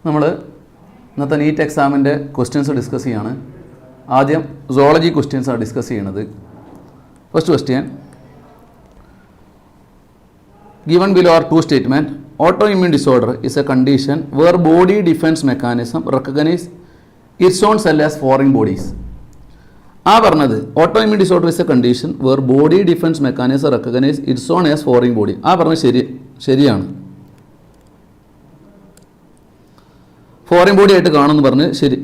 നമ്മൾ ഇന്നത്തെ നീറ്റ് എക്സാമിൻ്റെ ക്വസ്റ്റ്യൻസ് ഡിസ്കസ് ചെയ്യാണ്. ആദ്യം സോളജി ക്വസ്റ്റ്യൻസാണ് ഡിസ്കസ് ചെയ്യുന്നത്. First question, given below are two statements. Autoimmune disorder is a condition where body defense mechanism recognize its own cell as foreign bodies. ആ പറഞ്ഞത് autoimmune disorder is a condition where body defence mechanism recognise its own as foreign body. ആ പറഞ്ഞത് ശരിയാണ്. Foreign body ആയിട്ട് കാണുമെന്ന് പറഞ്ഞ് ശരി.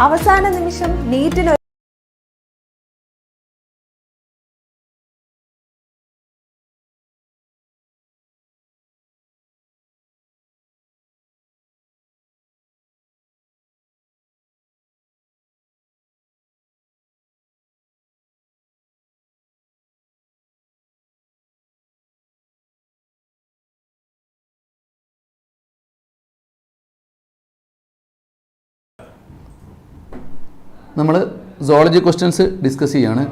അവസാന നിമിഷം നീറ്റിന് നമ്മൾ സോളജി ക്വസ്റ്റ്യൻസ് ഡിസ്കസ് ചെയ്യാണ്.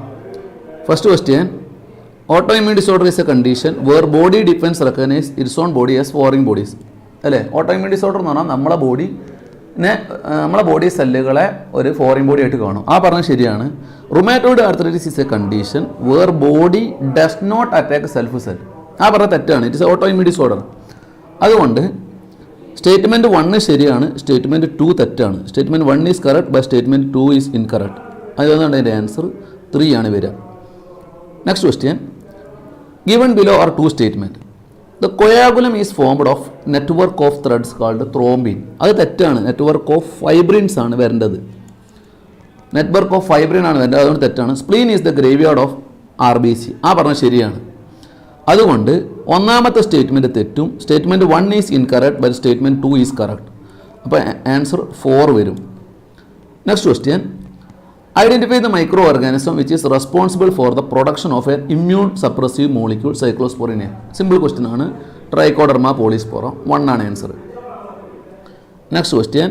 First question, autoimmune disorder is a condition where body defence recognise its own body as foreign bodies. അല്ലേ, ഓട്ടോഇമ്യൂൺ ഡിസോർഡർ എന്ന് പറഞ്ഞാൽ നമ്മളെ ബോഡി സെല്ലുകളെ ഒരു ഫോറിൻ ബോഡി ആയിട്ട് കാണും. ആ പറഞ്ഞത് ശരിയാണ്. Rheumatoid arthritis is a condition where body does not attack self cell. ആ പറഞ്ഞത് തെറ്റാണ്. It is autoimmune disorder. അതുകൊണ്ട് സ്റ്റേറ്റ്മെൻറ്റ് 1 ശരിയാണ്, സ്റ്റേറ്റ്മെൻറ്റ് 2 തെറ്റാണ്. Statement 1 is correct, but statement 2 is incorrect. അതുകൊണ്ടാണ് അതിൻ്റെ ആൻസർ 3 ആണ് വരിക. Next question, given below are 2 statement. The coagulum is formed of network of threads called thrombin. അത് തെറ്റാണ്. നെറ്റ്വർക്ക് ഓഫ് ഫൈബ്രിൻസ് ആണ് വരേണ്ടത്. നെറ്റ്വർക്ക് ഓഫ് ഫൈബ്രിൻ ആണ് വരേണ്ടത്, അതുകൊണ്ട് തെറ്റാണ്. Spleen is the graveyard of RBC. ആ പറഞ്ഞത് ശരിയാണ്. അതുകൊണ്ട് ഒന്നാമത്തെ സ്റ്റേറ്റ്മെൻറ്റ് തെറ്റും. Statement 1 is incorrect, but statement 2 is correct. അപ്പോൾ ആൻസർ 4 വരും. Next question, identify the microorganism which is responsible for the production of a immune suppressive molecule cyclosporin. Simple question ആണ്. Trichoderma polysporum. 1 ആണ് answer. Next question,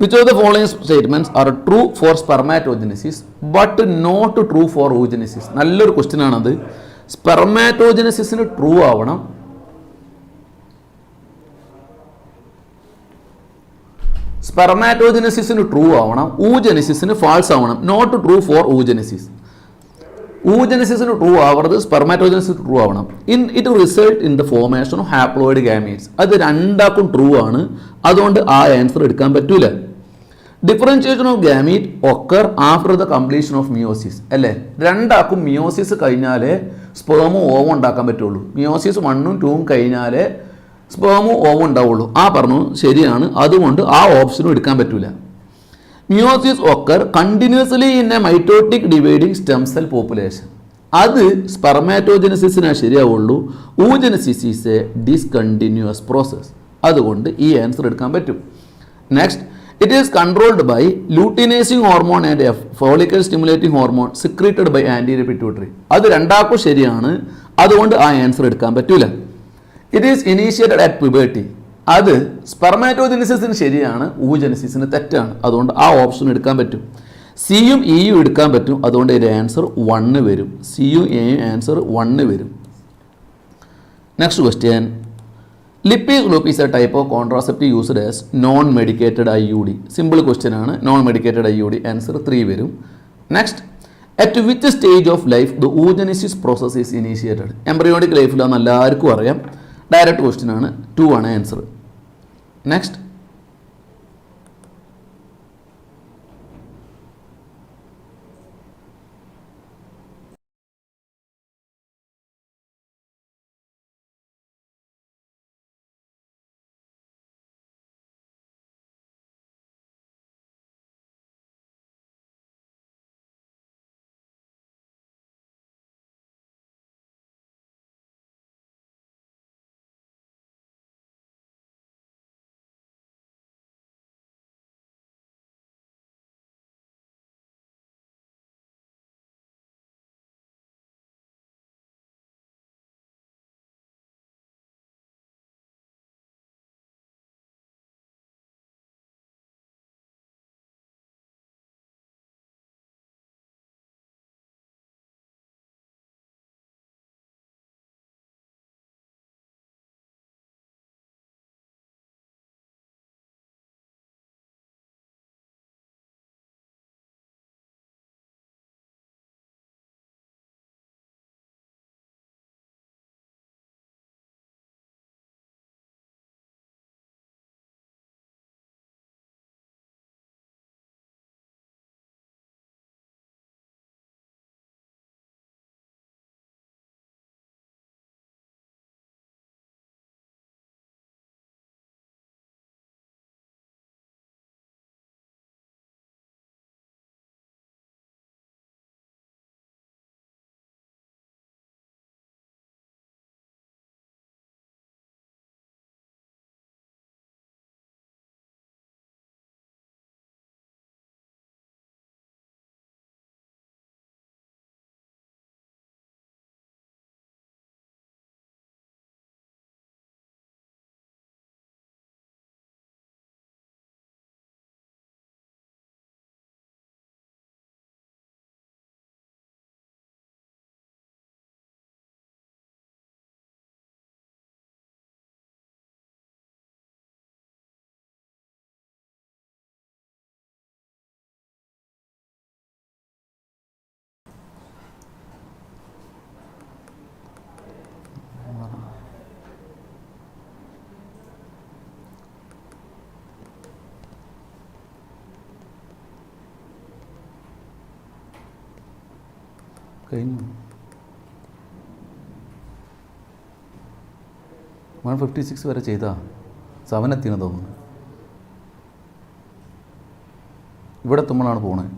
which of the following statements are true for spermatogenesis but not true for oogenesis. നല്ലൊരു question ആണത്. സ്പെർമാറ്റോജനസിന് true ആവണം, സ്പെർമാറ്റോജനസിന് true ആവണം, ഊജനസിന് false ആവണം. Not true for oogenesis. oogenesisന് ട്രൂ ആവരുത്, സ്പെർമാറ്റോജനസിന് ട്രൂ ആവണം. It result in the formation of haploid gametes. അത് രണ്ടാക്കും ട്രൂ ആണ്. അതുകൊണ്ട് ആ ആൻസർ എടുക്കാൻ പറ്റൂല. Differentiation of gamete occur after the completion of meiosis. അല്ലേ, രണ്ടാക്കും മിയോസിസ് കഴിഞ്ഞാലേ സ്പേമും ഓവും ഉണ്ടാക്കാൻ പറ്റുള്ളൂ. മിയോസിസ് 1ഉം 2ഉം കഴിഞ്ഞാലേ സ്പേമും ഓവും ഉണ്ടാവുള്ളൂ. ആ പറഞ്ഞു ശരിയാണ്. അതുകൊണ്ട് ആ ഓപ്ഷനും എടുക്കാൻ പറ്റൂല. Meiosis occur continuously in A mitotic dividing stem cell population. അത് സ്പെർമാറ്റോജനസിസിനെ ശരിയാവുള്ളൂ. oogenesis is A discontinuous process. അതുകൊണ്ട് ഈ ആൻസർ എടുക്കാൻ പറ്റും. Next, it is controlled by luteinizing hormone and a follicle stimulating hormone secreted by anterior pituitary. അത് രണ്ടാക്കും ശരിയാണ്. അതുകൊണ്ട് ആ ആൻസർ എടുക്കാൻ പറ്റൂല. It is initiated at puberty. അത് സ്പെർമാറ്റോജനസിന് ശരിയാണ്, oogenesisന് തെറ്റാണ്. അതുകൊണ്ട് ആ ഓപ്ഷൻ എടുക്കാൻ പറ്റും. സിയും ഇയും എടുക്കാൻ പറ്റും. അതുകൊണ്ട് ഇതിൻ്റെ ആൻസർ 1 വരും. സിയും എയും ആൻസർ 1 വരും. Next question, Lippes loop is a type of contraceptive used as non medicated IUD. Simple question ആണ്. നോൺ മെഡിക്കേറ്റഡ് IUD ആൻസർ 3 വരും. Next, at which stage of life the oogenesis process is initiated. Embryonic ലൈഫിലാണെന്ന് എല്ലാവർക്കും അറിയാം. Direct question ആണ്. 2 ആണ് answer. Next, കഴിഞ്ഞു. 156 വരെ ചെയ്താ 7 എത്തിയെന്ന് തോന്നുന്നു. ഇവിടെ എത്തുമ്പോഴാണ് പോണത്.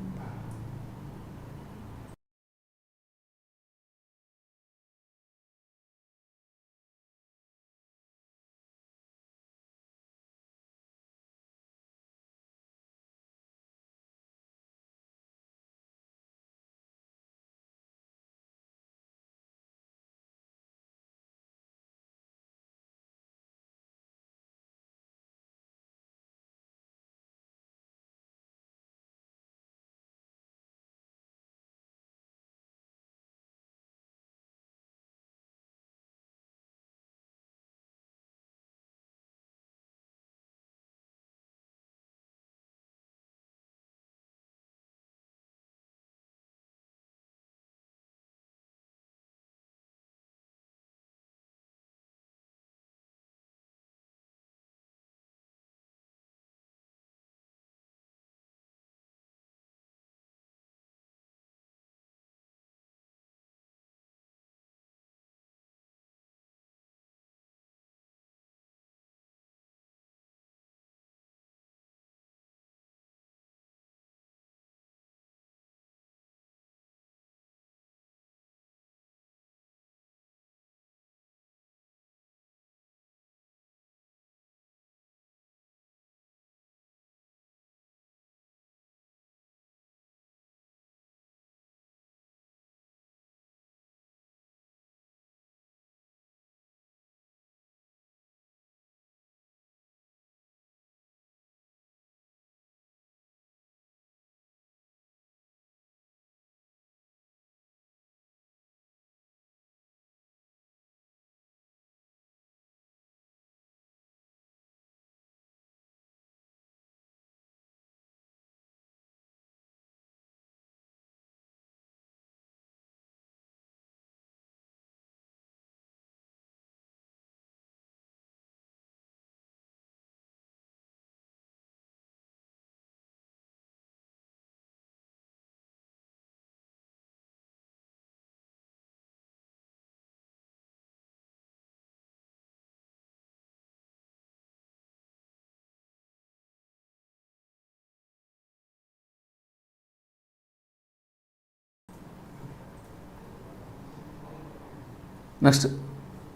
Next,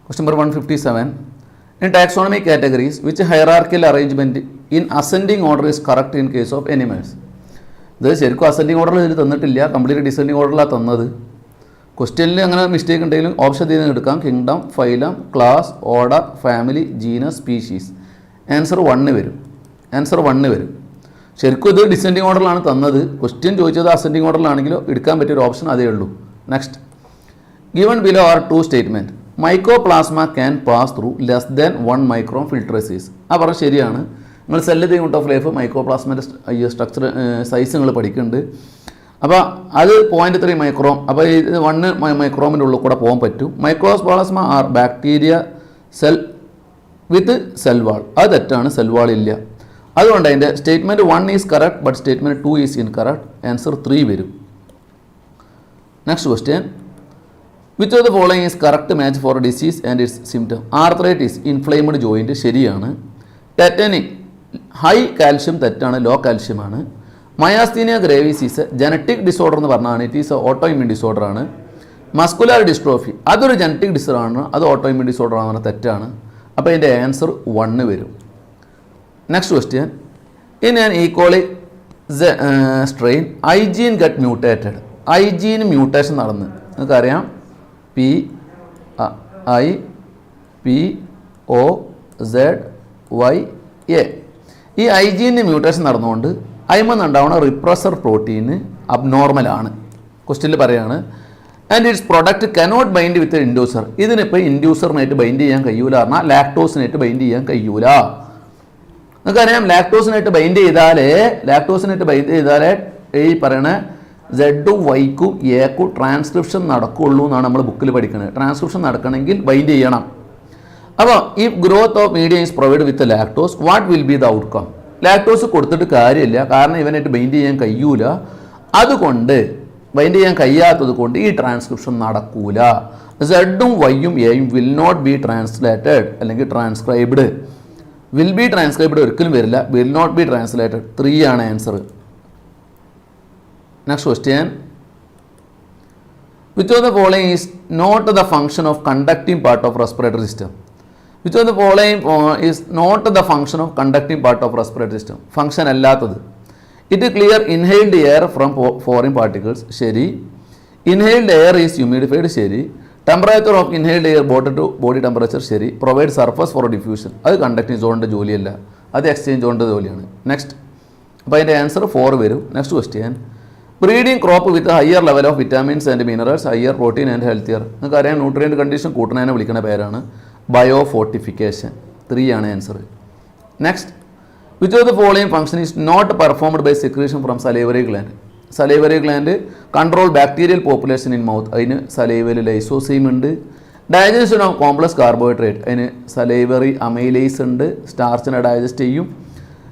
question number 157. In taxonomy categories, which hierarchical arrangement in ascending order is correct in case of animals? ഇത് ശരിക്കും അസെൻഡിങ് ഓർഡറിൽ ഇതിൽ തന്നിട്ടില്ല, കംപ്ലീറ്റ് ഡിസെൻഡിങ് ഓർഡറിലാണ് തന്നത്. ക്വസ്റ്റ്യനിൽ അങ്ങനെ മിസ്റ്റേക്ക് ഉണ്ടെങ്കിലും ഓപ്ഷൻ ചെയ്ത് എടുക്കാം. Kingdom, phylum, class, order, family, genus, species. Answer 1 വരും. ആൻസർ 1 വരും. ശരിക്കും ഇത് ഡിസെൻഡിങ് ഓർഡറിലാണ് തന്നത്. ക്വസ്റ്റ്യൻ ചോദിച്ചത് അസെൻഡിങ് ഓർഡറിലാണെങ്കിലോ എടുക്കാൻ പറ്റിയൊരു ഓപ്ഷൻ അതേ ഉള്ളൂ. Next, given below are two statements. Mycoplasma can pass through less than 1 micron filtraces. ആ പറഞ്ഞ ശരിയാണ്. നിങ്ങൾ സെല്ല് യൂണിറ്റ് ഓഫ് ലൈഫ് മൈക്രോപ്ലാസ്മയുടെ സ്ട്രക്ചർ സൈസ് നിങ്ങൾ പഠിക്കുന്നുണ്ട്. അപ്പോൾ അത് 0.3 മൈക്രോം. അപ്പോൾ ഇത് 1 മൈക്രോമിൻ്റെ ഉള്ളിൽ കൂടെ പോകാൻ പറ്റും. Mycoplasma are bacteria cell with cell wall. അത് തെറ്റാണ്, സെൽ വാൾ ഇല്ല. അതുകൊണ്ട് അതിൻ്റെ statement 1 is correct, but statement 2 is incorrect. Answer 3 വരും. Next question, which of the following is correct match for disease and its symptom? Arthritis, inflamed joint, ശരിയാണ്. ടെറ്റനിക്, high calcium തെറ്റാണ്, law calcium ആണ്. മയാസ്തീനിയ gravies is genetic disorder എന്ന് പറഞ്ഞാണ്, it is auto immune disorder ആണ്. Muscular dystrophy അതൊരു genetic disorder ആണ്, അത് auto immune disorder ആണ്, തെറ്റാണ്. അപ്പോൾ ഇതിൻ്റെ ആൻസർ 1 വരും. Next question, in an E coli strain I gene get mutated. I gene mutation നടന്ന് നിങ്ങൾക്കറിയാം, PIPOZYA. ഈ ഐ ജീനിന് മ്യൂട്ടേഷൻ നടന്നുകൊണ്ട് അയിമെന്നുണ്ടാവുന്ന റിപ്രസർ പ്രോട്ടീന് അബ്നോർമലാണ്. ക്വസ്റ്റ്യനിൽ പറയുകയാണ്, and it's product cannot bind with inducer. ഇതിനിപ്പോൾ ഇൻഡ്യൂസറിനായിട്ട് ബൈൻഡ് ചെയ്യാൻ കഴിയൂല പറഞ്ഞാൽ ലാക്ടോസിനായിട്ട് ബൈൻഡ് ചെയ്യാൻ കഴിയൂല. നിങ്ങൾക്കറിയാം, ലാക്ടോസിനായിട്ട് ബൈൻഡ് ചെയ്താലേ ഈ പറയണ സെഡും വൈക്കും എക്കും ട്രാൻസ്ക്രിപ്ഷൻ നടക്കുള്ളൂ എന്നാണ് നമ്മൾ ബുക്കിൽ പഠിക്കുന്നത്. ട്രാൻസ്ക്രിപ്ഷൻ നടക്കണമെങ്കിൽ ബൈൻഡ് ചെയ്യണം. അപ്പോൾ ഈ growth of media is provide with lactose, what will be the outcome? Lactose കൊടുത്തിട്ട് കാര്യമില്ല, കാരണം ഇവനായിട്ട് ബൈൻഡ് ചെയ്യാൻ കഴിയൂല. അതുകൊണ്ട് ബൈൻഡ് ചെയ്യാൻ കഴിയാത്തത് കൊണ്ട് ഈ ട്രാൻസ്ക്രിപ്ഷൻ നടക്കൂല. സെഡും വൈയും എയും വിൽ നോട്ട് ബി ട്രാൻസ്ലേറ്റഡ് അല്ലെങ്കിൽ ട്രാൻസ്ക്രൈബ്ഡ്. വിൽ ബി ട്രാൻസ്ക്രൈബ്ഡ് ഒരിക്കലും വരില്ല. വിൽ നോട്ട് ബി ട്രാൻസ്ലേറ്റഡ് 3 ആണ് answer. Next question, which of the following is not the function of conducting part of respiratory system? Which of the following is not the function of conducting part of respiratory system? Function അല്ലാത്തത്. It clear inhaled air from foreign particles. ശരി. Inhaled air is humidified. ശരി. Temperature of inhaled air brought to body temperature. ശരി. Provide surface for diffusion. അത് conducting സോണിൻ്റെ ജോലിയല്ല, അത് exchange സോണിൻ്റെ ജോലിയാണ്. Next, അപ്പോൾ അതിൻ്റെ answer 4 വരും. Next question, breeding crop with higher level of vitamins and minerals, higher protein and healthier. നിങ്ങൾക്ക് അറിയാം, nutrient condition കൂട്ടുന്നതിനെ വിളിക്കുന്ന പേരാണ് ബയോ ഫോർട്ടിഫിക്കേഷൻ. 3 ആണ് answer. Next, which of the following function is not performed by secretion from salivary gland? Salivary gland control bacterial population in mouth, അതിന് salivary lysozyme ഉണ്ട്. Digestion of complex carbohydrate, അതിന് salivary amylase ഉണ്ട്, സ്റ്റാർച്ചിനെ digest ചെയ്യും.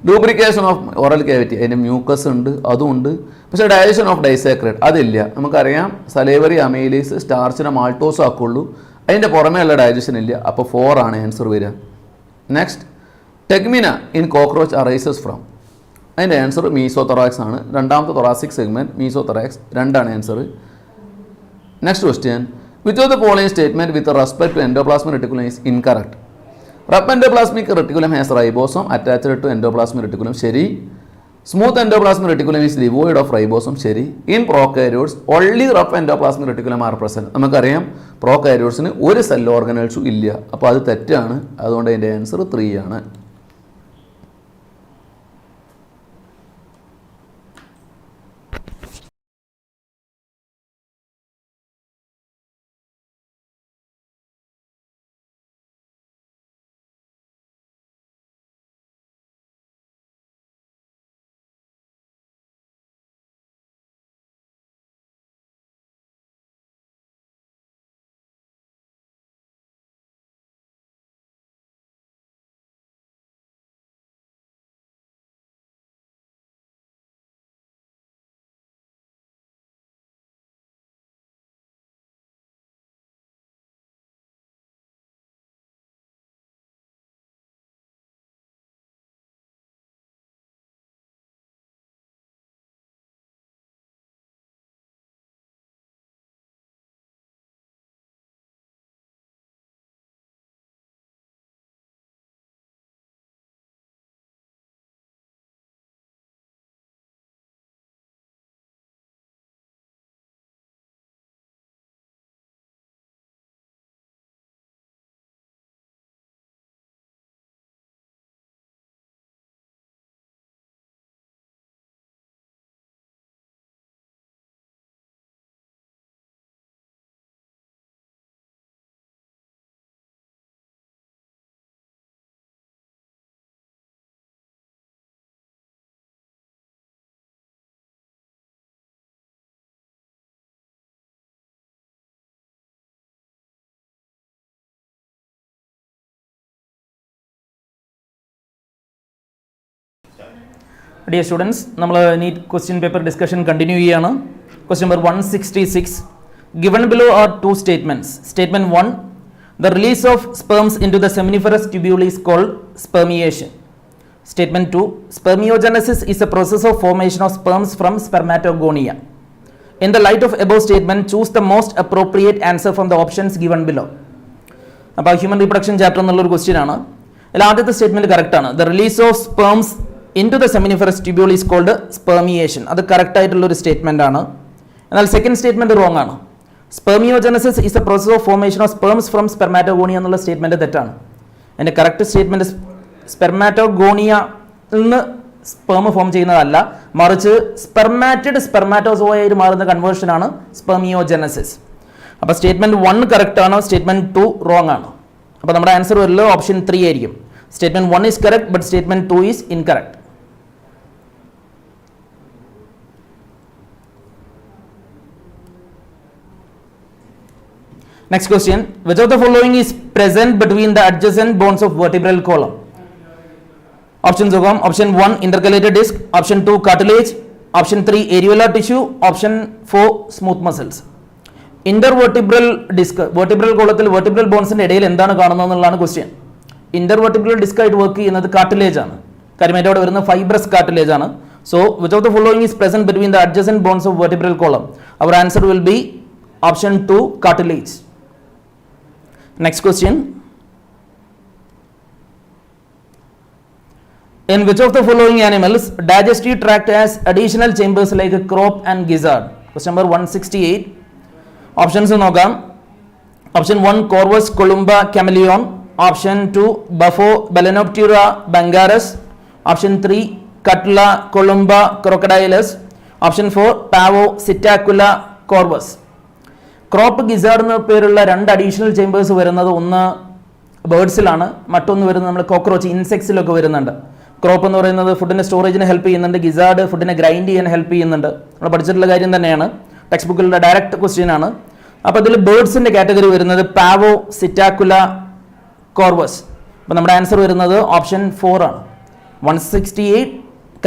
Lubrication of oral cavity, അതിന് mucus ഉണ്ട്, അതുമുണ്ട്. പക്ഷേ ഡൈജഷൻ ഓഫ് ഡൈസാക്രൈഡ് അതില്ല. നമുക്കറിയാം സലേവറി അമൈലേസ് സ്റ്റാർച്ചിനെ മാൾട്ടോസ് ആക്കുള്ളൂ, അതിൻ്റെ പുറമേ ഉള്ള ഡൈജഷൻ ഇല്ല. അപ്പോൾ 4 ആണ് ആൻസർ വരിക. Next, tegmina in cockroach arises from, അതിൻ്റെ ആൻസർ മീസോതൊറാക്സ് ആണ്. രണ്ടാമത്തെ തൊറാസിക് സെഗ്മെൻറ്റ് മീസോതൊറാക്സ്, 2 ആണ് answer. Next question, which of the following statement with respect to endoplasmic reticulum is incorrect? Rough endoplasmic reticulum has ribosome attached to endoplasmic reticulum. ശരി. Smooth endoplasmic reticulum is devoid of ribosome. ശരി. In prokaryotes only rough endoplasmic reticulum are present. നമുക്കറിയാം പ്രോകാരിയോട്സിന് ഒരു cell ഓർഗനൽസും ഇല്ല. അപ്പോൾ അത് തെറ്റാണ്. അതുകൊണ്ട് അതിൻ്റെ ആൻസർ 3 ആണ്. Dear students, നമ്മൾ NEET question paper discussion continue ചെയ്യാണ്. Question number 166. Given below are 2 statements. Statement 1, the release of sperms into the seminiferous tubule is called spermiation. Statement 2, spermiogenesis is a process of formation of sperms from spermatogonia. In the light of above statement, choose the most appropriate answer from the options given below. അപ്പോൾ human reproduction chapter എന്നുള്ളൊരു question ആണ്. അതിൽ ആദ്യത്തെ statement correct ആണ്. The release of sperms into the seminiferous tubule is called spermiation. അത് correct ആയിട്ടുള്ളൊരു statement ആണ്. എന്നാൽ സെക്കൻഡ് സ്റ്റേറ്റ്മെന്റ് റോങ് ആണ്. Spermiogenesis is a process of formation of sperms from spermatogonia എന്നുള്ള സ്റ്റേറ്റ്മെന്റ് തെറ്റാണ്. അതിന്റെ കറക്റ്റ് സ്റ്റേറ്റ്മെന്റ് സ്പെർമാറ്റോഗോണിയ നിന്ന് sperm form ചെയ്യുന്നതല്ല, മറിച്ച് സ്പെർമാറ്റിഡ് സ്പെർമാറ്റോസോയായിട്ട് മാറുന്ന കൺവേർഷനാണ് സ്പെർമിയോജനസിസ്. അപ്പോൾ സ്റ്റേറ്റ്മെന്റ് 1 കറക്റ്റ് ആണ്, സ്റ്റേറ്റ്മെന്റ് 2 റോങ് ആണ്. അപ്പോൾ നമ്മുടെ ആൻസർ വരില്ല ഓപ്ഷൻ 3 ആയിരിക്കും. Statement 1 is correct, but statement 2 is incorrect. Next question, which of the following is present between the adjacent bones of vertebral column? Options of option 1 intercalated disc, option 2 cartilage, Option 3 areolar tissue. Option 4 smooth muscles. Intervertebral disc, vertebral column vertebral bones ന്റെ ഇടയിൽ എന്താണ് കാണുന്നത് എന്നുള്ളതാണ് question. Intervertebral disc ആയിട്ട് work ചെയ്യുന്നത് cartilage ആണ്. കാര്യം അതിൻ്റെ അവിടെ വരുന്ന ഫൈബ്രസ് കാർട്ടിലേജ് ആണ്. So which of the following is present between the adjacent bones of vertebral column? Our answer will be option 2 cartilage. Next question. In which of the following animals digestive tract has additional chambers like a crop and gizzard? Question number 168. Options നോക്കാം. Option 1 Corvus columba chameleon. Option 2 Buffo Balanoptera bangaris. Option 3 Cutla columba crocodilus. Option 4 Pavo Sitacula corvus. Crop gizzard എന്ന പേരുള്ള 2 additional chambers വരുന്നത് ഒന്ന് ബേർഡ്സിലാണ്, മറ്റൊന്ന് വരുന്നത് നമ്മൾ cockroach ഇൻസെക്ട്സിലൊക്കെ വരുന്നുണ്ട്. Crop എന്ന് പറയുന്നത് ഫുഡിൻ്റെ സ്റ്റോറേജിന് ഹെൽപ്പ് ചെയ്യുന്നുണ്ട്, ഗിസാർഡ് ഫുഡിനെ ഗ്രൈൻഡ് ചെയ്യാൻ ഹെൽപ്പ് ചെയ്യുന്നുണ്ട്. നമ്മൾ പഠിച്ചിട്ടുള്ള കാര്യം തന്നെയാണ്, ടെക്സ്റ്റ് ബുക്കിലുള്ള ഡയറക്റ്റ് ക്വസ്റ്റ്യൻ ആണ്. അപ്പോൾ അതിൽ ബേർഡ്സിൻ്റെ കാറ്റഗറി വരുന്നത് പാവോ സിറ്റാക്കുല കോർവസ്. അപ്പോൾ നമ്മുടെ ആൻസർ വരുന്നത് ഓപ്ഷൻ 4 ആണ്. 168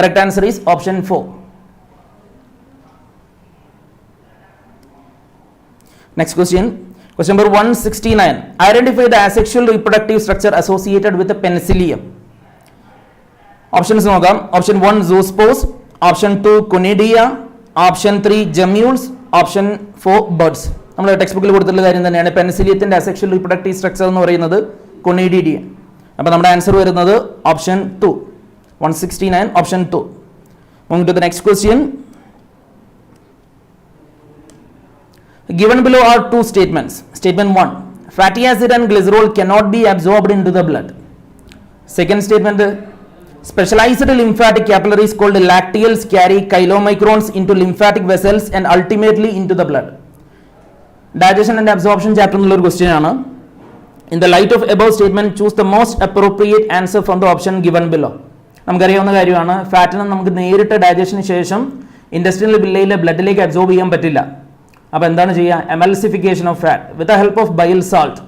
correct answer is option 4. Next question. Question number 169. Identify the asexual reproductive structure associated with the penicillium. Options നോക്കാം. Option 1 zoospores. Option 2 conidia. Option 3 gemmules. Option 4 buds. നമ്മൾ ടെക്സ്റ്റ് ബുക്കിൽ കൊടുത്തിട്ടുള്ള കാര്യം തന്നെയാണ്. പെനിസിലിയത്തിൻ്റെ അസെക്ഷൽ റീപ്രൊഡക്റ്റീവ് സ്ട്രക്ചർ എന്ന് പറയുന്നത് കൊണിഡിഡിയ. അപ്പോൾ നമ്മുടെ ആൻസർ വരുന്നത് option 2. 169 option 2. Moving to the next question. Given below are 2 statements. Statement 1, fatty acid and glycerol cannot be absorbed into the blood. Second statement, specialized lymphatic capillaries called lacteals carry chylomicrons into lymphatic vessels and ultimately into the blood. Digestion and absorption chapter എന്നുള്ള ഒരു question ആണ്. In the light of above statement, choose the most appropriate answer from the option given below. നമുക്കറിയാവുന്ന കാര്യമാണ്, ഫാറ്റിനെ നമുക്ക് നേരിട്ട് digestion ശേഷം industrial വില്ലയിലെ ബ്ലഡിലേക്ക് absorb ചെയ്യാൻ പറ്റില്ല. അപ്പോൾ എന്താണ് ചെയ്യുക? Emulsification of fat with the help of bile salt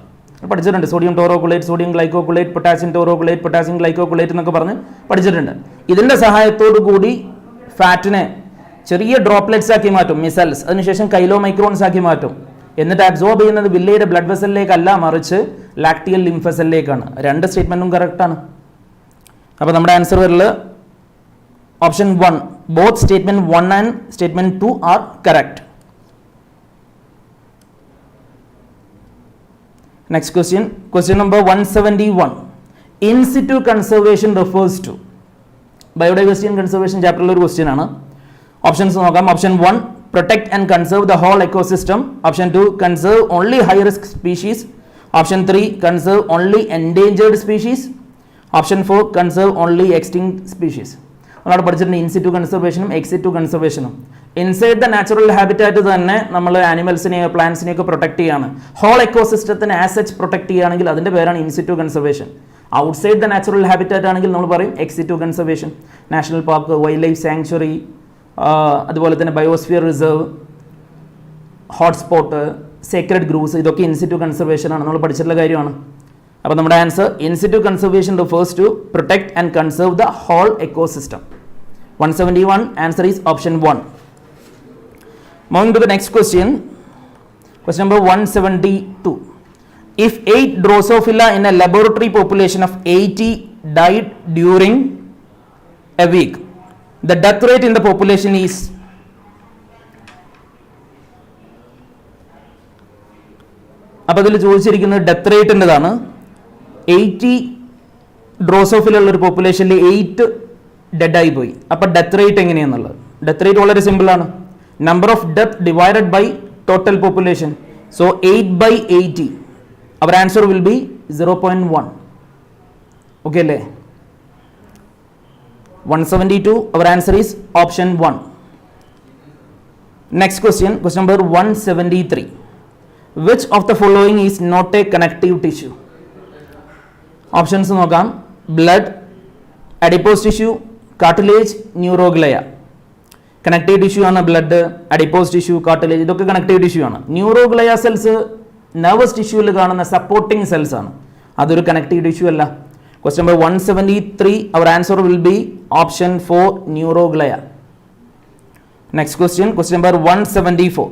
പഠിച്ചിട്ടുണ്ട്. സോഡിയം ടോറോക്കുലേറ്റ്, സോഡിയം ഗ്ലൈക്കോക്കുലേറ്റ്, പൊട്ടാസ്യം ടോറോക്കുലേറ്റ്, പൊട്ടാസ്യം ഗ്ലൈക്കോക്കുലേറ്റ് എന്നൊക്കെ പറഞ്ഞ് പഠിച്ചിട്ടുണ്ട്. ഇതിൻ്റെ സഹായത്തോടു കൂടി ഫാറ്റിനെ ചെറിയ ഡ്രോപ്ലെറ്റ്സ് ആക്കി മാറ്റും, മിസൽസ്, അതിനുശേഷം കൈലോമൈക്രോൺസ് ആക്കി മാറ്റും. എന്നിട്ട് അബ്സോർബ് ചെയ്യുന്നത് വില്ലയുടെ ബ്ലഡ് വെസലിലേക്കല്ല, മറിച്ച് ലാക്ടിയൽ ലിംഫസലിലേക്കാണ്. 2 സ്റ്റേറ്റ്മെൻറ്റും കറക്റ്റാണ്. അപ്പോൾ നമ്മുടെ ആൻസർ വരല് option 1. Both statement 1 and statement 2 are correct. Next question. Question number 171. In situ conservation refers to? Biodiversity and conservation chapter ഒരു ക്വസ്റ്റ്യൻ ആണ്. ഓപ്ഷൻസ് നോക്കാം. Option 1 protect and conserve the whole ecosystem. Option 2 conserve only high risk species. Option 3 conserve only endangered species. Option 4 conserve only extinct species. നമ്മളവിടെ പഠിച്ചിട്ടുണ്ട് in situ കൺസർവേഷനും ex situ കൺസർവേഷനും. Inside the natural habitat തന്നെ നമ്മൾ ആനിമൽസിനെയോ പ്ലാന്റ്സിനെയൊക്കെ പ്രൊട്ടക്ട് ചെയ്യാണ്. ഹോൾ എക്കോസിസ്റ്റത്തിന് ആസ് സച്ച് പ്രൊട്ടക്ട് ചെയ്യുകയാണെങ്കിൽ അതിൻ്റെ പേരാണ് in situ conservation. Outside the natural habitat ആണെങ്കിൽ നമ്മൾ പറയും ex situ conservation. National park, wildlife sanctuary, അതുപോലെ തന്നെ biosphere reserve, hotspot, sacred groves, ഇതൊക്കെ ഇൻസിറ്റു കൺസർവേഷൻ ആണ്, നമ്മൾ പഠിച്ചിട്ടുള്ള കാര്യമാണ്. അപ്പോൾ നമ്മുടെ answer in situ conservation refers to protect and conserve the whole ecosystem. 171 answer is option 1. Moving to the next question. Question number 172. If 8 Drosophila in a laboratory population of 80 died during a week, the death rate in the population is? അപ്പോൾ അതിൽ ചോദിച്ചിരിക്കുന്നത് death റേറ്റിൻ്റെതാണ്. 80 Drosophila ഉള്ളൊരു പോപ്പുലേഷനിൽ 8 ഡെഡായി പോയി. അപ്പോൾ death rate എങ്ങനെയാണെന്നുള്ളത്, death rate വളരെ സിമ്പിളാണ്. Number of death divided by total population. So 8/80. Our answer will be 0.1. Okay അല്ലേ? 172. Our answer is option 1. Next question. Question number 173. Which of the following is not a connective tissue? Options നോക്കാം. Blood, adipose tissue, cartilage, neuroglia. Connective tissue ആണ് blood, adipose tissue, cartilage, ഇതൊക്കെ connective tissue ആണ്. Neuroglia cells nervous ടിഷ്യൂവിൽ കാണുന്ന supporting cells ആണ്, അതൊരു connective tissue അല്ല. Question number 173. Our answer will be option 4 neuroglia. Next question number 174.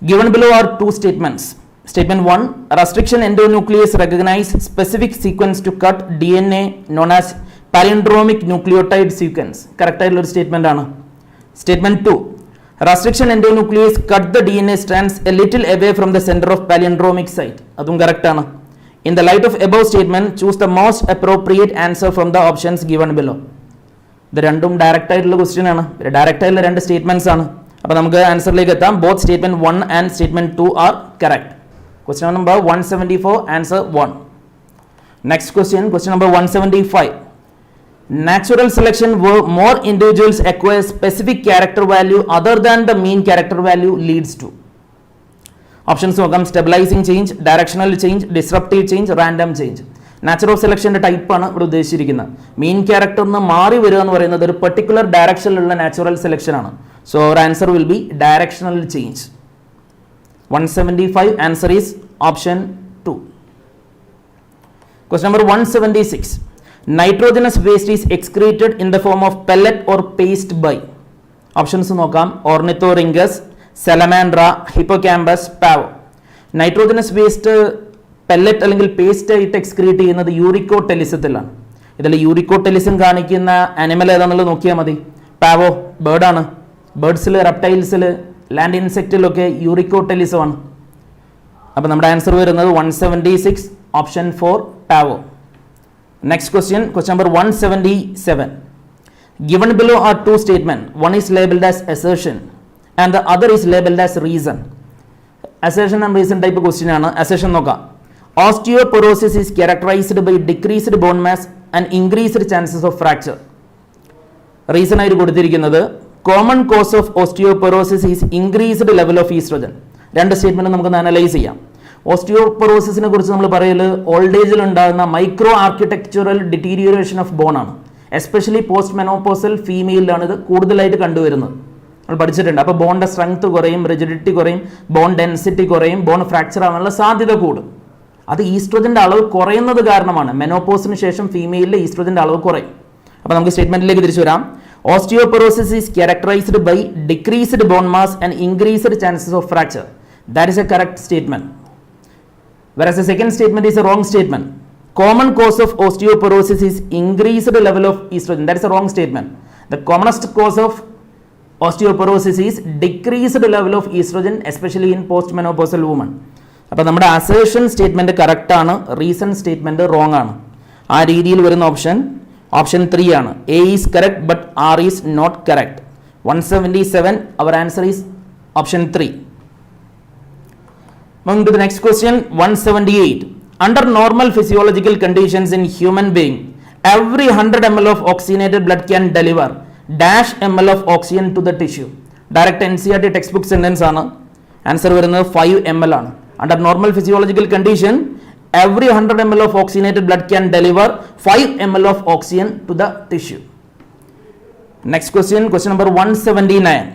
Given below are two statements. Statement 1, restriction endonuclease recognize specific sequence to cut DNA known as palindromic nucleotide sequence. Correct ആയിട്ടുള്ള statement ആണ്. Statement 2, restriction endonuclease cut the DNA strands a little away from the center of palindromic site. അതും correct ആണ്. In the light of above statement, choose the most appropriate answer from the options given below. ഇത് രണ്ടും direct ആയിട്ടുള്ള question ആണ്. Direct ആയിട്ടുള്ള രണ്ട് statements ആണ്. അപ്പോൾ നമുക്ക് ആൻസറിലേക്ക് എത്താം. Both statement 1 and statement 2 are correct. Question number 174, answer 1. Next question number 175. Natural selection where more individuals acquire specific character value other than the mean character value leads to. Options നോക്കാം. Stabilising change, directional change, disruptive change, random change. Natural സെലക്ഷൻ്റെ ടൈപ്പാണ് ഇവിടെ ഉദ്ദേശിച്ചിരിക്കുന്നത്. മീൻ ക്യാരക്ടറിന് മാറി വരിക എന്ന് പറയുന്നത് ഒരു പെർട്ടിക്കുലർ ഡയറക്ഷനിലുള്ള നാച്ചുറൽ സെലക്ഷൻ ആണ്. So our answer will be directional change. 175 answer is option 2. Question number 176. Nitrogenous waste is excreted in the form of pellet or paste by. Options നോക്കാം. ഓർണിത്തോറിംഗസ്, സലമാൻഡ്ര, ഹിപ്പോകാമ്പസ്, പാവോ. നൈട്രോജനസ് വേസ്റ്റ് പെല്ലറ്റ് അല്ലെങ്കിൽ paste ആയിട്ട് excrete ചെയ്യുന്നത് യൂറിക്കോടെലിസത്തിലാണ്. ഇതിൽ യൂറിക്കോടെലിസം കാണിക്കുന്ന animal ഏതാണെന്നുള്ളത് നോക്കിയാൽ മതി. പാവോ ബേർഡാണ്. ബേർഡ്സിൽ, റെപ്റ്റൈൽസിൽ, land ഇൻസെക്റ്റിലൊക്കെ യൂറിക്കോടെലിസമാണ്. അപ്പോൾ നമ്മുടെ ആൻസർ വരുന്നത് 176, option 4, Paavo. Next question number 177. Given below are two statements. One is labeled as assertion and the other is labeled as reason. Assertion and reason type question ആണ്. Assertion നോക്കാം. Osteoporosis is characterized by decreased bone mass and increased chances of fracture. Reason ആയിട്ട് കൊടുത്തിരിക്കുന്നത് common cause of osteoporosis is increased level of estrogen. രണ്ട് statement നമുക്കൊന്ന് analyse ചെയ്യാം. ഓസ്റ്റിയോപൊറോസിസിനെ കുറിച്ച് നമ്മൾ പറയൽ ഓൾഡ് ഏജിൽ ഉണ്ടാകുന്ന micro architectural deterioration of bone ആണ്. എസ്പെഷ്യലി പോസ്റ്റ് മെനോപോസൽ ഫീമെയിലാണ് ഇത് കൂടുതലായിട്ട് കണ്ടുവരുന്നത്. നമ്മൾ പഠിച്ചിട്ടുണ്ട്. അപ്പോൾ ബോണിൻ്റെ സ്ട്രെങ്ത് കുറയും, റിജിഡിറ്റി കുറയും, ബോൺ ഡെൻസിറ്റി കുറയും, ബോൺ ഫ്രാക്ചർ ആവാനുള്ള സാധ്യത കൂടും. അത് ഈസ്ട്രോജൻ്റെ അളവ് കുറയുന്നത് കാരണമാണ്. മെനോപോസിന് ശേഷം ഫീമെയിലിൽ ഈസ്ട്രോജൻ്റെ അളവ് കുറയും. അപ്പോൾ നമുക്ക് സ്റ്റേറ്റ്മെന്റിലേക്ക് തിരിച്ചു വരാം. Osteoporosis is characterised by decreased bone mass and increased chances of fracture. That is a correct statement. Whereas the second statement is a wrong statement. Common cause of osteoporosis is increased level of estrogen. That is a wrong statement. The commonest cause of osteoporosis is decreased level of estrogen, especially in postmenopausal women. അപ്പോൾ നമ്മുടെ assertion statement correct ആണ്, reason statement wrong ആണ്. ആ രീതിയിൽ വരുന്ന option 3 ആണ്. A is correct but R is not correct. 177, our answer is option 3. Moving to the next question, 178. Under normal physiological conditions in human being, every 100 ml of oxygenated blood can deliver dash ml of oxygen to the tissue. Direct NCERT textbook sentence ആണ്. Answer വരുന്നത് 5 ml ആണ്. Under normal physiological condition, every 100 ml of oxygenated blood can deliver 5 ml of oxygen to the tissue. Next question number 179.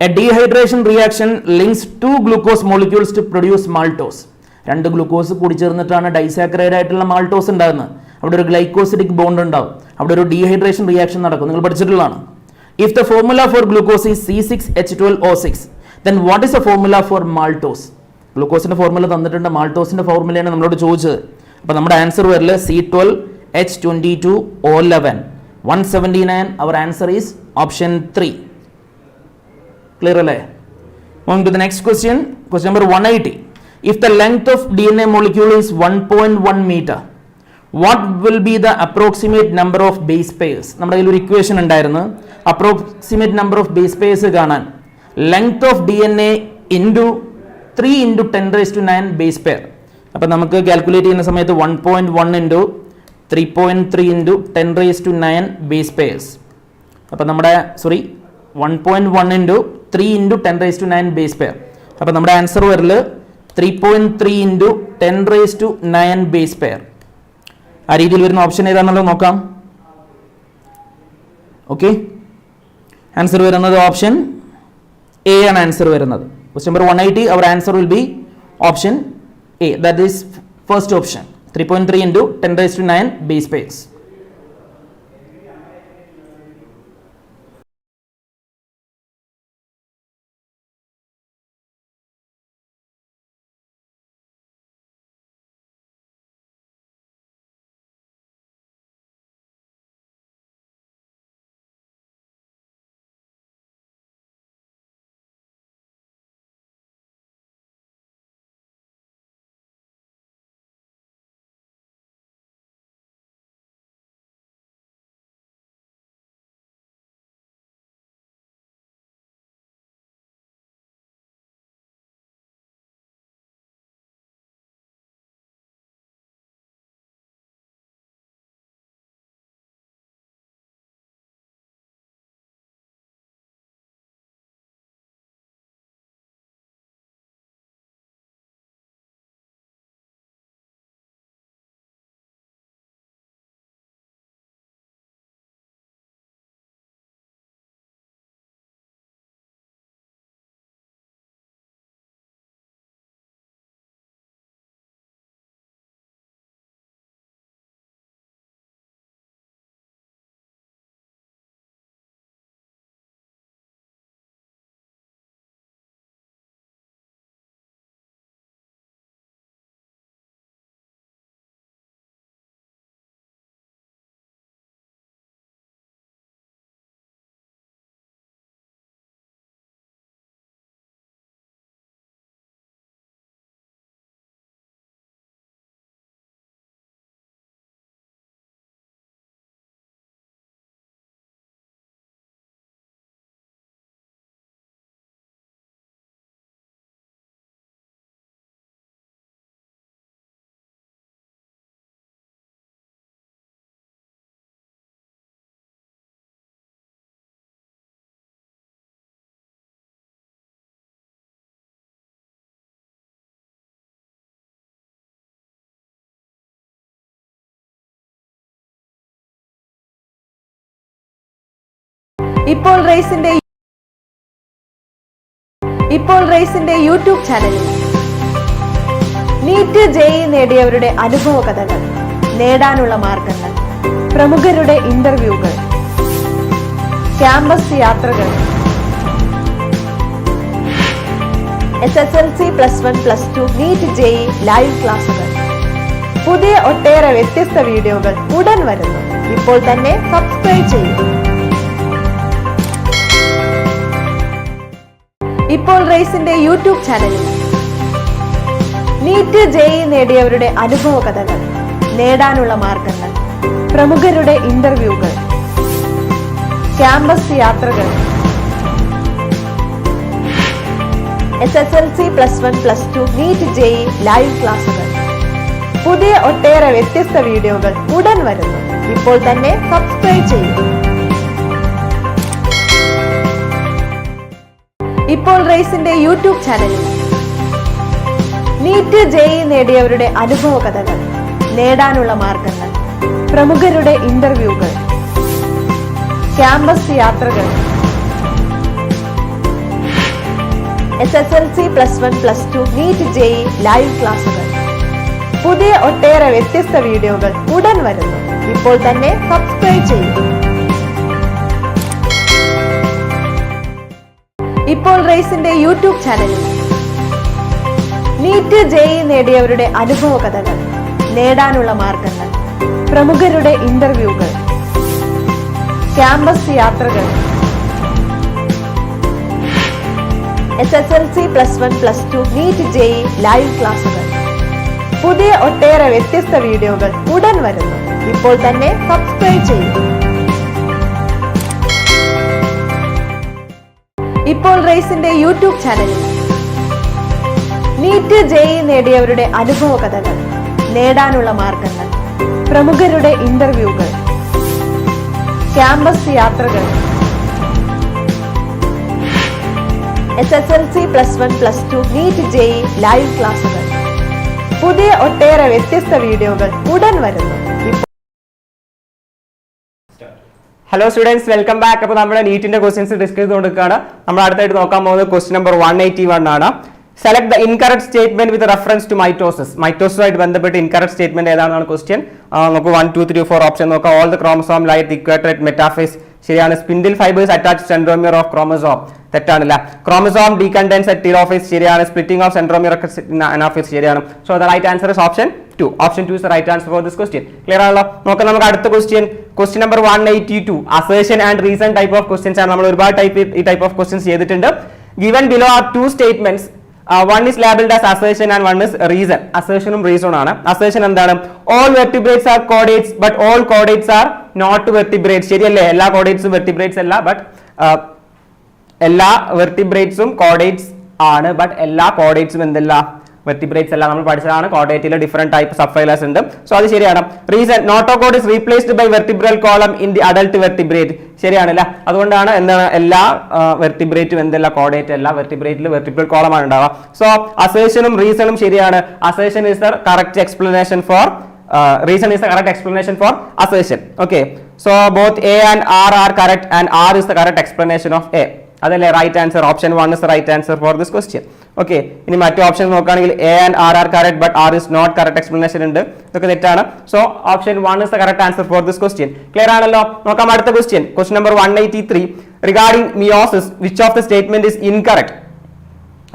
A dehydration reaction links two glucose molecules to produce maltose. രണ്ട് glucose കൂടി ചേർന്നിട്ടാണ് disaccharide ആയിട്ടുള്ള maltose ഉണ്ടാകുന്നത്. അവിടെ ഒരു glycosidic bond ഉണ്ടാവും. അവിടെ ഒരു ഡീഹൈഡ്രേഷൻ റിയാക്ഷൻ നടക്കും. നിങ്ങൾ പഠിച്ചിട്ടുള്ളതാണ്. If the formula for glucose is C6H12O6, then what is the formula for maltose? ഗ്ലൂക്കോസിന്റെ ഫോർമുല തന്നിട്ടുണ്ട്, മാൾട്ടോസിന്റെ ഫോർമുലയാണ് നമ്മളോട് ചോദിച്ചത്. അപ്പോൾ നമ്മുടെ ആൻസർ വരില്ല C12H22O11. 179, our answer is option 3. Clear അല്ലേ? Moving to the next question number 180. If the length of DNA molecule is 1.1 meter, what will be the approximate number of base pairs? നമ്മുടെ കയ്യിൽ ഒരു ഇക്വേഷൻ ഉണ്ടായിരുന്നു. Approximate number of base pairs കാണാൻ length of DNA into 3 × 10⁻⁹ base pair. അപ്പോൾ നമുക്ക് calculate ചെയ്യുന്ന സമയത്ത് 1.1 into 3.3 into 10⁻⁹ base pairs. അപ്പോൾ നമ്മുടെ 1.1 ഇൻറ്റു 3 × 10⁻⁹ ബേസ് പെയർ. അപ്പോൾ നമ്മുടെ ആൻസർ വരൽ 3.3 ഇൻറ്റു 10⁻⁹ ബേസ് പെയർ. ആ രീതിയിൽ വരുന്ന ഓപ്ഷൻ ഏതാണെന്നുള്ളത് നോക്കാം. ഓക്കെ, ആൻസർ വരുന്നത് ഓപ്ഷൻ എ ആണ്. ആൻസർ വരുന്നത് question number 180, our answer will be option A. That is first option, 3.3 into 10⁻⁹ base pairs. ഇപ്പോൾ റേസിന്റെ യൂട്യൂബ് ചാനലിൽ നീറ്റ് ജെഇ നേടിയവരുടെ അനുഭവ കഥകൾ, നേടാനുള്ള മാർഗങ്ങൾ, പ്രമുഖരുടെ ഇന്റർവ്യൂകൾ, ക്യാമ്പസ് യാത്രകൾ, SSLC +1 +2 നീറ്റ് ജെഇ ലൈവ് ക്ലാസുകൾ, പുതിയ ഒട്ടേറെ വ്യത്യസ്ത വീഡിയോകൾ ഉടൻ വരുന്നു. ഇപ്പോൾ തന്നെ സബ്സ്ക്രൈബ് ചെയ്യൂ. ഇപ്പോൾ റേസിന്റെ യൂട്യൂബ് ചാനലിൽ നീറ്റ് ജെഇ നേടിയവരുടെ അനുഭവ കഥകൾ, നേടാനുള്ള മാർഗങ്ങൾ, പ്രമുഖരുടെ ഇന്റർവ്യൂകൾ, ക്യാമ്പസ് യാത്രകൾ, SSLC +1 +2 നീറ്റ് ജെഇ ലൈവ് ക്ലാസുകൾ, പുതിയ ഒട്ടേറെ വ്യത്യസ്ത വീഡിയോകൾ ഉടൻ വരുന്നു. ഇപ്പോൾ തന്നെ സബ്സ്ക്രൈബ് ചെയ്യൂ. ഇപ്പോൾ റേസിന്റെ യൂട്യൂബ് ചാനലിൽ നീറ്റ് ജെഇ നേടിയവരുടെ അനുഭവ കഥകൾ, നേടാനുള്ള മാർഗങ്ങൾ, പ്രമുഖരുടെ ഇന്റർവ്യൂകൾ, ക്യാമ്പസ് യാത്രകൾ, SSLC +1 +2 നീറ്റ് ജെഇ ലൈവ് ക്ലാസുകൾ, പുതിയ ഒട്ടേറെ വ്യത്യസ്ത വീഡിയോകൾ ഉടൻ വരുന്നു. ഇപ്പോൾ തന്നെ സബ്സ്ക്രൈബ് ചെയ്യൂ. ഇപ്പോൾ റേസിന്റെ യൂട്യൂബ് ചാനലിൽ നീറ്റ് ജെഇ നേടിയവരുടെ അനുഭവ കഥകൾ, നേടാനുള്ള മാർഗങ്ങൾ, പ്രമുഖരുടെ ഇന്റർവ്യൂകൾ, ക്യാമ്പസ് യാത്രകൾ, SSLC +1 +2 നീറ്റ് ജെഇ ലൈവ് ക്ലാസുകൾ, പുതിയ ഒട്ടേറെ വ്യത്യസ്ത വീഡിയോകൾ ഉടൻ വരുന്നു. ഇപ്പോൾ തന്നെ സബ്സ്ക്രൈബ് ചെയ്യൂ. ഇപ്പോൾ റേസിന്റെ യൂട്യൂബ് ചാനലിൽ നീറ്റ് ജെഇ നേടിയവരുടെ അനുഭവ കഥകൾ, നേടാനുള്ള മാർഗങ്ങൾ, പ്രമുഖരുടെ ഇന്റർവ്യൂകൾ, ക്യാമ്പസ് യാത്രകൾ, SSLC +1 +2 നീറ്റ് ജെഇ ലൈവ് ക്ലാസുകൾ, പുതിയ ഒട്ടേറെ വ്യത്യസ്ത വീഡിയോകൾ ഉടൻ വരുന്നു. Hello students, welcome back. അപ്പോൾ നമ്മുടെ നീറ്റിന്റെ ക്വസ്റ്റ്യൻസ് ഡിസ്കസ് ചെയ്തുകൊണ്ടിരിക്കുകയാണ്. നമ്മൾ അടുത്തായിട്ട് നോക്കാൻ പോകുന്നത് ക്വസ്റ്റ്യൻ നമ്പർ 181 ആണ്. Select the incorrect statement with reference to mitosis. മൈറ്റോസിസുമായിട്ട് ബന്ധപ്പെട്ട് ഇൻകറക്റ്റ് സ്റ്റേറ്റ്മെന്റ് ഏതാണെന്നാണ് ക്വസ്റ്റ്യൻ. നമുക്ക് 1, 2, 3, 4 ഓപ്ഷൻ നോക്കാം. All the chromosome lie at equator at metaphase, ശരിയാണ്. Spindle fibres attach centromere of chromosome, തെറ്റാണല്ല. ക്രോമസോം ഡീകണ്ടൻസ് അറ്റ് ടീലോഫേസ്, ശരിയാണ്. Splitting of centromere anaphase, ശരിയാണ്. So the right answer is option 2. Option 2 is the right answer for this question. Clear ആണല്ലോ. നോക്കാം നമുക്ക് അടുത്ത question. Question number 182. Assertion and reason type of questions ആണ്. നമ്മൾ ഒരുപാട് ഈ ടൈപ്പ് ഓഫ് ക്വസ്റ്റ്യൻസ് ചെയ്തിട്ടുണ്ട്. Given below are 2 statements. One is labeled as assertion and one is reason. Assertion ഉം reason ആണ്. Assertion എന്താണ്? All vertebrates are chordates but all chordates are not vertebrates. ശരിയല്ലേ? എല്ലാ chordatesഉം vertebrates അല്ല, but എല്ലാ vertebrates-ഉം chordates ആണ്, but എല്ലാ chordatesഉം എന്തല്ല? Vertebrates അല്ല. നമ്മൾ പഠിച്ചതാണ് chordate-ലെ different type subphylums ഉണ്ട്. So അത് ശരിയാണ്. Reason, notochord is replaced by vertebral column in the adult vertebrate. ശരിയാണല്ലേ? അതുകൊണ്ടാണ് എന്താണ് എല്ലാ വെർട്ടിബ്രേറ്റും എന്തല്ല chordate അല്ല, വെർട്ടിബ്രേറ്റിൽ വെർട്ടിബ്രൽ കോളം ആണ് ഉണ്ടാവുക. സോ അസേഷനും റീസണും ശരിയാണ്. Assertion is the correct explanation four reason is the correct explanation for assertion. Okay, so both A and R are correct and R is the correct explanation of A. അതല്ലേ right answer. Option 1 is the right answer for this question. Okay, ഇനി മറ്റു option നോക്കുകയാണെങ്കിൽ A and R are correct but R is not correct explanation ഉണ്ട്. ഇതൊക്കെ തെറ്റാണ്. So option 1 is the correct answer for this question. Clear ആണല്ലോ. നോക്കാം അടുത്ത question. Question number 183. Regarding meiosis, which of the statement is incorrect?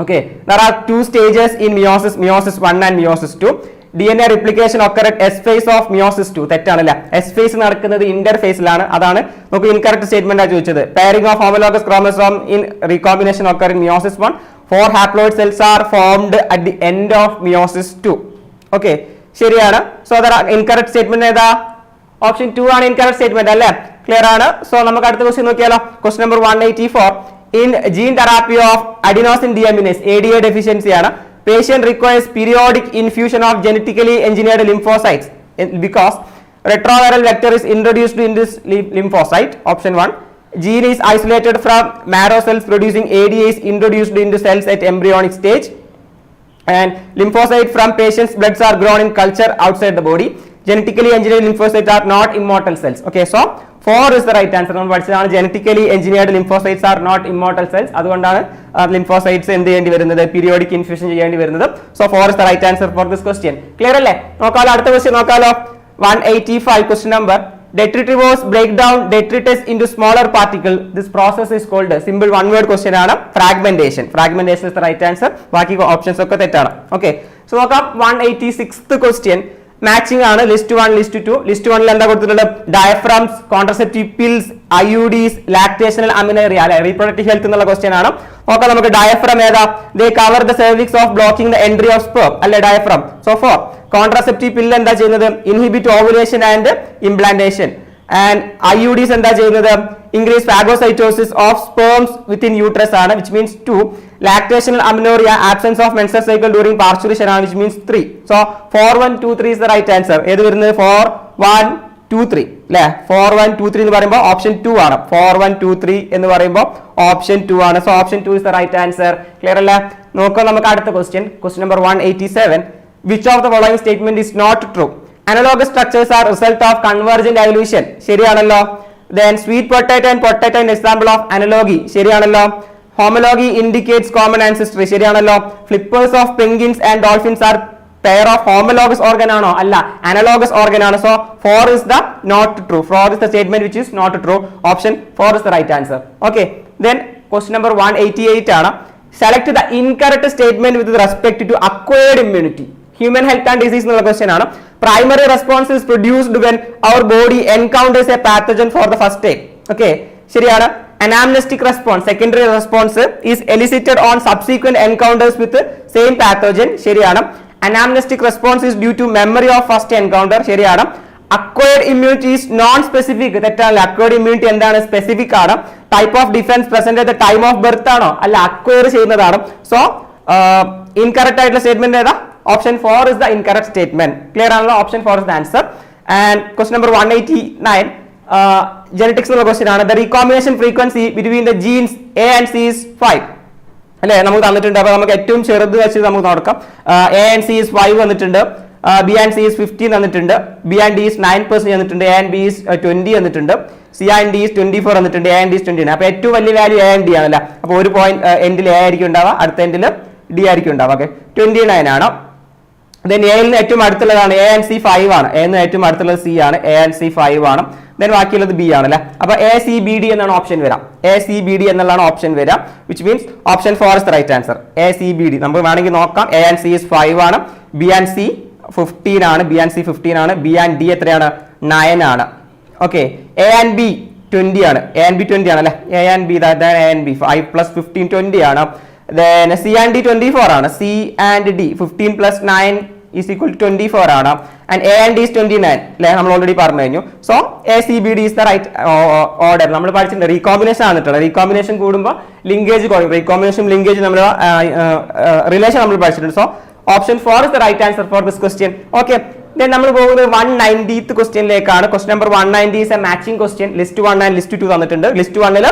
Okay, there are 2 stages in meiosis, meiosis 1 and meiosis 2. DNA replication occur at S phase of meiosis 2. തെറ്റാണല്ല. S phase നടക്കുന്നത് ഇന്റർഫേസിലാണ്. അതാണ് നമുക്ക് incorrect statement ആയി ചോദിച്ചത്. Pairing of homologous chromosome in recombination occur in meiosis 1. 4 haploid cells are formed at the end of meiosis 2. Okay, ശരിയാണ്. So the incorrect statement ഏതാ? Option 2 ആണ് incorrect statement അല്ലേ? Clear ആണ്. സോ നമുക്ക് അടുത്ത ക്വസ്റ്റ്യൻ നോക്കിയാലോ. Question number 184. In gene therapy of adenosine deaminase, ADA deficiency ആണ്. Patient requires periodic infusion of genetically engineered lymphocytes because retroviral vector is introduced in this lymphocyte. Option 1. Gene is isolated from marrow cells producing ADA is introduced into cells at embryonic stage. And lymphocytes from patient's bloods are grown in culture outside the body. Genetically engineered lymphocytes are not immortal cells. Okay, so 4 is the right answer. നമ്മൾ പഠിച്ചതാണ് genetically engineered lymphocytes are not immortal cells. അതുകൊണ്ടാണ് lymphocytes എന്ത് ചെയ്യേണ്ടി വരുന്നത്, periodic infusion ചെയ്യേണ്ടി വരുന്നത്. So 4 is the right answer for this question. Clear അല്ലേ? നോക്കാലോ, അടുത്ത ക്വസ്റ്റ്യൻ നോക്കാലോ. 185 question number. Detritivores break down detritus into smaller particle. This process is called simple one word question ആണ് fragmentation. Fragmentation is the right answer. ബാക്കി options ഒക്കെ തെറ്റാണ്. Okay, so നോക്കാം 186th question. Matching ആണ് ലിസ്റ്റ് 1 ലിസ്റ്റ് 2. ലിസ്റ്റ് 1 എന്താ കൊടുത്തിട്ടുള്ളത്? Diaphragms, contraceptive pills, IUDs, lactational amenorrhoea അല്ലെ, reproductive health എന്നുള്ള ക്വസ്റ്റ്യൻ ആണ്. നോക്കാം നമുക്ക് ഡയഫ്രം ഏതാ? They cover the cervix of blocking the entry of sperm അല്ലെ diaphragm. So for contraceptive pill എന്താ ചെയ്യുന്നത്? Inhibit ovulation and implantation. And IUDs എന്താ ചെയ്യുന്നത്? Increase phagocytosis of sperms within uterus ആണ്, which means 2. Lactational amenorrhea, absence of menstrual cycle during parturition ആണ്, which means 3. So 4 1 2 3 is the right answer. ഏത് വരുന്നത്? 4 1 2 3 അല്ലേ? 4 1 2 3 എന്ന് പറയുമ്പോൾ ഓപ്ഷൻ 2 ആണ്. 4 1 2 3 എന്ന് പറയുമ്പോൾ ഓപ്ഷൻ 2 ആണ്. So option 2 is the right answer. Clear അല്ലേ? നോക്കാം നമുക്ക് അടുത്ത question. Question number 187. Which of the following statement is not true? Analogous structures are result of convergent evolution. ശരിയാണല്ലോ. Then sweet potato and potato an example of analogy. ശരിയാണല്ലോ. Homology indicates common ancestry. ശരിയാണല്ലോ. Flippers of penguins and dolphins are pair of homologous organ ആണോ? അല്ല, analogous organ ആണ്. So 4 is the not true. 4 is the statement which is not true. Option 4 is the right answer. Okay, then question number 188 ആണ്. Select the incorrect statement with respect to acquired immunity. Human health and disease എന്നുള്ള question ആണ്. Primary response is produced when our body encounters a pathogen for the first time. Okay, ശരിയാണ്. Anamnestic response, secondary response is elicited on subsequent encounters with the same pathogen. ശരിയാണ്. Anamnestic response is due to memory of first encounter. ശരിയാണ്. Acquired immunity is non-specific. തെറ്റാണ്. Acquired immunity എന്താണ്? Specific ആണ്. Type of defense present at the time of birth ആണോ? അല്ല, acquire ചെയ്യുന്നതാണ്. So incorrect ആയിട്ടുള്ള statement ഏതാ? Option 4 is the incorrect statement. Clear ആണല്ലോ? Option 4 is the answer. And question number 189. Genetics എന്നുള്ള ക്വസ്റ്റ്യൻ ആണ്. The recombination frequency between the genes A and C is 5 അല്ലെ, നമുക്ക് തന്നിട്ടുണ്ട്. അപ്പൊ നമുക്ക് ഏറ്റവും ചെറുത് വെച്ച് നമുക്ക് നോക്കാം. A and C is 5 വന്നിട്ടുണ്ട്. B and C is 15 വന്നിട്ടുണ്ട്. B and D is 9% വന്നിട്ടുണ്ട്. A and B is 20 വന്നിട്ടുണ്ട്. C and D is 24 വന്നിട്ടുണ്ട്. A and D is 20 ആണ്. അപ്പൊ ഏറ്റവും വലിയ വാല്യൂ A and D ആണല്ലേ. അപ്പൊ ഒരു പോയിന്റ് എൻഡിൽ A ആയിരിക്കും ഉണ്ടാവുക, അടുത്ത എൻഡിൽ D ആയിരിക്കും ഉണ്ടാവുക. ഓക്കെ, 29 ആണ്. ദെൻ എ യിൽ നിന്ന് ഏറ്റവും അടുത്തുള്ളതാണ് A and C 5 ആണ്. എ നിന്ന് ഏറ്റവും അടുത്തുള്ളത് C ആണ്. A and C 5 ആണ്. ദെൻ ബാക്കിയുള്ളത് B ആണ് അല്ലേ. അപ്പൊ ACBD എന്നാണ് ഓപ്ഷൻ വരാം. ACBD എന്നുള്ളതാണ് ഓപ്ഷൻ വരാം, which means option 4 is the right answer. ACBD നമുക്ക് വേണമെങ്കിൽ നോക്കാം. A and C is 5 ആണ്. B and C 15 ആണ്. B and C 15 ആണ്. B and D എത്രയാണ്? 9 ആണ്. ഓക്കെ, A and B 20 ആണ്. A and B 20 ആണ് അല്ലേ. A and B A and B 5 plus 15 20 ആണ്. Then C and D 24 ആണ്. C and D 15 plus 9 is equal to 24 ആണ്. And A and D is 29 അല്ലേ, നമ്മൾ ഓൾറെഡി പറഞ്ഞു കഴിഞ്ഞു. So ACBD is the right order. നമ്മൾ പഠിച്ചിട്ടുണ്ട് റീകോമ്പിനേഷൻ ആണ് കേട്ടോ. റീകോമ്പിനേഷൻ കൂടുമ്പോൾ ലിങ്കേജ് കുറയും. റീകോമ്പിനേഷൻ ലിങ്കേജ് നമ്മൾ റിലേഷൻ നമ്മൾ പഠിച്ചിട്ടുണ്ട്. So option 4 is the right answer for this question. Okay, then നമ്മൾ പോകുന്നത് 190th ക്വസ്റ്റ്യനിലേക്കാണ്. Question number 190 is a matching question. List 1 and list 2 തന്നിട്ടുണ്ട്. List 1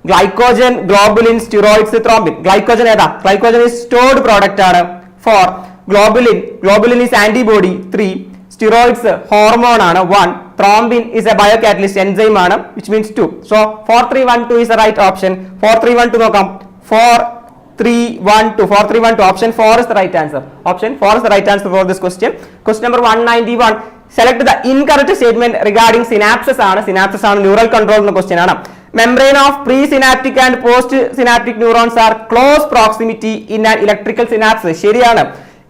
glycogen, globulin, steroids, thrombin. Glycogen ഏതാ? Glycogen is stored product ആണ്. 4 globulin is antibody. 3 steroids hormone ആണ്. 1 thrombin is a biocatalyst enzyme ആണ്, which means 2. So 4312 is the right option. 4312 നോക്കാം. 4312 option 4 is the right answer. Option 4 is the right answer for this question. Question number 191. Select the incorrect statement regarding synapses ആണ്. Synapses ആണ് neural control എന്ന question ആണ്. Membrane of presynaptic and postsynaptic neurons are close proximity in an electrical synapse. ശരിയാണ്.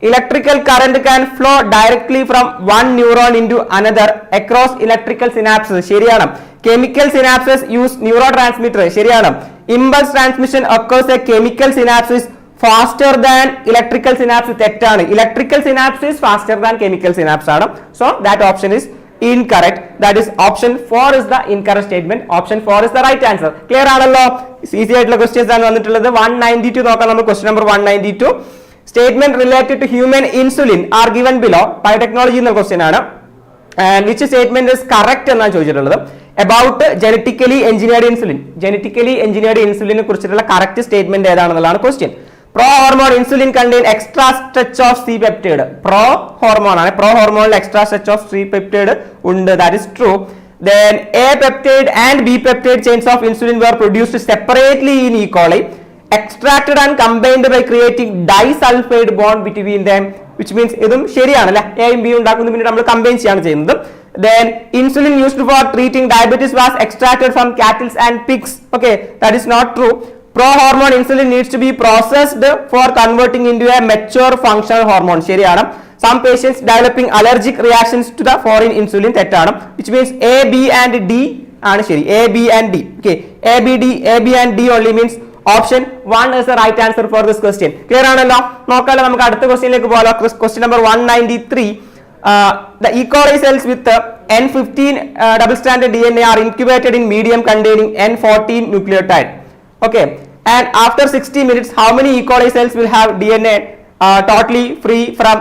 Electrical current can flow directly from one neuron into another across electrical synapses. ശരിയാണ്. Chemical synapses use neurotransmitter. ശരിയാണ്. Impulse transmission occurs at chemical synapses faster than electrical synapses. തെറ്റാണ്. Electrical synapses faster than chemical synapses ആണ്. So that option is incorrect. That is option 4 is the incorrect statement. Option 4 is the right answer. Clear ആണല്ലോ? Easy ആയിട്ടുള്ള questions ആണ് വന്നിട്ടുള്ളത്. 192 നോക്കാം നമ്മൾ. Question number 192. Statement related to human insulin are given below. Biotechnology എന്ന question ആണ്. And which statement is correct എന്നാണ് ചോദിച്ചിട്ടുള്ളത്. About genetically engineered insulin. Genetically engineered insulin കുറിച്ചിട്ടുള്ള കറക്റ്റ് സ്റ്റേറ്റ്മെന്റ് ഏതാണെന്നുള്ളതാണ് question. Pro hormone insulin contain extra stretch of C peptide. Pro hormone ആണ്. Pro hormone extra stretch of C peptide ഉണ്ട്. That is true. Then A peptide and B peptide chains of insulin were produced separately in E. coli, extracted and combined by creating disulfide bond between them, which means ഇതും ശരിയാണല്ലേ, എയും B ഉണ്ടാക്കുന്ന പിന്നീട് നമ്മൾ combine ചെയ്യാണ് ചെയ്യുന്നത്. Then insulin used for treating diabetes was extracted from cattle and pigs. Okay, that is not true. Pro-hormone insulin needs to be processed for converting into a mature functional hormone. ശരിയാണ്. Some patients developing allergic reactions to the foreign insulin, തെറ്റാണ്. Which means A, B and D ആണ് ശരി. A, B and D. Okay, A, B and D only means option 1 is the right answer for this question. Clear ആണല്ലോ? നോക്കാലോ, നമുക്ക് അടുത്ത ക്വസ്റ്റ്യനിലേക്ക് പോകാലോ. Question number 193. The E. coli cells with N15 double-stranded DNA are incubated in medium containing N14 nucleotide. Okay, and after 60 minutes, how many E. coli cells will have DNA totally free from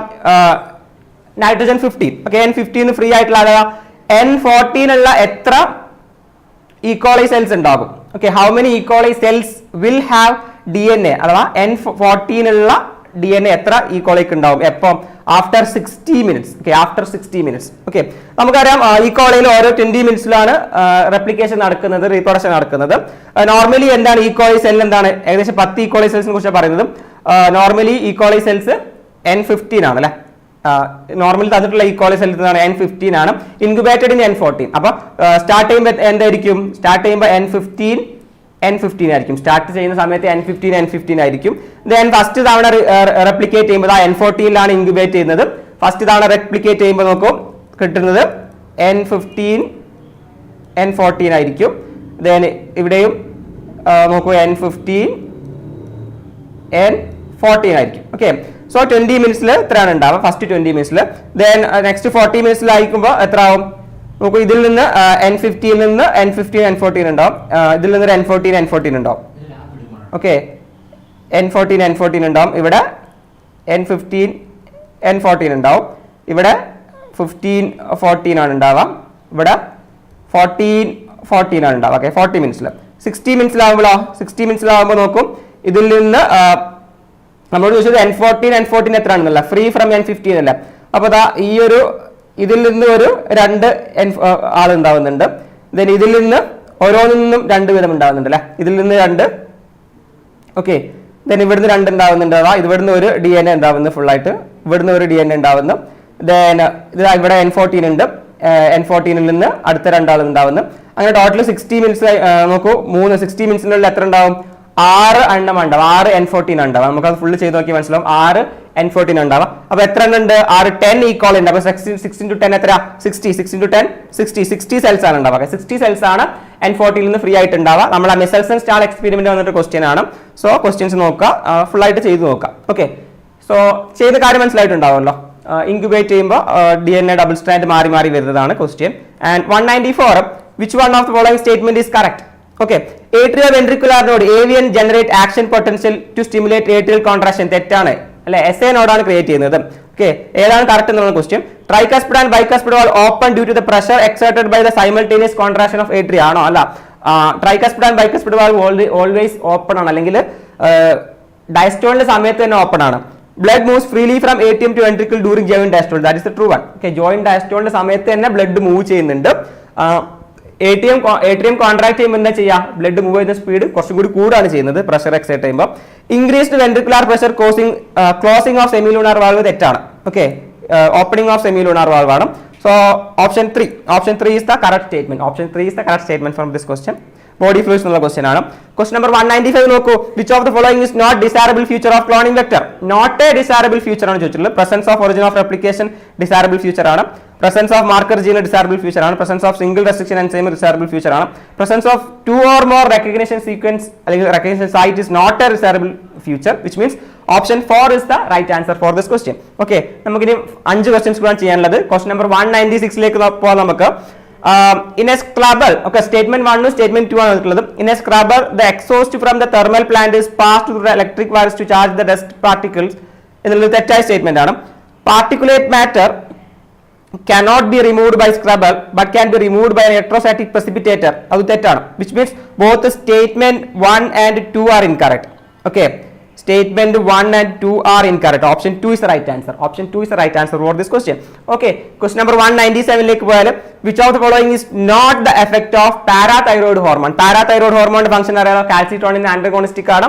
nitrogen 15? Okay, N15 free ആയിട്ടുള്ള N14 ഉള്ള എത്ര E. coli cells ഉണ്ടാകും? Okay, how many E. coli cells will have DNA അഥവാ N14 ഉള്ള DNA എത്ര E. coli ഉണ്ടാവും എപ്പം? After 60 minutes. Okay, after 60 minutes. Okay, നമുക്കറിയാം E. coliയിൽ ഓരോ 20 മിനിറ്റ്സിലാണ് റെപ്ലിക്കേഷൻ നടക്കുന്നത്, റീപ്രൊഡക്ഷൻ നടക്കുന്നത്. നോർമലി എന്താണ് E. coli സെൽ എന്താണ്? ഏകദേശം 10 E. coli സെൽസിനെ കുറിച്ച് പറയുന്നത്. Normally E. coli cells N15 ആണ് അല്ലെ. നോർമലി തന്നിട്ടുള്ള E. coli സെൽസ് N15 ആണ്, ഇൻക്യുബേറ്റഡ് ഇൻ N14. അപ്പൊ സ്റ്റാർട്ട് ചെയ്യുമ്പോൾ എന്തായിരിക്കും? സ്റ്റാർട്ട് ചെയ്യുമ്പോൾ N15 ആയിരിക്കും. സ്റ്റാർട്ട് ചെയ്യുന്ന സമയത്ത് N15 ആയിരിക്കും. ദെൻ ഫസ്റ്റ് തവണ റെപ്ലിക്കേറ്റ് ചെയ്യുമ്പോൾ N14ലാണ് ഇൻക്യുബേറ്റ് ചെയ്യുന്നത്. ഫസ്റ്റ് തവണ റെപ്ലിക്കേറ്റ് ചെയ്യുമ്പോൾ നോക്കൂ കിട്ടുന്നത് N14 ആയിരിക്കും. ദെൻ ഇവിടെയും നോക്കൂ N14 ആയിരിക്കും. ഓക്കെ, സോ 20 മിനിറ്റ്സിൽ എത്രയാണ് ഉണ്ടാവുക? ഫസ്റ്റ് 20 മിനിറ്റ്സിൽ. ദെൻ നെക്സ്റ്റ് 40 മിനിറ്റ്സിലായിരിക്കുമ്പോൾ എത്ര ആവും? നോക്കൂ, ഇതിൽ നിന്ന് N15 നിന്ന് N14 ഉണ്ടാവും, ഇതിൽ നിന്ന് N14 ഉണ്ടാവും. ഓക്കെ, N14 ഉണ്ടാവും, ഇവിടെ N14 ഉണ്ടാവും, ഇവിടെ 15-14 ആണ് ഉണ്ടാവാം, ഇവിടെ 14 ആണ് ഉണ്ടാവുക. ഓക്കെ, 40 മിനിറ്റ്സിൽ. 60 മിനിറ്റ്സിലാവുമ്പോൾ നോക്കും, ഇതിൽ നിന്ന് നമ്മളോട് ചോദിച്ചത് N14 എത്ര ആണെന്നല്ല, ഫ്രീ ഫ്രം N15 അല്ല. അപ്പോൾ ഈ ഒരു ഇതിൽ നിന്ന് ഒരു 2 ആളുണ്ടാവുന്നുണ്ട്. ദെൻ ഇതിൽ നിന്ന് ഓരോന്നിൽ നിന്നും 2 വീതം ഉണ്ടാവുന്നുണ്ട് അല്ലെ, ഇതിൽ നിന്ന് 2. ഓക്കെ, ദെൻ ഇവിടുന്ന് 2 ഉണ്ടാവുന്നുണ്ട്, ഇവിടുന്ന് ഒരു DNA ഉണ്ടാവുന്നു ഫുള്ളായിട്ട്, ഇവിടുന്ന് ഒരു DNA ഉണ്ടാവുന്നു. ദെൻ ഇത് ഇവിടെ N14 ഉണ്ട്, N14ൽ നിന്ന് അടുത്ത 2 ആൾ ഉണ്ടാവുന്നു. അങ്ങനെ ടോട്ടൽ 60 മിനിറ്റ്സ് നോക്കൂ, 60 മിനിറ്റ്സിനുള്ളിൽ എത്ര ഉണ്ടാവും? 6 എണ്ണം ഉണ്ടാവും, 6 N14 ഉണ്ടാവും. നമുക്കത് ഫുള്ള് ചെയ്ത് നോക്കി മനസ്സിലാവും, 6 N14 ഉണ്ടാവാം. അപ്പൊ എത്ര എണ്ണം ഉണ്ട്? 6 10 E. coli ഉണ്ട്. അപ്പൊ 6 into 10 എത്ര? 60 സെൽസ് ആണ് ഉണ്ടാവുക. 60 സെൽസ് ആണ് N14 നിന്ന് ഫ്രീ ആയിട്ട് ഉണ്ടാവുക. നമ്മൾ ആ മിസൽസൺ സ്റ്റാൾ എക്സ്പെരിമെന്റ് വന്നിട്ട് ക്വസ്റ്റ്യൻ ആണ്. സോ ക്വസ്റ്റ്യൻസ് നോക്കുക, ഫുൾ ആയിട്ട് ചെയ്ത് നോക്കാം. ഓക്കെ, സോ ചെയ്ത കാര്യം മനസ്സിലായിട്ടുണ്ടാവുമല്ലോ. ഇൻക്യുബേറ്റ് ചെയ്യുമ്പോൾ DNA ഡബിൾ സ്ട്രാൻഡ് മാറി വരുന്നതാണ് question. And 194, which one of the following statement is correct? Okay, atrioventricular node AVN generate action potential to stimulate atrial contraction. തെറ്റാണ് അല്ലെ, SA നോഡാണ് ക്രിയേറ്റ് ചെയ്യുന്നത്. ഓക്കെ, ഏതാണ് കറക്റ്റ് എന്നുള്ള question. Tricuspid and bicuspid valve open due to the pressure exerted by the simultaneous contraction of atria ആണോ? അല്ല, tricuspid and bicuspid valve always open ആണ്, അല്ലെങ്കിൽ ഡയസ്റ്റോളിന്റെ സമയത്ത് തന്നെ ഓപ്പൺ ആണ്. Blood moves freely from ATM to ventricle during joint diastole. That is the true one. Okay, joint ഡയസ്റ്റോളിന്റെ സമയത്ത് തന്നെ ബ്ലഡ് മൂവ് ചെയ്യുന്നുണ്ട്. ATM കോൺട്രാക്ട് ചെയ്യുമ്പോൾ എന്താ ചെയ്യുക? ബ്ലഡ് മൂവ് ചെയ്യുന്ന സ്പീഡ് കുറച്ചും കൂടി കൂടാണ് ചെയ്യുന്നത് പ്രഷർ എക്സൈറ്റ് ചെയ്യുമ്പോൾ. Increased ventricular pressure closing of semilunar valve തെറ്റാണ്. Okay, opening of semilunar valve ആണ്. So option 3 is the correct statement. Option 3 is the correct statement from this question. Body fluids എന്നുള്ള question ആണ്. Question number 195 നോക്കൂ. Which of the following is not desirable feature of cloning vector? Not a desirable feature ആണ് ചോദിച്ചിട്ടുള്ളത്. Presence of origin of replication desirable feature ആണ്. Presence of marker gene desirable feature ആണ്. Presence of single restriction enzyme desirable feature ആണ്. Presence of 2 or more recognition sequence അല്ലെങ്കിൽ recognition site is not a desirable feature, which means option 4 is the right answer for this question. Okay, നമുക്കിനി 5 questions കൂടാണ് ചെയ്യാനുള്ളത്. Question number 196ലേക്ക് പോകാം നമുക്ക്. In a scrubber, okay, statement 1 statement 2 ആണ് ഉള്ളത്. In a scrubber, the exhaust from the thermal plant is passed through the electric wires to charge the dust particles. എന്നുള്ളത് തെറ്റായ statement ആണ്. Particulate matter cannot be removed by scrubber but can be removed by an electrostatic precipitator. അത് തെറ്റാണ്, which means both statement 1 and 2 are incorrect. Okay, Statement 1 and 2 are incorrect. Option 2 is the right answer. Option 2 is the right answer for this question. Okay, question number 197 like which of the following is not the effect of parathyroid hormone? Parathyroid hormone function അറിയാലോ, calcitonin antagonistic ആണ്.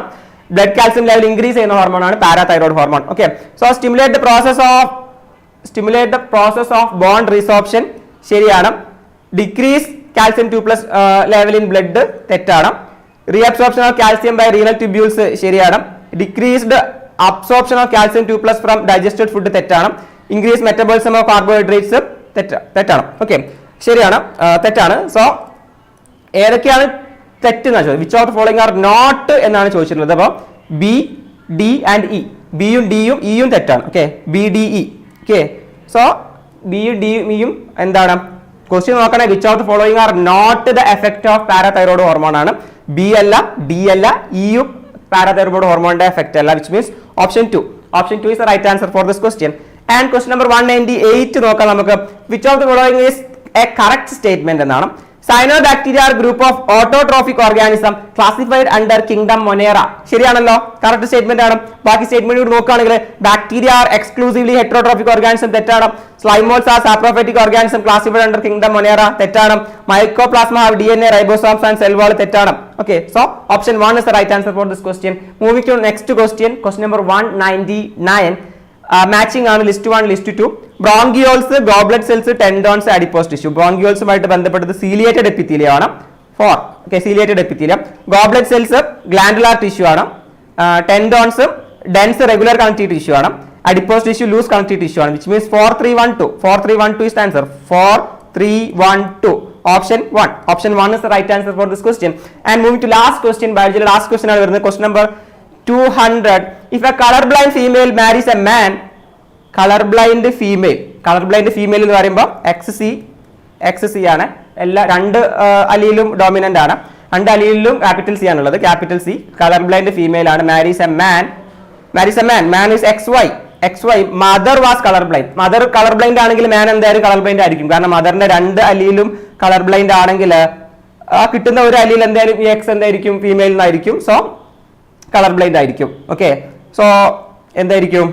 Blood calcium level increase ചെയ്യുന്ന hormone ആണ് parathyroid hormone. Okay, so stimulate the process of bone resorption ശരിയാണ്. Decrease calcium 2+ level in blood തെറ്റാണ്. Reabsorption of calcium by renal tubules ശരിയാണ്. Decreased absorption of calcium 2+ from digested food തെറ്റാണ്. Increased metabolism of carbohydrates തെറ്റാണ്. Okay, ശരിയാണ്, തെറ്റാണ്. So ഏതൊക്കെയാണ് തെറ്റെന്ന് ചോദിച്ചത്? Which of the following are not എന്നാണ് ചോദിച്ചിട്ടുള്ളത്. അപ്പോൾ ബി, ഡി ആൻഡ് ഇ, ബിയും ഡിയും ഇയും തെറ്റാണ്. Okay, B D E. Okay, so ബിയും ഡിയും ഇയും എന്താണ്? ക്വസ്റ്റ്യൻ നോക്കണേ, which of the following are not the effect of parathyroid hormone ആണ്. ബി അല്ല, ഡി അല്ല, ഇയും parathyroid hormone effect alla, which means option 2. Option 2 is the right answer for this question. And question number 198 നോക്കാം നമുക്ക്. Which of the following is a correct statement എന്നാണ്. Cyanobacteria are group of autotrophic organism classified under kingdom Monera. ശരിയാണല്ലോ, correct statement ആണ്. ബാക്കി statement കൂടി നോക്കുകയാണെങ്കിൽ bacteria are exclusively heterotrophic organism തെറ്റാണ്. Slime moulds are saprophytic organism classified under kingdom Monera തെറ്റാണ്. Mycoplasma have DNA, ribosomes and cell wall തെറ്റാണ്. Okay, so option 1 is the right answer for this question. Moving to next question, question number 199. Matching ആണ് list 1 list 2. Bronchioles, goblet cells, tendons, adipose tissue. ബ്രോങ്കിയോൾസുമായിട്ട് ബന്ധപ്പെട്ടത് ciliated epithelium ആണ്. 4. Okay, ciliated epithelium. Goblet cells glandular tissue ആണ്. Tendons dense regular connective tissue ആണ്. Adipose tissue loose connective tissue ആണ്. Which means 4312. 4312 is the answer. 4312. Option 1. Option 1 is the right answer for this question. And moving to last question, biology last question ആണ് വരുന്നത്. Question number 200. If a colorblind female marries a man, colorblind female എന്ന് പറയുമ്പോൾ XC ആണ്. എല്ലാ രണ്ട് അലീലും dominant ആണ്. രണ്ട് അലീലിലും capital C ആണുള്ളത്. Capital C. colorblind female ആണ്. marries a man. Man is XY. Mother was colorblind. Mother colorblind ആണെങ്കിൽ man എന്തായാലും colorblind ആയിരിക്കും. കാരണം മദറിന്റെ രണ്ട് അലീലും colorblind ആണെങ്കിൽ കിട്ടുന്ന ഒരു അലീൽ എന്തായാലും ഈ X എന്തായിരിക്കും? ഫീമെയിൽ എന്നായിരിക്കും. സോ കളർ ബ്ലൈൻഡ് ആയിരിക്കും. ഓക്കെ, സോ എന്തായിരിക്കും?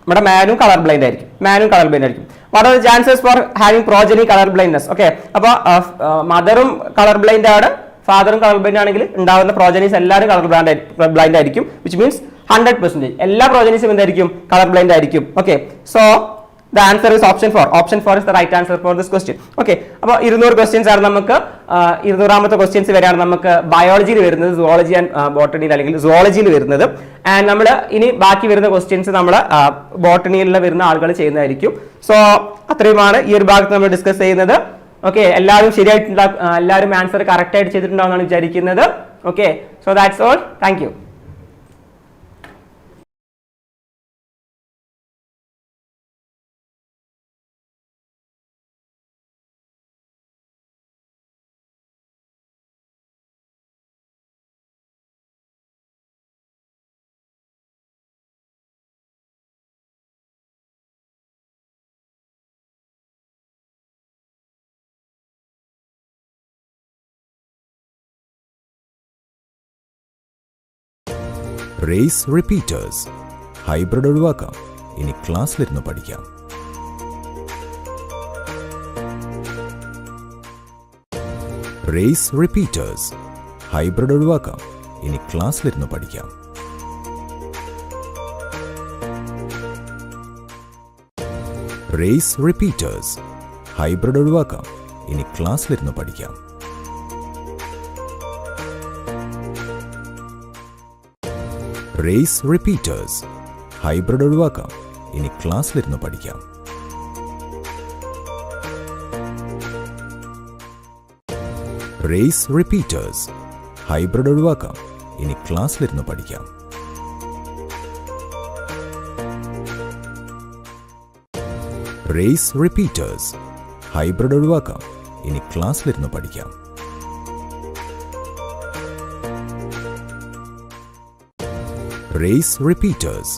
നമ്മുടെ മാനും കളർ ബ്ലൈൻഡ് ആയിരിക്കും. What are the chances for having progeny colour blindness? Okay, അപ്പോൾ മദറും കളർ ബ്ലൈൻഡ് ആണ്, ഫാദറും കളർ ബ്ലൈൻഡ് ആണെങ്കിൽ ഉണ്ടാവുന്ന പ്രോജനീസ് എല്ലാവരും കളർ ബ്ലൈൻഡ് ആയിരിക്കും. വിച്ച് മീൻസ് 100% എല്ലാ പ്രോജനീസും എന്തായിരിക്കും? കളർ ബ്ലൈൻഡ് ആയിരിക്കും. Okay, so the answer is option 4. Option 4 is the right answer for this question. Okay, അപ്പോൾ 200 questions ആണ് നമുക്ക്. 200ാമത്തെ ക്വസ്റ്റ്യൻസ് വരെയാണ് നമുക്ക് ബയോളജിയിൽ വരുന്നത്, സുവോളജി ആൻഡ് ബോട്ടണിയിൽ അല്ലെങ്കിൽ സുവോളജിയിൽ വരുന്നത്. ആൻഡ് നമ്മൾ ഇനി ബാക്കി വരുന്ന ക്വസ്റ്റ്യൻസ് നമ്മൾ ബോട്ടണിയിൽ വരുന്ന ആളുകൾ ചെയ്യുന്നതായിരിക്കും. സോ അത്രയുമാണ് ഈ ഒരു ഭാഗത്ത് നമ്മൾ ഡിസ്കസ് ചെയ്യുന്നത്. ഓക്കെ, എല്ലാവരും ശരിയായിട്ടുള്ള എല്ലാവരും ആൻസർ കറക്റ്റ് ആയിട്ട് ചെയ്തിട്ടുണ്ടാവുമെന്നാണ് വിചാരിക്കുന്നത്. Okay, so that's all. Thank you. Race repeaters. Hybrid ഒഴിവാക്കാം, ഇനി ക്ലാസ്സിലിരുന്ന് പഠിക്കാം. Race repeaters. ഹൈബ്രിഡ് ഒഴിവാക്കാം, ഇനി ക്ലാസ്സിലിരുന്ന് പഠിക്കാം. Race repeaters. ഹൈബ്രിഡ് ഒഴിവാക്കാം, ഇനി ക്ലാസ്സിലിരുന്ന് പഠിക്കാം. Race repeaters. ഹൈബ്രിഡ് ഒഴിവാക്കാം, ഇനി ക്ലാസ്സിലിരുന്ന് പഠിക്കാം. Race repeaters. ഹൈബ്രിഡ് ഒഴിവാക്കാം, ഇനി ക്ലാസ്സിലിരുന്ന് പഠിക്കാം. Race repeaters. ഹൈബ്രിഡ് ഒഴിവാക്കാം, ഇനി ക്ലാസ്സിലിരുന്ന് പഠിക്കാം. Race repeaters.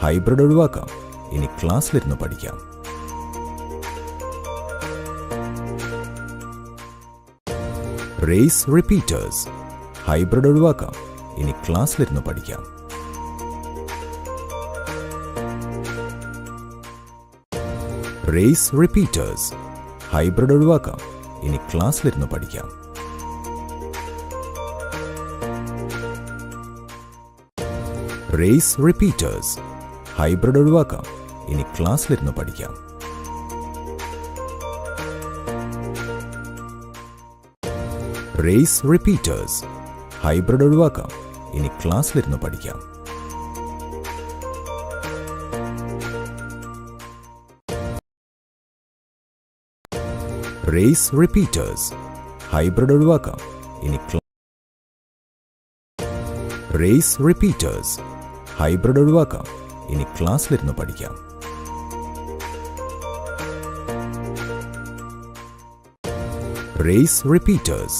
ഹൈബ്രിഡ് ഒഴിവാക്കാം, ഇനി ക്ലാസ്സിലിരുന്ന് പഠിക്കാം. Race repeaters. ഹൈബ്രിഡ് ഒഴിവാക്കാം, ഇനി ക്ലാസ്സിലിരുന്ന് പഠിക്കാം. Race repeaters. ഹൈബ്രിഡ് ഒഴിവാക്കാം, ഇനി ക്ലാസ്സിലിരുന്ന് പഠിക്കാം. Race repeaters. ഹൈബ്രിഡ് ഒഴിവാക്കാം, ഇനി ക്ലാസ്സിലിരുന്ന് പഠിക്കാം. Race repeaters. ഹൈബ്രിഡ് ഒഴിവാക്കാം, ഇനി ക്ലാസ്സിലിരുന്ന് പഠിക്കാം. Race repeaters. ഹൈബ്രിഡ് ഒഴിവാക്കാം, ഇനി റേസ് റിപ്പീറ്റേഴ്സ്. ഹൈബ്രിഡ് ഒഴിവാക്കാം, ഇനി ക്ലാസ്സിലിരുന്ന് പഠിക്കാം. Race repeaters.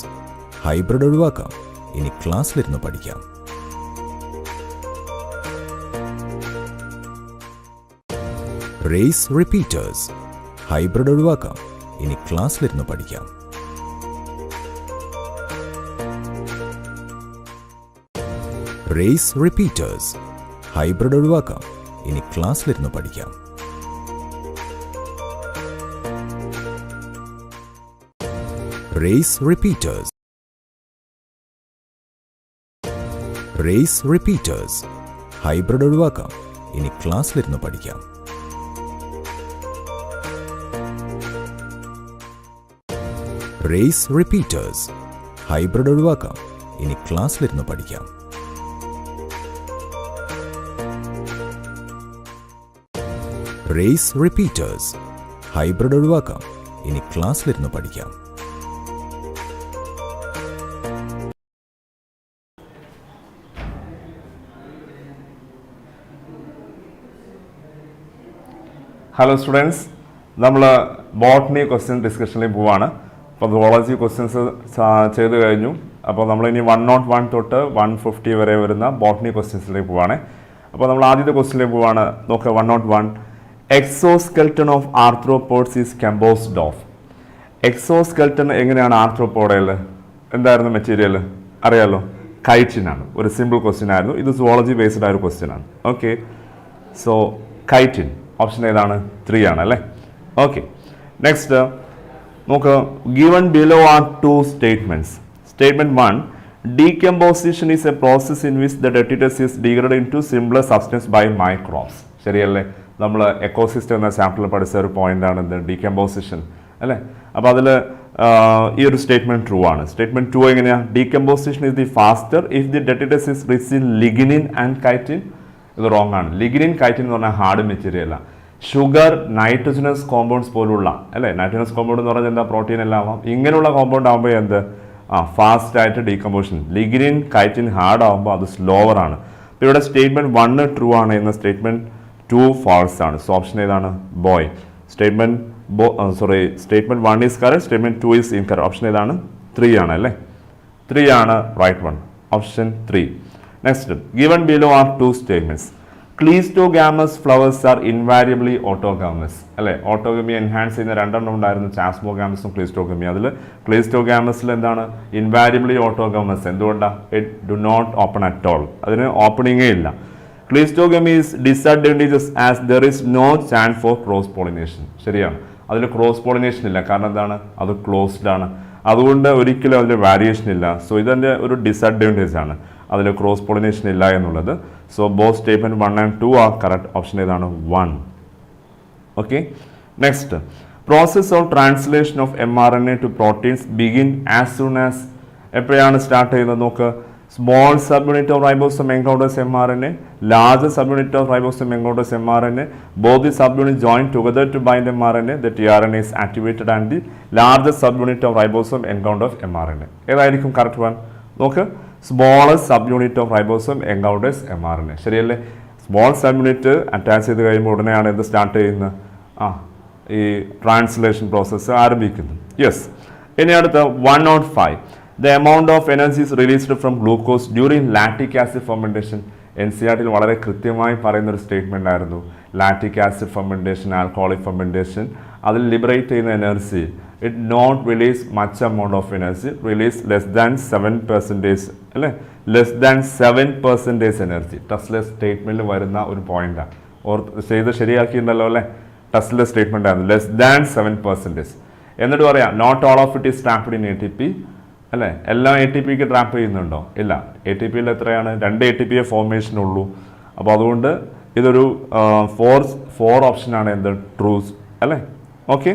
ഹൈബ്രിഡ് ഒഴിവാക്കാം, ഇനി ക്ലാസ്സിലിരുന്ന് പഠിക്കാം. Race repeaters. ഹൈബ്രിഡ് ഒഴിവാക്കാം, ഇനി ക്ലാസ്സിലിരുന്ന് പഠിക്കാം. Race repeaters. ഹൈബ്രിഡ് ഒഴിവാക്കാം, ഇനി ക്ലാസ്സിലിരുന്ന് പഠിക്കാം. Race repeaters. Race repeaters. Hybrid ഒഴിവാക്കാം, ഇനി ക്ലാസ്സിലിരുന്ന് പഠിക്കാം. Race repeaters. ഹൈബ്രിഡ് ഒഴിവാക്കാം, ഇനി ക്ലാസ്സിലിരുന്ന് പഠിക്കാം. Race repeaters. ഹൈബ്രിഡ് ഒഴിവാക്കാം, ഇനി ക്ലാസ്സിലിരുന്ന് പഠിക്കാം. ഹലോ സ്റ്റുഡൻസ്, നമ്മൾ ബോട്ടണി ക്വസ്റ്റ്യൻ ഡിസ്കഷനിലേക്ക് പോവാണ്. അപ്പോൾ സുവോളജി ക്വസ്റ്റ്യൻസ് ചെയ്ത് കഴിഞ്ഞു. അപ്പോൾ നമ്മളിനി 101 തൊട്ട് 150 വരെ വരുന്ന ബോട്ടണി ക്വസ്റ്റ്യൻസിലേക്ക് പോവാണ്. അപ്പോൾ നമ്മൾ ആദ്യത്തെ ക്വസ്റ്റ്യനിലേക്ക് പോവാണ്. നോക്കുക, 101. Exoskeleton of arthropods is composed of. Exoskeleton എങ്ങനെയാണ് ആർത്രോപോഡയിൽ? എന്തായിരുന്നു മെറ്റീരിയൽ അറിയാമല്ലോ, കൈറ്റിനാണ്. ഒരു സിമ്പിൾ ക്വസ്റ്റ്യൻ ആയിരുന്നു. ഇത് സുവോളജി ബേസ്ഡ് ആയ ഒരു ക്വസ്റ്റ്യൻ ആണ്. ഓക്കെ, സോ കൈറ്റിൻ ഓപ്ഷൻ ഏതാണ്? 3 ആണ് അല്ലേ. ഓക്കെ, നെക്സ്റ്റ് നോക്കുക. Given below are 2 statements. Statement 1, decomposition is a process in which the detritus is degrade into simpler substance by microbes. ശരിയല്ലേ? നമ്മൾ എക്കോസിസ്റ്റം എന്ന ചാപ്റ്ററിൽ പഠിച്ച ഒരു പോയിന്റ് ആണ് എന്ത്? ഡീകമ്പോസിഷൻ അല്ലേ. അപ്പോൾ അതിൽ ഈ ഒരു സ്റ്റേറ്റ്മെന്റ് ട്രൂ ആണ്. സ്റ്റേറ്റ്മെന്റ് 2 എങ്ങനെയാണ്? Decomposition is the faster if the detritus is rich in lignin and chitin. ഇത് റോങ് ആണ്. ലിഗ്നിൻ കൈറ്റിൻ എന്ന് പറഞ്ഞാൽ ഹാർഡ് മെറ്റീരിയൽ ആണ്. ഷുഗർ, നൈട്രജനസ് കോമ്പൗണ്ട്സ് പോലുള്ള അല്ലേ, നൈട്രജനസ് കോമ്പൗണ്ട് എന്ന് പറഞ്ഞാൽ എന്താ? പ്രോട്ടീൻ എല്ലാം ആവാം. ഇങ്ങനെയുള്ള കോമ്പൗണ്ട് ആകുമ്പോൾ എന്ത്? ഫാസ്റ്റ് ആയിട്ട് ഡീകമ്പോസിഷൻ. ലിഗ്നിൻ കൈറ്റിൻ ഹാർഡ് ആകുമ്പോൾ അത് സ്ലോവർ ആണ്. അപ്പോൾ ഇവിടെ സ്റ്റേറ്റ്മെന്റ് 1 ട്രൂ ആണ്, എന്ന സ്റ്റേറ്റ്മെന്റ് 2 ഫാൾസ് ആണ്. സോ ഓപ്ഷൻ ഏതാണ്? Boy. Statement 1 is correct, statement 2 is incorrect. Option ഏതാണ്? 3 ആണ് അല്ലേ. 3 ആണ് right one. Option 3. Next, given below are 2 statements. Cleistogamous flowers are invariably autogamous അല്ലേ. ഓട്ടോഗമി എൻഹാൻസ് ചെയ്യുന്ന 2 എണ്ണം ഉണ്ടായിരുന്നു, ചാസ്മോഗാമസും ക്ലീസ്റ്റോഗമി. അതിൽ ക്ലീസ്റ്റോഗാമസിൽ എന്താണ്? Invariably autogamous. എന്തുകൊണ്ടാണ്? It do not open at all. അതിന് ഓപ്പണിങ്ങേ ഇല്ല. Cleistogamy is disadvantageous as there is no chance for cross pollination. ശരിയാണ്, അതിൽ ക്രോസ് പോളിനേഷൻ ഇല്ല. കാരണം എന്താണ്? അത് ക്ലോസ്ഡ് ആണ്. അതുകൊണ്ട് ഒരിക്കലും അതിൽ വാരിയേഷൻ ഇല്ല. സോ ഇതിൻ്റെ ഒരു ഡിസഡ്വാൻറ്റേജ് ആണ്, അതിൽ ക്രോസ് പോളിനേഷൻ ഇല്ല എന്നുള്ളത്. So both statement 1 and 2 are correct. Option ഏതാണ്? 1. Okay, next, process of translation of mRNA to proteins begin as soon as. എപ്പോഴാണ് സ്റ്റാർട്ട് ചെയ്യുന്നത്? നോക്ക്. Small subunit of ribosome encounters mRNA, large subunit of ribosome encounters mRNA, both the subunits join together to bind mRNA. The tRNA is activated and the largest subunit of ribosome encounters mRNA. ഏതായിരിക്കും correct one? നോക്ക്. Smallest sub unit of ribosome encounters mRNA. ശരിയല്ലേ? Small sub unit attach ചെയ്ത് കഴിയുമ്പോൾ ഉടനെയാണ് ഇത് start ചെയ്യുന്നത്? ഈ translation process ആരംഭിക്കുന്നത്. Yes. ഇനി അടുത്ത 105. The amount of energy is released from glucose during lactic acid fermentation. NCERT വളരെ കൃത്യമായി പറയുന്ന ഒരു സ്റ്റേറ്റ്മെന്റ് ആയിരുന്നു. Lactic acid fermentation, alcoholic fermentation, അതിൽ ലിബറേറ്റ് ചെയ്യുന്ന energy it not release much amount of energy, release less than 7% അല്ലേ, less than 7% energy. ടെസ്ലർ സ്റ്റേറ്റ്മെൻറ്റിൽ വരുന്ന ഒരു പോയിന്റാണ്. ചെയ്ത് ശരിയാക്കിയിട്ടുണ്ടല്ലോ അല്ലേ. ടെസ്റ്റിലെ സ്റ്റേറ്റ്മെന്റ് ആയിരുന്നു ലെസ് ദാൻ 7%. എന്നിട്ട് പറയാം not all of it is trapped in ATP അല്ലേ, എല്ലാം ATPക്ക് ട്രാപ്പ് ചെയ്യുന്നുണ്ടോ? ഇല്ല. ATPയിൽ എത്രയാണ്? 2 ATP ഫോർമേഷൻ ഉള്ളൂ. അപ്പോൾ അതുകൊണ്ട് ഇതൊരു 4 ഓപ്ഷനാണ് എന്ത് ട്രൂസ് അല്ലേ. Okay.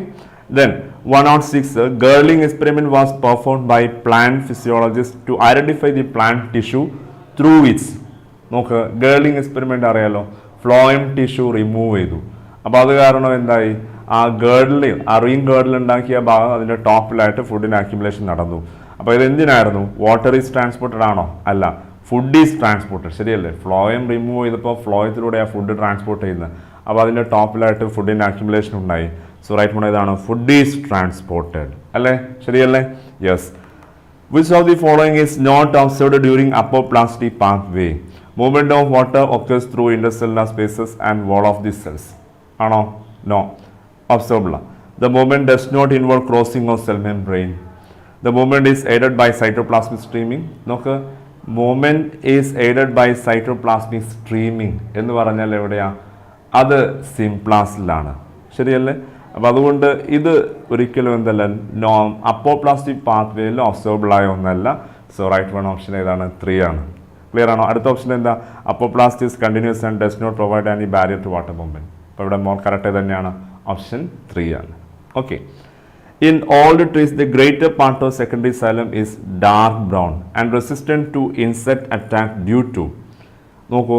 Then 106 Girling experiment was performed by plant physiologists to identify the plant tissue through its നോക്ക് ഗേർലിംഗ് എക്സ്പെരിമെൻ്റ് അറിയാലോ, ഫ്ലോയം ടിഷ്യൂ റിമൂവ് ചെയ്തു. അപ്പോൾ അത് കാരണം എന്തായി, ആ റിംഗ് ഗേർഡിൽ ഉണ്ടാക്കിയ ഭാഗം അതിൻ്റെ ടോപ്പിലായിട്ട് ഫുഡിന് അക്യുമുലേഷൻ നടന്നു. അപ്പോൾ ഇത് എന്തിനായിരുന്നു? വാട്ടർ ഈസ് ട്രാൻസ്പോർട്ടഡ് ആണോ? അല്ല, ഫുഡ് ഈസ് ട്രാൻസ്പോർട്ടഡ്. ശരിയല്ലേ? ഫ്ലോയം റിമൂവ് ചെയ്തപ്പോൾ ഫ്ലോയത്തിലൂടെ ആ ഫുഡ് ട്രാൻസ്പോർട്ട് ചെയ്യുന്നത്. അപ്പോൾ അതിൻ്റെ ടോപ്പിലായിട്ട് ഫുഡിൻ്റെ അക്യുമുലേഷൻ ഉണ്ടായി. സോ റൈറ്റ് മോഡ് ഇതാണ് ഫുഡ് ഈസ് ട്രാൻസ്പോർട്ടഡ് അല്ലേ, ശരിയല്ലേ? Yes. Which of the following is not observed during apoplast pathway? Movement of water occurs through intercellular spaces and wall of the cells ആണോ? No, observable. The movement does not involve crossing of cell membrane. The movement is aided by cytoplasmic streaming. നോക്ക്, movement is aided by cytoplasmic streaming എന്ന് പറഞ്ഞാൽ എവിടെയാ? അത് സിംപ്ലാസിലാണ്. ശരിയല്ലേ? അപ്പോൾ അതുകൊണ്ട് ഇത് ഒരിക്കലും എന്തല്ല, അപ്പോപ്ലാസ്റ്റിക് പാത്വേയിൽ ഒബ്സർവബിൾ ആയ ഒന്നല്ല. സോ റൈറ്റ് വൺ ഓപ്ഷൻ ഏതാണ്? 3 ആണ്. ക്ലിയർ ആണോ? അടുത്ത ഓപ്ഷൻ എന്താ? Apoplastic continuous and does not provide any barrier to water movement. അപ്പോൾ ഇവിടെ മോർ കറക്റ്റ് തന്നെയാണ്, ഓപ്ഷൻ 3 ആണ്. Okay. In all the trees, the greater part of secondary xylem is dark brown and resistant to insect attack due to നോക്കൂ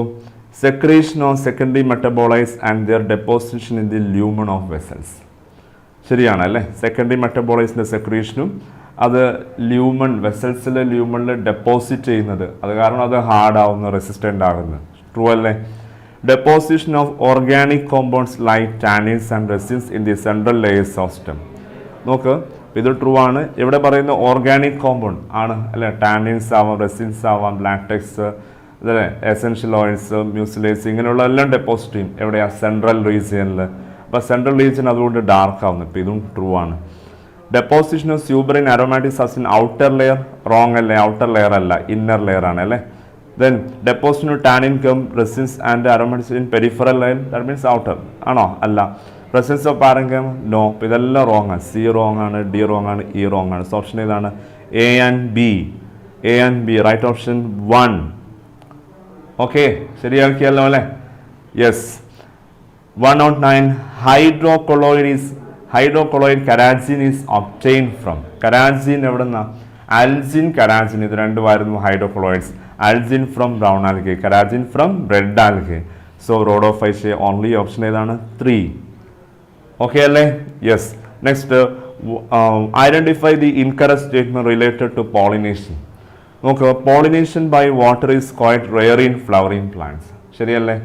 secretion of secondary metabolites and their deposition in the lumen of vessels. ശരിയാണ് അല്ലേ? Secondary മെറ്റബോളൈസിൻ്റെ സെക്രീഷനും അത് ല്യൂമൺ വെസൽസിലെ ല്യൂമണിൽ deposit ചെയ്യുന്നത്, അത് കാരണം അത് hard ആവുന്നു, resistant ആകുന്നു. ട്രൂ അല്ലേ? Deposition of organic compounds like tannins and resins in the central layers of stem. നോക്ക്, ഇത് ട്രൂ ആണ്. ഇവിടെ പറയുന്ന ഓർഗാനിക് കോമ്പൗണ്ട് ആണ് അല്ലേ? ടാനിൻസ് ആവാം, റെസിൻസ് ആവാം, ലാക്ടെക്സ്, അതല്ലേ, എസെൻഷ്യൽ ഓയിൽസ്, മ്യൂസിലേറ്റ്സ്, ഇങ്ങനെയുള്ള എല്ലാം ഡെപ്പോസിറ്റ് ചെയ്യും. എവിടെയാണ്? സെൻട്രൽ റീജിയനിൽ. അപ്പോൾ സെൻട്രൽ റീജിയൻ അതുകൊണ്ട് ഡാർക്ക് ആവുന്നു. ഇപ്പോൾ ഇതും ട്രൂ ആണ്. Deposition of suberin aromatic substance outer layer wrong അല്ലേ? ഔട്ടർ ലെയർ അല്ല, ഇന്നർ ലെയർ ആണ് അല്ലേ? Then deposition of tannin cum resins and aromatics in peripheral line, that means outer ആണോ? അല്ല. Presence of parenchyma no. അപ്പോൾ ഇതെല്ലാം wrong ആണ്. C wrong ആണ്, ഡി റോങ് ആണ്, ഇ റോങ് ആണ്. സോ ഓപ്ഷൻ ഏതാണ്? A and B. Right option 1. Okay, ശരിയാക്കിയല്ലോ അല്ലേ? Yes. 109 hydrocolloid carrageenan is obtained from. Carrageenan എവിടെ നിന്നാ? അൽജിൻ, കരാജിൻ, ഇത് രണ്ടുമായിരുന്നു hydrocolloids. Algin from brown algae, carrageenan from red algae. So rhodophyceae only option ഏതാണ്? 3. Okay അല്ലേ? Yes. Next, identify the incorrect statement related to pollination. നോക്കുക, pollination by water is quite rare in flowering plants. ശരിയല്ലേ?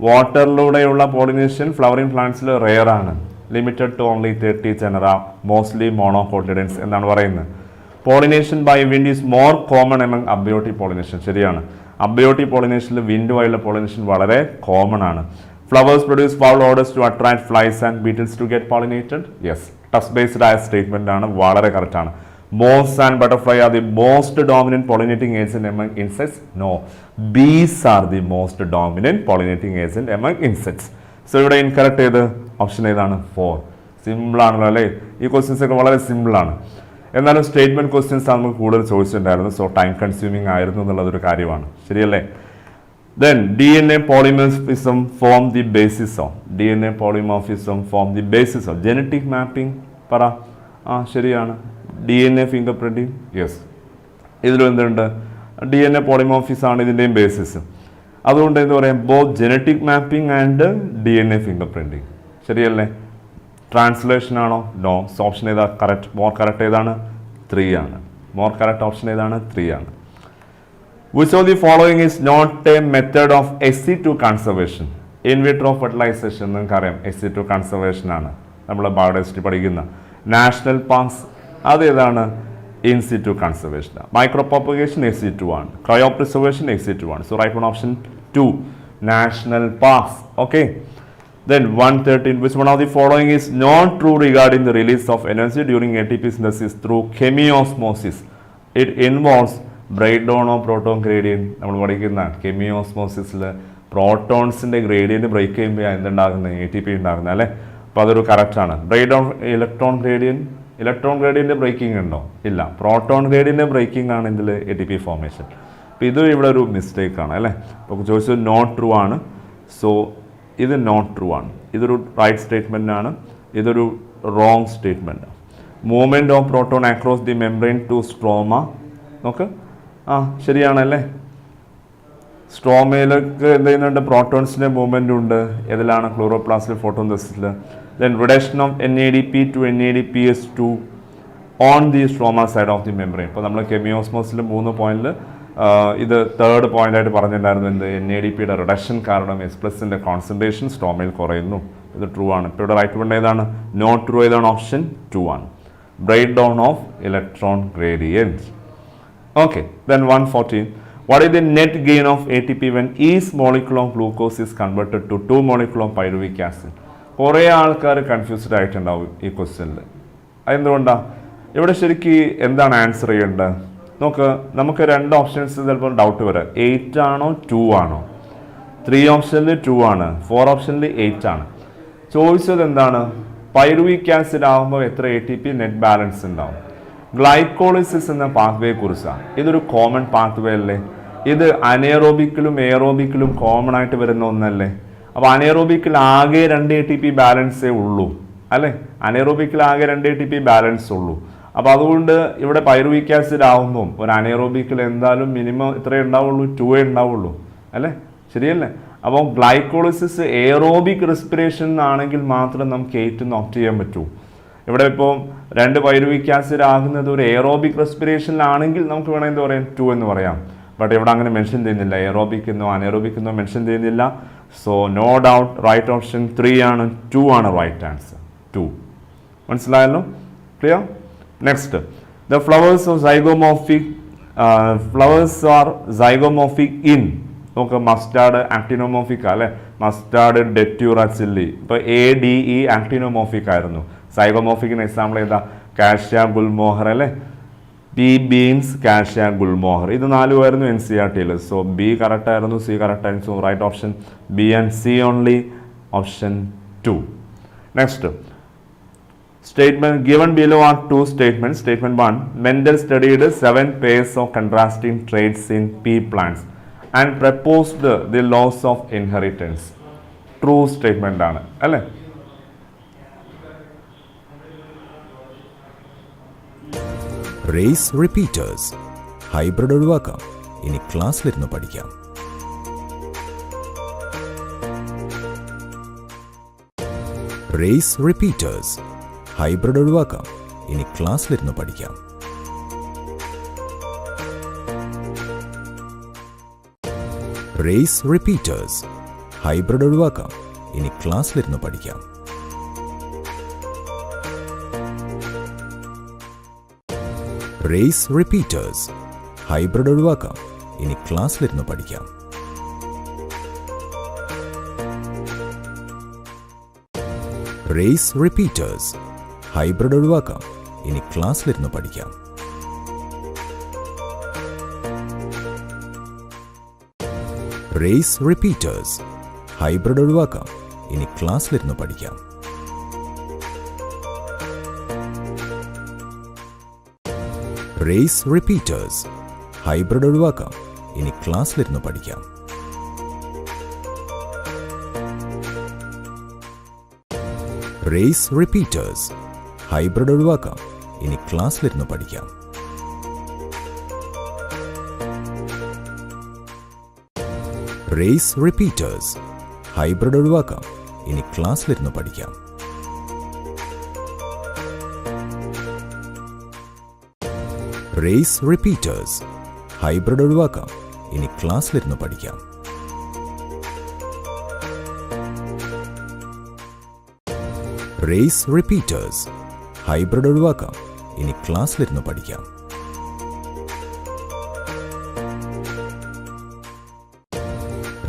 വാട്ടറിലൂടെയുള്ള pollination flowering പ്ലാന്റ്സിൽ rare ആണ്. Limited to only 30 genera, mostly monocotyledons എന്നാണ് പറയുന്നത്. Pollination by wind is more common among abiotic pollination. ശരിയാണ്. Abiotic പോളിനേഷനിൽ വിൻഡുമായുള്ള പോളിനേഷൻ വളരെ കോമൺ ആണ്. Flowers produce foul odours to attract flies and beetles to get pollinated. Yes, test based ആയ statement ആണ്, വളരെ കറക്റ്റ് ആണ്. Moths and butterfly are the most dominant pollinating agent among insects. No, bees are the most dominant pollinating agent among insects. So ഇവിടെ incorrect ചെയ്ത് option ഏതാണ്? 4. Simple ആണല്ലോ അല്ലേ? ഈ ക്വസ്റ്റ്യൻസ് ഒക്കെ വളരെ സിമ്പിൾ ആണ്. എന്നാലും സ്റ്റേറ്റ്മെന്റ് ക്വസ്റ്റ്യൻസ് നമുക്ക് കൂടുതൽ ചോദിച്ചിട്ടുണ്ടായിരുന്നു. സോ ടൈം കൺസ്യൂമിങ് ആയിരുന്നു എന്നുള്ളതൊരു കാര്യമാണ്. ശരിയല്ലേ? Then DNA polymorphism form the basis of genetic mapping. പറ. ശരിയാണ്. DNA finger printing. യെസ്, ഇതിലും എന്തുണ്ട്? DNA പോളിമോർഫിസം ആണ് ഇതിൻ്റെയും ബേസിസ്. അതുകൊണ്ട് എന്താ പറയാം? Both genetic mapping and DNA finger printing. ശരിയല്ലേ? ട്രാൻസ്ലേഷൻ ആണോ? നോ. ഓപ്ഷൻ ഏതാ കറക്റ്റ്? മോർ കറക്റ്റ് ഏതാണ്? 3 ആണ്. മോർ കറക്റ്റ് ഓപ്ഷൻ ഏതാണ്? 3 ആണ്. Which of the following is not a method of SC2 conservation? In vitro fertilization നിങ്ങൾക്കറിയാം, SC2 കൺസർവേഷൻ ആണ് നമ്മൾ ബയോഡൈവേഴ്സിറ്റി പഠിക്കുന്ന. നാഷണൽ പാർക്സ് അതേതാണ്? In situ conservation. Micro propagation SC2 ആണ്. ക്രയോ പ്രിസർവേഷൻ SC2 ആണ്. So right one option 2, national parks. Okay. Then 113, which one of the following is not true regarding the release of energy during ATP synthesis through chemiosmosis? It involves break down of proton gradient. നമ്മൾ പഠിക്കുന്ന കെമിയോസ്മോസിസിൽ പ്രോട്ടോൺസിൻ്റെ gradient break ചെയ്യുമ്പോൾ എന്തുണ്ടാകുന്നത് ATP ഉണ്ടാകുന്നത് അല്ലേ. അപ്പോൾ അതൊരു കറക്റ്റാണ്. Break down electron gradient breaking ഉണ്ടോ? ഇല്ല. പ്രോട്ടോൺ ഗ്രേഡിയൻറ്റ് ബ്രേക്കിംഗ് ആണ് ഇതിൽ ATP ഫോർമേഷൻ. അപ്പോൾ ഇത് ഇവിടെ ഒരു മിസ്റ്റേക്കാണ് അല്ലേ. അപ്പോൾ ചോദിച്ചത് നോട്ട് ട്രൂ ആണ്. സോ ഇത് നോട്ട് ട്രൂ ആണ്. ഇതൊരു റൈറ്റ് സ്റ്റേറ്റ്മെൻ്റ് ആണ്. ഇതൊരു wrong statement. Movement of proton across the membrane to stroma. നോക്ക്, ശരിയാണല്ലേ. സ്ട്രോമയിലേക്ക് എന്ത് ചെയ്യുന്നുണ്ട്? പ്രോട്ടോൺസിൻ്റെ മൂവ്മെൻ്റ് ഉണ്ട്. ഏതിലാണ്? ക്ലോറോപ്ലാസ്റ്റിൽ, ഫോട്ടോസിന്തസിസിൽ. Then reduction of NADP to NADPS2 on the stroma side of the membrane. ഇപ്പോൾ നമ്മൾ കെമിയോസ്മോസിൽ 3 പോയിന്റിൽ ഇത് തേർഡ് പോയിന്റായിട്ട് പറഞ്ഞിട്ടുണ്ടായിരുന്നു. എന്ത്? NADPയുടെ റിഡക്ഷൻ കാരണം S+ൻ്റെ കോൺസെൻട്രേഷൻ സ്ട്രോമയിൽ കുറയുന്നു. ഇത് ട്രൂ ആണ്. ഇപ്പോൾ ഇവിടെ റൈറ്റ് വൺ ഏതാണ്? നോട്ട് ട്രൂ ഏതാണ്? ഓപ്ഷൻ 2 ആണ്. Break down of electron gradient. Okay, then 114. What is the net gain of ATP when each molecule of glucose is converted to 2 molecules of pyruvic acid? കുറേ ആൾക്കാർ confused ആയിട്ടുണ്ടാവും ഈ ക്വസ്റ്റ്യനിൽ. അതെന്തുകൊണ്ടാണ്? ഇവിടെ ശരിക്കും എന്താണ് ആൻസർ ചെയ്യേണ്ടത്? നോക്ക്, നമുക്ക് 2 ഓപ്ഷൻസ് ചിലപ്പോൾ ഡൗട്ട് വരാം. 8 ആണോ 2 ആണോ? 3 ഓപ്ഷനിൽ 2 ആണ്, 4 ഓപ്ഷനിൽ 8 ആണ്. ചോദിച്ചത് എന്താണ്? പൈറുവിക് ആസിഡ് ആകുമ്പോൾ എത്ര ATP നെറ്റ് ബാലൻസ് ഉണ്ടാവും? ഗ്ലൈക്കോളിസിസ് എന്ന പാത്വേ കുറിച്ചാണ്. ഇതൊരു കോമൺ പാത്വേ അല്ലേ? ഇത് അനേറോബിക്കിലും എയറോബിക്കിലും കോമൺ ആയിട്ട് വരുന്ന ഒന്നല്ലേ? അപ്പോൾ അനേറോബിക്കിൽ ആകെ 2 ATP ബാലൻസേ ഉള്ളൂ അല്ലേ? അനേറോബിക്കിൽ ആകെ 2 ATP ബാലൻസ് ഉള്ളൂ. അപ്പോൾ അതുകൊണ്ട് ഇവിടെ പൈറുവിക് ആസിഡ് ആകുമ്പം ഒരു അനേറോബിക്കിൽ എന്തായാലും മിനിമം ഇത്രയേ ഉണ്ടാവുള്ളൂ, 2 ഉണ്ടാവുള്ളൂ അല്ലേ? ശരിയല്ലേ? അപ്പോൾ ഗ്ലൈക്കോളിസിസ് എയറോബിക് റെസ്പിറേഷൻ ആണെങ്കിൽ മാത്രം നമുക്ക് 8 ഓപ്റ്റ് ചെയ്യാൻ പറ്റൂ. ഇവിടെ ഇപ്പോൾ 2 പൈറുവിക് ആസിഡ് ആകുന്നത് ഒരു എയറോബിക് റെസ്പിറേഷനിലാണെങ്കിൽ നമുക്ക് വേണമെങ്കിൽ എന്ത് പറയാം? 2 എന്ന് പറയാം. ബട്ട് ഇവിടെ അങ്ങനെ മെൻഷൻ ചെയ്യുന്നില്ല. എയറോബിക് എന്നോ അനേറോബിക് എന്നോ മെൻഷൻ ചെയ്യുന്നില്ല. So no doubt right option 3 ആണ്. 2 ആണ് റൈറ്റ് ആൻസർ. 2. മനസ്സിലായല്ലോ? Clear? Next, the flowers of flowers are zygomorphic in. നമുക്ക് മസ്റ്റാർഡ് ആക്ടിനോമോർഫിക് അല്ലേ? Mustard, datura, chilli. ഇപ്പോൾ ADE ആക്ടിനോമോർഫിക് ആയിരുന്നു. സൈഗോമോർഫിക്കിന് എക്സാമ്പിൾ ഏതാ? കാഷ്യ, ഗുൽമോഹർ അല്ലേ? Pea beans, cassia, gulmohar. ഇത് 4 ആയിരുന്നു NCERTയിൽ. സോ B കറക്റ്റ് ആയിരുന്നു, C കറക്റ്റ് ആയിരുന്നു. So right option B and C only. Option 2. Next statement given below are 2 statements. Statement 1, Mendel studied 7 pairs of contrasting traits in pea plants and proposed the laws of inheritance. True statement ആണ് അല്ലേ? Raise repeaters. Hybrid ഒഴിവാക്കാം, ഇനി ക്ലാസ്സിലിരുന്ന് പഠിക്കാം. Race repeaters. Hybrid ഒഴിവാക്കാം, ഇനി ക്ലാസ്സിലിരുന്ന് പഠിക്കാം. Race repeaters. ഹൈബ്രിഡ് ഒഴിവാക്കാം, ഇനി ക്ലാസ്സിലിരുന്ന് പഠിക്കാം. Race repeaters. ഹൈബ്രിഡ് ഒഴിവാക്കാം, ഇനി ക്ലാസ്സിലിരുന്ന് പഠിക്കാം. Race repeaters. ഹൈബ്രിഡ് ഒഴിവാക്കാം, ഇനി ക്ലാസ്സിലിരുന്ന് പഠിക്കാം. Race repeaters. ഹൈബ്രിഡ് ഒഴിവാക്കാം, ഇനി ക്ലാസ്സിലിരുന്ന് പഠിക്കാം. Race repeaters. ഹൈബ്രിഡ് ഒഴിവാക്കാം, ഇനി ക്ലാസ്സിലിരുന്ന് പഠിക്കാം. Race repeaters. ഹൈബ്രിഡ് ഒഴിവാക്കാം, ഇനി ക്ലാസ്സിലിരുന്ന് പഠിക്കാം. Race repeaters. ഹൈബ്രിഡ് ഒഴിവാക്കാം, ഇനി ക്ലാസ്സിലിരുന്ന് പഠിക്കാം. Race repeaters. ഹൈബ്രിഡ് ഒഴിവാക്കാം, ഇനി ക്ലാസ്സിലിരുന്ന് പഠിക്കാം. Race repeaters. ഹൈബ്രിഡ് ഒഴിവാക്കാം, ഇനി ക്ലാസ്സിലിരുന്ന് പഠിക്കാം.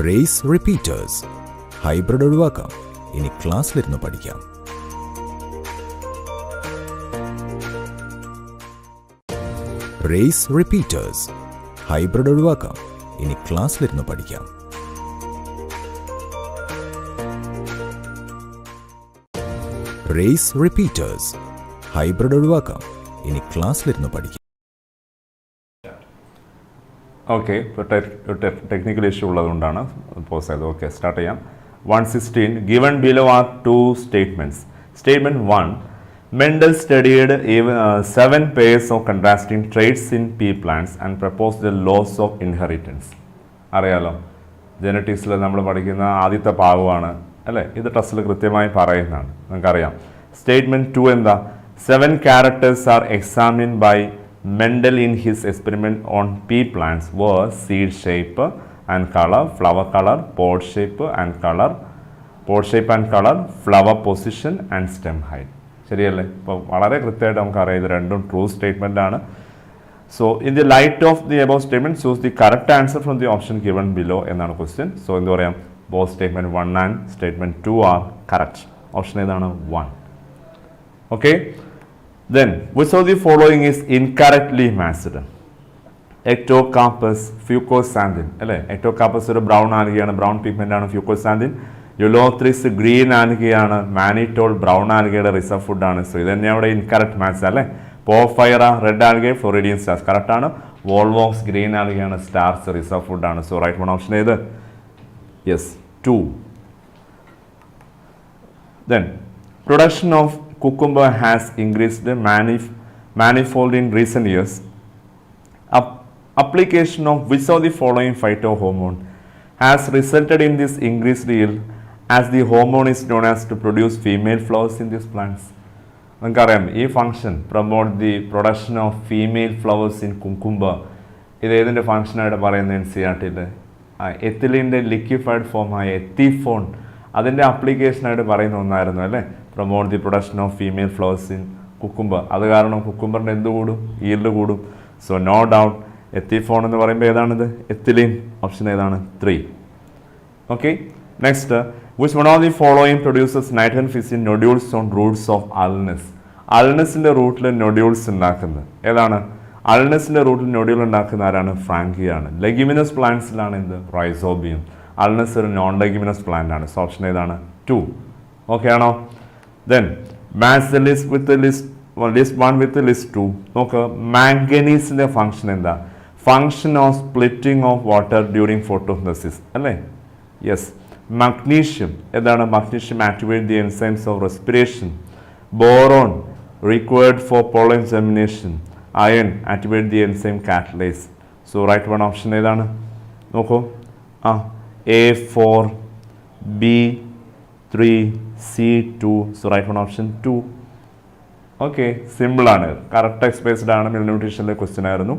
Race repeaters. ഹൈബ്രിഡ് ഒഴിവാക്കാം, ഇനി ക്ലാസ്സിലിരുന്ന് പഠിക്കാം. Race repeaters. ഹൈബ്രിഡ് ഒഴിവാക്കാം, ഇനി ക്ലാസ്സിലിരുന്ന് പഠിക്കാം. Race repeaters. ഹൈബ്രിഡ് ഒഴിവാക്കാം, ഇനി ക്ലാസ്സിലിരുന്ന് പഠിക്കാം. ഓക്കെ, ഇപ്പോൾ ടെക്നിക്കൽ ഇഷ്യൂ ഉള്ളതുകൊണ്ടാണ് പോസ് ചെയ്തത്. ഓക്കെ, സ്റ്റാർട്ട് ചെയ്യാം. 116. Given below are two statements. Statement 1. Mendel studied 7 pairs of contrasting traits in pea plants and proposed the laws of inheritance. അറിയാലോ, ജെനറ്റിക്സിൽ നമ്മൾ പഠിക്കുന്ന ആദ്യത്തെ ഭാഗമാണ് അല്ലേ, ഇത് ടെസ്റ്റിൽ കൃത്യമായി പറയുന്നതാണ്, നമുക്കറിയാം. സ്റ്റേറ്റ്മെൻറ്റ് 2 എന്താ? 7 characters are examined by Mendel in his experiment on pea plants were seed shape and color, flower color, pod shape and color, flower position and stem height. ശരിയല്ലേ? ഇപ്പോൾ വളരെ കൃത്യമായിട്ട് നമുക്കറിയാം ഇത് രണ്ടും ട്രൂ സ്റ്റേറ്റ്മെൻ്റ് ആണ്. So in the light of the above statement choose the correct answer from the option given below എന്നാണ് question. So എന്ത് പറയാം? Both statement 1 and statement 2 are correct. Option ഏതാണ്? 1. Okay, then which of the following is incorrectly matched? Ectocarpus fucosanthin അല്ലേ, ectocarpus ഒരു brown ആൽഗയാണ്, brown pigment ആണ് fucoxanthin. Ulothrix green ആൽഗയാണ്, mannitol brown ആൽഗയുടെ റിസർവ് ഫുഡാണ്. സോ ഇത് തന്നെ അവിടെ ഇൻകറക്റ്റ് മാച്ച് അല്ലേ. Porphyra red algae, floridean starch correct ആണ്. വോൾവോക്സ് ഗ്രീൻ ആൽഗയാണ്, സ്റ്റാർസ് റിസർവ് ഫുഡാണ്. സോ റൈറ്റ് വൺ ഓപ്ഷൻ ഏത്? Yes, 2. Then production of cucumber has increased manifold in recent years. Application of which of the following phytohormone has resulted in this increased yield, as the hormone is known as to produce female flowers in these plants? നമുക്കറിയാം ഈ function promote the production of female flowers in cucumber. ഇത് ഏതിൻ്റെ ഫംഗ്ഷനായിട്ട് പറയുന്നത്? NCERT എത്തിലിൻ്റെ liquefied ഫോമായ ethephon അതിൻ്റെ അപ്ലിക്കേഷനായിട്ട് പറയുന്ന ഒന്നായിരുന്നു അല്ലേ, promote the production of female flowers in cucumber. അത് കാരണം കുക്കുംബറിൻ്റെ എന്ത് കൂടും? ഈൽഡ് കൂടും. സോ നോ ഡൗട്ട് എത്തിഫോൺ എന്ന് പറയുമ്പോൾ ഏതാണിത്? എത്തിലിൻ. ഓപ്ഷൻ ഏതാണ്? 3. Okay, next. Which one of the following produces nitrogen fixing nodules on roots of alnus? അൾനസിൻ്റെ റൂട്ടിൽ നൊഡ്യൂൾസ് ഉണ്ടാക്കുന്നത് ഏതാണ്? അൾനസിൻ്റെ റൂട്ടിൽ നൊഡ്യൂൾ ഉണ്ടാക്കുന്ന ആരാണ്? ഫ്രാങ്കിയാണ്. ലെഗ്യുമിനസ് പ്ലാന്റ്സിലാണ് എന്ത്? റൈസോബിയം. അൾനസ് ഒരു നോൺ ലെഗ്യുമിനസ് പ്ലാന്റ് ആണ്. സോ ഓപ്ഷൻ ഏതാണ്? 2. ഓക്കെ ആണോ? Then match the list with list 1 with list 2. നോക്ക്, മാംഗനീസിൻ്റെ ഫംഗ്ഷൻ എന്താ? Function of splitting of water during photosynthesis അല്ലേ. യെസ്. മഗ്നീഷ്യം എന്താണ്? Magnesium activate the enzymes of respiration. Boron required for pollen germination. Iron activate the enzyme catalase. So right one option ഏതാണ്? നോക്കൂ, A4, B3, C2. So right one option 2. Okay, സിമ്പിളാണ്, correct എക്സ്പേസ്ഡ് ആണ്. മിൽന്യൂട്രീഷനിലെ question ആയിരുന്നു.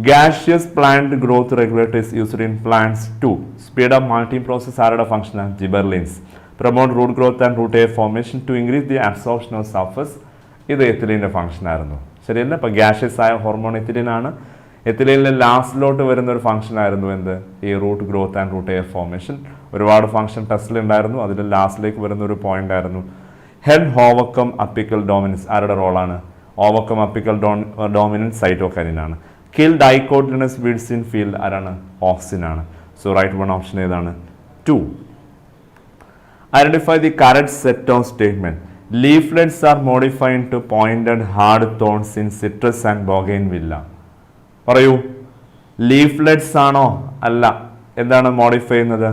Gaseous plant growth regulators used in plants 2. Speed up multi process ആരുടെ ഫംഗ്ഷനാണ്? Gibberellins. Promote root growth and root hair formation to increase the absorption of surface. ഇത് എത്തിലിൻ്റെ function ആയിരുന്നു. ശരിയല്ല? അപ്പോൾ ഗാഷിയസ് ആയ ഹോർമോൺ എത്തിലിനാണ്. എത്തിലിനിലെ ലാസ്റ്റിലോട്ട് വരുന്ന ഒരു ഫംഗ്ഷൻ ആയിരുന്നു എന്ത്? ഈ root growth and root hair formation. ഒരുപാട് ഫംഗ്ഷൻ ടെസ്റ്റിലുണ്ടായിരുന്നു, അതിൽ ലാസ്റ്റിലേക്ക് വരുന്ന ഒരു പോയിന്റ് ആയിരുന്നു. ഹെഡ് ഓവർകം അപ്പിക്കൽ ഡോമിനൻസ് ആരുടെ റോളാണ്? ഓവർകം അപ്പിക്കൽ ഡോമിനൻസ് സൈറ്റോകൈനിനാണ്. Kill dicotyledonous weeds in field ആരാണ്? ഓക്സിനാണ്. സോ റൈറ്റ് വൺ ഓപ്ഷൻ ഏതാണ്? 2. Identify the correct set of statement. Leaflets are modified to pointed hard thorns in citrus and bougainvillea. പറയൂ, leaflets ആണോ? അല്ല. എന്താണ് മോഡിഫൈ ചെയ്യുന്നത്?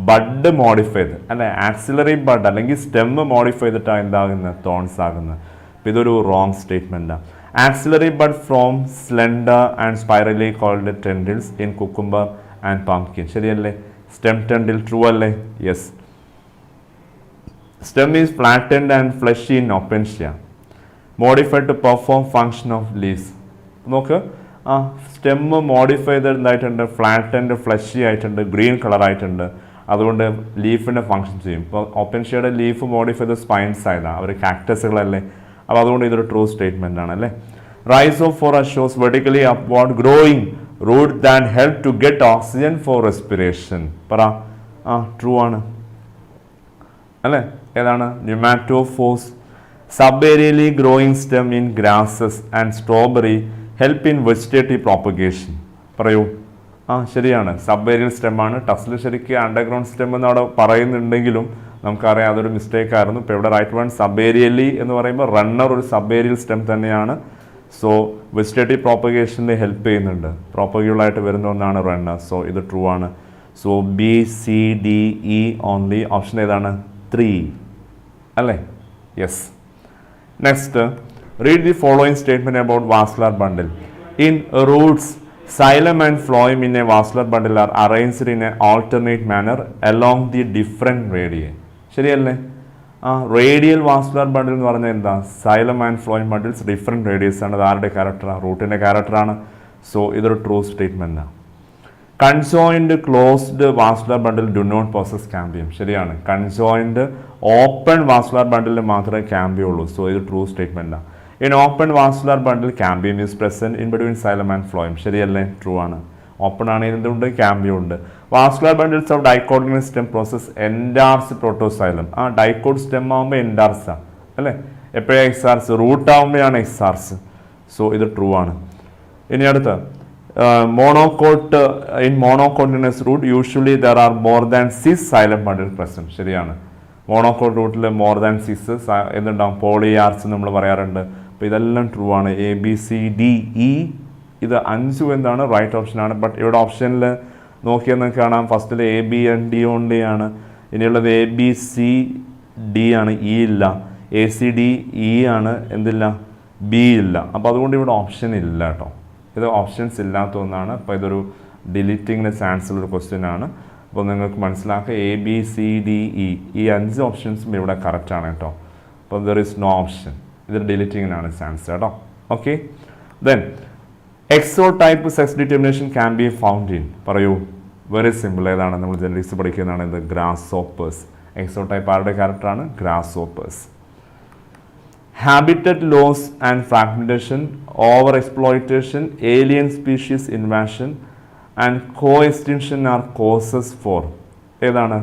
Bud modify ചെയ്ത് അല്ലെ, ആക്സിലറി ബഡ് അല്ലെങ്കിൽ സ്റ്റെമ്മ് മോഡിഫൈ ചെയ്തിട്ടാണ് എന്താകുന്നത്? തോൺസ് ആകുന്നത്. അപ്പം ഇതൊരു റോങ് സ്റ്റേറ്റ്മെൻറ്റാണ്. Axillary bud from slender and spirally coiled ടെൻഡിൽസ് in cucumber and pumpkin. ശരിയല്ലേ? സ്റ്റെം ടെൻഡിൽ ട്രൂ അല്ലേ? Yes. Stem is flattened and fleshy in opuntia. Modified to perform function of leaves. നോക്ക്, stem modify ചെയ്തതായിട്ടുണ്ട്, flattened fleshy ആയിട്ടുണ്ട്, green കളറായിട്ടുണ്ട്. അതുകൊണ്ട് ലീഫിൻ്റെ function ചെയ്യും. ഇപ്പോൾ ഒപ്പൻഷ്യയുടെ ലീഫ് മോഡിഫൈ ചെയ്ത സ്പൈൻസ് ആയതാണ്, അവർ കാക്ടസുകളല്ലേ. അപ്പോൾ അതുകൊണ്ട് ഇതൊരു ട്രൂ സ്റ്റേറ്റ്മെൻ്റ് ആണ് അല്ലേ. Rhizophora shows vertically upward growing root that help to get oxygen for respiration. പറ, ട്രൂ ആണ് അല്ലേ. ഏതാണ്? Pneumatophores. Sub aerially growing stem in grasses and strawberry help in vegetative propagation. പറയൂ. ശരിയാണ്, സബ് ഏരിയൽ സ്റ്റെമ്മാണ്. ടെസ്റ്റിൽ ശരിക്കും അണ്ടർഗ്രൗണ്ട് സ്റ്റെം എന്ന് അവിടെ പറയുന്നുണ്ടെങ്കിലും നമുക്കറിയാം അതൊരു മിസ്റ്റേക്ക് ആയിരുന്നു. ഇപ്പോൾ ഇവിടെ റൈറ്റ് വൺ സബേരിയലി എന്ന് പറയുമ്പോൾ റണ്ണർ ഒരു സബേരിയൽ സ്റ്റെം തന്നെയാണ്. സോ വെജിറ്റേറ്റീവ് പ്രോപ്പഗേഷന് ഹെൽപ്പ് ചെയ്യുന്നുണ്ട്, പ്രോപ്പഗിളായിട്ട് വരുന്ന ഒന്നാണ് റണ്ണർ. സോ ഇത് ട്രൂ ആണ്. So B C D E only. Option ഏതാണ്? 3 അല്ലേ? Yes. Next, read the following statement about vascular bundle. In Roots xylem and phloem in a vascular bundle are arranged in an alternate manner along the different radii. ശരിയല്ലേ? Radial vascular bundle എന്ന് പറഞ്ഞാൽ എന്താ? Xylem and phloem bundles different radius ആണ്. അത് ആരുടെ ക്യാരക്ടറാണ്? റൂട്ടിൻ്റെ ക്യാരക്ടറാണ്. സോ ഇതൊരു ട്രൂ സ്റ്റേറ്റ്മെൻറ്റാണ്. Conjoined closed vascular bundle do not possess cambium. ശരിയാണ്. കൺജോയിൻഡ് ഓപ്പൺ വാസ്കുലർ ബണ്ടിൽ മാത്രമേ കാമ്പിയം ഉള്ളൂ. സോ ഇത് ട്രൂ സ്റ്റേറ്റ്മെൻറ്റാണ്. In open vascular bundle cambium is present in between xylem and phloem. ശരിയല്ലേ? ട്രൂ ആണ്. ഓപ്പൺ ആണ്, എന്തുണ്ട്? കാമ്പിയം ഉണ്ട്. Vascular bundles of ഡൈക്കോട്ടിനസ് stem process endarch protoxylem. Dicot stem ആകുമ്പോൾ എൻഡാർസാ അല്ലേ? എപ്പോഴാണ് എക്സാർസ്? റൂട്ട് ആകുമ്പോഴാണ് എക്സാർസ്. സോ ഇത് ട്രൂ ആണ്. ഇനി അടുത്ത monocot. In monocotyledonous root usually there are more than 6 xylem bundle present. ശരിയാണ്. മോണോകോട്ട് റൂട്ടിൽ മോർ ദാൻ 6 എന്തുണ്ടാവും? പോളിയാർസ് നമ്മൾ പറയാറുണ്ട്. അപ്പോൾ ഇതെല്ലാം ട്രൂ ആണ്. A B C D E. ഇത് 5 എന്താണ്? റൈറ്റ് ഓപ്ഷനാണ്. ബട്ട് ഇവിടെ ഓപ്ഷനിൽ നോക്കിയാൽ നിങ്ങൾക്ക് കാണാം ഫസ്റ്റിൽ A B and D only ആണ്. ഇനിയുള്ളത് എ ബി സി ഡി ആണ്, ഇ ഇല്ല. എ സി ഡി ഇ ആണ്, എന്തില്ല? ബി ഇല്ല. അപ്പോൾ അതുകൊണ്ട് ഇവിടെ ഓപ്ഷൻ ഇല്ല കേട്ടോ. ഇത് ഓപ്ഷൻസ് ഇല്ലാത്ത ഒന്നാണ്. അപ്പോൾ ഇതൊരു ഡിലീറ്റിങ്ങിന് ചാൻസ് ഉള്ളൊരു ക്വസ്റ്റ്യൻ ആണ്. അപ്പോൾ നിങ്ങൾക്ക് മനസ്സിലാക്കുക A B C D E ഈ 5 ഓപ്ഷൻസും ഇവിടെ കറക്റ്റാണ് കേട്ടോ. അപ്പോൾ ദർ ഈസ് നോ ഓപ്ഷൻ. ഇത് ഡിലീറ്റിങ്ങിനാണ് ചാൻസ് കേട്ടോ. Okay. Then XO type sex determination can be found in. പറയൂ. Very simple. ഏതാണ്? നമ്മൾ ജനറലിസ്റ്റ് പഠിക്കുന്നതാണ് ഇത്. Grass hoppers. എക്സോടൈപ്പ് ആരുടെ ക്യാരക്ടറാണ്? Grasshoppers. Habitat loss and fragmentation, over exploitation, alien species invasion and co extinction are causes for. ഏതാണ്?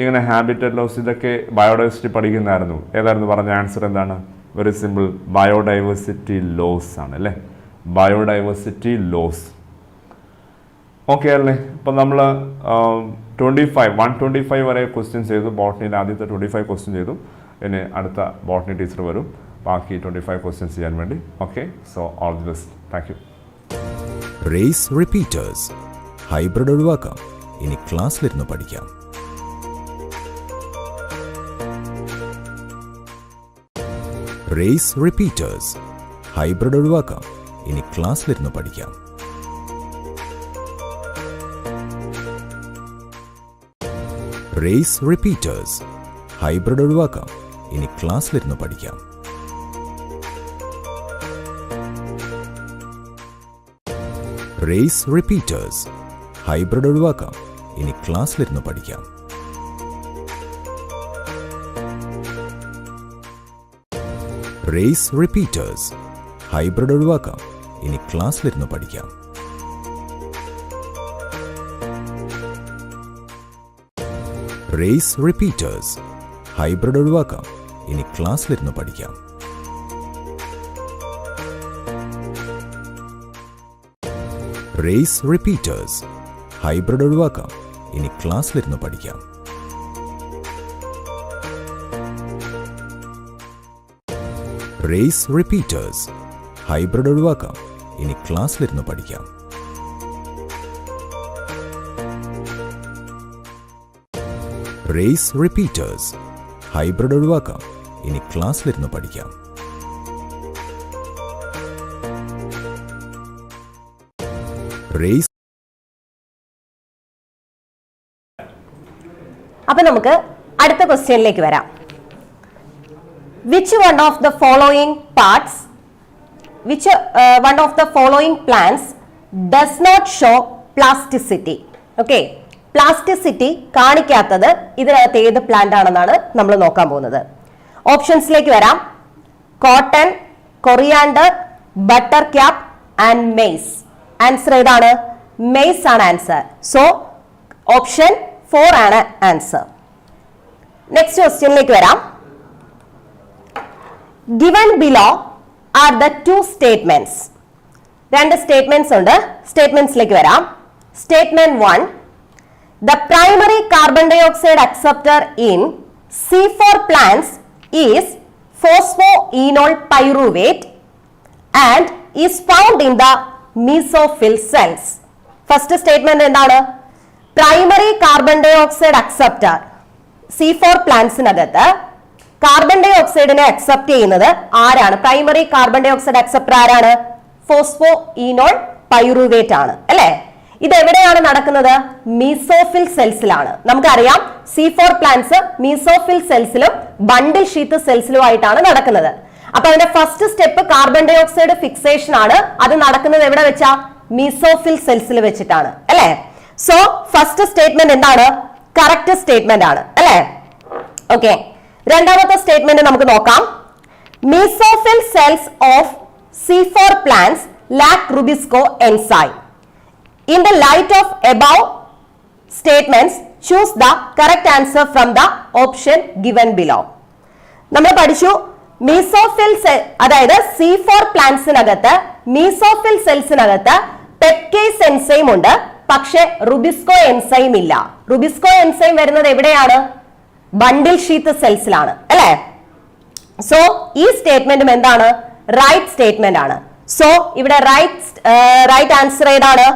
ഇങ്ങനെ habitat loss ഇതൊക്കെ ബയോഡൈവേഴ്സിറ്റി പഠിക്കുന്നതായിരുന്നു. ഏതായിരുന്നു? പറഞ്ഞ ആൻസർ എന്താണ്? Very simple. ബയോഡൈവേഴ്സിറ്റി ലോസ് ആണ് അല്ലേ? Biodiversity loss. ഓക്കെ അല്ലേ? ഇപ്പം നമ്മൾ 125 വരെ ക്വസ്റ്റ്യൻ ചെയ്തു. ബോട്ടണിയിൽ ആദ്യത്തെ 25 ക്വസ്റ്റ്യൻ ചെയ്തു. ഇനി അടുത്ത ബോട്ടണി ടീച്ചർ വരും ബാക്കി 25 ക്വസ്റ്റ്യൻസ് ചെയ്യാൻ വേണ്ടി. Okay. So all the best. Thank you. Race repeaters. Hybrid ഒഴിവാക്കാം, ഇനി ക്ലാസ്സിലിരുന്ന് പഠിക്കാം. Race repeaters. ഹൈബ്രിഡ് ഒഴിവാക്കാം, ഇനി ക്ലാസ്സിലിരുന്ന് പഠിക്കാം. Race repeaters. ഹൈബ്രിഡ് ഒഴിവാക്കാം, ഇനി ക്ലാസ്സിലിരുന്ന് പഠിക്കാം. Race repeaters. ഹൈബ്രിഡ് ഒഴിവാക്കാം, ഇനി ക്ലാസ്സിലിരുന്ന് പഠിക്കാം. Race repeaters. ഹൈബ്രിഡ് ഒഴിവാക്കാം, ഇനി ക്ലാസ്സിലിരുന്ന് പഠിക്കാം. Race repeaters. ഹൈബ്രിഡ് ഒഴിവാക്കാം, ഇനി ക്ലാസ്സിലിരുന്ന് പഠിക്കാം. Race repeaters. ഹൈബ്രിഡ് ഒഴിവാക്കാം, ഇനി ക്ലാസ്സിലിരുന്ന് പഠിക്കാം. Race repeaters. ഹൈബ്രിഡ് ഒഴിവാക്കാം, ഇനി ക്ലാസ്സിലിരുന്ന് പഠിക്കാം. Race repeaters. ഹൈബ്രിഡ് ഒഴിവാക്കാം, ഇനി ക്ലാസ്സിലിരുന്ന് പഠിക്കാം. റേസ്. അപ്പൊ നമുക്ക് അടുത്ത ക്വസ്റ്റ്യനിലേക്ക് വരാം. Which one of the following plants does not show plasticity? Okay, plasticity കാണിക്കാത്തത് ഇതിനകത്ത് ഏത് പ്ലാന്റ് ആണെന്നാണ് നമ്മൾ നോക്കാൻ പോകുന്നത്. ഓപ്ഷൻസിലേക്ക് വരാം. Cotton, coriander, butter cap and maze. Answer ഏതാണ്? മെയ്സ് ആണ് ആൻസർ. സോ ഓപ്ഷൻ 4 ആണ് ആൻസർ. നെക്സ്റ്റ് ക്വസ്റ്റ്യനിലേക്ക് വരാം. Given below are the 2 statements. രണ്ട് സ്റ്റേറ്റ്മെന്റ്സ് ഉണ്ട്. സ്റ്റേറ്റ്മെന്റ്സിലേക്ക് വരാം. Statement 1, the primary carbon dioxide acceptor in C4 plants is phosphoenol pyruvate and is found in the mesophyll cells. First statement എന്താണ്? Primary carbon dioxide acceptor C4 പ്ലാന്റ്സിനകത്ത് carbon ഡൈ ഓക്സൈഡിനെ accept ചെയ്യുന്നത് ആരാണ്? Primary carbon dioxide acceptor ആരാണ്? Phosphoenol pyruvate ആണ് അല്ലെ. ഇത് എവിടെയാണ് നടക്കുന്നത്? മീസോഫിൽ സെൽസിലാണ്. നമുക്കറിയാം C4 പ്ലാന്റ്സ് മീസോഫിൽ സെൽസിലും ബണ്ടിൽ ഷീത്ത് സെൽസിലും ആയിട്ടാണ് നടക്കുന്നത്. അപ്പൊ അതിന്റെ first step carbon dioxide fixation ആണ്. അത് നടക്കുന്നത് എവിടെ വെച്ചാ? മീസോഫിൽ സെൽസിൽ വെച്ചിട്ടാണ് അല്ലെ. സോ ഫസ്റ്റ് സ്റ്റേറ്റ്മെന്റ് എന്താണ്? കറക്റ്റ് സ്റ്റേറ്റ്മെന്റ് ആണ് അല്ലെ. ഓക്കെ, രണ്ടാമത്തെ സ്റ്റേറ്റ്മെന്റ് നമുക്ക് നോക്കാം. Mesophyll cells of C4 plants lack Rubisco enzyme. In the light of above statements, choose the correct answer from the option given below. നമ്മൾ പഠിച്ചു മീസോഫിൽ അതായത് C4 പ്ലാന്റ്സിനകത്ത് mesophyll സെൽസിനകത്ത് പെപ്റ്റേസ് enzyme ഉണ്ട്, പക്ഷെ റുബിസ്കോ എൻസൈം ഇല്ല. RuBisCO enzyme വരുന്നത് എവിടെയാണ്? ബണ്ടിൽ sheath സെൽസിലാണ് അല്ലെ. So ഈ സ്റ്റേറ്റ്മെന്റും എന്താണ്? റൈറ്റ് സ്റ്റേറ്റ്മെന്റ് ആണ്. സോ ഇവിടെ റൈറ്റ് ആൻസർ ഏതാണ്?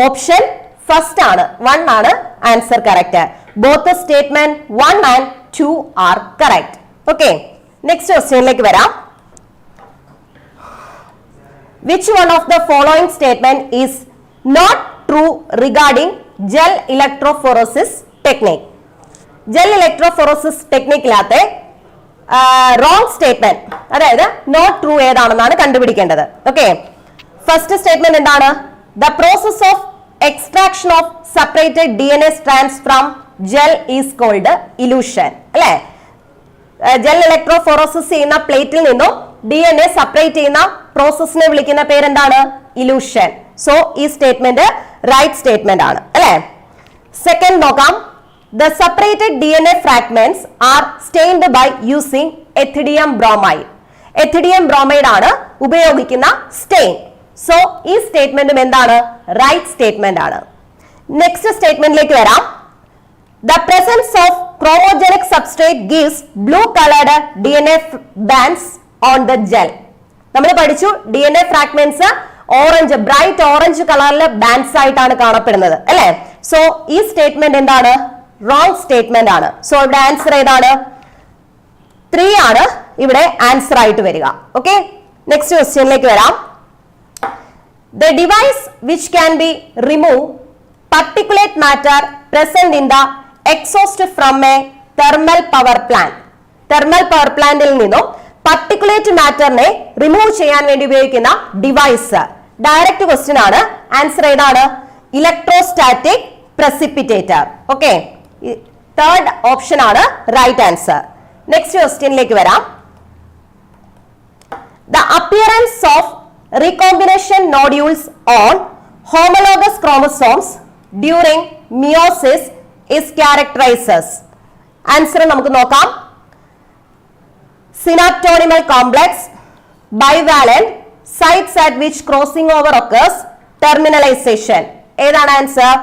ഓപ്ഷൻ ഫസ്റ്റ് ആണ്, 1 ആണ് answer correct. Both statement 1 and 2 are correct. Okay, next ക്വസ്റ്റ്യനിലേക്ക് വരാം. Which one of the following statement is not true regarding gel electrophoresis technique? Gel electrophoresis ടെക്നിക്കിലകത്തെ wrong statement അതായത് not true ഏതാണെന്നാണ് കണ്ടുപിടിക്കേണ്ടത്. Okay, first statement എന്താണ്? The process of extraction of separated DNA strands from gel is called illusion അല്ലെ. Gel electrophoresis ചെയ്യുന്ന പ്ലേറ്റിൽ നിന്നും DNA separate ചെയ്യുന്ന പ്രോസസ്സിനെ വിളിക്കുന്ന പേരെന്താണ്? ഇലൂഷൻ. സോ ഈ സ്റ്റേറ്റ്മെന്റ് റൈറ്റ് സ്റ്റേറ്റ്മെന്റ് ആണ് അല്ലെ. സെക്കൻഡ് നോക്കാം. The separated DNA fragments are stained by using ethidium bromide. Ethidium bromide ആണ് ഉപയോഗിക്കുന്ന സ്റ്റെയിൻ. സോ ഈ സ്റ്റേറ്റ്മെന്റും എന്താണ്? റൈറ്റ് സ്റ്റേറ്റ്മെന്റ് ആണ്. നെക്സ്റ്റ് സ്റ്റേറ്റ്മെന്റിലേക്ക് വരാം. The presence of chromogenic substrate gives blue colored DNA bands on the gel. നമ്മൾ പഠിച്ചു DNA fragments orange bright orange കളറിലെ ബാൻഡ്സ് ആയിട്ടാണ് കാണപ്പെടുന്നത് അല്ലെ. സോ ഈ സ്റ്റേറ്റ്മെന്റ് എന്താണ്? റോങ് സ്റ്റേറ്റ്മെന്റ് ആണ്. സോ ഇവിടെ ആൻസർ ഏതാണ്? 3 ആണ് ഇവിടെ ആൻസർ ആയിട്ട് വരിക. ഓക്കെ, നെക്സ്റ്റ് ക്വസ്റ്റ്യനിലേക്ക് വരാം. The device which can be remove particulate matter present in the exhaust from a thermal power plant. Thermal power പ്ലാന്റിൽ നിന്നും particulate മാറ്ററിനെ റിമൂവ് ചെയ്യാൻ വേണ്ടി ഉപയോഗിക്കുന്ന ഡിവൈസ്. ഡയറക്റ്റ് ക്വസ്റ്റ്യൻ ആണ്. ആൻസർ ഏതാണ്? Electrostatic precipitator. Okay, third option ആണ് റൈറ്റ് ആൻസർ. നെക്സ്റ്റ് ക്വസ്റ്റ്യനിലേക്ക് വരാം. The appearance of recombination nodules on homologous chromosomes during meiosis is characterized as. Answer നമുക്ക് നോക്കാം. synaptonymal complex, bivalent, sites at which crossing over occurs, terminalization. ഏതാണ് answer?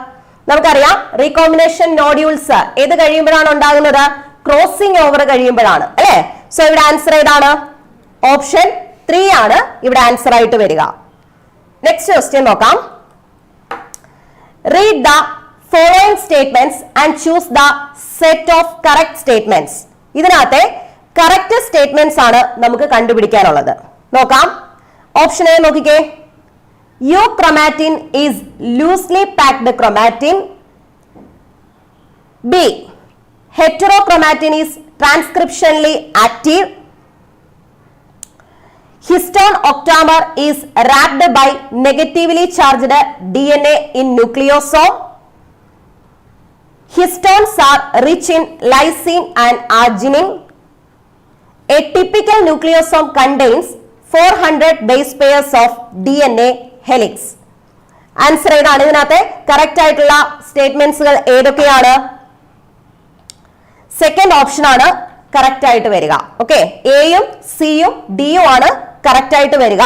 നമുക്കറിയാം recombination nodules ഏത് കഴിയുമ്പോഴാണ് ഉണ്ടാകുന്നത്? ക്രോസിംഗ് ഓവർ കഴിയുമ്പോഴാണ് അല്ലെ. സോ ഇവിടെ ആൻസർ ഏതാണ്? ഓപ്ഷൻ 3 ആണ് ഇവിടെ ആൻസർ ആയിട്ട് വരിക. നെക്സ്റ്റ് ക്വസ്റ്റ്യൻ നോക്കാം. Read the following statements and choose the set of correct statements. ഇതിനകത്തെ കറക്റ്റ് സ്റ്റേറ്റ്മെന്റ്സ് ആണ് നമുക്ക് കണ്ടുപിടിക്കാനുള്ളത്. നോക്കാം. ഓപ്ഷൻ എ നോക്കിക്കേ. Euchromatin is loosely packed chromatin. B. Heterochromatin is transcriptionally active. Histone octamer is wrapped by negatively charged DNA in nucleosome. Histones are rich in lysine and arginine. A typical nucleosome contains 400 base pairs of DNA helix. Answer ഏതാണ്? ഇതിനകത്തെ correct ആയിട്ടുള്ള സ്റ്റേറ്റ്മെന്റ്സുകൾ ഏതൊക്കെയാണ്? Second option ആണ് correct ആയിട്ട് വരിക. Okay, എയും സിയും ഡിയും ആണ് കറക്റ്റ് ആയിട്ട് വരിക.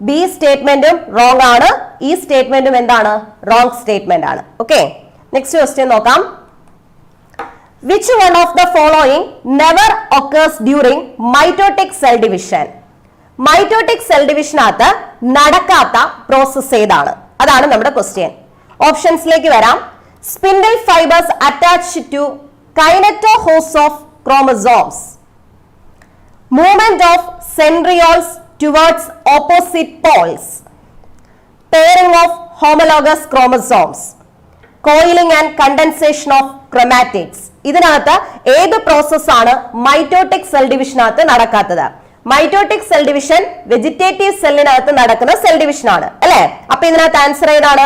ബി സ്റ്റേറ്റ്മെന്റും റോങ് ആണ്. ഈ സ്റ്റേറ്റ്മെന്റും എന്താണ്? റോങ് സ്റ്റേറ്റ്മെന്റ് ആണ്. ഓക്കെ, നെക്സ്റ്റ് ക്വസ്റ്റ്യൻ നോക്കാം. Which one of the following never occurs during mitotic cell division? Mitotic cell division അകത്ത് നടക്കാത്ത പ്രോസസ് ഏതാണ്? അതാണ് നമ്മുടെ ക്വസ്റ്റ്യൻ. ഓപ്ഷൻസിലേക്ക് വരാം. Spindle fibres attached to kinetohose of chromosomes, movement of centrioles towards opposite poles, pairing of homologous chromosomes, coiling and condensation of chromatids. ഇതിനകത്ത് ഏത് process ആണ് മൈറ്റോട്ടിക് സെൽ ഡിവിഷനകത്ത് നടക്കാത്തത്? മൈറ്റോട്ടിക് സെൽ ഡിവിഷൻ വെജിറ്റേറ്റീവ് സെല്ലിനകത്ത് നടക്കുന്ന സെൽ ഡിവിഷൻ ആണ് അല്ലെ. അപ്പൊ ഇതിനകത്ത് ആൻസർ ഏതാണ്?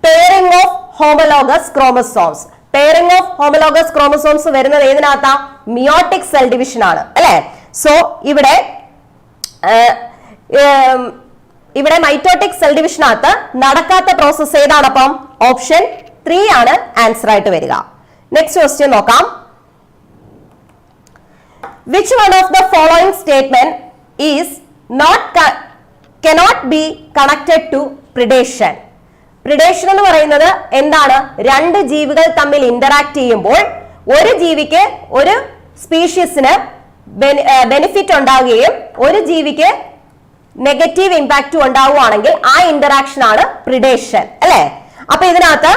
Pairing of homologous chromosomes. Pairing of homologous chromosomes വരുന്നത് ഏതിനകത്താ? മിയോട്ടിക് സെൽ ഡിവിഷൻ ആണ് അല്ലെ. സോ ഇവിടെ മൈറ്റോട്ടിക് സെൽ ഡിവിഷനകത്ത് നടക്കാത്ത പ്രോസസ് ഏതാണ്? അപ്പം ഓപ്ഷൻ 3 ആണ് ആൻസർ ആയിട്ട് വരിക. നെക്സ്റ്റ് ക്വസ്റ്റ്യൻ നോക്കാം. Which one of the following statement is cannot be connected to predation? Predation എന്ന് പറയുന്നത് എന്താണ്? രണ്ട് ജീവികൾ തമ്മിൽ ഇന്ററാക്ട് ചെയ്യുമ്പോൾ ഒരു ജീവിക്ക് ഒരു സ്പീഷീസിന് ബെനിഫിറ്റ് ഉണ്ടാവുകയും ഒരു ജീവിക്ക് നെഗറ്റീവ് ഇമ്പാക്റ്റും ഉണ്ടാവുകയാണെങ്കിൽ ആ ഇന്ററാക്ഷൻ ആണ് പ്രിഡേഷൻ അല്ലെ. അപ്പൊ ഇതിനകത്ത്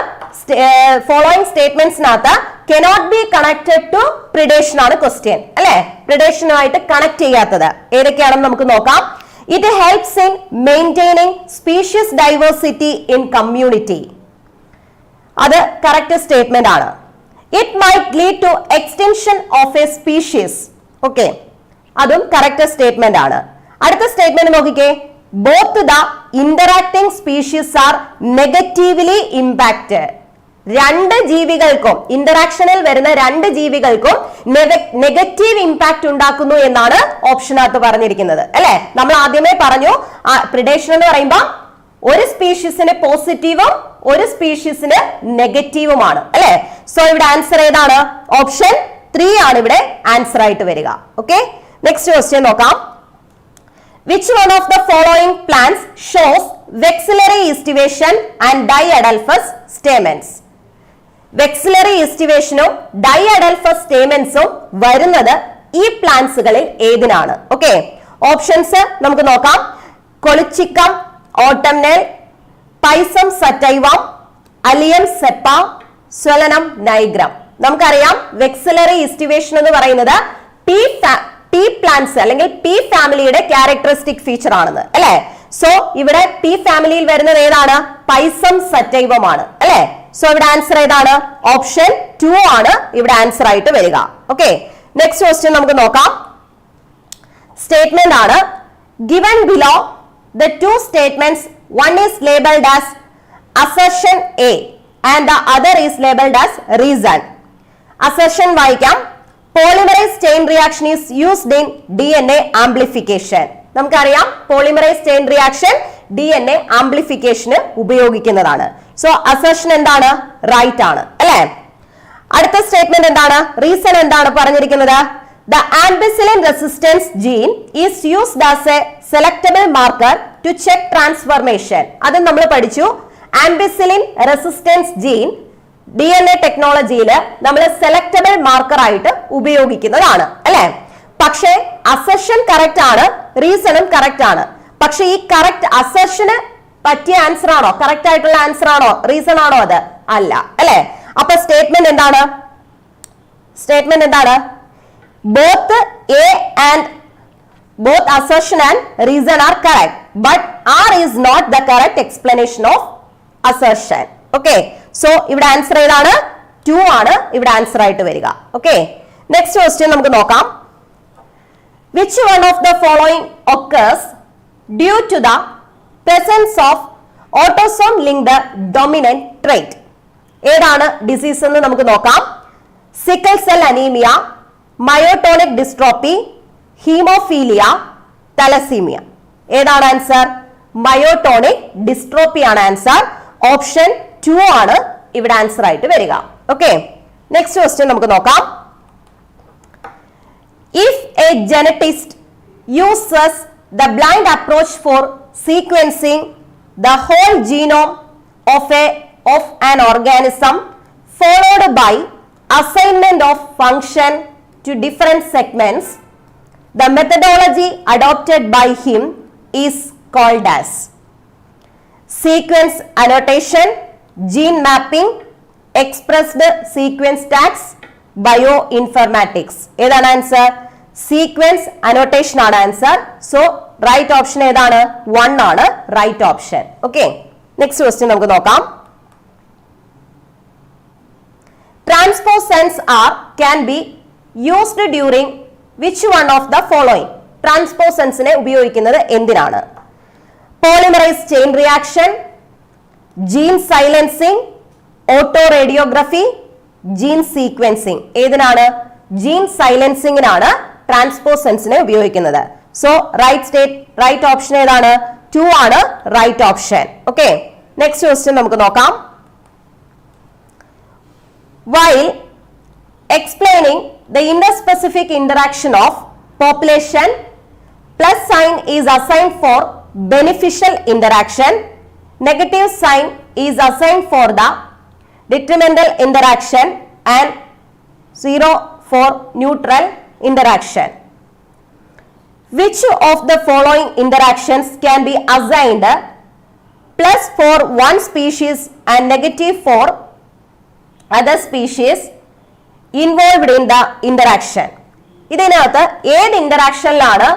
ഫോളോയിങ് സ്റ്റേറ്റ്മെന്റ്സിനകത്ത് cannot be connected to predation ആണ് ക്വസ്റ്റ്യൻ അല്ലെ. പ്രിഡേഷനുമായിട്ട് കണക്ട് ചെയ്യാത്തത് ഏതൊക്കെയാണെന്ന് നമുക്ക് നോക്കാം. It helps in maintaining species diversity in community. അത് കറക്റ്റ് സ്റ്റേറ്റ്മെന്റ് ആണ്. It might lead to extinction of a species. Okay, അതും കറക്റ്റ് സ്റ്റേറ്റ്മെന്റ് ആണ്. അടുത്ത സ്റ്റേറ്റ്മെന്റ് നോക്കിക്കേ. Both the interacting species are negatively impacted. രണ്ട് ജീവികൾക്കും ഇന്ററാക്ഷനിൽ വരുന്ന രണ്ട് ജീവികൾക്കും നെഗറ്റീവ് ഇമ്പാക്ട് ഉണ്ടാക്കുന്നു എന്നാണ് ഓപ്ഷനകത്ത് പറഞ്ഞിരിക്കുന്നത് അല്ലെ. നമ്മൾ ആദ്യമേ പറഞ്ഞു പ്രിഡേഷൻ എന്ന് പറയുമ്പോൾ ഒരു സ്പീഷീസിന് പോസിറ്റീവും ഒരു സ്പീഷീസിന് നെഗറ്റീവുമാണ് അല്ലെ. സോ ഇവിടെ ആൻസർ ഏതാണ്? ഓപ്ഷൻ 3 ആണ് ഇവിടെ ആൻസർ ആയിട്ട് വരിക. ഓക്കെ, നെക്സ്റ്റ് ക്വസ്റ്റ്യൻ നോക്കാം. Which one of the following plants shows vexillary estivation and diadelphous stamens? വെക്സിലറി ഈസ്റ്റിവേഷനും ഡൈഅഡൽഫസ് സ്റ്റേമെൻസും വരുന്നത് ഈ പ്ലാന്റ്സുകളിൽ ഏതിനാണ്? ഓക്കെ, ഓപ്ഷൻസ് നമുക്ക് നോക്കാം. കൊളിച്ചിക്കം, ഓട്ടംനെൽ, പൈസം സറ്റൈവം, അലിയം സെപ്പ, സ്വലനം നൈഗ്രം. നമുക്കറിയാം വെക്സിലറി ഈസ്റ്റിവേഷൻ എന്ന് പറയുന്നത് പീ പ്ലാന്റ്സ് അല്ലെങ്കിൽ പീ ഫാമിലിയുടെ ക്യാരക്ടറിസ്റ്റിക് ഫീച്ചർ ആണെന്ന് അല്ലെ. സോ ഇവിടെ പീ ഫാമിലിയിൽ വരുന്നത് ഏതാണ്? പൈസം സറ്റൈവമാണ് അല്ലെ. സോ ഇവിടെ ആൻസർ ഏതാണ്? ഓപ്ഷൻ 2 ആണ് ഇവിടെ ആൻസർ ആയിട്ട് വരിക. ഓക്കെ, നെക്സ്റ്റ് ക്വസ്റ്റ്യൻ നമുക്ക് നോക്കാം. സ്റ്റേറ്റ്മെന്റ് ആണ്. Given below the two statements, one is labeled as assertion A and the other is labeled as reason. Assertion വായിക്കാം. Polymerase chain reaction is used in DNA amplification. നമുക്കറിയാം polymerise chain reaction DNA ആംപ്ലിഫിക്കേഷന് ഉപയോഗിക്കുന്നതാണ്. So assertion എന്താണ്? Right ആണ് അല്ലെ. അടുത്ത statement എന്താണ്? Reason എന്താണ് പറഞ്ഞിരിക്കുന്നത്? The ampicillin resistance gene is used as a selectable marker to check transformation. അത് നമ്മൾ പഠിച്ചു. ആംബിസിലിൻ റെസിസ്റ്റൻസ് ജീൻ DNA ടെക്നോളജിയിൽ നമ്മൾ സെലക്ടബിൾ മാർക്കർ ആയിട്ട് ഉപയോഗിക്കുന്നതാണ് അല്ലെ. പക്ഷേ അസർഷൻ കറക്റ്റ് ആണ്, റീസണും കറക്റ്റ് ആണ്. പക്ഷെ ഈ കറക്റ്റ് അസർഷന് പറ്റിയ ആൻസർ ആണോ? കറക്റ്റ് ആയിട്ടുള്ള ആൻസർ ആണോ? റീസൺ ആണോ? അത് അല്ല അല്ലെ. അപ്പൊ സ്റ്റേറ്റ്മെന്റ് എന്താണ്? സ്റ്റേറ്റ്മെന്റ് എന്താണ്? Both A and both assertion and reason are correct, but R is not the correct explanation of assertion. Okay, so ഇവിടെ ആൻസർ ഏതാണ്? 2 ആണ് ഇവിടെ ആൻസർ ആയിട്ട് വരിക. Okay, next question നമുക്ക് നോക്കാം. Which one of the following occurs due to the presence of autosome linked dominant trait? ഏതാണ് disease എന്ന് നമുക്ക് നോക്കാം. Sickle cell anaemia, myotonic dystrophy, haemophilia, thalassaemia. ഏതാണ് ആൻസർ? മയോട്ടോണിക് ഡിസ്ട്രോഫി ആണ് ആൻസർ. ഓപ്ഷൻ 2 ആണ് ഇവിടെ ആൻസർ ആയിട്ട് വരിക. ഓക്കെ, നെക്സ്റ്റ് ക്വസ്റ്റ്യൻ നമുക്ക് നോക്കാം. If a geneticist uses the blind approach for sequencing the whole genome of an organism followed by assignment of function to different segments, the methodology adopted by him is called as sequence annotation, gene mapping, expressed sequence tags, bioinformatics. ഏതാണ് answer? Sequence annotation ആണ് answer. So right option ഏതാണ്? 1 ആണ് right option. Okay, next question നമുക്ക് നോക്കാം. Transposons can be used during which one of the following? ട്രാൻസ്പോസൻസിനെ ഉപയോഗിക്കുന്നത് എന്തിനാണ്? Polymerase chain reaction, gene silencing, autoradiography, gene sequencing. ഏതിനാണ്? Gene സൈലൻസിംഗിനാണ് ട്രാൻസ്പോസൻസിനെ ഉപയോഗിക്കുന്നത്. സോ റൈറ്റ് ഓപ്ഷൻ ഏതാണ്? 2 ആണ് right option. Okay, next question നമുക്ക് നോക്കാം. While explaining the interspecific interaction of population, plus sign is assigned for beneficial interaction, negative sign is assigned for the detrimental interaction, and 0 for neutral interaction. Which of the following interactions can be assigned plus for one species and negative for other species involved in the interaction? ഇതിനകത്ത് ഏത് ഇന്ററാക്ഷനിലാണ്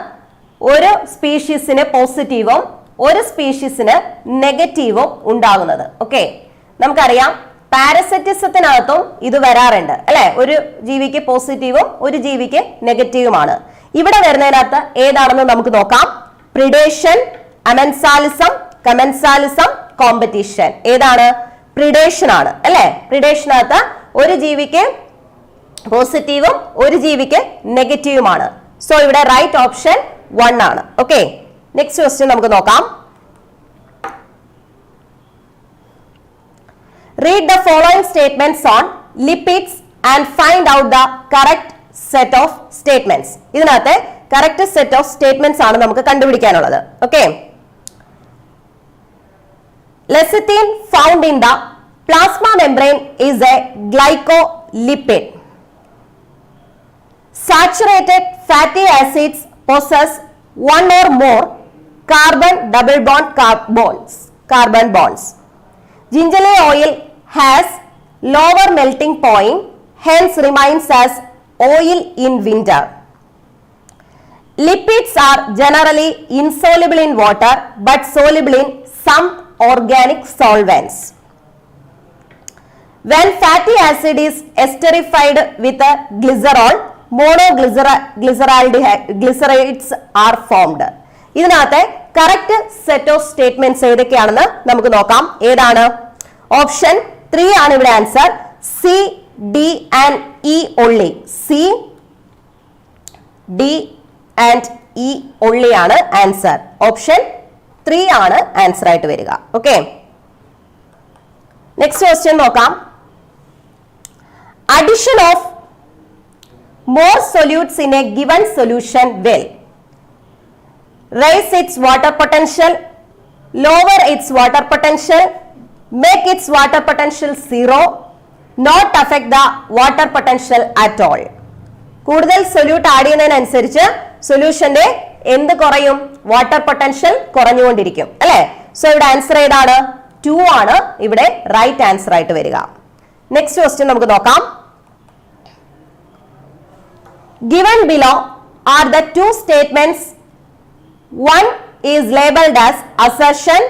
ഒരു സ്പീഷീസിന് പോസിറ്റീവും ഒരു സ്പീഷീസിന് നെഗറ്റീവും ഉണ്ടാകുന്നത്? Okay, നമുക്കറിയാം പാരസൈറ്റിസത്തിനകത്തും ഇത് വരാറുണ്ട് അല്ലെ. ഒരു ജീവിക്ക് പോസിറ്റീവും ഒരു ജീവിക്ക് നെഗറ്റീവുമാണ്. ഇവിടെ വരുന്നതിനകത്ത് ഏതാണെന്ന് നമുക്ക് നോക്കാം. Predation, amensalism, commensalism, competition. ഏതാണ്? പ്രിഡേഷൻ ആണ് അല്ലെ. പ്രിഡേഷനകത്ത് ഒരു ജീവിക്ക് പോസിറ്റീവും ഒരു ജീവിക്ക് നെഗറ്റീവുമാണ്. സോ ഇവിടെ റൈറ്റ് ഓപ്ഷൻ 1 ആണ്. ഓക്കെ, നെക്സ്റ്റ് ക്വസ്റ്റ്യൻ നമുക്ക് നോക്കാം. Read the following statements on lipids and find out the correct set of statements. ഇതിനകത്ത് കറക്റ്റ് സെറ്റ് ഓഫ് സ്റ്റേറ്റ്മെന്റ്സ് ആണ് നമുക്ക് കണ്ടുപിടിക്കാനുള്ളത്. Okay, lecithin found in the plasma membrane is a glycolipid. Saturated fatty acids possess one or more carbon double bond carbon bonds. Gingerly oil has lower melting point, hence remains as oil in winter. Lipids are generally insoluble in water but soluble in some organic solvents. When fatty acid is esterified with a glycerol, monoglycerides are formed. ഇതിനകത്തെ correct set of statements ഏതൊക്കെയാണെന്ന് നമുക്ക് നോക്കാം. ഏതാണ്? Option 3 ആണ് ഇവിടെ answer. C, D and E only. C, D and E only ആണ് answer. Option 3 ആണ് answer ആയിട്ട് വരിക. ഓക്കെ, നെക്സ്റ്റ് ക്വസ്റ്റ്യൻ നോക്കാം. Addition of more solutes in a given solution will raise its water potential, lower its water potential, make its water potential 0, not affect the water potential at all. കൂടുതൽ solute add ചെയ്യുന്നതിനനുസരിച്ച് സൊല്യൂഷന്റെ എന്ത് കുറയും? Water potential കുറഞ്ഞുകൊണ്ടിരിക്കും അല്ലെ. So ഇവിടെ answer ഏതാണ്? 2 ആണ് ഇവിടെ right answer ആയിട്ട് വരിക. നെക്സ്റ്റ് ക്വസ്റ്റ്യൻ നമുക്ക് നോക്കാം. Given below are the 2 statements. One is labeled as assertion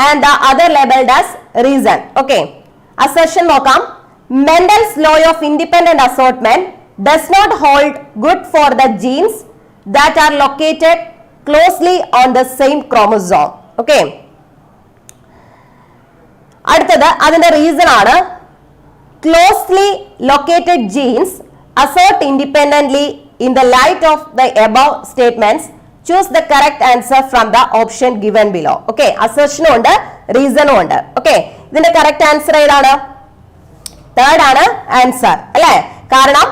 and the other labeled as reason. Okay, assertion നോക്കാം. Mendel's law of independent assortment does not hold good for the genes that are located closely on the same chromosome. Okay, അടുത്തത് അതിന്റെ reason ആണ്. Closely located genes assert independently. In the light of the above statements, choose the correct answer from the option given below. Okay, assertion ഉണ്ട്, reason ഉണ്ട്. Okay, ഇതിന്റെ correct answer ഏതാണ്? 3rd ആണ് answer അല്ലേ. കാരണം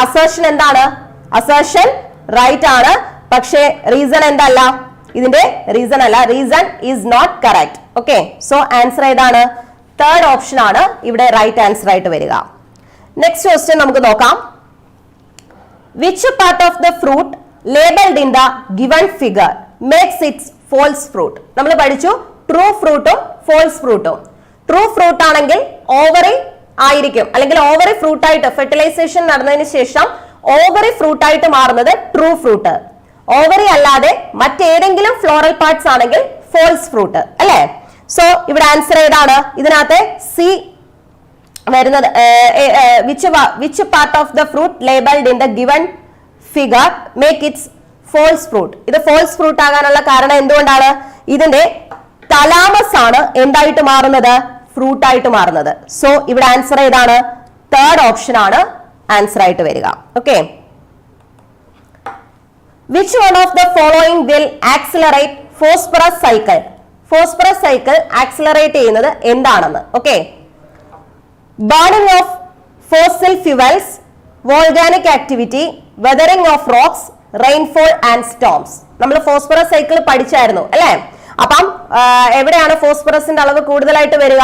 assertion എന്താണ്? assertion right ആണ്, പക്ഷേ reason എന്തല്ല? ഇതിന്റെ reason അല്ല. reason is not correct. Okay, so answer ഏതാണ്? 3rd ഓപ്ഷൻ ആണ് ഇവിടെ റൈറ്റ് ആൻസർ ആയിട്ട് വരിക. നെക്സ്റ്റ് ക്വസ്റ്റ്യൻ നമുക്ക് നോക്കാം. Which part of the fruit labelled in the given figure makes its false fruit? നമ്മൾ പഠിച്ചു ട്രൂ ഫ്രൂട്ടും ഫോൾസ് ഫ്രൂട്ടും. ട്രൂ ഫ്രൂട്ട് ആണെങ്കിൽ ഓവറി ആയിരിക്കും, അല്ലെങ്കിൽ ഓവറി ഫ്രൂട്ട് ആയിട്ട് ഫെർട്ടിലൈസേഷൻ നടന്നതിന് ശേഷം ഓവറി ഫ്രൂട്ട് ആയിട്ട് മാറുന്നത് ട്രൂ ഫ്രൂട്ട്. ഓവറി അല്ലാതെ മറ്റേതെങ്കിലും ഫ്ലോറൽ പാർട്സ് ആണെങ്കിൽ ഫോൾസ് ഫ്രൂട്ട് അല്ലേ? സോ ഇവിടെ ആൻസർ ഏതാണ്? ഇതിനകത്ത് സി വരുന്നത്. Which part of the fruit labelled in the given figure make its false fruit? ഇത് ഫോൾസ് ഫ്രൂട്ട് ആകാനുള്ള കാരണം എന്തുകൊണ്ടാണ്? ഇതിന്റെ തലാമസ് ആണ് എന്തായിട്ട് മാറുന്നത്? ഫ്രൂട്ട് ആയിട്ട് മാറുന്നത്. സോ ഇവിടെ ആൻസർ ഏതാണ്? തേർഡ് ഓപ്ഷൻ ആണ് ആൻസർ ആയിട്ട് വരിക. Okay. Which one of the following will accelerate phosphorus cycle? Phosphorus cycle accelerate ചെയ്യുന്നത് എന്താണെന്ന്. Okay. Burning of fossil fuels, volcanic activity, weathering of rocks, rainfall and storms. നമ്മൾ phosphorus cycle പഠിച്ചായിരുന്നു അല്ലെ? അപ്പം എവിടെയാണ് ഫോസ്ഫറസിന്റെ അളവ് കൂടുതലായിട്ട് വരിക?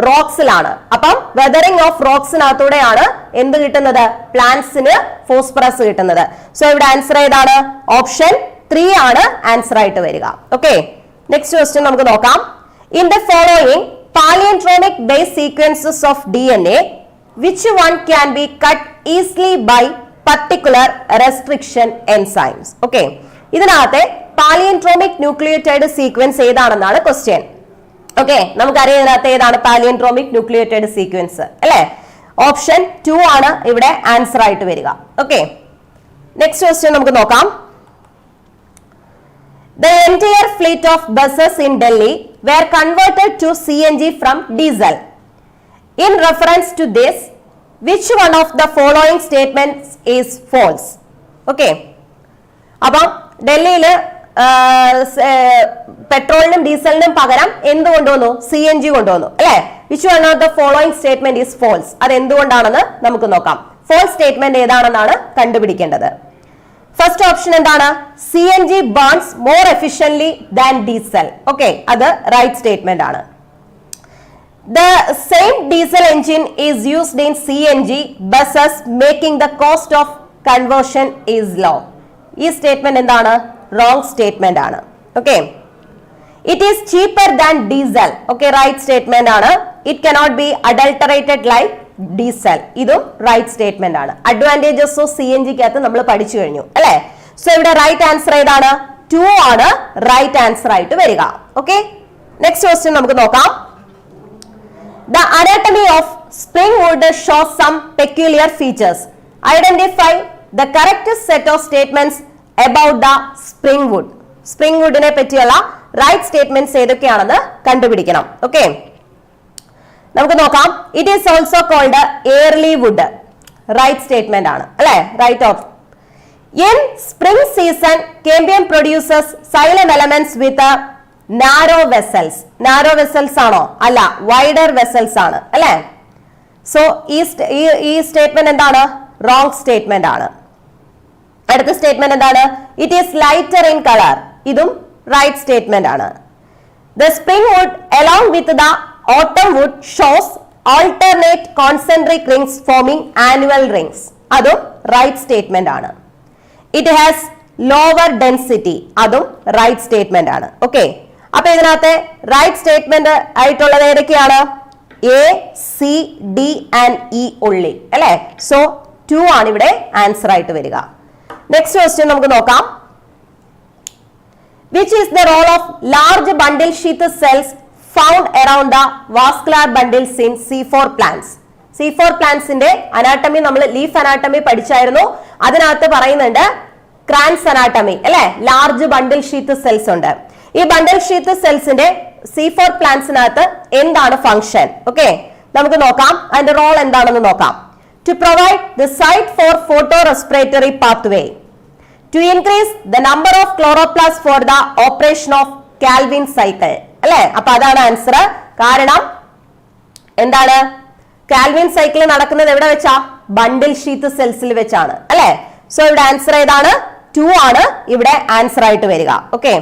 റോക്സിലാണ്. അപ്പം വെതറിംഗ് ഓഫ് റോക്സിനകത്തൂടെയാണ് എന്ത് കിട്ടുന്നത്? പ്ലാന്റ്സിന് ഫോസ്ഫറസ് കിട്ടുന്നത്. സോ ഇവിടെ ആൻസർ ഏതാണ്? ഓപ്ഷൻ 3 ആണ് ആൻസർ ആയിട്ട് വരിക. ഓക്കെ. നെക്സ്റ്റ് ക്വസ്റ്റ്യൻ നമുക്ക് നോക്കാം. In the following palindromic base sequences of DNA, which one can be cut easily by particular restriction enzymes? Okay. ഇതിനകത്തെ പാലിയൻഡ്രോമിക് ന്യൂക്ലിയോടൈഡ് സീക്വൻസ് ഏതാണെന്നാണ് ക്വസ്റ്റ്യൻ. ഓക്കെ. നമുക്കറിയാം ഇതിനകത്ത് ഏതാണ് പാലിയൻഡ്രോമിക് ന്യൂക്ലിയോടൈഡ് സീക്വൻസ് അല്ലെ? ഓപ്ഷൻ 2 ആണ് ഇവിടെ ആൻസർ ആയിട്ട് വരിക. ഓക്കെ. നെക്സ്റ്റ് ക്വസ്റ്റ്യൻ നമുക്ക് നോക്കാം. The entire fleet of buses in Delhi were converted to CNG from diesel. In reference to this, which one of the following statements is false? Okay. അപ്പം ഡൽഹിയിൽ പെട്രോളിനും ഡീസലിനും പകരം എന്ത് കൊണ്ടുവന്നു? CNG കൊണ്ടുവന്നു അല്ലെ? Which one of the following statement is false? അത് എന്തുകൊണ്ടാണെന്ന് നമുക്ക് നോക്കാം. ഫോൾസ് സ്റ്റേറ്റ്മെന്റ് ഏതാണെന്നാണ് കണ്ടുപിടിക്കേണ്ടത്. ഫസ്റ്റ് ഓപ്ഷൻ എന്താണ്? CNG burns more efficiently than diesel. Okay. അത് റൈറ്റ് സ്റ്റേറ്റ്മെന്റ് ആണ്. The same diesel engine is used in CNG buses, making the cost of conversion is low. ഈ സ്റ്റേറ്റ്മെന്റ് എന്താണ്? റോങ് സ്റ്റേറ്റ്മെന്റ് ആണ്. Okay. It is cheaper than diesel. Okay. Right statement ആണ്. It cannot be adulterated like diesel. ഇതും right statement ആണ്. Advantages of CNG-ക്കകത്ത് നമ്മൾ പഠിച്ചു കഴിഞ്ഞു അല്ലെ? സോ ഇവിടെ റൈറ്റ് ആൻസർ ഏതാണ്? 2 ആണ് റൈറ്റ് ആൻസർ ആയിട്ട് വരിക. ഓക്കെ. നെക്സ്റ്റ് ക്വസ്റ്റ്യൻ നമുക്ക് നോക്കാം. The anatomy of spring wood shows some peculiar features. Identify the correct set of statements about the spring wood. Spring wood നെ പറ്റിയുള്ള റൈറ്റ് സ്റ്റേറ്റ്മെന്റ്സ് ഏതൊക്കെയാണെന്ന് കണ്ടുപിടിക്കണം. ഓക്കെ. നമുക്ക് നോക്കാം. It is also called early wood. Right statement ആണ് അല്ലെ? Right of. In spring season cambium produces xylem elements with narrow vessels. Narrow vessels ആണോ? അല്ല, വൈഡർ വെസൽസ് ആണ് അല്ലെ? സോ ഈ സ്റ്റേറ്റ്മെന്റ് എന്താണ്? റോങ് സ്റ്റേറ്റ്മെന്റ് ആണ്. അടുത്ത സ്റ്റേറ്റ്മെന്റ് എന്താണ്? It is lighter in colour. ഇതും റൈറ്റ് സ്റ്റേറ്റ്മെന്റ് ആണ്. The spring would along with the autumn wood shows alternate concentric rings forming annual rings. അതും റൈറ്റ് സ്റ്റേറ്റ്മെന്റ് ആണ്. It has lower density. അതും right statement ആണ്. Okay. അപ്പൊ ഇതിനകത്തെ right statement ആയിട്ടുള്ളത് ഏതൊക്കെയാണ്? A, C, D and E only അല്ലെ? So 2 ആണ് ഇവിടെ ആൻസർ ആയിട്ട് വരിക. നെക്സ്റ്റ് ക്വസ്റ്റ്യൻ നമുക്ക് നോക്കാം. Which is the role of large bundle sheath cells found around the vascular bundles in C4 plants? C4 പ്ലാന്റ്സിന്റെ അനാട്ടമി നമ്മൾ ലീഫ് അനാട്ടമി പഠിച്ചായിരുന്നു. അതിനകത്ത് പറയുന്നുണ്ട് ക്രാൻസ് അനാട്ടമി അല്ലെ? ലാർജ് ബണ്ടിൽ ഷീത്ത് സെൽസ് ഉണ്ട്. ഈ ബണ്ടിൽ ഷീത്ത് സെൽസിന്റെ C4 പ്ലാന്റ്സിനകത്ത് എന്താണ് ഫംഗ്ഷൻ? ഓക്കെ. നമുക്ക് നോക്കാം അതിന്റെ റോൾ എന്താണെന്ന് നോക്കാം. To provide the site for photo respiratory pathway, to increase the number of chloroplast for the operation of Calvin cycle അല്ലെ? അപ്പൊ അതാണ് ആൻസർ. കാരണം എന്താണ്? കാൽവിൻ സൈക്കിൾ നടക്കുന്നത് എവിടെ വെച്ചാ? ബണ്ടിൽ ഷീത്ത് സെൽസിൽ വെച്ചാണ് അല്ലെ? സോ ഇവിടെ ആൻസർ ഏതാണ്? 2 ആണ് ഇവിടെ ആൻസർ ആയിട്ട് വരിക. ഓക്കെ.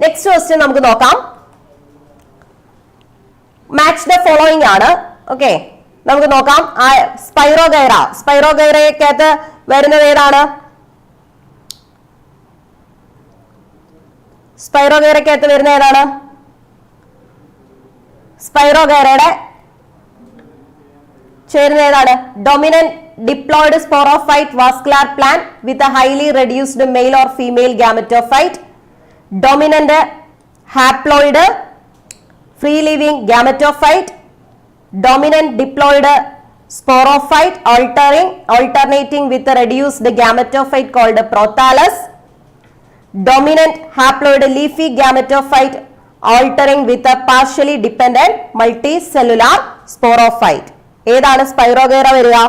നെക്സ്റ്റ് ക്വസ്റ്റ്യൻ നമുക്ക് നോക്കാം. മാച്ച് ദ ഫോളോയിങ് ആണ്. ഓക്കെ. നമുക്ക് നോക്കാം. സ്പൈറോഗൈറ, സ്പൈറോഗൈറയ്ക്കകത്ത് വരുന്നത് ഏതാണ്? സ്പൈറോഗൈറയ്ക്കകത്ത് വരുന്ന ഏതാണ്? സ്പൈറോഗൈറയുടെ ചേരുന്ന ഏതാണ്? Dominant diploid sporophyte vascular plant with a highly reduced male or female gametophyte, dominant haploid free living gametophyte, dominant diploid sporophyte alternating with a reduced gametophyte called prothallus, dominant haploid leafy gametophyte altering with a partially dependent multicellular sporophyte. ഏതാണ് spirogyra വരിക?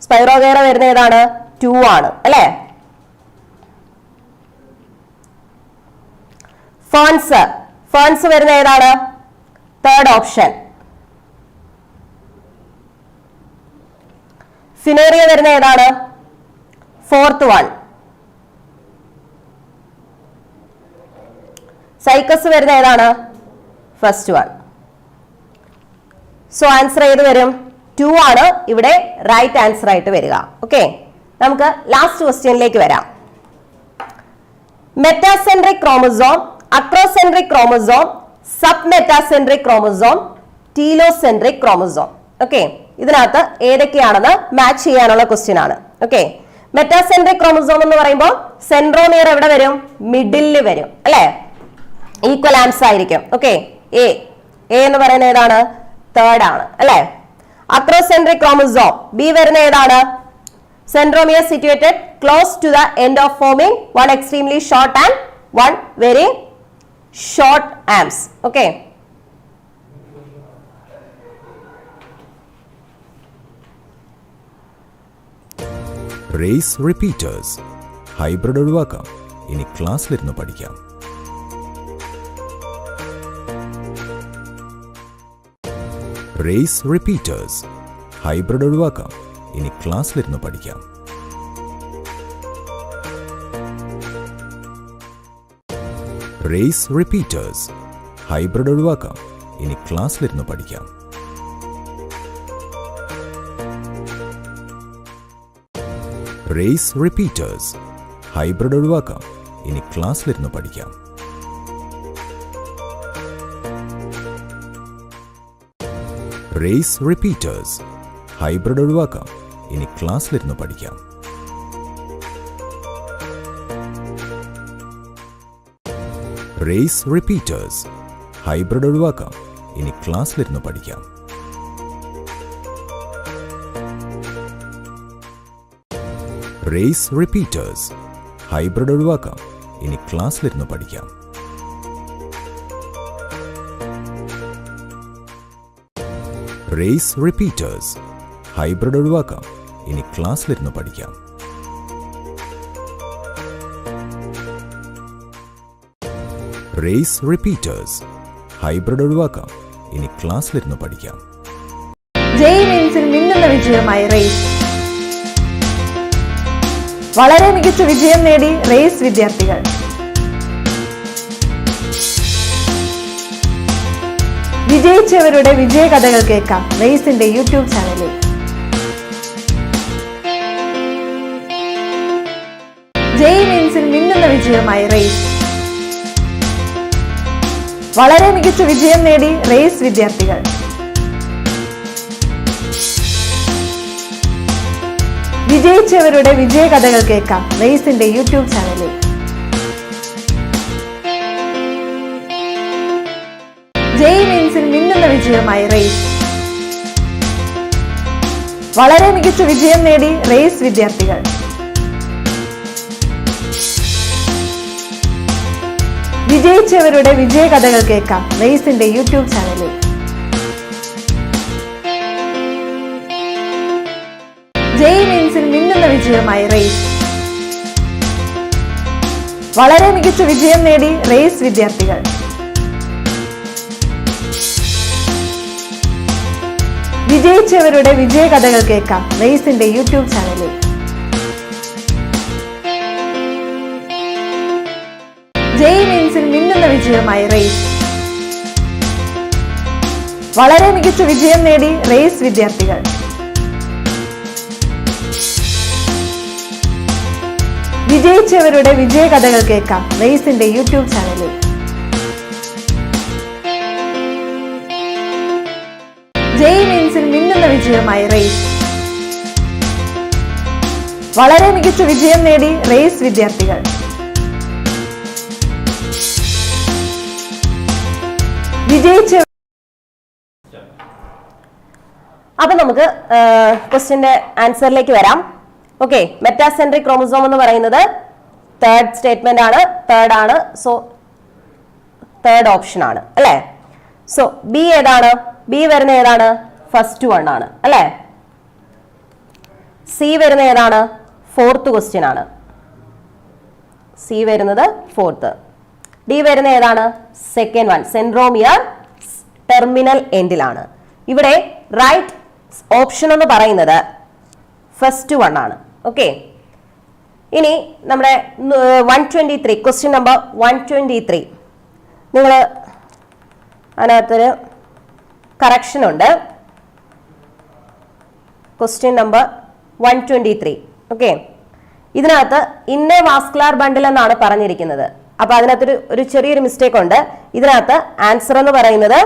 Spirogyra വരുന്ന ഏതാണ്? 2 ആണ് അല്ലേ? Ferns വരുന്ന ഏതാണ്? 3rd option. ഫിനേറിയ വരുന്ന ഏതാണ്? 4th one. സൈക്കസ് വരുന്ന ഏതാണ്? 1st one. സോ ആൻസർ ഏത് വരും? 2 ആണ് ഇവിടെ റൈറ്റ് ആൻസർ ആയിട്ട് വരിക. ഓക്കെ, നമുക്ക് ലാസ്റ്റ് ക്വസ്റ്റ്യനിലേക്ക് വരാം. Metacentric chromosome, acrocentric chromosome, submetacentric chromosome, telocentric chromosome. Okay, ഇതിനകത്ത് ഏതൊക്കെയാണെന്ന് മാച്ച് ചെയ്യാനുള്ള ക്വസ്റ്റ്യൻ ആണ്. ഓക്കെ, മെറ്റാസെൻട്രിക് ക്രോമസോം എന്ന് പറയുമ്പോൾ സെൻട്രോമിയർ എവിടെ വരും? മിഡിലിൽ വരും അല്ലെ? ഈക്വലാൻസ് ആയിരിക്കും. ഓക്കെ, എ എന്ന് പറയുന്ന ഏതാണ്? 3rd ആണ് അല്ലെ? അക്രോസെൻട്രിക് ക്രോമസോം ബി വരുന്ന ഏതാണ്? Centromere situated close to the end of forming one extremely short and one very short arms. Okay, race repeaters hybrid ഒഴിവാക്കാം, ഇനി ക്ലാസ്സിലിരുന്ന് പഠിക്കാം. റേസ് റിപ്പീറ്റേഴ്സ് ഹൈബ്രിഡ് ഒഴിവാക്കാം, ഇനി ക്ലാസ്സിലിരുന്ന് പഠിക്കാം. റേസ് റിപ്പീറ്റേഴ്സ് ഹൈബ്രിഡ് ഒഴിവാക്കാം, ഇനി ക്ലാസ്സിലിരുന്ന് പഠിക്കാം. റേസ് റിപ്പീറ്റേഴ്സ് ഹൈബ്രിഡ് ഒഴിവാക്കാം, ഇനി ക്ലാസ്സിലിരുന്ന് പഠിക്കാം. റേസ് റിപ്പീറ്റേഴ്സ് ഹൈബ്രിഡ് ഒഴിവാക്കാം, ഇനി ക്ലാസ്സിലിരുന്ന് പഠിക്കാം. റേസ് റിപ്പീറ്റേഴ്സ് ഹൈബ്രിഡ് ഒഴിവാക്കാം, ഇനി ക്ലാസ്സിലിരുന്ന് പഠിക്കാം. റേസ് റിപ്പീറ്റേഴ്സ് ഹൈബ്രിഡ് ഒഴിവാക്കാം, ഇനി ക്ലാസ്സിലിരുന്ന് പഠിക്കാം. റേസ് റിപ്പീറ്റേഴ്സ് ഹൈബ്രിഡ് ഒഴിവാക്കാം, ഇനി ക്ലാസ്സിലിരുന്ന് പഠിക്കാം. റേസ് റിപ്പീറ്റേഴ്സ് ഹൈബ്രിഡ് ഒഴിവാക്കാം, ഇനി ക്ലാസ്സിലിരുന്ന് പഠിക്കാം. ജെഇ മെയിൻസിൽ മിന്നുന്ന വിജയമായി റേസ്. വളരെ മികച്ച വിജയം നേടി റേസ് വിദ്യാർത്ഥികൾ. വിജയിച്ചവരുടെ വിജയകഥകൾ കേൾക്കാം റേസിന്റെ യൂട്യൂബ് ചാനലിൽ. ജെഇ മെയിൻസിൽ മിന്നുന്ന വിജയമായി റേസ്. വളരെ മികച്ച വിജയം നേടി റേസ് വിദ്യാർത്ഥികൾ. വിജയിച്ചവരുടെ വിജയകഥകൾ കേൾക്കാം റേസിന്റെ യൂട്യൂബ് ചാനലിൽ. ജെഇ മെയിൻസിൽ മിന്നുന്ന വിജയമായി റേസ്. വളരെ മികച്ച വിജയം നേടി റേസ് വിദ്യാർത്ഥികൾ. വിജയിച്ചവരുടെ വിജയകഥകൾ കേൾക്കാം റേസിന്റെ യൂട്യൂബ് ചാനലിൽ. ജെഇ മെയിൻസിൽ മിന്നുന്ന വിജയമായി റേസ്. വളരെ മികച്ച വിജയം നേടി റേസ് വിദ്യാർത്ഥികൾ. വിജയിച്ചവരുടെ വിജയകഥകൾ കേൾക്കാം റേസിന്റെ യൂട്യൂബ് ചാനലിൽ. ജെഇ മെയിൻസിൽ മിന്നുന്ന വിജയമായി റേസ്. വളരെ മികച്ച വിജയം നേടി റേസ് വിദ്യാർത്ഥികൾ. വിജയിച്ചവരുടെ വിജയകഥകൾ കേൾക്കാം റേസിന്റെ യൂട്യൂബ് ചാനലിൽ. ജെഇ മെയിൻസിൽ മിന്നുന്ന വിജയമായി റേസ്. വളരെ മികച്ച വിജയം നേടി റേസ് വിദ്യാർത്ഥികൾ. വിജയിച്ച അപ്പൊ നമുക്ക് ക്വസ്റ്റ്യന്റെ ആൻസറിലേക്ക് വരാം. ഓക്കെ, മെറ്റാസെൻട്രിക് ക്രോമസോം എന്ന് പറയുന്നത് തേർഡ് സ്റ്റേറ്റ്മെന്റ് ആണ്, തേർഡ് ആണ്. സോ തേർഡ് ഓപ്ഷൻ ആണ് അല്ലെ. സോ ബി ഏതാണ്? ബി വരുന്ന ഏതാണ്? ഫസ്റ്റ് വൺ ആണ് അല്ലെ. സി വരുന്ന ഏതാണ്? ഫോർത്ത് ക്വസ്റ്റ്യൻ ആണ്. സി വരുന്നത് ഫോർത്ത്. ഡി വരുന്ന ഏതാണ്? സെക്കൻഡ് വൺ, സെൻട്രോമിയർ ടെർമിനൽ എൻഡിലാണ്. ഇവിടെ റൈറ്റ് ഓപ്ഷൻ എന്ന് പറയുന്നത് ഫസ്റ്റ് വൺ ആണ്. ഓക്കെ, ഇനി നമ്മുടെ 123 ക്വസ്റ്റ്യൻ നമ്പർ 123 നിങ്ങൾ അതിനകത്തൊരു കറക്ഷൻ ഉണ്ട്. Question number 123. ഓക്കെ, ഇതിനകത്ത് ഇന്നേ വാസ്കുലാർ ബണ്ടിൽ എന്നാണ് പറഞ്ഞിരിക്കുന്നത്. അപ്പൊ അതിനകത്തൊരു ചെറിയൊരു മിസ്റ്റേക്ക് ഉണ്ട്. ഇതിനകത്ത് ആൻസർ എന്ന് പറയുന്നത്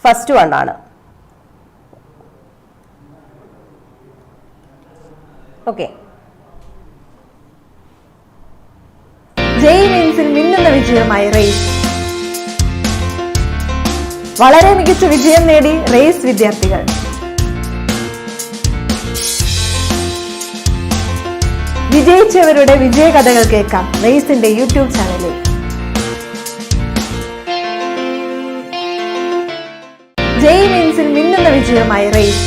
ഫസ്റ്റ് വൺ ആണ്. ഓക്കെ, ജെഇ മെയിൻസിൽ മിന്നുന്ന വിജയമായി റേസ്. വളരെ മികച്ച വിജയം നേടി റേസ് വിദ്യാർത്ഥികൾ. വിജയിച്ചവരുടെ വിജയകഥകൾ കേൾക്കാം റേസിന്റെ യൂട്യൂബ് ചാനലിൽ. ജെഇ മെയിൻസിൽ മിന്നുന്ന വിജയമായി റേസ്.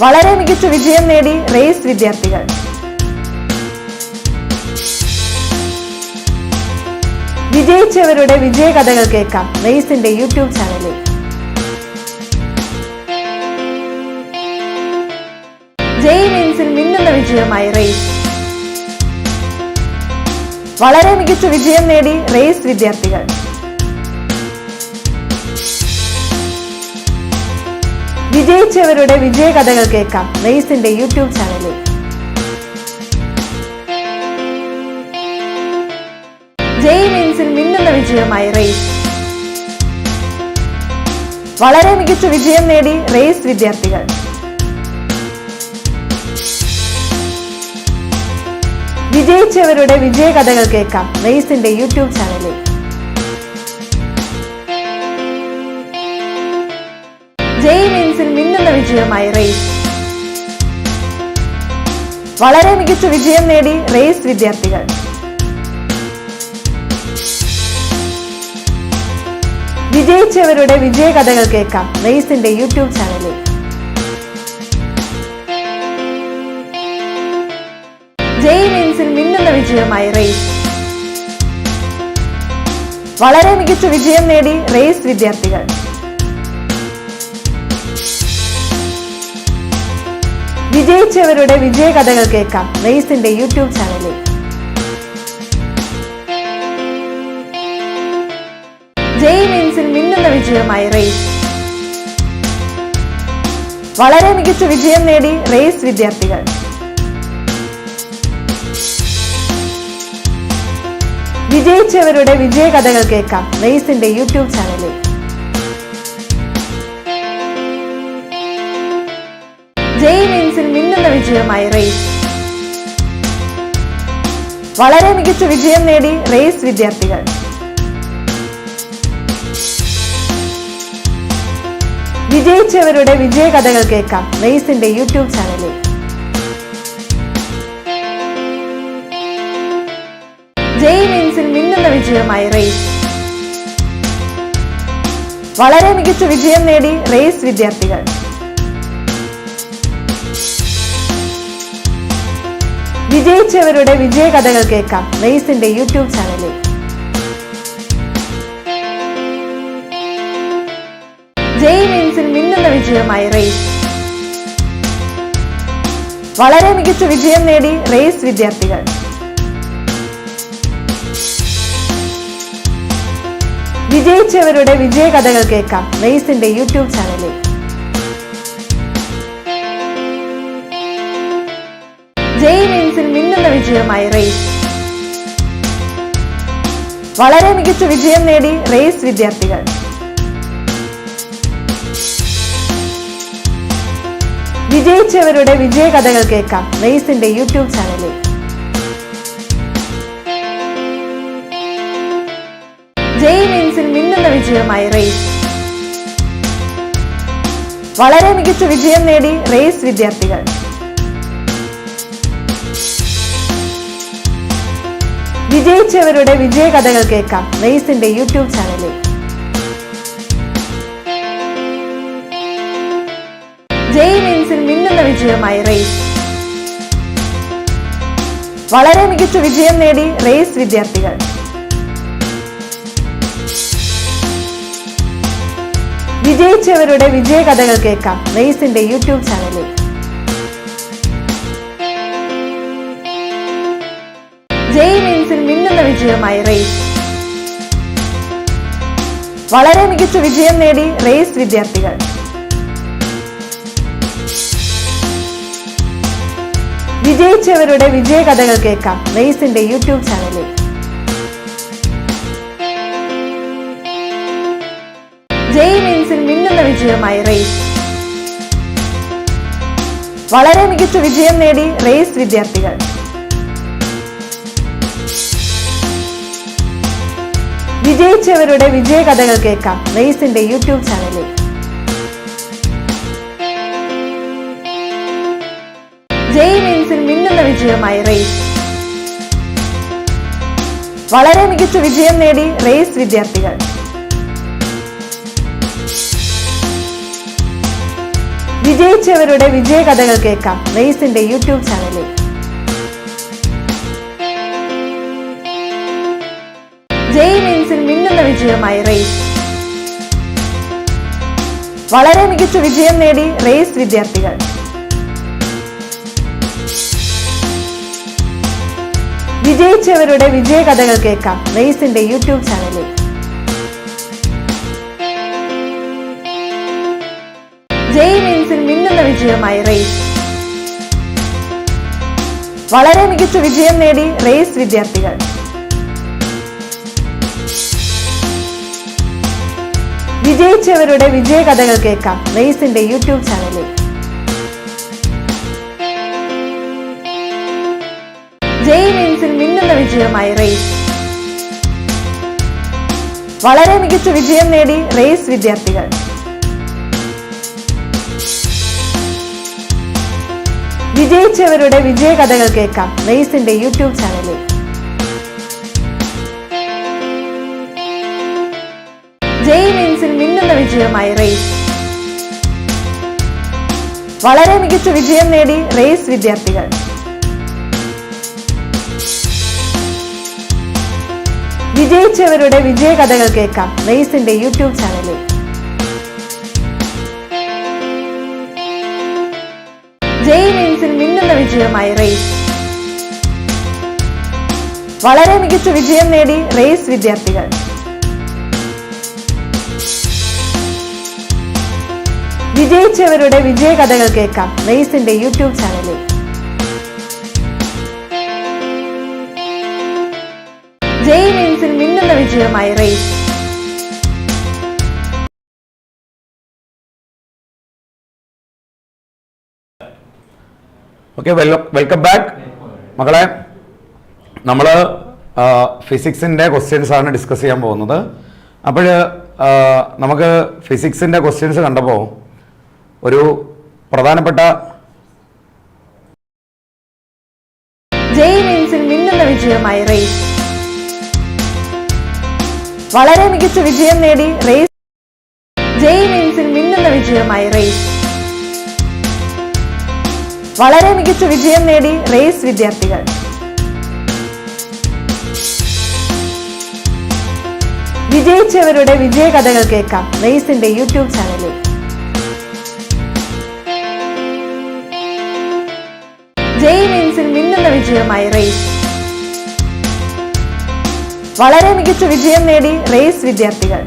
വളരെ മികച്ച വിജയം നേടി റേസ് വിദ്യാർത്ഥികൾ. വിജയിച്ചവരുടെ വിജയകഥകൾ കേൾക്കാം റേസിന്റെ യൂട്യൂബ് ചാനലിൽ. ജെഇ മെയിൻസിൽ മിന്നുന്ന വിജയമായി റേസ്. വളരെ മികച്ച വിജയം നേടി റേസ് വിദ്യാർത്ഥികൾ. വിജയിച്ചവരുടെ വിജയകഥകൾ കേൾക്കാം റേസിന്റെ യൂട്യൂബ് ചാനലിൽ. ജെഇ മെയിൻസിൽ മിന്നുന്ന വിജയമായി റേസ്. വളരെ മികച്ച വിജയം നേടി റേസ് വിദ്യാർത്ഥികൾ. വിജയിച്ചവരുടെ വിജയകഥകൾ കേൾക്കാം റേസിന്റെ യൂട്യൂബ് ചാനലിൽ. ജെഇ മെയിൻസിൽ മിന്നുന്ന വിജയമായി റേസ്. വളരെ മികച്ച വിജയം നേടി റേസ് വിദ്യാർത്ഥികൾ. വിജയിച്ചവരുടെ വിജയകഥകൾ കേൾക്കാം റേസിന്റെ യൂട്യൂബ് ചാനലിൽ. ജെഇ മെയിൻസിൽ മിന്നുന്ന വിജയമായി റേസ്. വളരെ മികച്ച വിജയം നേടി റേസ് വിദ്യാർത്ഥികൾ. വിജയിച്ചവരുടെ വിജയകഥകൾ കേൾക്കാം റേസിന്റെ യൂട്യൂബ് ചാനലിൽ. ജെഇ മെയിൻസിൽ മിന്നുന്ന വിജയമായി റേസ്. വളരെ മികച്ച വിജയം നേടി റേസ് വിദ്യാർത്ഥികൾ. വിജയിച്ചവരുടെ വിജയകഥകൾ കേൾക്കാം റേസിന്റെ യൂട്യൂബ് ചാനലിൽ. ജെഇ മെയിൻസിൽ മിന്നുന്ന വിജയമായി റേസ്. വളരെ മികച്ച വിജയം നേടി റേസ് വിദ്യാർത്ഥികൾ. വിജയിച്ചവരുടെ വിജയകഥകൾ കേൾക്കാം റേസിന്റെ യൂട്യൂബ് ചാനലിൽ. ജെഇ മെയിൻസിൽ മിന്നുന്ന വിജയമായി റേസ്. വളരെ മികച്ച വിജയം നേടി റേസ് വിദ്യാർത്ഥികൾ. വിജയിച്ചവരുടെ വിജയകഥകൾ കേൾക്കാം റേസിന്റെ യൂട്യൂബ് ചാനലിൽ. ജെഇ മെയിൻസിൽ മിന്നുന്ന വിജയമായി റേസ്. വളരെ മികച്ച വിജയം നേടി റേസ് വിദ്യാർത്ഥികൾ. വിജയിച്ചവരുടെ വിജയകഥകൾ കേൾക്കാം റേസിന്റെ യൂട്യൂബ് ചാനലിൽ. ജെഇ മെയിൻസിൽ മീൻസിൽ മിന്നുന്ന വിജയമായി റേസ്. വളരെ മികച്ച വിജയം നേടി റേസ് വിദ്യാർത്ഥികൾ. വിജയിച്ചവരുടെ വിജയകഥകൾ കേൾക്കാം റേസിന്റെ യൂട്യൂബ് ചാനലിൽ. ജെയ് മീൻസിൽ മിന്നുന്ന വിജയമായി റേസ്. വളരെ മികച്ച വിജയം നേടി റേസ് വിദ്യാർത്ഥികൾ. വിജയിച്ചവരുടെ വിജയകഥകൾ കേൾക്കാം റേസിന്റെ യൂട്യൂബ് ചാനലിൽ. ജെയ് മീൻസിൽ മിന്നുന്ന വിജയമായി റേസ്. വളരെ മികച്ച വിജയം നേടി റേസ് വിദ്യാർത്ഥികൾ. വിജയിച്ചവരുടെ വിജയകഥകൾ കേൾക്കാം റേസിന്റെ യൂട്യൂബ് ചാനലിൽ. ജെയ് മീൻസിൽ മിന്നുന്ന വിജയമായി റേസ്. വളരെ മികച്ച വിജയം നേടി റേസ് വിദ്യാർത്ഥികൾ. വിജയിച്ചവരുടെ വിജയകഥകൾ കേൾക്കാം റേസിന്റെ യൂട്യൂബ് ചാനലിൽ. ജെയ് മീൻസിൽ മിന്നുന്ന വിജയമായി റേസ്. വളരെ മികച്ച വിജയം നേടി റേസ് വിദ്യാർത്ഥികൾ. വിജയിച്ചവരുടെ വിജയകഥകൾ കേൾക്കാം റേസിന്റെ യൂട്യൂബ് ചാനലിൽ. ജെയ് മീൻസിൽ മിന്നുന്ന വിജയമായി റേസ്. വളരെ മികച്ച വിജയം നേടി റേസ് വിദ്യാർത്ഥികൾ. വിജയിച്ചവരുടെ വിജയകഥകൾ കേൾക്കാം റേസിന്റെ യൂട്യൂബ് ചാനലിൽ. ജെയ് മീൻസിൽ മിന്നുന്ന വിജയമായി റേസ്. വളരെ മികച്ച വിജയം നേടി റേസ് വിദ്യാർത്ഥികൾ. വിജയിച്ചവരുടെ വിജയകഥകൾ കേൾക്കാം റേസിന്റെ യൂട്യൂബ് ചാനലിൽ. ജെയ് മീൻസിൽ മിന്നുന്ന വിജയമായി റേസ്. വളരെ മികച്ച വിജയം നേടി റേസ് വിദ്യാർത്ഥികൾ. വിജയിച്ചവരുടെ വിജയകഥകൾ കേൾക്കാം റേസിന്റെ യൂട്യൂബ് ചാനലിൽ. ജെയ് മീൻസിൽ മിന്നുന്ന വിജയമായി റേസ്. വളരെ മികച്ച വിജയം നേടി റേസ് വിദ്യാർത്ഥികൾ. വിജയിച്ചവരുടെ വിജയകഥകൾ കേൾക്കാം റേസിന്റെ യൂട്യൂബ് ചാനലിൽ. ജെയ് മീൻസിൽ മിന്നുന്ന വിജയമായി റേസ്. വളരെ മികച്ച വിജയം നേടി റേസ് വിദ്യാർത്ഥികൾ. വിജയിച്ചവരുടെ വിജയകഥകൾ കേൾക്കാം റേസിന്റെ യൂട്യൂബ് ചാനലിൽ. ജെയ് മീൻസിൽ മിന്നുന്ന വിജയമായി റേസ്. വളരെ മികച്ച വിജയം നേടി റേസ് വിദ്യാർത്ഥികൾ. വിജയിച്ചവരുടെ വിജയകഥകൾ കേൾക്കാം റേസിന്റെ യൂട്യൂബ് ചാനലിൽ. ജെയ് മീൻസിൽ മിന്നുന്ന വിജയമായി റേസ്. ഓക്കെ, വെൽക്കം ബാക്ക് മക്കളെ. നമ്മൾ ഫിസിക്സിൻ്റെ ക്വസ്റ്റ്യൻസ് ആണ് ഡിസ്കസ് ചെയ്യാൻ പോകുന്നത്. അപ്പോൾ നമുക്ക് ഫിസിക്സിൻ്റെ ക്വസ്റ്റ്യൻസ് കണ്ടപ്പോൾ ഒരു പ്രധാനപ്പെട്ട ജെയ് മീൻസിൽ മിന്നുന്ന വിജയമായി റേസ്. വളരെ മികച്ച വിജയം നേടി റേസ്. ജെയ് മീൻസിൽ മിന്നുന്ന വിജയമായി റേസ്. വളരെ മികച്ച വിജയം നേടി റേസ് വിദ്യാർത്ഥികൾ. വിജയിച്ചവരുടെ വിജയകഥകൾ കേൾക്കാം റേസിന്റെ യൂട്യൂബ് ചാനലിൽ. ജെയ് മീൻസിൽ മിന്നുന്ന വിജയമായി റേസ്. വളരെ മികച്ച വിജയം നേടി റേസ് വിദ്യാർത്ഥികൾ.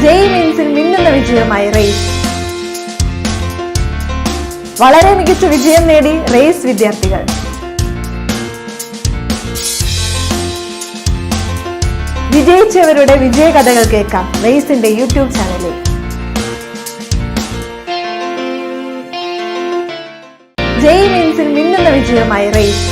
ജെയ് മീൻസിൽ മിന്നുന്ന വിജയമായി റേസ്. വളരെ മികച്ച വിജയം നേടി റേസ് വിദ്യാർത്ഥികൾ. വിജയിച്ചവരുടെ വിജയകഥകൾ കേൾക്കാം റേസിന്റെ യൂട്യൂബ് ചാനലിൽ. ജെഇ മെയിൻസിൽ മിന്നുന്ന വിജയമായി റേസ്.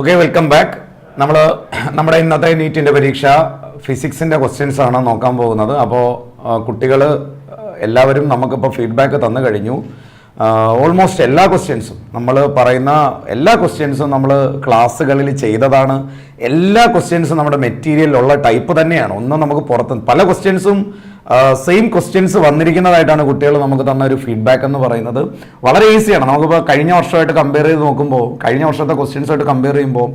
Okay, welcome back. നമ്മുടെ ഇന്നത്തെ നീറ്റിൻ്റെ പരീക്ഷ ഫിസിക്സിൻ്റെ ക്വസ്റ്റ്യൻസ് ആണ് നോക്കാൻ പോകുന്നത്. അപ്പോൾ കുട്ടികൾ എല്ലാവരും നമുക്കിപ്പോൾ ഫീഡ്ബാക്ക് തന്നു കഴിഞ്ഞു. ഓൾമോസ്റ്റ് എല്ലാ ക്വസ്റ്റ്യൻസും നമ്മൾ പറയുന്ന എല്ലാ ക്വസ്റ്റ്യൻസും നമ്മൾ ക്ലാസ്സുകളിൽ ചെയ്തതാണ്. എല്ലാ ക്വസ്റ്റ്യൻസും നമ്മുടെ മെറ്റീരിയലിലുള്ള ടൈപ്പ് തന്നെയാണ്. ഒന്നും നമുക്ക് പുറത്ത് പല ക്വസ്റ്റ്യൻസും സെയിം ക്വസ്റ്റ്യൻസ് വന്നിരിക്കുന്നതായിട്ടാണ് കുട്ടികൾ നമുക്ക് തന്ന ഒരു ഫീഡ്ബാക്ക് എന്ന് പറയുന്നത്. വളരെ ഈസിയാണ്. നമുക്കിപ്പോൾ കഴിഞ്ഞ വർഷമായിട്ട് കമ്പയർ ചെയ്ത് നോക്കുമ്പോൾ, കഴിഞ്ഞ വർഷത്തെ ക്വസ്റ്റ്യൻസായിട്ട് കമ്പയർ ചെയ്യുമ്പോൾ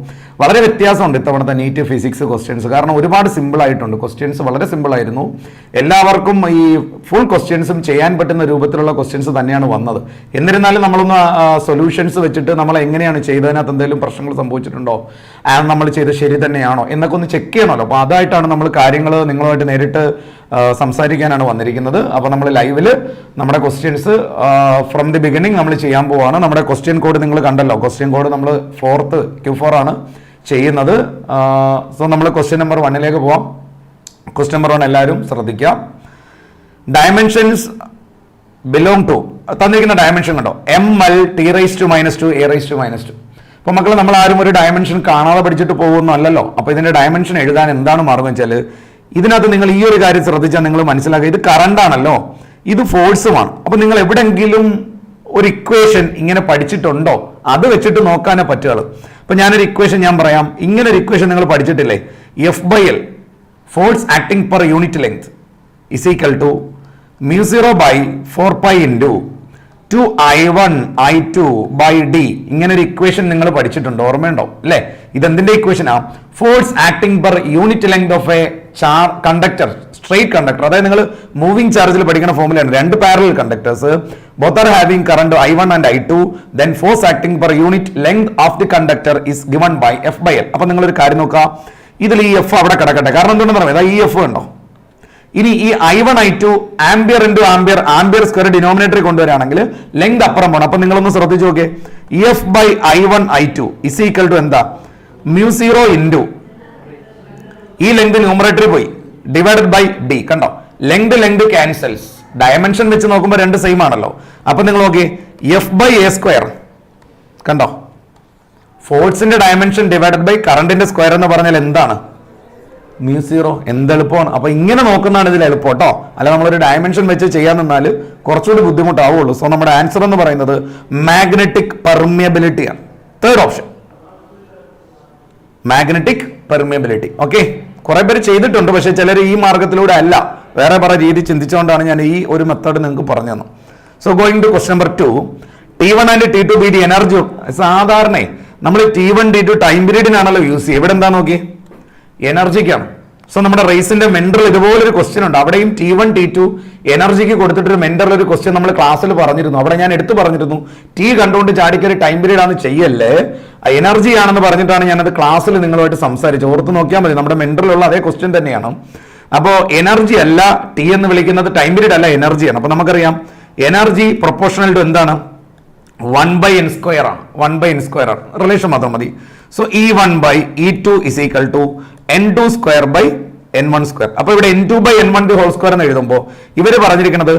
വളരെ വ്യത്യാസമുണ്ട് ഇത്തവണത്തെ നീറ്റ് ഫിസിക്സ് ക്വസ്റ്റ്യൻസ്. കാരണം ഒരുപാട് സിമ്പിൾ ആയിട്ടുണ്ട്. ക്വസ്റ്റ്യൻസ് വളരെ സിമ്പിളായിരുന്നു. എല്ലാവർക്കും ഈ ഫുൾ ക്വസ്റ്റ്യൻസും ചെയ്യാൻ പറ്റുന്ന രൂപത്തിലുള്ള ക്വസ്റ്റ്യൻസ് തന്നെയാണ് വന്നത്. എന്നിരുന്നാലും നമ്മളൊന്ന് സൊല്യൂഷൻസ് വെച്ചിട്ട് നമ്മൾ എങ്ങനെയാണ് ചെയ്തതിനകത്ത് എന്തെങ്കിലും പ്രശ്നങ്ങൾ സംഭവിച്ചിട്ടുണ്ടോ, നമ്മൾ ചെയ്ത് ശരി തന്നെയാണോ എന്നൊക്കെ ഒന്ന് ചെക്ക് ചെയ്യണമല്ലോ. അപ്പോൾ അതായിട്ടാണ് നമ്മൾ കാര്യങ്ങൾ നിങ്ങളുമായിട്ട് നേരിട്ട് സംസാരിക്കാനാണ് വന്നിരിക്കുന്നത്. അപ്പോൾ നമ്മൾ ലൈവിൽ നമ്മുടെ ക്വസ്റ്റ്യൻസ് ഫ്രം ദി ബിഗിനിങ് നമ്മൾ ചെയ്യാൻ പോവാണ്. നമ്മുടെ ക്വസ്റ്റ്യൻ കോഡ് നിങ്ങൾ കണ്ടല്ലോ. ക്വസ്റ്റ്യൻ കോഡ് നമ്മൾ Q4 ആണ് ചെയ്യുന്നത്. സോ നമ്മൾ ക്വസ്റ്റ്യൻ നമ്പർ 1 പോവാം. ക്വസ്റ്റ്യൻ നമ്പർ 1 എല്ലാവരും ശ്രദ്ധിക്കാം. ഡയമെൻഷൻസ് ബിലോങ് ടു തന്നിരിക്കുന്ന ഡയമെൻഷൻ കണ്ടോ, ml t⁻², a⁻². അപ്പോൾ മക്കൾ നമ്മൾ ആരും ഒരു ഡയമെൻഷൻ കാണാതെ പഠിച്ചിട്ട് പോകുന്നല്ലോ. അപ്പോൾ ഇതിന്റെ ഡയമെൻഷൻ എഴുതാൻ എന്താണ് മാർഗം വെച്ചാൽ, ഇതിനകത്ത് നിങ്ങൾ ഈ ഒരു കാര്യം ശ്രദ്ധിച്ചാൽ നിങ്ങൾ മനസ്സിലാക്കുക, ഇത് കറണ്ട് ആണല്ലോ, ഇത് ഫോഴ്സുമാണ്. അപ്പോൾ നിങ്ങൾ എവിടെയെങ്കിലും ഒരു ഇക്വേഷൻ ഇങ്ങനെ പഠിച്ചിട്ടുണ്ടോ, അത് വെച്ചിട്ട് നോക്കാനേ പറ്റുള്ളൂ. അപ്പോൾ ഞാനൊരു ഇക്വേഷൻ ഞാൻ പറയാം. ഇങ്ങനെ ഒരു ഇക്വേഷൻ നിങ്ങൾ പഠിച്ചിട്ടില്ലേ, F/L force acting per unit length is equal to μ0/4π × 2I1I2/d. ഇങ്ങനെ ഒരു ഇക്വേഷൻ നിങ്ങൾ പഠിച്ചിട്ടുണ്ടോ? ഓർമ്മയുണ്ടോ അല്ലേ? ഇതെന്തിന്റെ ഇക്വേഷനാ? Force acting per unit length of a conductor, straight conductor. അതായത് നിങ്ങൾ മൂവിംഗ് ചാർജിൽ പഠിക്കുന്ന ഫോമുലയാണ്. രണ്ട് parallel conductors, both are having current I1 and I2, then force acting per unit length of the conductor is given by F/L. അപ്പൊ നിങ്ങൾ ഒരു കാര്യം നോക്കുക, ഇതിൽ ഈ എഫ് അവിടെ കിടക്കട്ടെ. കാരണം എന്തുകൊണ്ടെന്ന് പറയാം, ഈ എഫ് ഉണ്ടോ. ഇനി ഈ I1 I2 ampere into ampere, ampere square ഡിനോമിനേറ്ററിൽ കൊണ്ടുവരികയാണെങ്കിൽ ലെങ്ത് അപ്പുറം പോകണം. അപ്പൊ നിങ്ങളൊന്ന് ശ്രദ്ധിച്ചു നോക്കിയേ, F/I1 I2 is equal to എന്താ, μ0 ഇൻറ്റു ഈ ലെങ്ത് ന്യൂമറേറ്ററിൽ പോയി ഡിവൈഡഡ് ബൈ ഡി. കണ്ടോ, ലെങ്ത് ക്യാൻസൽസ്. ഡയമെൻഷൻ വെച്ച് നോക്കുമ്പോൾ രണ്ട് സെയിം ആണല്ലോ. അപ്പൊ നിങ്ങൾ നോക്കിയേ, F/A². കണ്ടോ, ഫോഴ്സിന്റെ ഡയമെൻഷൻ ഡിവൈഡഡ് ബൈ കറണ്ടിന്റെ സ്ക്വയർ എന്ന് പറഞ്ഞാൽ എന്താണ്, μ0. എന്തെളുപ്പമാണ്. അപ്പൊ ഇങ്ങനെ നോക്കുന്നതാണ് ഇതിൽ എളുപ്പം കേട്ടോ. അല്ല നമ്മളൊരു ഡയമെൻഷൻ വെച്ച് ചെയ്യാൻ നിന്നാൽ കുറച്ചുകൂടി ബുദ്ധിമുട്ടാവുള്ളൂ. സോ നമ്മുടെ ആൻസർ എന്ന് പറയുന്നത് മാഗ്നറ്റിക് പെർമിയബിലിറ്റി ആണ്. Third option magnetic permeability. Okay, കുറെ പേര് ചെയ്തിട്ടുണ്ട്, പക്ഷെ ചിലർ ഈ മാർഗത്തിലൂടെ അല്ല, വേറെ പല രീതി ചിന്തിച്ചുകൊണ്ടാണ് ഞാൻ ഈ ഒരു മെത്തേഡ് നിങ്ങൾക്ക് പറഞ്ഞു തന്നത്. So going to question number 2. T1 and T2 be the energy. സാധാരണ നമ്മൾ T1 T2 ടൈം പീരീഡിനാണല്ലോ യൂസ് ചെയ്യുക. ഇവിടെ എന്താ നോക്കി, എനർജിക്കാണ്. സോ നമ്മുടെ റേസിന്റെ മെന്ററിൽ ഇതുപോലൊരു ക്വസ്റ്റ്യൻ ഉണ്ട്. അവിടെയും T1 T2 എനർജിക്ക് കൊടുത്തിട്ടൊരു മെന്ററിൽ ഒരു ക്വസ്റ്റ്യൻ നമ്മൾ ക്ലാസ്സിൽ പറഞ്ഞിരുന്നു. അവിടെ ഞാൻ എടുത്തു പറഞ്ഞിരുന്നു, T കണ്ടുകൊണ്ട് ചാടിക്കൊരു ടൈം പീരീഡ് ആണ് ചെയ്യല്ലേ, എനർജി ആണെന്ന് പറഞ്ഞിട്ടാണ് ഞാനത് ക്ലാസ്സിൽ നിങ്ങളുമായിട്ട് സംസാരിച്ചത്. ഓർത്ത് നോക്കിയാൽ മതി, നമ്മുടെ മെന്ററിലുള്ള അതേ ക്വസ്റ്റ്യൻ തന്നെയാണ്. അപ്പോൾ എനർജി അല്ല T എന്ന് വിളിക്കുന്നത്, ടൈം പീരീഡ് അല്ല, എനർജിയാണ്. അപ്പൊ നമുക്കറിയാം എനർജി പ്രൊപ്പോർഷണൽ ടു എന്താണ്, 1/n² ആണ്. 1/n² ആണ്, റിലേഷൻ മാത്രം മതി. So E1/E2 is equal to n2² അപ്പൊ ഇവിടെ n2/n1² എന്ന് എഴുതുമ്പോൾ ഇവര് പറഞ്ഞിരിക്കുന്നത്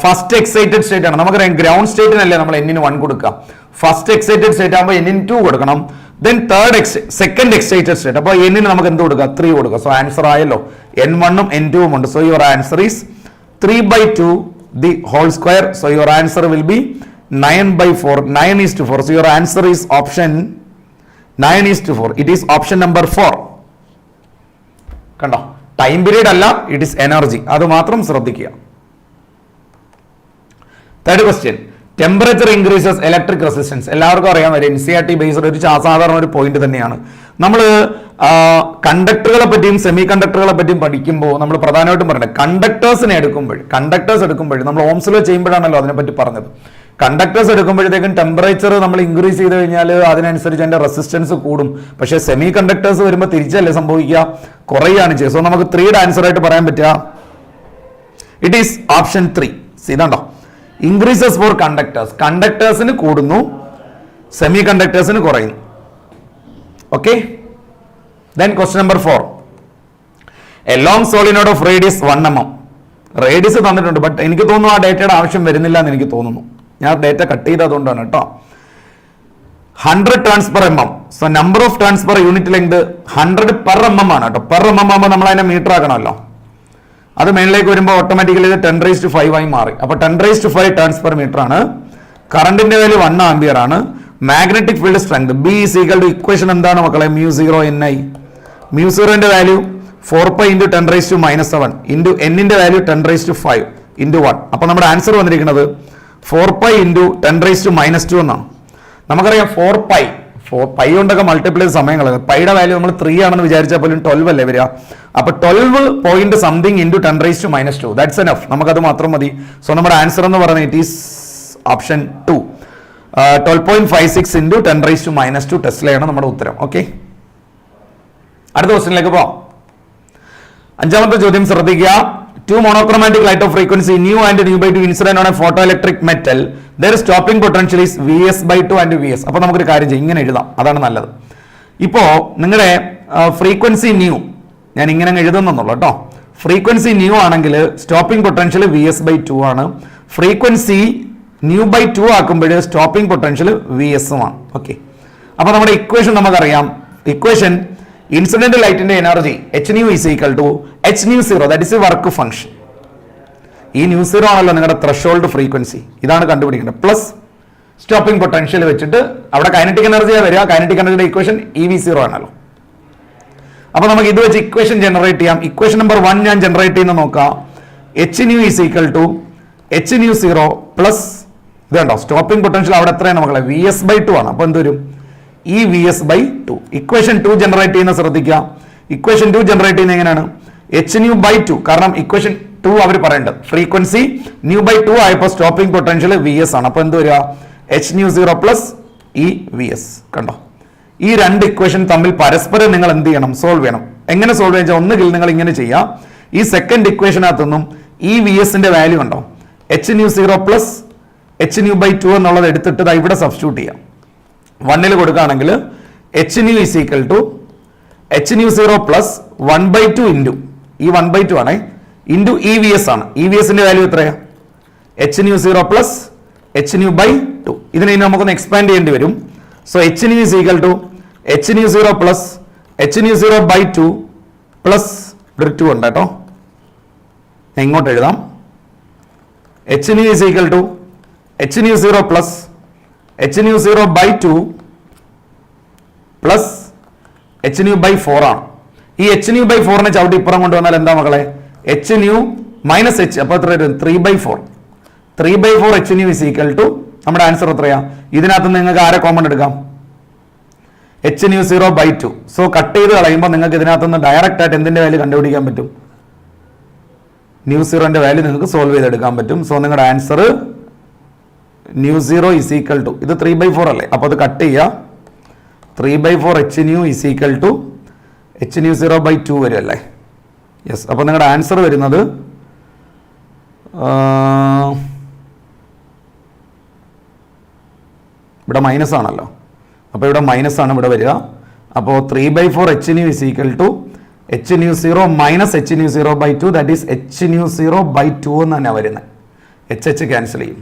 ഫസ്റ്റ് എക്സൈറ്റഡ് സ്റ്റേറ്റ് ആണ്. നമുക്കറിയാം ഗ്രൗണ്ട് സ്റ്റേറ്റിനല്ലേ നമ്മൾ n-ന് 1 കൊടുക്കുക. ഫസ്റ്റ് എക്സൈറ്റഡ് സ്റ്റേറ്റ് ആകുമ്പോൾ n-ന് 2 കൊടുക്കണം. ദെൻ സെക്കൻഡ് എക്സൈറ്റഡ് സ്റ്റേറ്റ്, അപ്പോൾ n-ന് നമുക്ക് എന്ത് കൊടുക്കുക, 3 കൊടുക്കുക. സോ ആൻസർ ആയല്ലോ, n1 ഉം n2 ഉണ്ട്. So your answer is 3/2 the whole square. So your answer will be 9/4. 9:4. So your answer is option 9:4. It is option number 4. കണ്ടോ, ടൈം പീരീഡ് അല്ല, ഇറ്റ് ഈസ് എനർജി. അത് മാത്രം ശ്രദ്ധിക്കുക. Third question. Temperature increases electric resistance. എല്ലാവർക്കും അറിയാൻ വരും, NCERT based ഒരു സാധാരണ ഒരു പോയിന്റ് തന്നെയാണ്. നമ്മൾ കണ്ടക്ടറുകളെ പറ്റിയും സെമി കണ്ടക്ടറുകളെ പറ്റിയും പഠിക്കുമ്പോൾ നമ്മൾ പ്രധാനമായിട്ടും പറയുന്നത് കണ്ടക്ടേഴ്സ് എടുക്കുമ്പോൾ നമ്മൾ ഓംസ് ലോ ചെയ്യുമ്പോഴാണല്ലോ അതിനെപ്പറ്റി പറഞ്ഞത്. കണ്ടക്ടേഴ്സ് എടുക്കുമ്പോഴത്തേക്കും ടെമ്പറേച്ചർ നമ്മൾ ഇൻക്രീസ് ചെയ്ത് കഴിഞ്ഞാൽ അതിനനുസരിച്ച് അതിന്റെ റെസിസ്റ്റൻസ് കൂടും. പക്ഷേ സെമി കണ്ടക്ടേഴ്സ് വരുമ്പോൾ തിരിച്ചല്ലേ സംഭവിക്കുക, കുറയുകയാണ് ചെയ്യുക. സോ നമുക്ക് 3യുടെ ആൻസർ ആയിട്ട് പറയാൻ പറ്റുക ഇറ്റ് ഈസ് ഓപ്ഷൻ 3. ഇതാണ്ടോ, ഇൻക്രീസസ് ഫോർ കണ്ടക്ടേഴ്സ്, കണ്ടക്ടേഴ്സിന് കൂടുന്നു, സെമി കണ്ടക്ടേഴ്സിന് കുറയുന്നു. Okay, then question number 4. A long solenoid of radius 1 mm. Radius തന്നിട്ടുണ്ട്, ബട്ട് എനിക്ക് തോന്നുന്നു ആ ഡേറ്റയുടെ ആവശ്യം വരുന്നില്ല എന്ന് എനിക്ക് തോന്നുന്നു. ഞാൻ ഡേറ്റ കട്ട് ചെയ്തതുകൊണ്ടാണ് കേട്ടോ. 100 turns per mm. So number of turns per unit length 100 per mm ആണ് കേട്ടോ. പെർ mm ആകുമ്പോൾ നമ്മൾ അതിനെ മീറ്റർ ആക്കണമല്ലോ. അത് മേളിലേക്ക് വരുമ്പോൾ ഓട്ടോമാറ്റിക്കലി ഇത് 10⁵ ആയി മാറി. അപ്പോൾ 10⁵ ടേൺസ് പെർ മീറ്റർ ആണ്. കറണ്ടിന്റെ വാല്യൂ 1 ആംപിയർ ആണ്. Magnetic field strength B = equation എന്താണ് മക്കളെ, μ0 Ni. μ0ന്റെ വാല്യൂ 4π × 10⁻⁻7 ഇൻറ്റു n-ന്റെ വാല്യൂ 10⁵5 ഇൻറ്റു 1. അപ്പോൾ നമ്മുടെ ആൻസർ വന്നിരിക്കുന്നത് 4π × 10⁻2 എന്നാണ്. നമുക്കറിയാം 4π കൊണ്ടൊക്കെ മൾട്ടിപ്ലൈ സമയങ്ങൾ, പൈയുടെ വാല്യൂ നമ്മൾ 3 ആണെന്ന് വിചാരിച്ചാൽ പോലും 12 അല്ലേ വരിക. അപ്പൊ 12 point something into 10⁻². That's enough, നമുക്കത് മാത്രം മതി. സോ നമ്മുടെ ആൻസർ എന്ന് പറയുന്നത് ഇറ്റ് ഈസ് ഓപ്ഷൻ 2, 12.56 ഇൻറ്റു 10⁻² ടെസ്ലയാണ് നമ്മുടെ ഉത്തരം. ഓക്കെ, അടുത്ത ക്വസ്റ്റ്യനിലേക്ക് പോവാം. 5ാമത്തെ ചോദ്യം ശ്രദ്ധിക്കുക. 2 monochromatic light of frequency nu and nu/2 incident on a photoelectric metal. Their stopping potential is Vs/2 and Vs. അപ്പോൾ നമുക്കൊരു കാര്യം ചെയ്യാം, ഇങ്ങനെ എഴുതാം, അതാണ് നല്ലത്. ഇപ്പോൾ നിങ്ങളുടെ ഫ്രീക്വൻസി ന്യൂ ഞാൻ ഇങ്ങനെ എഴുതുന്നുള്ളൂ കേട്ടോ. ഫ്രീക്വൻസി ന്യൂ ആണെങ്കിൽ സ്റ്റോപ്പിംഗ് പൊട്ടൻഷ്യൽ Vs/2 ആണ്. ഫ്രീക്വൻസി nu/2 ആക്കുമ്പോൾ സ്റ്റോപ്പിംഗ് പൊട്ടൻഷ്യൽ Vs ആണ്. ഓക്കെ, അപ്പോൾ നമ്മുടെ ഇക്വേഷൻ നമുക്കറിയാം. ഇക്വേഷൻ ഇൻസിഡന്റ് ലൈറ്റിന്റെ energy hν = hν0, that is A work function. ഈ ν0 ആണല്ലോ നിങ്ങളുടെ ത്രെഷോൾഡ് ഫ്രീക്വൻസി, ഇതാണ് കണ്ടുപിടിക്കേണ്ടത്. പ്ലസ് സ്റ്റോപ്പിംഗ് പൊട്ടൻഷ്യൽ വെച്ചിട്ട് അവിടെ കൈനറ്റിക് എനർജിയാണ് വരിക. കൈനറ്റിക് എനർജിയുടെ ഇക്വേഷൻ EV0 ആണല്ലോ. അപ്പൊ നമുക്ക് ഇത് വെച്ച് ഇക്വേഷൻ ജനറേറ്റ് ചെയ്യാം. ഇക്വേഷൻ നമ്പർ 1 ഞാൻ ജനറേറ്റ് ചെയ്യുന്ന നോക്കാം. hν = hν0 പ്ലസ് ഇത് കണ്ടോ, സ്റ്റോപ്പിംഗ് പൊട്ടൻഷ്യൽ അവിടെ എത്രയാണ് മക്കളെ, Vs/2 ആണ്. അപ്പൊ എന്ത് വരും, ഈ Vs/2. ഇക്വേഷൻ 2 ജനറേറ്റ് ചെയ്യുന്ന ശ്രദ്ധിക്കുക. ഇക്വേഷൻ 2 ജനറേറ്റ് ചെയ്യുന്ന എങ്ങനെയാണ്, hν/2. കാരണം ഇക്വേഷൻ 2 അവർ പറയേണ്ടത് ഫ്രീക്വൻസി nu/2 ആയപ്പോൾ സ്റ്റോപ്പിംഗ് പൊട്ടൻഷ്യൽ Vs ആണ്. അപ്പൊ എന്ത് വരിക, hν0 പ്ലസ് ഈ Vs. കണ്ടോ, ഈ രണ്ട് ഇക്വേഷൻ തമ്മിൽ പരസ്പരം നിങ്ങൾ എന്ത് ചെയ്യണം, സോൾവ് ചെയ്യണം. എങ്ങനെ സോൾവ് ചെയ്യാൻ, ഒന്നുകിൽ നിങ്ങൾ ഇങ്ങനെ ചെയ്യാം. ഈ സെക്കൻഡ് ഇക്വേഷനകത്തൊന്നും ഈ Vsന്റെ വാല്യൂ ഉണ്ടോ, hν0 പ്ലസ് hν/2 എന്നുള്ളത് എടുത്തിട്ട് ഇവിടെ സബ്സ്റ്റിറ്റ്യൂട്ട് ചെയ്യാം. 1ൽ കൊടുക്കുകയാണെങ്കിൽ hν = hν0 പ്ലസ് 1/2 ഇൻറ്റു ഈ 1/2 ആണ് ഇൻറ്റു ഈ Vs ആണ്. ഈ Vsന്റെ വാല്യൂ എത്രയാണ്, hν0 പ്ലസ് hν/2. ഇതിനെ നമുക്കൊന്ന് എക്സ്പാൻഡ് ചെയ്യേണ്ടി വരും. So hν = hν0 plus hν0/2 plus 2 ഉണ്ട് കേട്ടോ, ഞാൻ ഇങ്ങോട്ട് എഴുതാം. hν = hν0 plus hν0/2 plus hν/4 ആണ്. ഈ hν/4നെ ചവിട്ടി ഇപ്പുറം കൊണ്ടുവന്നാൽ എന്താ മക്കളെ, hν മൈനസ് h. അപ്പൊ എത്ര വരും, 3/4. 3/4 hν = നമ്മുടെ ആൻസർ എത്രയാ, ഇതിനകത്ത് നിങ്ങൾക്ക് ആരെ കോമൺ എടുക്കാം, hν0/2. സോ കട്ട് ചെയ്ത് കളയുമ്പോൾ നിങ്ങൾക്ക് ഇതിനകത്ത് നിന്ന് ഡയറക്റ്റ് ആയിട്ട് എന്തിന്റെ വാല്യൂ കണ്ടുപിടിക്കാൻ പറ്റും, ന്യൂ0ന്റെ വാല്യൂ നിങ്ങൾക്ക് സോൾവ് ചെയ്തെടുക്കാൻ പറ്റും. സോ നിങ്ങളുടെ ആൻസർ ന്യൂ0 = ഇത് 3/4 അല്ലേ, അപ്പോൾ അത് കട്ട് ചെയ്യുക. 3/4 hν = hν0/2 വരും അല്ലേ. യെസ്, അപ്പോൾ നിങ്ങളുടെ ആൻസർ വരുന്നത് ഇവിടെ മൈനസ് ആണല്ലോ, അപ്പോൾ ഇവിടെ മൈനസ് ആണ് ഇവിടെ വരിക. അപ്പോൾ 3/4 hν = hν0 minus hν0/2, that is hν0/2 എന്ന് തന്നെ വരുന്നത്. h ക്യാൻസൽ ചെയ്യും,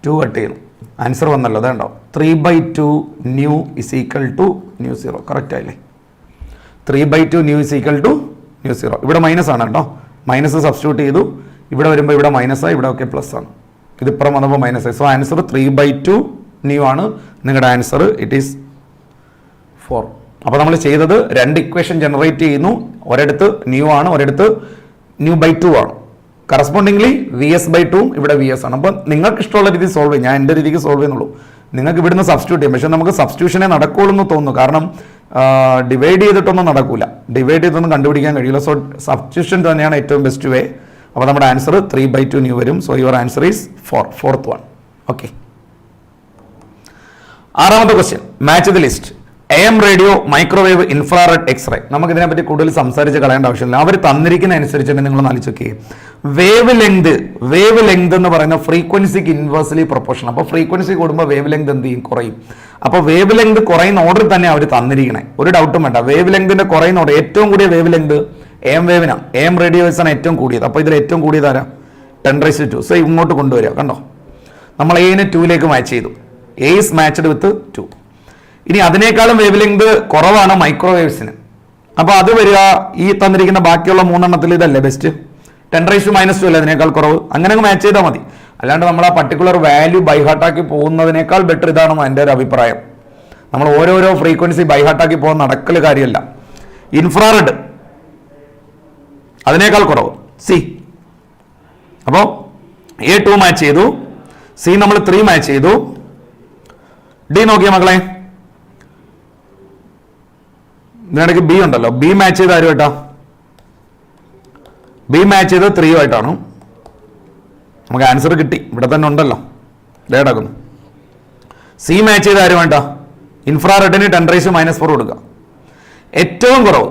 2 കട്ട് ചെയ്യുന്നു, ആൻസർ വന്നല്ലോ. അതുണ്ടോ, 3/2 ന്യൂ = ന്യൂ0. കറക്റ്റ് ആയില്ലേ, 3/2 ന്യൂ = ന്യൂ0. ഇവിടെ മൈനസ് ആണ് കേട്ടോ, മൈനസ് സബ്സ്റ്റിറ്റ്യൂട്ട് ചെയ്തു. ഇവിടെ വരുമ്പോൾ ഇവിടെ മൈനസ് ആയി, ഇവിടെ ഒക്കെ പ്ലസ് ആണ്. ഇതിപ്പുറം വന്നപ്പോൾ മൈനസ് ആയി. സോ ആൻസർ 3/2 ന്യൂ ആണ് നിങ്ങളുടെ ആൻസർ. It is 4. അപ്പോൾ നമ്മൾ ചെയ്തത് രണ്ട് ഇക്വേഷൻ ജനറേറ്റ് ചെയ്യുന്നു. ഒരിടത്ത് ന്യൂ ആണ്, ഒരിടത്ത് ന്യൂ/2 ആണ്. കറസ്പോണ്ടിംഗ്ലി VS/2 ഇവിടെ VS ആണ്. അപ്പോൾ നിങ്ങൾക്ക് ഇഷ്ടമുള്ള രീതി സോൾവ് ചെയ്യും. ഞാൻ എൻ്റെ രീതിക്ക് സോൾവ് ചെയ്യുന്നുള്ളൂ. നിങ്ങൾക്ക് ഇവിടുന്ന് സബ്സ്റ്റിറ്റ്യൂട്ട് ചെയ്യും. പക്ഷെ നമുക്ക് സബ്സ്റ്റിറ്റ്യൂഷനെ നടക്കുള്ളൂ എന്ന് തോന്നുന്നു. കാരണം ഡിവൈഡ് ചെയ്തിട്ടൊന്നും നടക്കൂല. ഡിവൈഡ് ചെയ്തൊന്നും കണ്ടുപിടിക്കാൻ കഴിയില്ല. സോ സബ്സ്റ്റിറ്റ്യൂഷൻ തന്നെയാണ് ഏറ്റവും ബെസ്റ്റ് വേ. അപ്പോൾ നമ്മുടെ ആൻസർ 3/2 ന്യൂ വരും. So your answer is 4, fourth one. Okay. ആറാമത്തെ question, match the list. AM radio, microwave, infrared, X ray. നമുക്ക് ഇതിനെപ്പറ്റി കൂടുതൽ സംസാരിച്ച് കളയേണ്ട ആവശ്യമില്ല. അവർ തന്നിരിക്കുന്ന അനുസരിച്ചിട്ട് നിങ്ങൾ ആലോചിച്ച് വേവ് ലെങ്ത് എന്ന് പറയുന്ന ഫ്രീക്വൻസിക്ക് ഇൻവേഴ്സ്ലി പ്രൊപ്പോർഷൻ. അപ്പോൾ ഫ്രീക്വൻസി കൂടുമ്പോൾ വേവ് ലെങ്ത് എന്ത് ചെയ്യും? കുറയും. അപ്പോൾ വേവ് ലെങ്ത് കുറയുന്ന ഓർഡർ തന്നെ അവർ തന്നിരിക്കണേ, ഒരു ഡൗട്ടും വേണ്ട. വേവ് ലെങ്തിന്റെ കുറയുന്ന ഓർഡർ, ഏറ്റവും കൂടിയ wave length AM വേവിനാണ്. AM radios ആണ് ഏറ്റവും കൂടിയത്. അപ്പോൾ ഇതിൽ ഏറ്റവും കൂടിയത് ആരാ? 10⁻². സോ ഇങ്ങോട്ട് കൊണ്ടുവരിക. കണ്ടോ, നമ്മൾ A-നെ 2ലേക്ക് മാച്ച് ചെയ്തു. A is matched with 2. ഇനി അതിനേക്കാളും വേവ് ലെങ്ത് കുറവാണ് മൈക്രോവേവ്സിന്. അപ്പോൾ അത് വരിക ഈ തന്നിരിക്കുന്ന ബാക്കിയുള്ള 3 ഇതല്ലേ ബെസ്റ്റ്? 10⁻² അല്ലേ അതിനേക്കാൾ കുറവ്? അങ്ങനെ അങ്ങ് മാച്ച് ചെയ്താൽ മതി. അല്ലാണ്ട് നമ്മൾ ആ പർട്ടിക്കുലർ വാല്യൂ ബൈഹാർട്ടാക്കി പോകുന്നതിനേക്കാൾ ബെറ്റർ ഇതാണെന്ന് എൻ്റെ ഒരു അഭിപ്രായം. നമ്മൾ ഓരോരോ ഫ്രീക്വൻസി ബൈഹാർട്ടാക്കി പോകാൻ നടക്കൽ കാര്യമല്ല. ഇൻഫ്രാറെഡ് അതിനേക്കാൾ കുറവ് C. അപ്പോൾ A2 മാച്ച് ചെയ്തു, C നമ്മൾ 3 മാച്ച് ചെയ്തു. D നോക്കിയ മക്കളെ, ഇതിനിടയ്ക്ക് B ഉണ്ടല്ലോ. B മാച്ച് ചെയ്ത് ആരും കേട്ടോ? B മാച്ച് ചെയ്ത് 3 ആയിട്ടാണ്. നമുക്ക് ആൻസർ കിട്ടി, ഇവിടെ തന്നെ ഉണ്ടല്ലോ, ഇടക്കുന്നു. C മാച്ച് ചെയ്ത് ആരും വേണ്ട? ഇൻഫ്രാറെഡിന് 10⁻⁻4 കൊടുക്കുക. ഏറ്റവും കുറവ്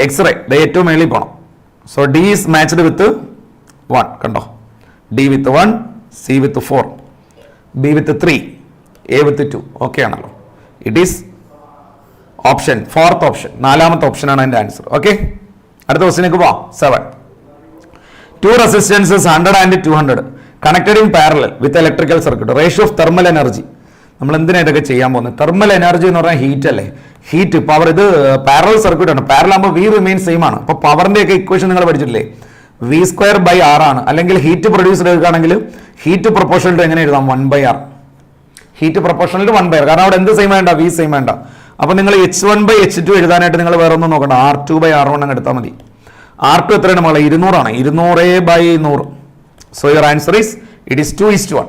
എക്സ്റേ, ഏറ്റവും മേളിൽ പോകണം. So D is matched with 1. കണ്ടോ, D with 1, C with 4, B with 3, A with 2. Okay ആണല്ലോ. It is option, fourth option, 4ാമത്തെ ഓപ്ഷനാണ് എൻ്റെ ആൻസർ. ഓക്കെ, അടുത്ത ക്വസ്റ്റിലേക്ക് പോവാം. 7. 2 resistances 100 and 200 connected in parallel with electrical circuit. Ratio of thermal energy. നമ്മൾ എന്തിനാ ഇതൊക്കെ ചെയ്യാൻ പോകുന്നത്? തെർമൽ എനർജി എന്ന് പറഞ്ഞാൽ ഹീറ്റ് അല്ലേ, ഹീറ്റ് പവർ. ഇത് പാരലൽ സർക്യൂട്ട് ആണ്. പാരലൽ ആകുമ്പോൾ V റിമെയിൻ സെയിം ആണ്. അപ്പോൾ പവറിന്റെ ഒക്കെ ഇക്വേഷൻ നിങ്ങൾ പഠിച്ചിട്ടില്ലേ? V²/R ആണ്. അല്ലെങ്കിൽ ഹീറ്റ് പ്രൊഡ്യൂസ് എടുക്കുകയാണെങ്കിൽ ഹീറ്റ് പ്രൊപ്പോർഷണൽ ടു എങ്ങനെ എഴുതാം? 1/R. Heat proportional to 1/R. കാരണം അവിടെ എന്ത് സെയിം വേണ്ട? V സെയിം വേണ്ട. അപ്പോൾ നിങ്ങൾ H1/H2 എഴുതാനായിട്ട് നിങ്ങൾ വേറെ ഒന്നും നോക്കണ്ട, R2/R1 അങ്ങ് എടുത്താൽ മതി. R2 എത്രയാണ് മകളെ? 200 ആണ്. 200/100. So your answer is it is 2:1.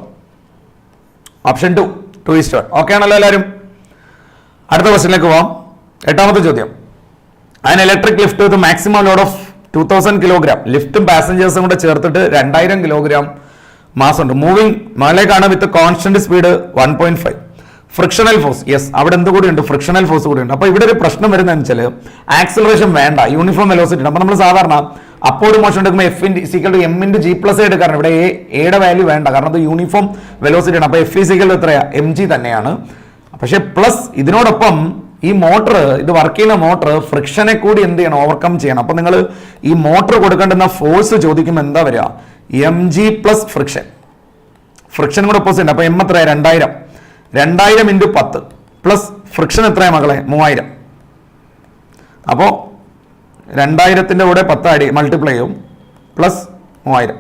Option 2, 2:1. Okay ആണല്ലോ എല്ലാവരും? അടുത്ത ക്വസ്റ്റ്യനിലേക്ക് പോവാം. 8ാമത്തെ ചോദ്യം. An electric lift with maximum load of 2000 kilogram. ലിഫ്റ്റും പാസഞ്ചേഴ്സും കൂടെ ചേർത്തിട്ട് 2000 കിലോഗ്രാം മാസ് ഉണ്ട്. മൂവിങ് മേലേക്കാണ് with constant speed 1.5. Frictional force, yes, അവിടെ എന്ത് കൂടി ഉണ്ട്? ഫ്രിക്ഷണൽ ഫോഴ്സ് കൂടി ഉണ്ട്. അപ്പോൾ ഇവിടെ ഒരു പ്രശ്നം വരുന്നതെന്ന് വെച്ചാൽ ആക്സിലറേഷൻ വേണ്ട, യൂണിഫോം വെലോസിറ്റി. അപ്പോൾ നമ്മൾ സാധാരണ അപ്പോർഡ് മോഷൻ എടുക്കുമ്പോൾ F=m/g+a എടുക്കാറുണ്ട്. ഇവിടെ എയുടെ വാല്യൂ വേണ്ട, കാരണം അത് യൂണിഫോം വെലോസിറ്റി ആണ്. അപ്പോൾ F= എത്രയാ? mg തന്നെയാണ്. പക്ഷേ പ്ലസ് ഇതിനോടൊപ്പം ഈ മോട്ടർ, ഇത് വർക്ക് ചെയ്യുന്ന മോട്ടർ ഫ്രിക്ഷനെ കൂടി എന്ത് ചെയ്യണം? ഓവർകം ചെയ്യണം. അപ്പോൾ നിങ്ങൾ ഈ മോട്ടർ കൊടുക്കേണ്ടുന്ന ഫോഴ്സ് ചോദിക്കുമ്പോൾ എന്താ വരിക? mg plus friction. ഫ്രിക്ഷൻ കൂടെ ഓപ്പോസിറ്റ്. അപ്പോൾ m എത്രയാ? 2000. 2000 × 10 പ്ലസ് ഫ്രിക്ഷൻ എത്രയാ മക്കളെ? 3000. അപ്പോൾ 2000ന്റെ കൂടെ 10 മൾട്ടിപ്ലൈ ചെയ്യും, പ്ലസ് 3000.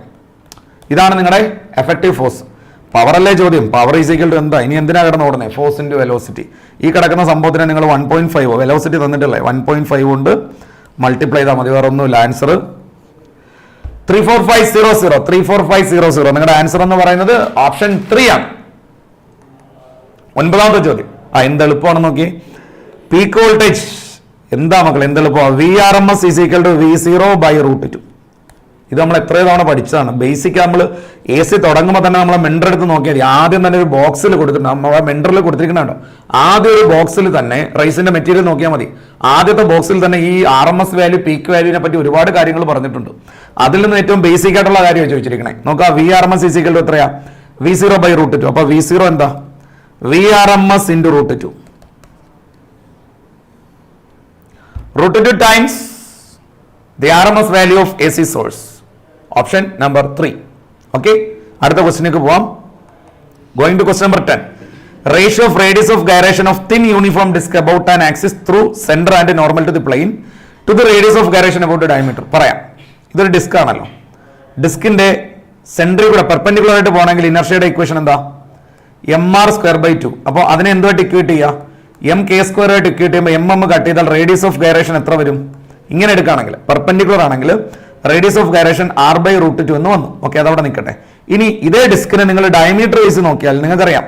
ഇതാണ് നിങ്ങളുടെ എഫക്റ്റീവ് ഫോഴ്സ്. പവർ അല്ലേ ചോദ്യം? പവർ ഈസിക്കൽ എന്താ? ഇനി എന്തിനാ കിടന്ന് ഓടുന്നത്? Force into velocity. ഈ കിടക്കുന്ന സംഭവത്തിന് നിങ്ങൾ 1.5 വെലോസിറ്റി തന്നിട്ടില്ലേ, 1.5 കൊണ്ട് മൾട്ടിപ്ലൈ ചെയ്താൽ മതി, വേറെ ഒന്നുമില്ല. ആൻസർ 34500. 34500. നിങ്ങളുടെ ആൻസർ എന്ന് പറയുന്നത് ഓപ്ഷൻ 3 ആണ്. 9ാമത്തെ ചോദ്യം. എന്ത് എളുപ്പമാണെന്ന് നോക്കി. പീക്ക് വോൾട്ടേജ് എന്താ മക്കൾ? എന്ത് എളുപ്പമാണ്? VRMS = V0/√2. ഇത് നമ്മൾ എത്ര തവണ പഠിച്ചതാണ്. ബേസിക് നമ്മൾ AC തുടങ്ങുമ്പോൾ തന്നെ നമ്മളെ മെൻഡർ എടുത്ത് നോക്കിയാൽ മതി. ആദ്യം തന്നെ ഒരു ബോക്സിൽ കൊടുത്തിട്ടുണ്ട്, നമ്മളെ മെൻഡറിൽ കൊടുത്തിരിക്കുന്നുണ്ടോ? ആദ്യം ഒരു ബോക്സിൽ തന്നെ റൈസിന്റെ മെറ്റീരിയൽ നോക്കിയാൽ മതി. ആദ്യത്തെ ബോക്സിൽ തന്നെ ഈ RMS വാല്യൂ, പീക്ക് വാല്യൂവിനെ പറ്റി ഒരുപാട് കാര്യങ്ങൾ പറഞ്ഞിട്ടുണ്ട്. അതിൽ നിന്ന് ഏറ്റവും ബേസിക് ആയിട്ടുള്ള കാര്യം ചോദിച്ചിരിക്കണേ. നോക്കാം, VRMS = എത്രയാ? V0/√2. അപ്പൊ V0 എന്താ? VRMS × √2. √2 times the RMS value of AC source. Option number 3. Okay. അടുത്ത ക്വസ്റ്റ്യനിലേക്ക് പോവാം. Going to question number 10. Ratio of radius of gyration of thin uniform disk about an axis through center and normal to the plane to the radius of gyration about the diameter. പറയാം, ഇതൊരു disk ആണല്ലോ. ഡിസ്കിന്റെ സെന്ററിൽ കൂടെ perpendicular ആയിട്ട് പോകണമെങ്കിൽ ഇനർഷ്യയുടെ equation എന്താ? mr²/2. അപ്പോൾ അതിനെ എന്തുമായിട്ട് ഇക്വേറ്റ് ചെയ്യുക? mk² ഇക്വേറ്റ് ചെയ്യുമ്പോൾ mm കട്ട് ചെയ്താൽ റേഡിയസ് ഓഫ് ഗൈറേഷൻ എത്ര വരും? ഇങ്ങനെ എടുക്കുകയാണെങ്കിൽ പെർപെൻഡിക്കുലർ ആണെങ്കിൽ radius of gyration r by root 2 എന്ന് വന്നു. ഓക്കെ, അതവിടെ നിൽക്കട്ടെ. ഇനി ഇതേ ഡിസ്കിനെ നിങ്ങൾ ഡയമീറ്റർ വൈസ് നോക്കിയാൽ നിങ്ങൾക്കറിയാം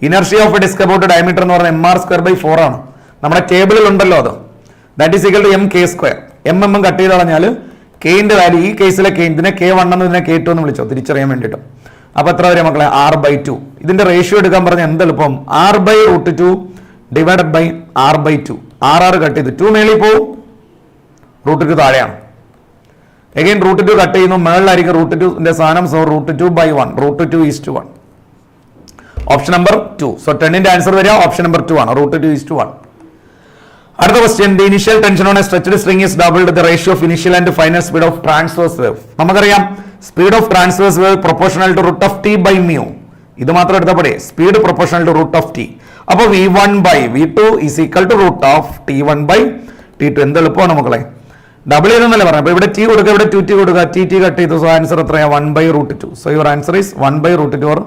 inertia of a disc about diameter എന്ന് പറഞ്ഞാൽ mr²/4 ആണ്. നമ്മുടെ ടേബിളിൽ ഉണ്ടല്ലോ അത്. That is equal to m(k²). m cut ചെയ്ത് കളഞ്ഞാൽ കെന്റെ വാല്യൂ, ഈ കേസിലെ കെ, ഇതിനെ k1 എന്ന് ഇതിനെ k2 എന്ന് വിളിച്ചോ തിരിച്ചറിയാൻ വേണ്ടിയിട്ട്. അപ്പൊ എത്ര വരെ മക്കളെ? r/2. ഇതിന്റെ റേഷ്യോ എടുക്കാൻ പറഞ്ഞാൽ എന്ത് എളുപ്പം? r by root 2 divided by r/2. r cut ചെയ്ത് 2 മേളിൽ പോവും, റൂട്ട് 2 താഴെയാണ്. അഗൈൻ റൂട്ട് 2 കട്ട് ചെയ്യുന്നു, മേളിലായിരിക്കും റൂട്ട് 2ന്റെ സ്ഥാനം. So root 2/1, root 2:1. Option number 2. So 10ന്റെ ആൻസർ വരിക ഓപ്ഷൻ നമ്പർ 2 ആണ്, റൂട്ട് 2:1. അടുത്ത question, the initial tension on a stretched string is doubled the ratio of initial and final speed of transverse wave. നമുക്കറിയാം speed of transverse wave proportional to root of t by mu. ഇത് മാത്രം എടുത്താൽ പോരെ, speed proportional to root of t. അപ്പോൾ v1 by v2 is equal to root of t1 by t2. എന്ത് എളുപ്പമാണ് മക്കളെ, double ചെയ്തെന്നല്ലേ പറഞ്ഞു. അപ്പൊ ഇവിടെ t കൊടുക്കുക, ഇവിടെ 2t കൊടുക്കുക, t കട്ട് ചെയ്തു. സോ ആൻസർ എത്രയാണ്? 1 by root 2. So your answer is 1 by root 2 or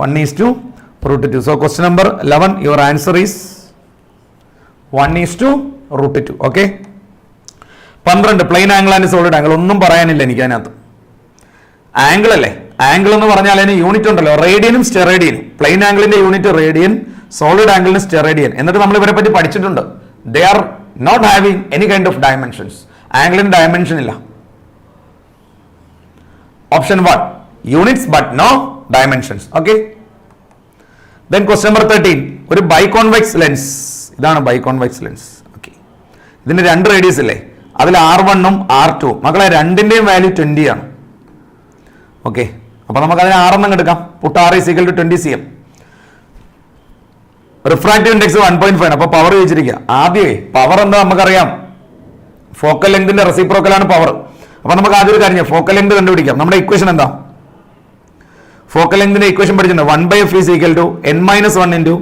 1:√2. So question number 11, your answer is 1:√2. Okay. 12, plane angle and solid angle. ഒന്നും പറയാനില്ല എനിക്ക് അതിനകത്ത്. ആംഗിൾ അല്ലേ, ആംഗിൾ എന്ന് പറഞ്ഞാൽ അതിന് യൂണിറ്റ് ഉണ്ടല്ലോ, റേഡിയനും സ്റ്റെറേഡിയനും. പ്ലെയിൻ ആംഗിളിന്റെ യൂണിറ്റ് റേഡിയൻ, സോളിഡ് ആംഗിളിന് സ്റ്റെറേഡിയൻ. എന്നിട്ട് നമ്മൾ ഇവരെ പറ്റി പഠിച്ചിട്ടുണ്ട്. They are not having any kind of dimensions. ആംഗിളിന് ഡയമെൻഷൻ ഇല്ല. Option 1, units but no dimensions. Okay. Then question number 13, ഒരു ബൈകോൺവെക്സ് ലെൻസ്. ഇതാണ് ബൈകോൺവെക്സ് ലെൻസ്. ഓക്കെ, ഇതിന് 2 റേഡിയസ് ഇല്ലേ, അതിൽ r1 r2. മക്കളെ രണ്ടിന്റെയും വാല്യൂ 20 ആണ്. ഓക്കെ, അപ്പൊ നമുക്ക് അതിന് r എന്ന് എടുക്കാം. Put r is equal to 20 cm. Refractive index 1.5 ആണ്. അപ്പൊ പവർ ചോദിച്ചിരിക്കുക. ആദ്യമേ പവർ എന്താ നമുക്കറിയാം, ഫോക്കൽ ലെങ്തിന്റെ റെസിപ്രോക്കലാണ് പവർ. അപ്പൊ നമുക്ക് ആദ്യം ഒരു കാര്യം ഫോക്കൽ ലെങ്ത് കണ്ടുപിടിക്കാം. നമ്മുടെ ഇക്വേഷൻ എന്താ? ഫോക്കൽ ലെങ്തിന്റെ ഇക്വേഷൻ പഠിച്ചിട്ടുണ്ട്. 1/f is equal to n-1 into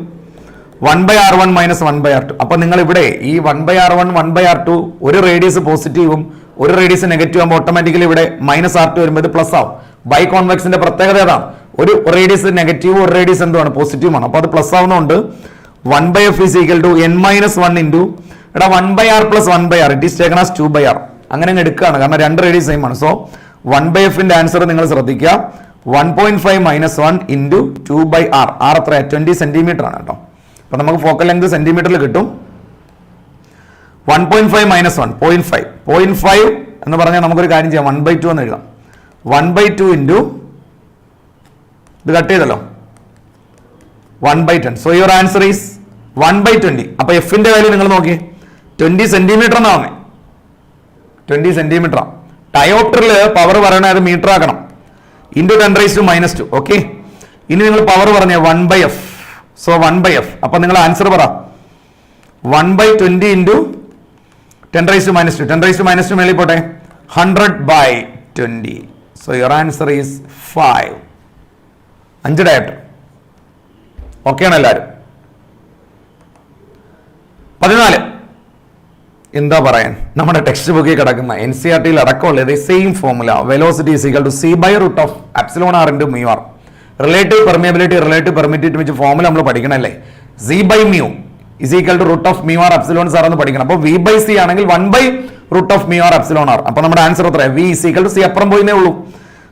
1/r1 minus 1/r2. അപ്പൊ നിങ്ങൾ ഇവിടെ ഈ 1/r1 1/r2 ഒരു റേഡിയസ് പോസിറ്റീവും ഒരു റേഡിയസ് നെഗറ്റീവ് ആകുമ്പോൾ ഓട്ടോമാറ്റിക്കലി ഇവിടെ -r2 വരുമ്പോൾ ഇത് പ്ലസ് ആവും. ബൈ കോൺവെക്സിന്റെ പ്രത്യേകത ഏതാണ്? ഒരു റേഡിയസ് നെഗറ്റീവും ഒരു റേഡിയസ് എന്തുമാണ്? പോസിറ്റീവുമാണ്. അപ്പൊ അത് പ്ലസ് ആവുന്നതുകൊണ്ട് 1/f is equal to n-1 into 1/r plus 1/r. It is taken as 2/r. അങ്ങനെ എടുക്കുകയാണ്, കാരണം 2 റേഡിയസ് സെയിം ആണ്. സോ 1/fന്റെ ആൻസർ നിങ്ങൾ ശ്രദ്ധിക്കുക, 1.5 - 1 ഇൻറ്റു 2/r. r എത്രയാ? 20 സെന്റിമീറ്റർ ആണ് കേട്ടോ. അപ്പൊ നമുക്ക് ഫോക്കൽ ലെങ്ത് സെന്റിമീറ്ററിൽ കിട്ടും. 1.5 - 1 0.5. 0.5 എന്ന് പറഞ്ഞാൽ നമുക്കൊരു കാര്യം ചെയ്യാം, 1/2 എന്ന് എഴുതാം. 1/2 ഇൻറ്റു ഇത് കട്ട് ചെയ്തല്ലോ 1/10. So your answer is 1/20. അപ്പൊ എഫിന്റെ വാല്യൂ നിങ്ങൾ നോക്കി, 20 സെന്റിമീറ്റർ എന്നാണ്. 20 സെന്റിമീറ്റർ. ഡയോപ്റ്ററിൽ പവർ പറയണത് അത് മീറ്റർ ആക്കണം. ഇൻറ്റു 10⁻². ഓക്കെ, ഇനി നിങ്ങൾ പവർ പറഞ്ഞ 1/f. So 1/f. അപ്പൊ നിങ്ങൾ ആൻസർ പറ, 1/20 ഇൻറ്റു 10⁻². 10⁻² മേളിൽ പോട്ടെ, 100/20. So your answer is 5. 5 dioptre. Okay ആണ് എല്ലാവരും? 14, എന്താ പറയാൻ, നമ്മുടെ ടെക്സ്റ്റ് ബുക്കിൽ കിടക്കുന്ന NCERT അടക്കമുള്ള same formula, velocity is equal to c/√ε r into μr. Relative permeability, relative permittivity വെച്ച് ഫോർമുല നമ്മൾ പഠിക്കണല്ലേ. c/μ is equal to √μr ε r എന്ന് പഠിക്കണം. അപ്പോൾ v/c ആണെങ്കിൽ 1/√μr ε r. അപ്പൊ നമ്മുടെ ആൻസർ എത്രയാണ്? v is equal to c. അപ്പുറം പോയിന്നേ ഉള്ളൂ.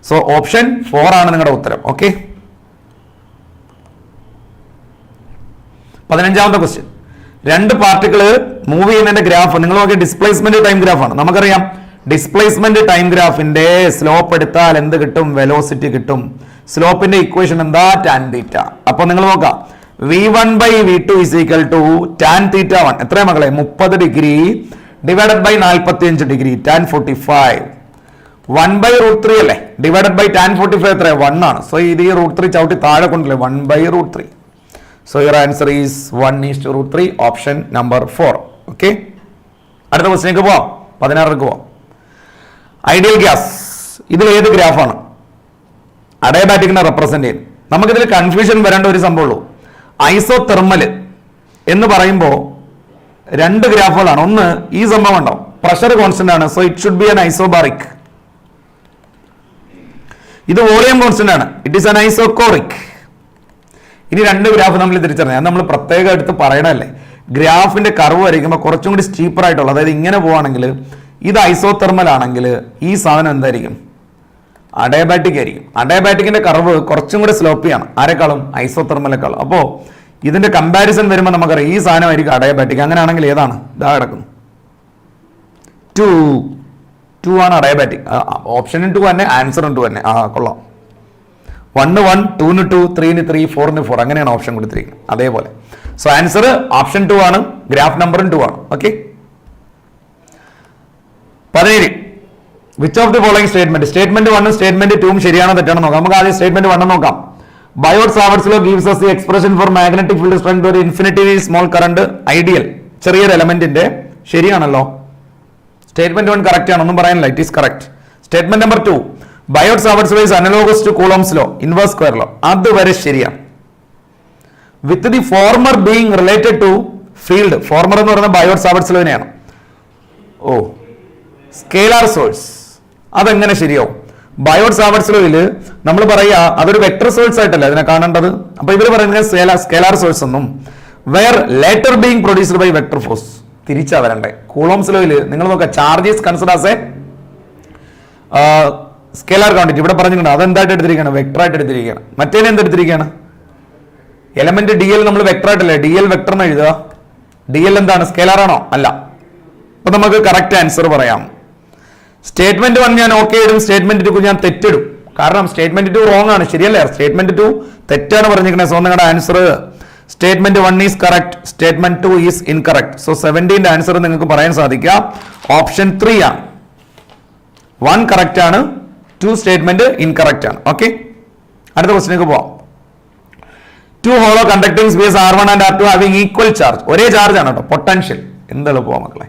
സോ ഓപ്ഷൻ 4 ആണ് നിങ്ങളുടെ ഉത്തരം. ഓക്കെ. 15ാമത്തെ ക്വസ്റ്റ്യൻ, 2 പാർട്ടിക്കിള് മൂവ് ചെയ്യുന്നതിന്റെ ഗ്രാഫ് നിങ്ങൾ നോക്കിയ ഡിസ്പ്ലേസ്മെന്റ് ടൈം ഗ്രാഫ് ആണ്. നമുക്കറിയാം ഡിസ്പ്ലേസ്മെന്റ് ടൈം ഗ്രാഫിന്റെ സ്ലോപ്പ് എടുത്താൽ എന്ത് കിട്ടും? വെലോസിറ്റി കിട്ടും. സ്ലോപ്പിന്റെ ഇക്വേഷൻ എന്താ? tan θ. അപ്പൊ നിങ്ങൾ നോക്കാം, v1/v2 is equal to tan θ1 എത്രയാ മക്കളെ? 30 degree divided by 45 degree tan 45. 1/√3 അല്ലേ, ഡിവൈഡഡ് ബൈ tan 45 എത്രയാ? 1 ആണ്. സോ ഇത് ഈ √3 ചവിട്ടി താഴെ കൊണ്ടല്ലേ, 1/√3. So your answer is 1:√3. Option number 4. Okay, അടുത്ത ക്വസ്റ്റ്യനിലേക്ക് പോവാം. 16 പോവാം. ഐഡിയൽ ഗ്യാസ്, ഇതിൽ ഏത് ഗ്രാഫാണ് അഡയബാറ്റിക്കിനെ റെപ്രസെന്റ് ചെയ്യും? നമുക്കിതിൽ കൺഫ്യൂഷൻ വരേണ്ട ഒരു സംഭവമുള്ളൂ. ഐസോതെർമൽ എന്ന് പറയുമ്പോൾ 2 ഗ്രാഫുകളാണ്. ഒന്ന് ഈ സംഭവം ഉണ്ടാവും, പ്രഷർ കോൺസ്റ്റന്റ് ആണ്. So it should be an isobaric. ഇത് വോളിയം കോൺസ്റ്റന്റ് ആണ്. It is an isochoric. ഇനി 2 ഗ്രാഫ് നമ്മൾ തിരിച്ചറിഞ്ഞാൽ നമ്മൾ പ്രത്യേകം എടുത്ത് പറയണല്ലേ, ഗ്രാഫിന്റെ കർവ് വരയ്ക്കുമ്പോൾ കുറച്ചും കൂടി സ്റ്റീപ്പർ ആയിട്ടുള്ള, അതായത് ഇങ്ങനെ പോവാണെങ്കിൽ ഇത് ഐസോതെർമൽ ആണെങ്കിൽ ഈ സാധനം എന്തായിരിക്കും? അഡയബാറ്റിക് ആയിരിക്കും. അഡയബാറ്റിക്കിന്റെ കർവ് കുറച്ചും കൂടെ സ്ലോപ്പിയാണ് ആരെക്കാളും? ഐസോതെർമലേക്കാളും. അപ്പോൾ ഇതിന്റെ കമ്പാരിസൺ വരുമ്പോൾ നമുക്കറിയാം ഈ സാധനമായിരിക്കും അഡയബാറ്റിക്. അങ്ങനെയാണെങ്കിൽ ഏതാണ്? ഇതാ കിടക്കുന്നു 2 ആണ് അഡയബാറ്റിക്. ഓപ്ഷനും 2 തന്നെ, ആൻസറും 2 തന്നെ. കൊള്ളാം. 1 1, 2 2, 3 3, 4 4 അങ്ങനെയാണ് ഓപ്ഷൻ കൊടുത്തിരിക്കുന്നത്. അതേപോലെ സോ ആൻസർ ഓപ്ഷൻ 2 ആണ്. ഗ്രാഫ് നമ്പറും 2 ആണ്. Okay. 17 which of the following statement? Statement 1 statement 2 ശരിയാണോ തെറ്റാണോ നോക്കാം. നമുക്ക് ആദ്യം സ്റ്റേറ്റ്മെന്റ് 1 നോക്കാം. ബയോട്ട്-സാവർട്ട്സ് law gives us the expression for magnetic field strength ഒരു infinitely small current ഐഡിയൽ ചെറിയൊരു എലമെന്റിന്റെ ശരിയാണല്ലോ. സ്റ്റേറ്റ്മെന്റ് 1 കറക്റ്റ് ആണ്, ഒന്നും പറയാനില്ല. It is correct. Statement number 2 Biot Savart's law is analogous to Coulomb's law inverse square law അതുവരെ ശരിയാണ്. With the former being related to field, former എന്ന് പറയുന്ന ബയോട്ട്-സാവർട്ട്സ് ലോനെയാണ്. സ്കേലാർ സോഴ്സ് അതെങ്ങനെ ശരിയാവും? ബയോട്ട്-സാവർട്ട്സ് ലോയിൽ നമ്മൾ പറയുക അതൊരു വെക്ടർ സോഴ്സ് ആയിട്ടല്ല അതിനെ കാണേണ്ടത്. അപ്പൊ ഇവർ പറയുന്നത് സ്കേലാർ സോഴ്സ് എന്നും where latter being produced by vector force തിരിച്ചാ വരണ്ടേ. കൂളോംസ് ലോയിൽ നിങ്ങൾ നോക്കുക charges consider as a scalar quantity. ഇവിടെ പറഞ്ഞിട്ടുണ്ട് അതെന്തായിട്ട് എടുത്തിരിക്കുകയാണ്? വെക്ടർ ആയിട്ട് എടുത്തിരിക്കുകയാണ്. മറ്റേനെ എന്തെടുത്തിരിക്കുകയാണ്? എലമെന്റ് ഡി എൽ നമ്മൾ വെക്ടർ ആയിട്ടല്ലേ ഡി എൽ വെക്ടർ എന്ന് എഴുതുക. ഡി എൽ എന്താണ്? സ്കേലാർ ആണോ? അല്ല. അപ്പൊ നമുക്ക് കറക്റ്റ് ആൻസർ പറയാം. സ്റ്റേറ്റ്മെന്റ് 1 ഞാൻ ഓക്കെ ഇടും, സ്റ്റേറ്റ്മെന്റ് 2 ഞാൻ തെറ്റിടും. കാരണം സ്റ്റേറ്റ്മെന്റ് 2 റോങ് ആണ്, ശരിയല്ലേ? സ്റ്റേറ്റ്മെന്റ് 2 തെറ്റാണ് പറഞ്ഞിരിക്കുന്നത്. സോ നിങ്ങളുടെ answer statement 1 is correct, statement 2 is incorrect. So 17ന്റെ ആൻസർ നിങ്ങൾക്ക് പറയാൻ സാധിക്കുക ഓപ്ഷൻ 3 ആണ്. 1 കറക്റ്റ് ആണ്, 2 സ്റ്റേറ്റ്മെന്റ് ഇൻകറക്റ്റ് ആണ്. ഓക്കെ, അടുത്ത ക്വസ്റ്റിലേക്ക് പോവാം. 2 hollow conducting space R1 and R2 having equal charge, ഒരേ ചാർജ് ആണ് കേട്ടോ. പൊട്ടൻഷ്യൽ എന്ത് എളുപ്പമാണ് മക്കളെ.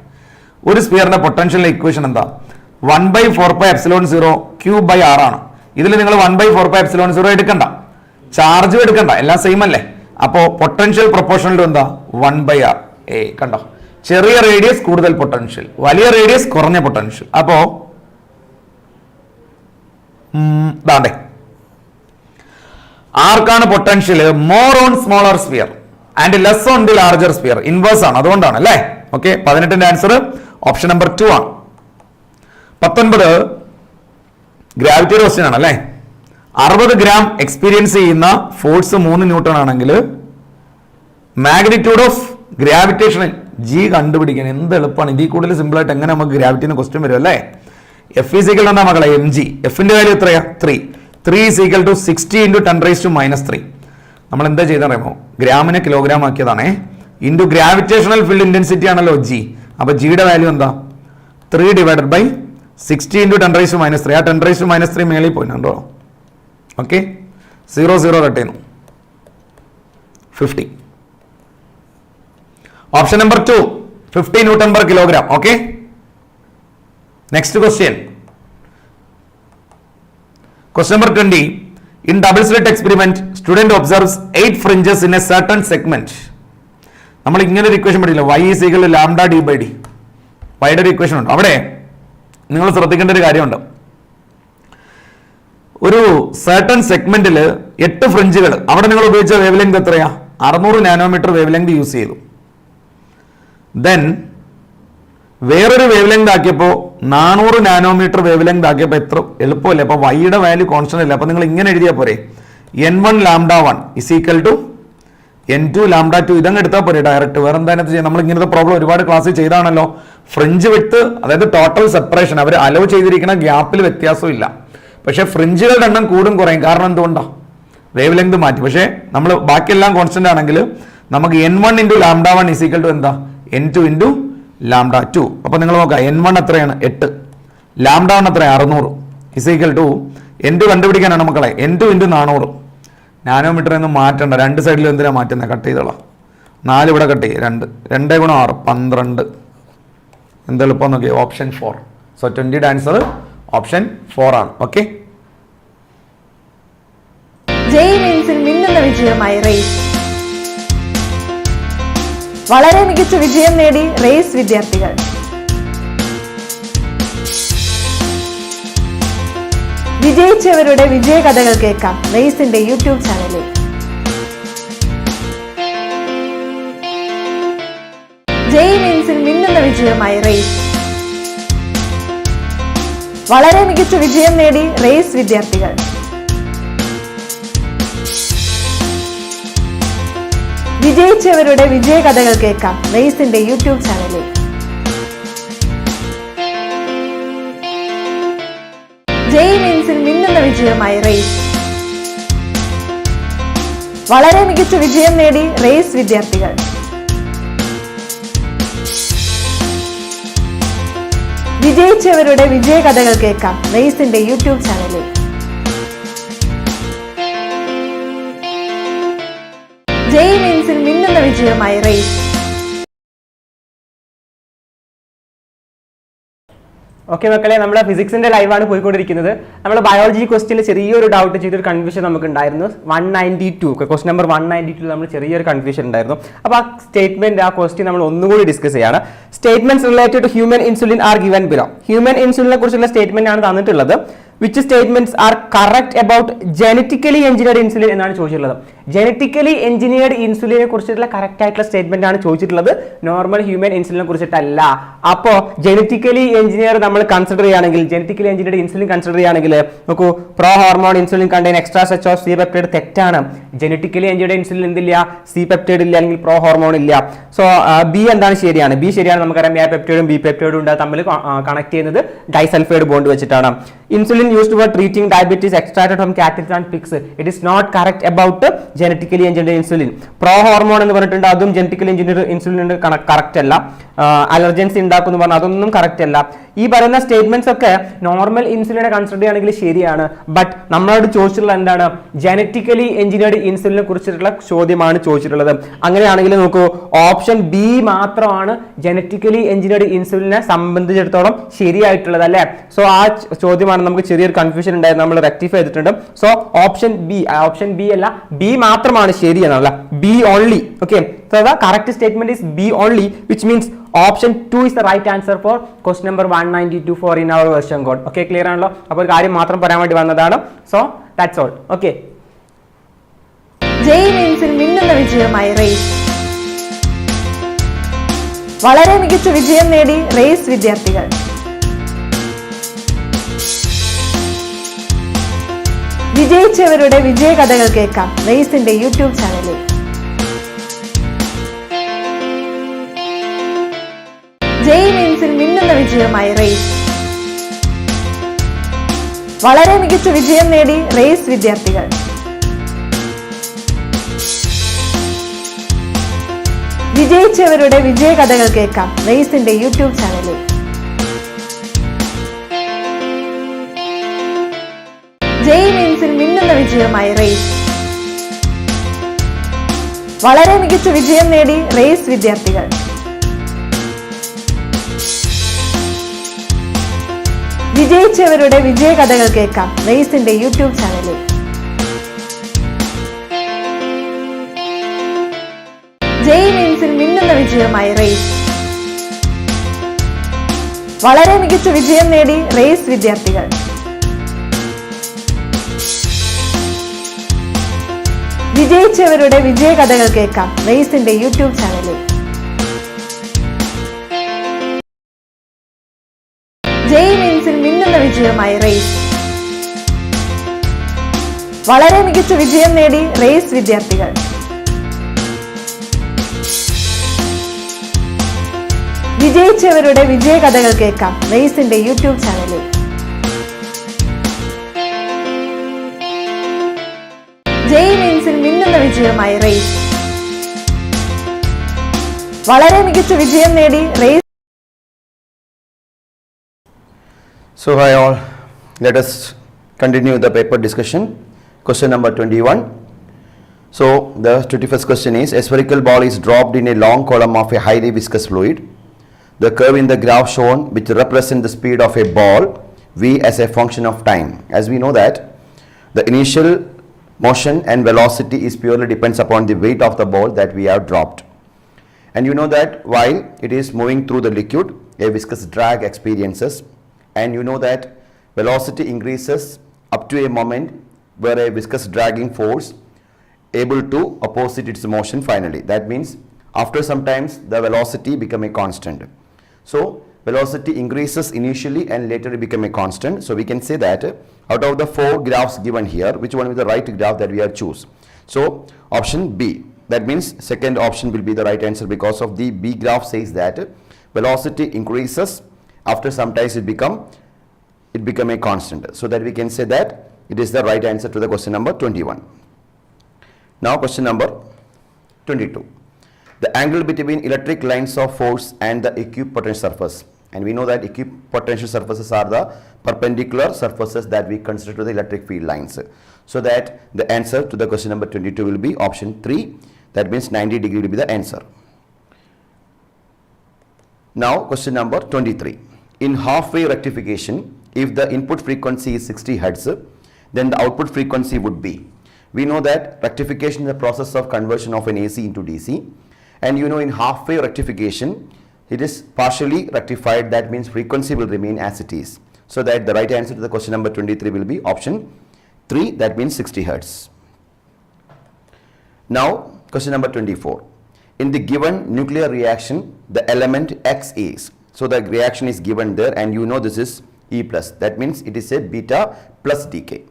ഒരു സ്പിയറിന്റെ പൊട്ടൻഷ്യലിന്റെ ഇക്വേഷൻ എന്താ? 1/4πε0 Q/R ആണ്. ഇതിൽ നിങ്ങൾ 1/4πε0 എടുക്കണ്ട, ചാർജും എടുക്കണ്ട, എല്ലാം സെയിം അല്ലേ. അപ്പോ പൊട്ടൻഷ്യൽ പ്രൊപ്പോർഷണൽ ടു എന്താ? 1/R. കണ്ടോ, ചെറിയ റേഡിയസ് കൂടുതൽ പൊട്ടൻഷ്യൽ, വലിയ റേഡിയസ് കുറഞ്ഞ പൊട്ടൻഷ്യൽ. അപ്പോ ദാണ്ടേ ആർക്കാണ് potential? More on smaller sphere and less on the larger sphere. Inverse ആണ്, അതുകൊണ്ടാണ് അല്ലേ. ഓക്കെ, 18ന്റെ ആൻസർ ഓപ്ഷൻ നമ്പർ 2 ആണ്. 19 ഗ്രാവിറ്റിയുടെ ക്വസ്റ്റ്യൻ ആണ് അല്ലേ. 60 ഗ്രാം എക്സ്പീരിയൻസ് ചെയ്യുന്ന ഫോഴ്സ് 3 ന്യൂട്ടൺ ആണെങ്കിൽ മാഗ്നിറ്റ്യൂഡ് ഓഫ് ഗ്രാവിറ്റേഷൻ ജി കണ്ടുപിടിക്കാൻ എന്ത് എളുപ്പമാണ്. ഇതിൽ കൂടുതൽ സിമ്പിൾ ആയിട്ട് എങ്ങനെ നമുക്ക് ഗ്രാവിറ്റിന് ക്വസ്റ്റ്യൻ വരും അല്ലേ. എഫ് ഈസ് ഈക്വൽ എന്നാ മകളെ എം ജി. എഫിന്റെ വാല്യൂ എത്രയാ? 3 ഈസ് ഈക്വൽ ടു 60 × 10⁻³ നമ്മൾ എന്താ ചെയ്തറിയാമോ? ഗ്രാമിനെ കിലോഗ്രാം ആക്കിയതാണേ. ഇൻറ്റു ഗ്രാവിറ്റേഷണൽ ഫീൽഡ് ഇന്റൻസിറ്റി ആണല്ലോ ജി. അപ്പൊ ജിയുടെ വാല്യൂ എന്താ? 3 / 60 × 10⁻³ ആ 10⁻³ മേളിൽ പോയിട്ടോ. ഓക്കെ, 0 0 കട്ട് ചെയ്യുന്നു, 50. Option number 2 50 Nm/kg. Okay, next question. Question number 20. In double slit experiment, student observes 8 fringes in a certain segment. നമ്മൾ ഇങ്ങനെ ഒരു equation പഠിക്കില്ല, y is equal to λ/d/d. വൈയുടെ ഒരു ഇക്വേഷൻ ഉണ്ട്. അവിടെ നിങ്ങൾ ശ്രദ്ധിക്കേണ്ട ഒരു കാര്യമുണ്ട്. ഒരു സർട്ടൺ സെഗ്മെന്റിൽ 8 ഫ്രിഞ്ചുകൾ, അവിടെ നിങ്ങൾ ഉപയോഗിച്ച വേവ് ലെങ്ത് എത്രയാ? 600 നാനോമീറ്റർ വേവ് ലെങ്ത് യൂസ് ചെയ്തു. ദെൻ വേറൊരു വേവ് ലെങ്ത് ആക്കിയപ്പോൾ 400 നാനോമീറ്റർ വേവ് ലെങ്ത് ആക്കിയപ്പോൾ എത്ര എളുപ്പമല്ലേ. അപ്പൊ വൈയുടെ വാല്യൂ കോൺസ്റ്റന്റ് അല്ല. അപ്പൊ നിങ്ങൾ ഇങ്ങനെ എഴുതിയാൽ പോരെ, n1 λ1 is equal to n2 λ2. ഇതങ്ങ് എടുത്താൽ പോരെ ഡയറക്റ്റ്. വേറെ എന്താ ചെയ്യാം? നമ്മൾ ഇങ്ങനത്തെ പ്രോബ്ലം ഒരുപാട് ക്ലാസ്സിൽ ചെയ്താണല്ലോ. ഫ്രിഞ്ച് വിട്ട്, അതായത് ടോട്ടൽ സെപ്പറേഷൻ, അവർ അലോ ചെയ്തിരിക്കുന്ന ഗ്യാപ്പിൽ വ്യത്യാസം ഇല്ല. പക്ഷെ ഫ്രിഞ്ചുകളുടെ എണ്ണം കൂടും കുറയും. കാരണം എന്തുകൊണ്ടാണ്? വേവ് ലെങ്ത് മാറ്റി. പക്ഷേ നമ്മൾ ബാക്കിയെല്ലാം കോൺസ്റ്റന്റ് ആണെങ്കിൽ നമുക്ക് n1 × λ1 is equal to എന്താ? n2 × λ2. അപ്പൊ നിങ്ങൾ നോക്കാം, n1 എത്രയാണ്? 8, λ1 എത്രയാണ്? 600 is equal to n2 കണ്ടുപിടിക്കാനാണ് മക്കളെ. n2 × 400 നാനോമീറ്റർ എന്ന് മാറ്റണ്ട. രണ്ട് സൈഡിലും എന്തിനാ മാറ്റുന്നത്? കട്ട് ചെയ്തോളാം. 4 ഇവിടെ കട്ട് ചെയ്യും. 2 2 × 6 12. എന്ത് എളുപ്പം നോക്കി, ഓപ്ഷൻ 4. സോ 20യുടെ ആൻസർ ഓപ്ഷൻ 4 ആണ്. ഓക്കെ, ജെഇ മെയിൻസിൽ മിന്നുന്ന വിജയമായി റേസ്. വളരെ മികച്ച വിജയം നേടി റേസ് വിദ്യാർത്ഥികൾ. വിജയിച്ചവരുടെ വിജയകഥകൾ കേൾക്കാം റേസിന്റെ യൂട്യൂബ് ചാനലിൽ. ജെഇ മെയിൻസിൽ മിന്നുന്ന വിജയമായി റേസ്. വളരെ മികച്ച വിജയം നേടി റേസ് വിദ്യാർത്ഥികൾ. വിജയിച്ചവരുടെ വിജയകഥകൾ കേൾക്കാം റേസിന്റെ യൂട്യൂബ് ചാനലിൽ. ജെഇ മെയിൻസിൽ മിന്നുന്ന വിജയമായി റേസ്. വളരെ മികച്ച വിജയം നേടി റേസ് വിദ്യാർത്ഥികൾ. വിജയിച്ചവരുടെ വിജയകഥകൾ കേൾക്കാം റേസിന്റെ യൂട്യൂബ് ചാനലിൽ. ജെഇ മെയിൻസിൽ മിന്നുന്ന വിജയമായി റേസ്. ഓക്കെ മക്കളെ, നമ്മുടെ ഫിസിക്സിന്റെ ലൈവാണ് പോയിക്കൊണ്ടിരിക്കുന്നത്. നമ്മൾ ബയോളജി ക്വസ്റ്റിൽ ചെറിയൊരു ഡൗട്ട് ചെയ്തൊരു കൺഫ്യൂഷൻ നമുക്ക് ഉണ്ടായിരുന്നു. 192 ക്വസ്റ്റ്യൻ നമ്പർ 192 നമ്മൾ ചെറിയൊരു കൺഫ്യൂഷൻ ഉണ്ടായിരുന്നു. അപ്പോൾ ആ സ്റ്റേറ്റ്മെന്റ്, ആ ക്വസ്റ്റ്യൻ നമ്മൾ ഒന്നുകൂടി ഡിസ്കസ് ചെയ്യാണ്. Statements related to human insulin are given below. Human ഇൻസുലിനെ കുറിച്ചുള്ള സ്റ്റേറ്റ്മെന്റ് ആണ് തന്നിട്ടുള്ളത്. Which statements are correct about genetically engineered insulin എന്നാണ് ചോദിച്ചിട്ടുള്ളത്. ജനറ്റിക്കലി എഞ്ചിനീയർഡ് ഇൻസുലിനെ കുറിച്ചിട്ടുള്ള കറക്റ്റ് ആയിട്ടുള്ള സ്റ്റേറ്റ്മെന്റ് ആണ് ചോദിച്ചിട്ടുള്ളത്, നോർമൽ ഹ്യൂമൻ ഇൻസുലിനെ കുറിച്ചിട്ടല്ല. അപ്പോൾ ജനറ്റിക്കലി എഞ്ചിനീയർ നമ്മൾ കൺസിഡർ ചെയ്യുകയാണെങ്കിൽ, ജനറ്റിക്കലി എഞ്ചിനീയർഡ് ഇൻസുലിൻ കൺസിഡർ ചെയ്യുകയാണെങ്കിൽ നോക്കൂ, pro hormone insulin contain extra such of C peptide തെറ്റാണ്. ജനറ്റിക്കലി എഞ്ചിനീയർഡ് ഇൻസുലിൻ എന്തില്ല, സി പെപ്റ്റൈഡ് ഇല്ല, അല്ലെങ്കിൽ പ്രോ ഹോർമോൺ ഇല്ല. സോ ബി എന്താണ് ശരിയാണ്, ബി ശരിയാണ്. നമുക്കറിയാം എ പെപ്റ്റൈഡും ബി പെപ്റ്റൈഡും ഉണ്ട്, തമ്മിൽ കണക്ട് ചെയ്യുന്നത് ഡൈസൾഫൈഡ് ബോണ്ട് വെച്ചിട്ടാണ്. Insulin used for treating diabetes extracted from cattle and pigs. It is not correct about genetically engineered insulin. Pro hormone എന്ന് പറഞ്ഞിട്ടുണ്ട്, അതും genetically engineered insulin കറക്റ്റ് അല്ല. അലർജൻസി ഉണ്ടാക്കുന്നു പറഞ്ഞാൽ അതൊന്നും കറക്റ്റ് അല്ല. ഈ പറയുന്ന സ്റ്റേറ്റ്മെന്റ്സ് ഒക്കെ നോർമൽ ഇൻസുലിനെ കൺസിഡർ ചെയ്യുകയാണെങ്കിൽ ശരിയാണ്. ബട്ട് നമ്മളോട് ചോദിച്ചിട്ടുള്ള എന്താണ്, ജനറ്റിക്കലി എഞ്ചിനീയർഡ് ഇൻസുലിനെ കുറിച്ചിട്ടുള്ള ചോദ്യമാണ് ചോദിച്ചിട്ടുള്ളത്. അങ്ങനെയാണെങ്കിൽ നോക്കൂ, ഓപ്ഷൻ ബി മാത്രമാണ് ജനറ്റിക്കലി എഞ്ചിനീയർഡ് ഇൻസുലിനെ സംബന്ധിച്ചിടത്തോളം ശരിയായിട്ടുള്ളത് അല്ലേ. സോ ആ ചോദ്യമാണ് നമുക്ക് ചെറിയൊരു കൺഫ്യൂഷൻ ഉണ്ടായത്, നമ്മൾ റെക്ടിഫൈ ചെയ്തിട്ടുണ്ട്. സോ ഓപ്ഷൻ ബി അല്ല, ബി മാത്രമാണ് ശരി എന്നല്ല, B only. Okay, so the correct statement is B only, which means option 2 is the right answer for question number 192 for in our version code. Okay, clear ആണല്ലോ. അപ്പോൾ ഒരു കാര്യം മാത്രം പറയാൻ വേണ്ടി വന്നതാണ്. So that's all. Okay. JEE മെയിൻസിൽ മിന്നുന്ന വിജയമായി റേസ്. വളരെ മികച്ച വിജയം നേടി റേസ് വിദ്യാർത്ഥികൾ. വിജയിച്ചവരുടെ വിജയകഥകൾ കേൾക്കാം റേസിന്റെ യൂട്യൂബ് ചാനലിൽ. ജെഇ മെയിൻസിൽ മിന്നുന്ന വിജയമായി റേസ്. വളരെ മികച്ച വിജയം നേടി റേസ് വിദ്യാർത്ഥികൾ. വിജയിച്ചവരുടെ വിജയകഥകൾ കേൾക്കാം റേസിന്റെ യൂട്യൂബ് ചാനലിൽ. ജെഇ മെയിൻസിൽ മിന്നുന്ന വിജയമായി റേസ്. വളരെ മികച്ച വിജയം നേടി റേസ് വിദ്യാർത്ഥികൾ. വിജയിച്ചവരുടെ വിജയകഥകൾ കേൾക്കാം റേസിന്റെ യൂട്യൂബ് ചാനലിൽ. ജെഇ മെയിൻസിൽ മിന്നുന്ന വിജയമായി റേസ്. വളരെ മികച്ച വിജയം നേടി റേസ് വിദ്യാർത്ഥികൾ. വിജയിച്ചവരുടെ വിജയകഥകൾ കേൾക്കാം റേസിന്റെ യൂട്യൂബ് ചാനലിൽ. ജെഇ മെയിൻസിൽ മിന്നുന്ന വിജയമായി റേസ്. വളരെ മികച്ച വിജയം നേടി റേസ് വിദ്യാർത്ഥികൾ. വിജയിച്ചവരുടെ വിജയകഥകൾ കേൾക്കാം റേസിന്റെ യൂട്യൂബ് ചാനലിൽ. ജെഇ മെയിൻസിൽ മിന്നുന്ന വിജയമായി റേസ്. വളരെ മികച്ച വിജയം നേടി raise. So hi all, let us continue the paper discussion. Question number 21. So the 21st question is, a spherical ball is dropped in a long column of a highly viscous fluid. The curve in the graph shown which represents the speed of a ball v as a function of time. As we know that the initial motion and velocity is purely depends upon the weight of the ball that we have dropped. And you know that while it is moving through the liquid, a viscous drag experiences. And you know that velocity increases up to a moment where a viscous dragging force able to opposite its motion finally. That means after some times the velocity become a constant. So velocity increases initially and later it become a constant. So we can say that out of the 4 graphs given here, which one is the right graph that we have choose? So option B. That means second option will be the right answer, because of the B graph says that velocity increases, after some time it become a constant. So that we can say that it is the right answer to the question number 21. Now question number 22. The angle between electric lines of force and the equipotential surface. And we know that equipotential surfaces are the perpendicular surfaces that we consider to the electric field lines. So that the answer to the question number 22 will be option 3. That means 90 degree will be the answer. Now question number 23. In half-wave rectification, if the input frequency is 60 Hz, then the output frequency would be. We know that rectification is the process of conversion of an AC into DC. And you know, in half-wave rectification, it is partially rectified. That means frequency will remain as it is. So that the right answer to the question number 23 will be option 3. That means 60 Hz. Now question number 24. In the given nuclear reaction, the element X is. So the reaction is given there, and you know this is E plus. That means it is a beta plus decay.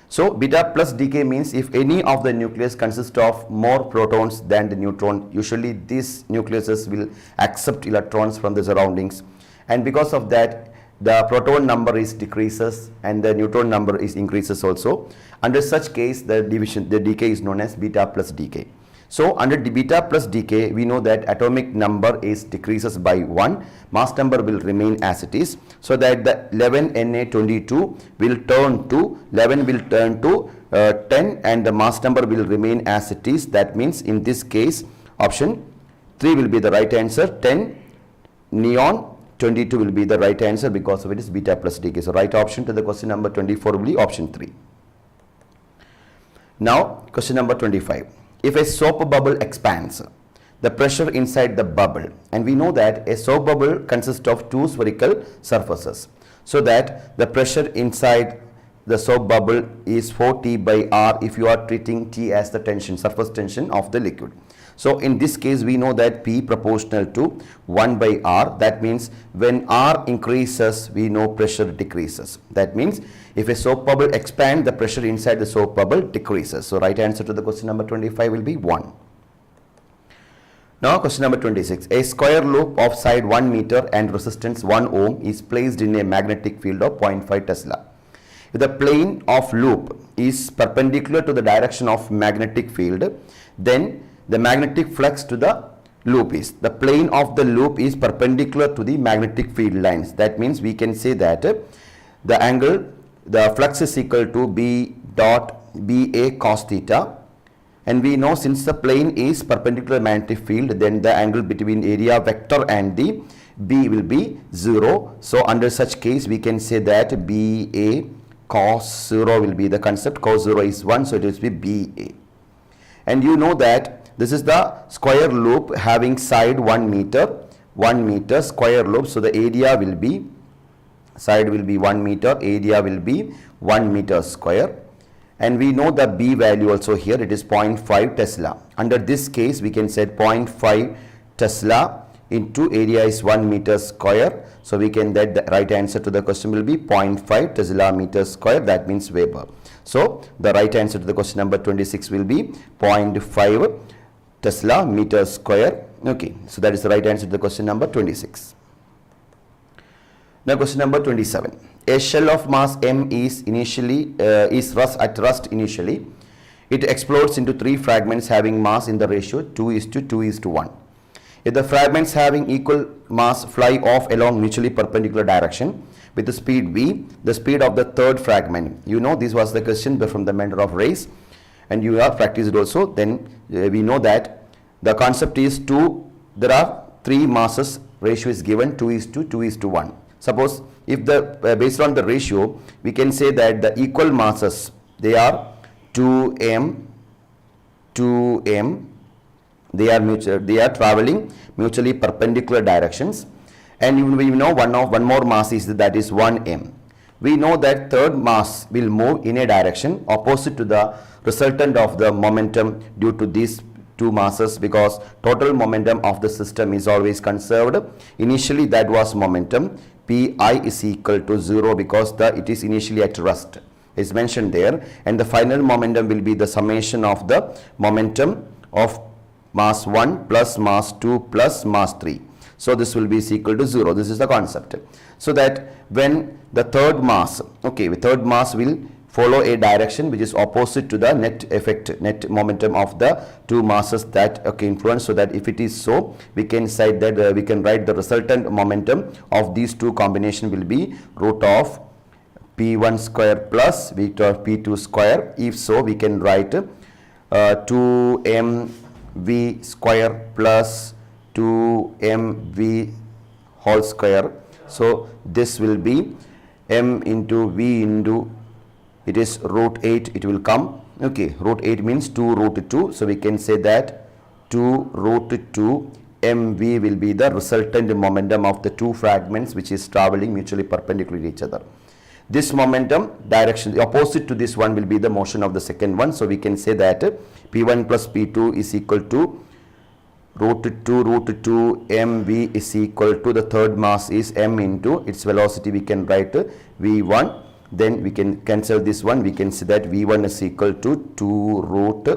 So beta plus decay means if any of the nucleus consists of more protons than the neutron, usually these nucleuses will accept electrons from the surroundings, and because of that the proton number is decreases and the neutron number is increases also. Under such case the decay is known as beta plus decay. So under the beta plus decay, we know that atomic number is decreases by 1, mass number will remain as it is, so that the 11Na22 will turn to 11 will turn to 10, and the mass number will remain as it is. That means in this case option 3 will be the right answer. 10 neon 22 will be the right answer, because of it is beta plus decay. So right option to the question number 24 will be option 3. Now question number 25. If a soap bubble expands, the pressure inside the bubble, and we know that a soap bubble consists of 2 spherical surfaces, so that the pressure inside the soap bubble is 4T by R if you are treating T as the tension, surface tension of the liquid. So in this case we know that P proportional to 1 by R. That means when R increases, we know pressure decreases. That means if a soap bubble expands, the pressure inside the soap bubble decreases. So right answer to the question number 25 will be 1. Now question number 26. A square loop of side 1 meter and resistance 1 ohm is placed in a magnetic field of 0.5 Tesla. If the plane of loop is perpendicular to the direction of magnetic field, then the magnetic flux to the loop is. The plane of the loop is perpendicular to the magnetic field lines. That means we can say that the angle, the flux is equal to B dot BA cos theta. And we know since the plane is perpendicular magnetic field, then the angle between area vector and the B will be 0. So under such case we can say that BA cos 0 will be the concept. Cos 0 is 1, so it will be BA. And you know that this is the square loop having side 1 meter square loop. So the area will be, side will be 1 meter, area will be 1 meter square. And we know the B value also here, it is 0.5 Tesla. Under this case we can say 0.5 Tesla into area is 1 meter square. So we can get the right answer to the question will be 0.5 Tesla meter square. That means Weber. So the right answer to the question number 26 will be 0.5 Tesla meter square. Okay, so that is the right answer to the question number 26. Now question number 27. A shell of mass m is at rest initially. It explodes into 3 fragments having mass in the ratio 2:2:1. If the fragments having equal mass fly off along mutually perpendicular direction with the speed v, the speed of the third fragment. You know this was the question from the mentor of race, and you have practiced it also. Then we know that the concept is there are 3 masses, ratio is given 2:2:1. Suppose if the based on the ratio we can say that the equal masses, they are 2m, they are traveling mutually perpendicular directions, and we know one more mass is that is 1m. We know that third mass will move in a direction opposite to the resultant of the momentum due to this two masses, because total momentum of the system is always conserved. Initially that was momentum Pi is equal to 0 because it is initially at rest is mentioned there, and the final momentum will be the summation of the momentum of mass 1 plus mass 2 plus mass 3. So this will be equal to 0. This is the concept. So that when the third mass, third mass will follow a direction which is opposite to the net momentum of the two masses that influence. So that if it is so, we can say that we can write the resultant momentum of these two combination will be root of P1 square plus vector P2 square. If so, we can write 2mv square plus 2mv whole square. So this will be m into v into, it is root 8, it will come. Root 8 means 2 root 2. So we can say that 2 root 2 mv will be the resultant momentum of the two fragments which is traveling mutually perpendicular to each other. This momentum direction, the opposite to this one will be the motion of the second one. So we can say that P1 plus P2 is equal to root 2 mv is equal to the third mass is m into its velocity. We can write v1, then we can cancel this one. We can say that v1 is equal to 2 root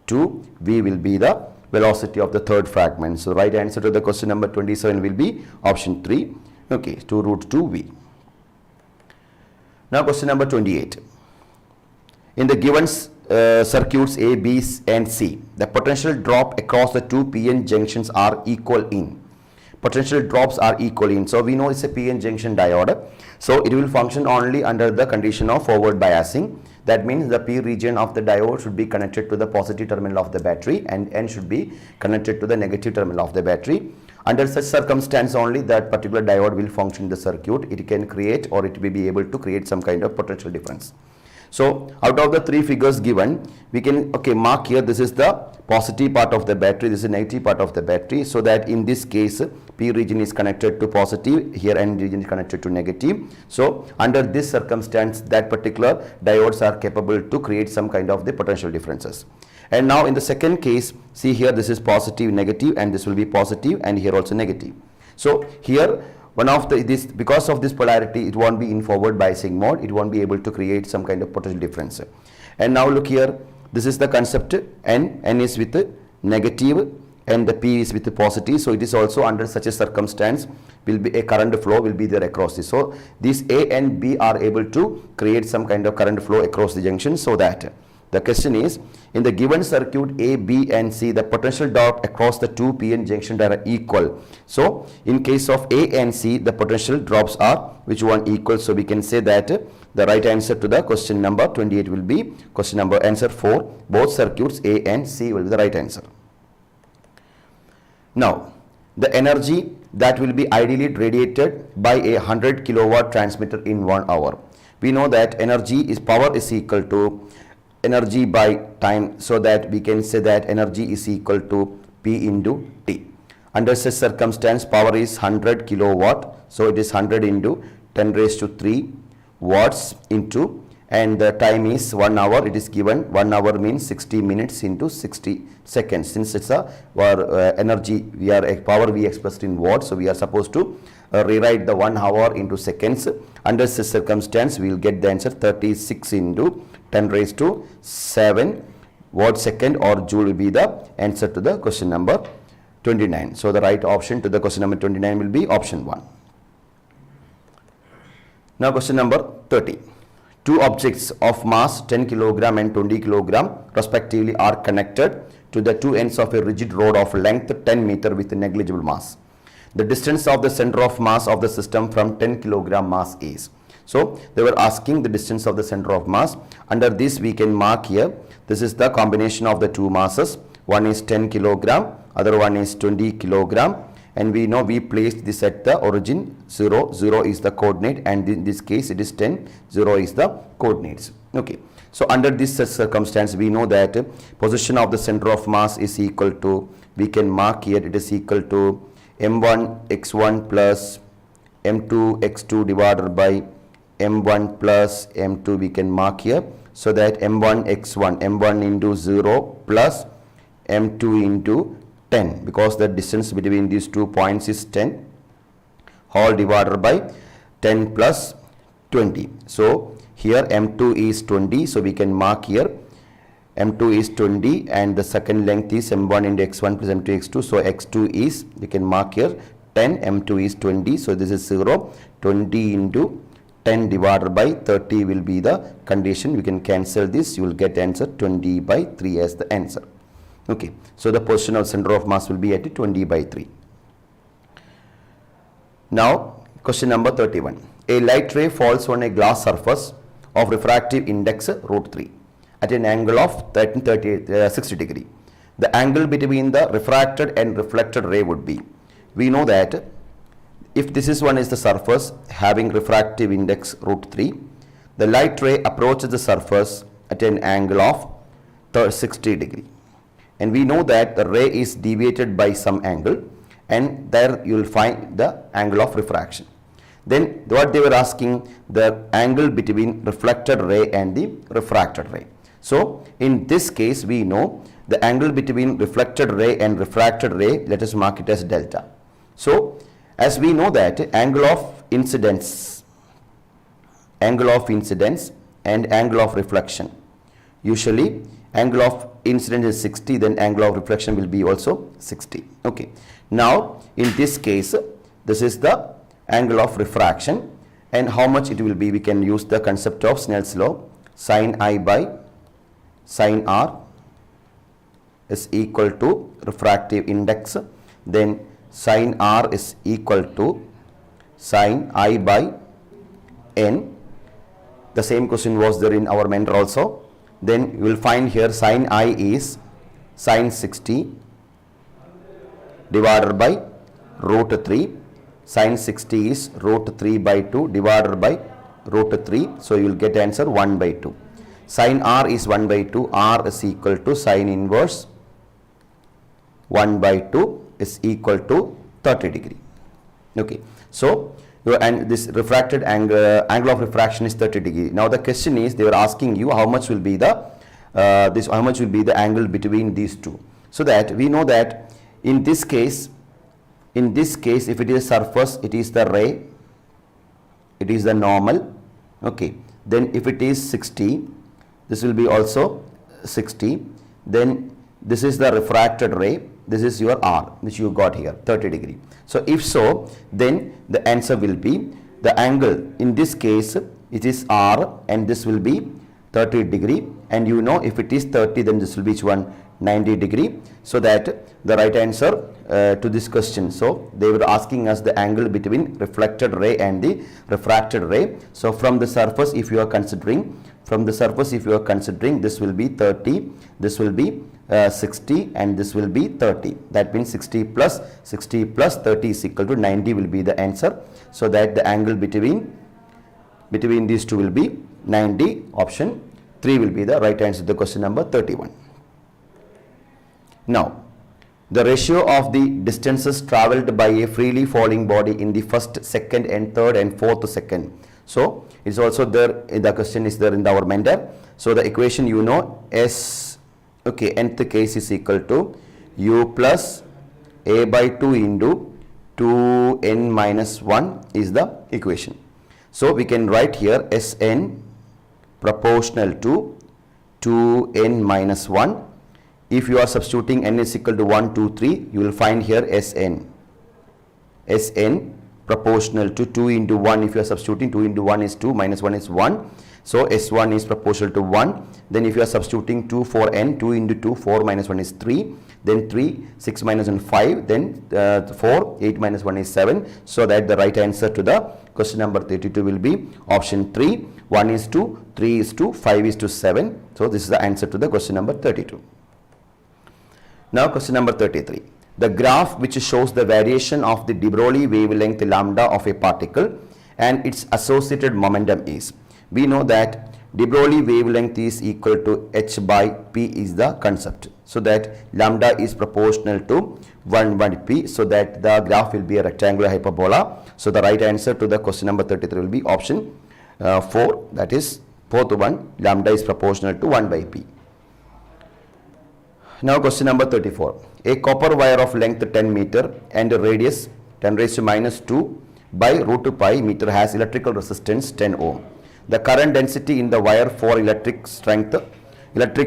2, v will be the velocity of the third fragment. So right answer to the question number 27 will be option 3. 2 root 2 v. Now question number 28. In the given circuits A, B and C, the potential drop across the two PN junctions are equal in. Potential drops are equal in. So we know it's a PN junction diode. So it will function only under the condition of forward biasing. That means the P region of the diode should be connected to the positive terminal of the battery and N should be connected to the negative terminal of the battery. Under such circumstance only that particular diode will function in the circuit. It can create, or it will be able to create some kind of potential difference. So out of the three figures given, we can mark here, this is the positive part of the battery, this is the negative part of the battery. So that in this case P region is connected to positive, here N region is connected to negative. So under this circumstance, that particular diodes are capable to create some kind of the potential differences. And now in the second case, see here, this is positive, negative, and this will be positive, and here also negative. So here one of this, because of this polarity, it won't be in forward biasing mode, it won't be able to create some kind of potential difference. And now look here, this is the concept, N is with negative and the P is with the positive. So it is also under such a circumstance will be a current flow will be there across this. So these A and B are able to create some kind of current flow across the junction. So that the question is, in the given circuit A, B and C, the potential drop across the two PN junctions are equal. So in case of A and C, the potential drops are which one equal. So we can say that the right answer to the question number 28 will be question number answer 4. Both circuits A and C will be the right answer. Now the energy that will be ideally radiated by a 100 kilowatt transmitter in 1 hour. We know that power is equal to energy by time, so that we can say that energy is equal to P into T. Under such circumstance, power is 100 kilowatt, so it is 100 into 10 raised to 3 watts into, and the time is 1 hour. It is given 1 hour means 60 minutes into 60 seconds. Since it's a energy, power we expressed in watts, so we are supposed to rewrite the 1 hour into seconds. Under such circumstance, we will get the answer 36 into 10 raised to 7 watt second or joule will be the answer to the question number 29. So the right option to the question number 29 will be option 1. Now question number 30. Two objects of mass 10 kilogram and 20 kilogram respectively are connected to the two ends of a rigid rod of length 10 meter with negligible mass. The distance of the center of mass of the system from 10 kilogram mass is. So they were asking the distance of the center of mass. Under this we can mark here, this is the combination of the two masses. One is 10 kilogram, other one is 20 kilogram, and we know we placed this at the origin. 0 is the coordinate, and in this case it is 10, 0 is the coordinates. So under this circumstance, we know that position of the center of mass is equal to, we can mark here, it is equal to m1 x1 plus m2 x2 divided by m1 plus m2, we can mark here. So that m1 x1, m1 into 0 plus m2 into 10, because the distance between these 2 points is 10, whole divided by 10 plus 20. So here m2 is 20, so we can mark here m2 is 20 and the second length is m1 into x1 plus m2 x2, so x2 is, we can mark here 10, m2 is 20, so this is 0, 20 into 10 divided by 30 will be the condition. We can cancel this, you will get answer 20 by 3 as the answer. Okay, so the position of center of mass will be at 20 by 3. Now question number 31. A light ray falls on a glass surface of refractive index root 3 at an angle of 60 degree. The angle between the refracted and reflected ray would be, we know that if this is one is the surface having refractive index root 3, the light ray approaches the surface at an angle of 60 degree, and we know that the ray is deviated by some angle, and there you will find the angle of refraction. Then what they were asking, the angle between reflected ray and the refracted ray. So in this case we know the angle between reflected ray and refracted ray, let us mark it as delta. So as we know that angle of incidence and angle of reflection, usually angle of incidence is 60, then angle of reflection will be also 60. Okay, now in this case this is the angle of refraction, and how much it will be, we can use the concept of Snell's law, sin I by sin R is equal to refractive index, then sin R is equal to sin I by n. The same question was there in our mentor also. Then you will find here sin I is sin 60 divided by root 3. Sin 60 is root 3 by 2 divided by root 3. So you will get answer 1 by 2. Sin R is 1 by 2. R is equal to sin inverse 1 by 2 is equal to 30 degree. Okay. So and this refracted angle of refraction is 30 degree. Now the question is, they were asking you how much will be the angle between these two. So that we know that in this case if it is a surface, it is the ray, it is the normal. Okay, then if it is 60, this will be also 60. Then this is the refracted ray, this is your R which you got here 30 degree. So if so, then the answer will be, the angle in this case it is R and this will be 30 degree, and you know if it is 30 then this will be which one, 90 degree. So that the right answer to this question, so they were asking us the angle between reflected ray and the refracted ray. So from the surface if you are considering, this will be 30, this will be 60, and this will be 30. That means 60 plus 30 is equal to 90 will be the answer. So that the angle between these two will be 90. Option 3 will be the right answer to the question number 31. Now the ratio of the distances travelled by a freely falling body in the first, second and third and fourth second. So it's also there, the question is there in our mentor. So the equation you know, S, okay, nth case is equal to u plus a by 2 into 2n minus 1 is the equation. So we can write here Sn proportional to 2n minus 1. If you are substituting n is equal to 1, 2, 3, you will find here Sn proportional to 2 into 1. If you are substituting, 2 into 1 is 2, minus 1 is 1. So S1 is proportional to 1. Then if you are substituting 2 for n, 2 into 2, 4 minus 1 is 3. Then 3, 6 minus 1, 5. Then 4, 8 minus 1 is 7. So that the right answer to the question number 32 will be option 3. 1 is 2, 3 is 2, 5 is to 7. So this is the answer to the question number 32. Now question number 33. The graph which shows the variation of the de Broglie wavelength lambda of a particle and its associated momentum is, we know that de Broglie wavelength is equal to h by p is the concept. So that lambda is proportional to 1 by p, so that the graph will be a rectangular hyperbola. So the right answer to the question number 33 will be option 4, that is fourth one, lambda is proportional to 1 by p. Now question number 34. A copper wire of length 10 meter and radius 10 raised to minus 2 by root 2 pi meter has electrical resistance 10 ohm. The current density in the wire for electric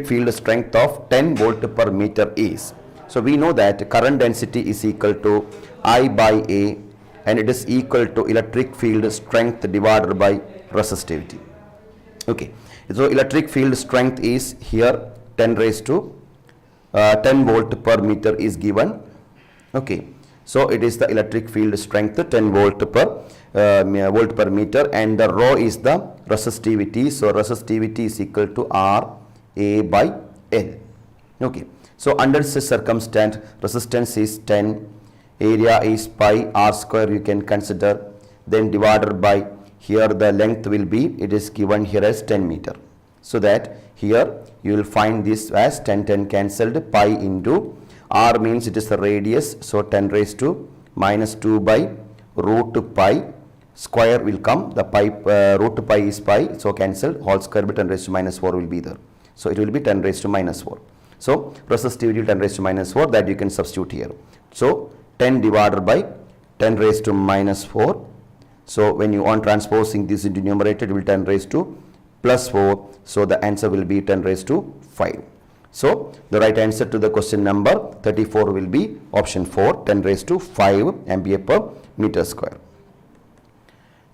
field strength of 10 volt per meter is. So we know that current density is equal to I by A, and it is equal to electric field strength divided by resistivity. Okay, so electric field strength is here 10 raised to 10 volt per meter is given. Okay, so it is the electric field strength 10 volt per meter, and the rho is the resistivity. So resistivity is equal to R A by L. Okay, so under this circumstance, resistance is 10, area is pi, R square you can consider, then divided by, here the length will be, it is given here as 10 meter. So that here you will find this as 10 cancelled, pi into R means it is the radius, so 10 raised to minus 2 by root pi, square will come, the pi root pi is pi, so cancelled, whole square by 10 raised to minus 4 will be there. So it will be 10 raised to minus 4. So resistivity 10 raised to minus 4, that you can substitute here. So 10 divided by 10 raised to minus 4. So when you on transposing this into numerator, it will 10 raised to plus 4. So the answer will be 10 raised to 5. So the right answer to the question number 34 will be option 4, 10 raised to 5 ampere per meter square.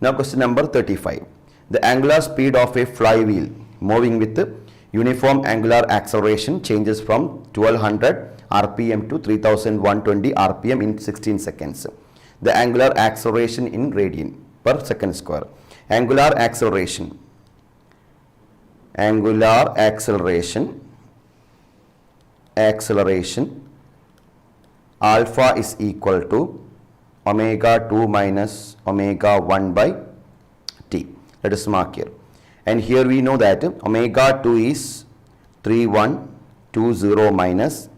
Now question number 35. The angular speed of a flywheel moving with uniform angular acceleration changes from 1200 rpm to 3120 rpm in 16 seconds. The angular acceleration in radian per second square. Angular acceleration alpha is equal to omega 2 minus omega 1 by t. Let us mark here. And here we know that omega 2 is 3120 minus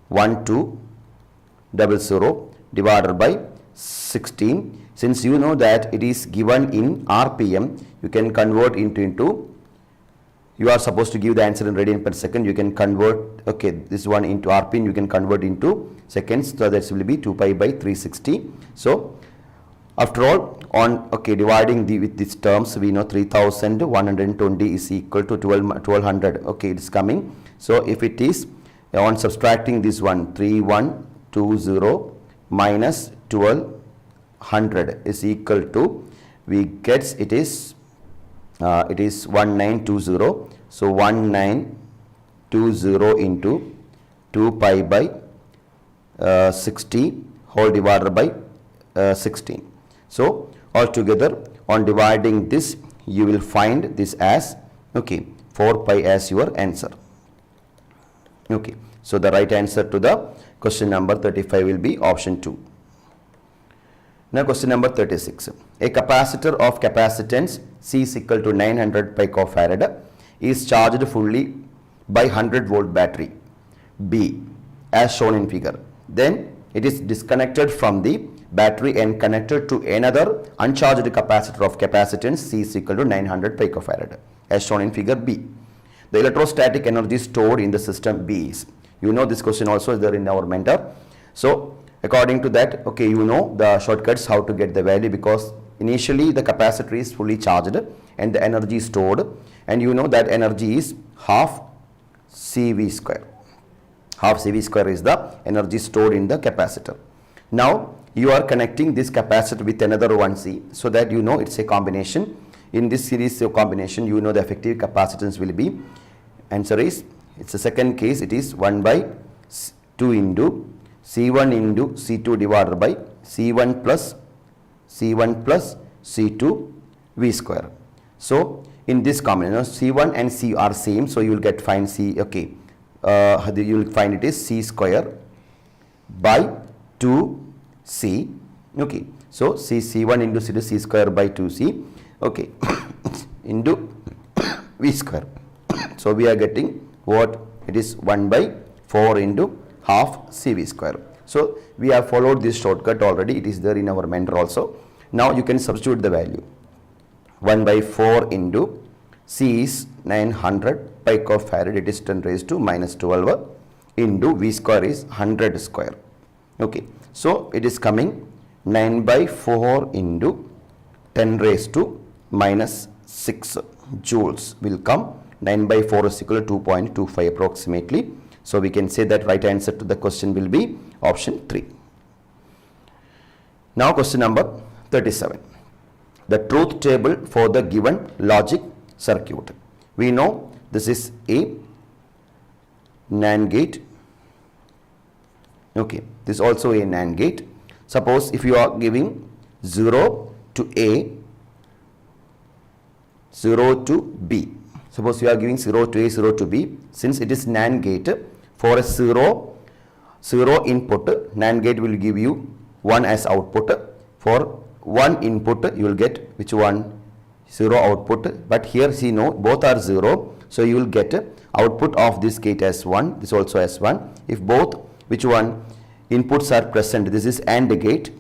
1200 divided by 16. Since you know that it is given in rpm, you can convert into you are supposed to give the answer in radian per second. You can convert, okay, this one into rpm, you can convert into seconds, so that will be 2 pi by 360. So after all, on dividing with these terms, we know 3120 is equal to 1200. Okay, it is coming. So if it is on subtracting this one, 3120 minus 1200 is equal to, we get it is 1920. So 1920 into 2 pi by 60 whole divided by 16. So altogether on dividing this, you will find this as 4 pi as your answer. Okay, so the right answer to the question number 35 will be option 2. Now question number 36. A capacitor of capacitance C is equal to 900 picofarad is charged fully by 100 volt battery B as shown in figure. Then it is disconnected from the battery and connected to another uncharged capacitor of capacitance C is equal to 900 picofarad as shown in figure B. The electrostatic energy stored in the system B is. You know this question also is there in our mentor. So according to that, okay, you know the shortcuts how to get the value, because initially the capacitor is fully charged and the energy stored, and you know that energy is half CV square. Half CV square is the energy stored in the capacitor. Now you are connecting this capacitor with another one C, so that you know it's a combination. In this series of combination, you know the effective capacitance will be, answer is, it's the second case, it is 1 by 2 into C1 into C2 divided by C1 plus C2 V square. So in this combination, C1 and C are same, so you will get find C, okay, you will find it is C square by 2C, okay, so C1 into C square by 2C, okay, into V square. So we are getting what, it is 1 by 4 into half CV square. So we have followed this shortcut already, it is there in our mentor also. Now you can substitute the value. 1 by 4 into C is 900 picofarad, it is 10 raised to minus 12, into V square is 100 square. Okay, so it is coming 9 by 4 into 10 raised to minus 6 joules will come. 9 by 4 is equal to 2.25 approximately. So we can say that right answer to the question will be option 3. Now question number 37. The truth table for the given logic circuit. We know this is a NAND gate. Okay, this is also a NAND gate. Suppose if you are giving 0 to A, 0 to B. Suppose you are giving 0 to A, 0 to B. Since it is NAND gate, for a 0 input, NAND gate will give you 1 as output. For 1 input, you will get which one? 0 output. But here see, no, both are 0. So you will get output of this gate as 1, this also as 1. If both, which one? Inputs are present, this is AND gate.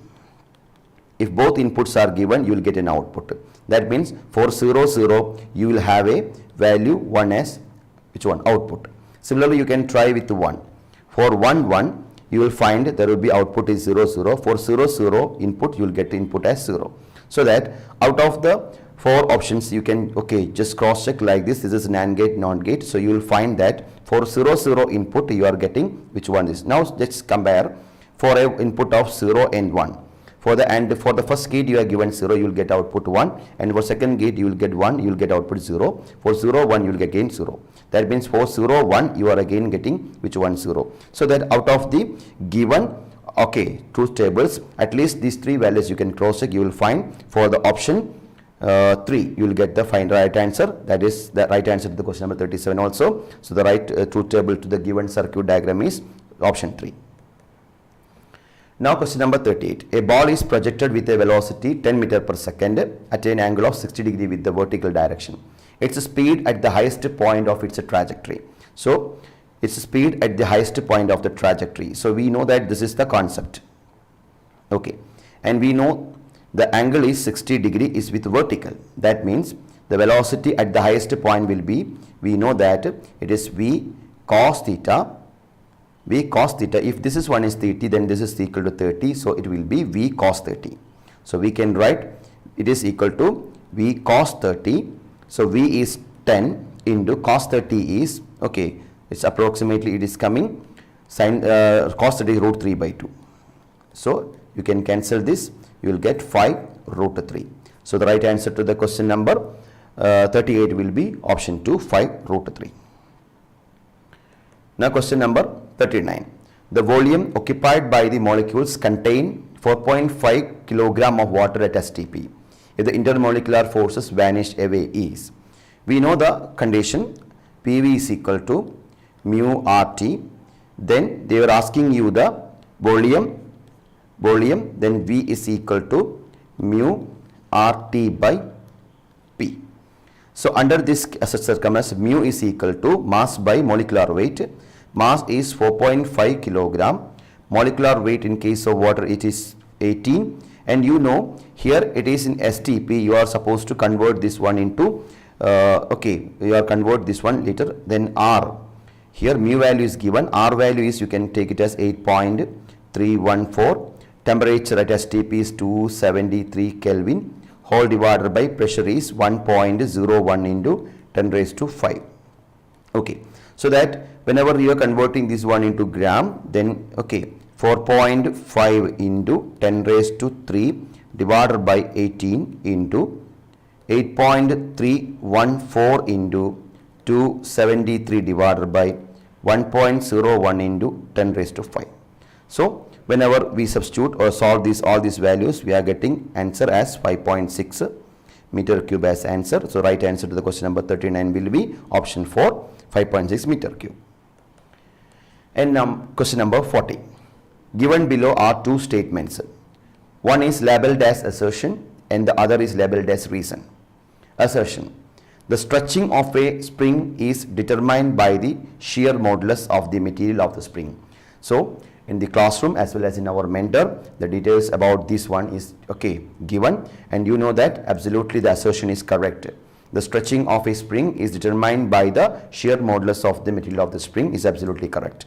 If both inputs are given, you will get an output. That means for 0, 0, you will have a value 1 as which one? Output. Similarly, you can try with 1. For 1, 1, you will find there will be output is 0, 0. For 0, 0 input, you will get input as 0. So that out of the 4 options, you can, okay, just cross check like this. This is NAND gate, NOT gate. So you will find that for 0, 0 input, you are getting which one is. Now let's compare for a input of 0 and 1. For the first gate you are given 0, you will get output 1, and for second gate you will get 1, you will get output 0. For 0, 1 you will get again 0. That means for 0, 1 you are again getting which one? 0. So that out of the given, okay, truth tables, at least these 3 values you can cross check. You will find for the option 3, you will get the right answer. That is the right answer to the question number 37 also. So the right truth table to the given circuit diagram is option 3. Now question number 38. A ball is projected with a velocity 10 meter per second at an angle of 60 degree with the vertical direction. Its speed at the highest point of its trajectory. So its speed at the highest point of the trajectory. So we know that this is the concept. Okay. And we know the angle is 60 degree is with vertical. That means the velocity at the highest point will be, we know that it is V cos theta. V cos theta, if this is 1 is 30, then this is equal to 30, so it will be V cos 30. So we can write it is equal to V cos 30. So V is 10 into cos 30 is, okay, it's approximately, it is coming sin cos 30 root 3 by 2. So you can cancel this, you will get 5 root 3. So the right answer to the question number 38 will be option 2, 5 root 3. Now question number 39. The volume occupied by the molecules contain 4.5 kilogram of water at STP. If the intermolecular forces vanish away is. We know the condition PV is equal to mu RT. Then they were asking you the volume, then V is equal to mu RT by P. So under this such circumstance, mu is equal to mass by molecular weight. Mass is 4.5 kilogram. Molecular weight in case of water it is 18. And you know here it is in STP. You are supposed to convert this one into okay, you are convert this one later. Then R. Here mu value is given. R value is, you can take it as 8.314. Temperature at STP is 273 Kelvin. Whole divided by pressure is 1.01 into 10 raised to 5. Okay. So that whenever you are converting this one into gram, then okay, 4.5 into 10 raised to 3 divided by 18 into 8.314 into 273 divided by 1.01 into 10 raised to 5. So whenever we substitute or solve all these values, we are getting answer as 5.6 meter cube as answer. So right answer to the question number 39 will be option 4, 5.6 meter cube. And question number 40. Given below are 2 statements. One is labeled as assertion and the other is labeled as reason. Assertion. The stretching of a spring is determined by the shear modulus of the material of the spring. So in the classroom as well as in our mentor, the details about this one is okay given, and you know that absolutely the assertion is correct. The stretching of a spring is determined by the shear modulus of the material of the spring is absolutely correct.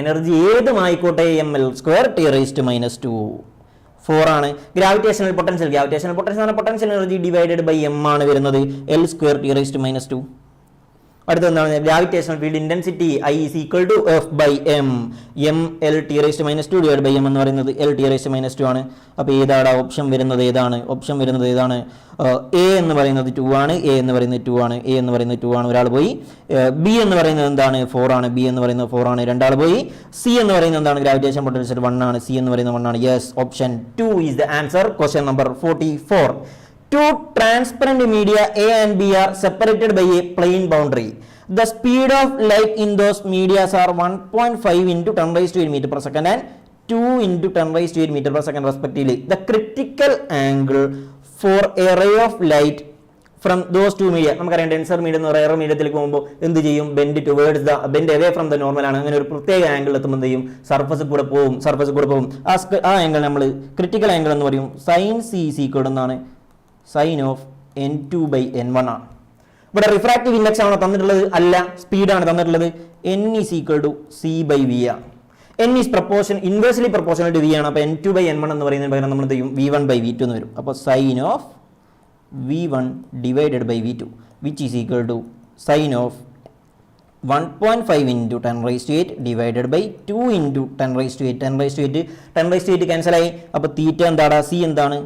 Energy ഏതുമായിക്കോട്ടെ ml²T⁻². 4 ആണ്. Gravitational potential എന്ന് പറഞ്ഞാൽ potential energy divided by m ആണ് വരുന്നത് L²T⁻². അടുത്ത എന്താണ് gravitational field intensity I is equal to F by M. M L T raised to minus 2 divided by M എന്ന് പറയുന്നത് L T raised to minus 2 ആണ്. അപ്പോൾ ഏതാണ് ഓപ്ഷൻ വരുന്നത്? ഏതാണ്? A എന്ന് പറയുന്നത് 2 ആണ്, A എന്ന് പറയുന്നത് 2 ആണ്, A എന്ന് പറയുന്നത് 2 ആണ്, ഒരാൾ പോയി. B എന്ന് പറയുന്നത് എന്താണ്? 4 ആണ്, B എന്ന് പറയുന്നത് 4 ആണ്, രണ്ടാൾ പോയി. C എന്ന് പറയുന്നത് എന്താണ്? ഗ്രാവിറ്റേഷൻ പൊട്ടൻഷ്യൽ 1 ആണ്, C എന്ന് പറയുന്നത് 1 ആണ്. Yes, option 2 is the answer. Question number 44. Two transparent media A and B are separated by a plane boundary. The speed of light in those media are 1.5 into 10 raised to 8 meter per second and 2 into 10 raised to 8 meter per second respectively. The critical angle for a ray of light from those two media, നമുക്കറിയാം denser media എന്ന് പറയുന്ന മീഡിയത്തിലേക്ക് പോകുമ്പോൾ എന്ത് ചെയ്യും? Bend away from the normal ആണ്. അങ്ങനെ ഒരു പ്രത്യേക ആംഗിൾ എത്തുമ്പോൾ എന്ത് ചെയ്യും? സർഫസ് കൂടെ പോകും. ആ ആംഗിൾ നമ്മൾ ക്രിട്ടിക്കൽ ആംഗിൾ എന്ന് പറയും. സൈൻ സി ഈസ് ഈക്വൽ എന്നാണ് sine of N2 by N1 ആണ്. ഇവിടെ റിഫ്രാക്റ്റീവ് ഇൻഡെക്സ് ആണോ തന്നിട്ടുള്ളത്? അല്ല, സ്പീഡാണ് തന്നിട്ടുള്ളത്. N is equal to C by V ആണ്. N is inversely proportional to V ആണ്. അപ്പോൾ N2 by N1 എന്ന് പറയുന്നതിന് പകരം നമ്മൾ എന്ത് ചെയ്യും? V1 by V2 എന്ന് വരും. അപ്പോൾ sine of V1 divided by V2 which is equal to sine of 1.5 into 10 raised to 8 divided by 2 into 10 raised to 8. 10 raised to 8 cancel ആയി. അപ്പോൾ തീറ്റ എന്താണ്? C എന്താണ്?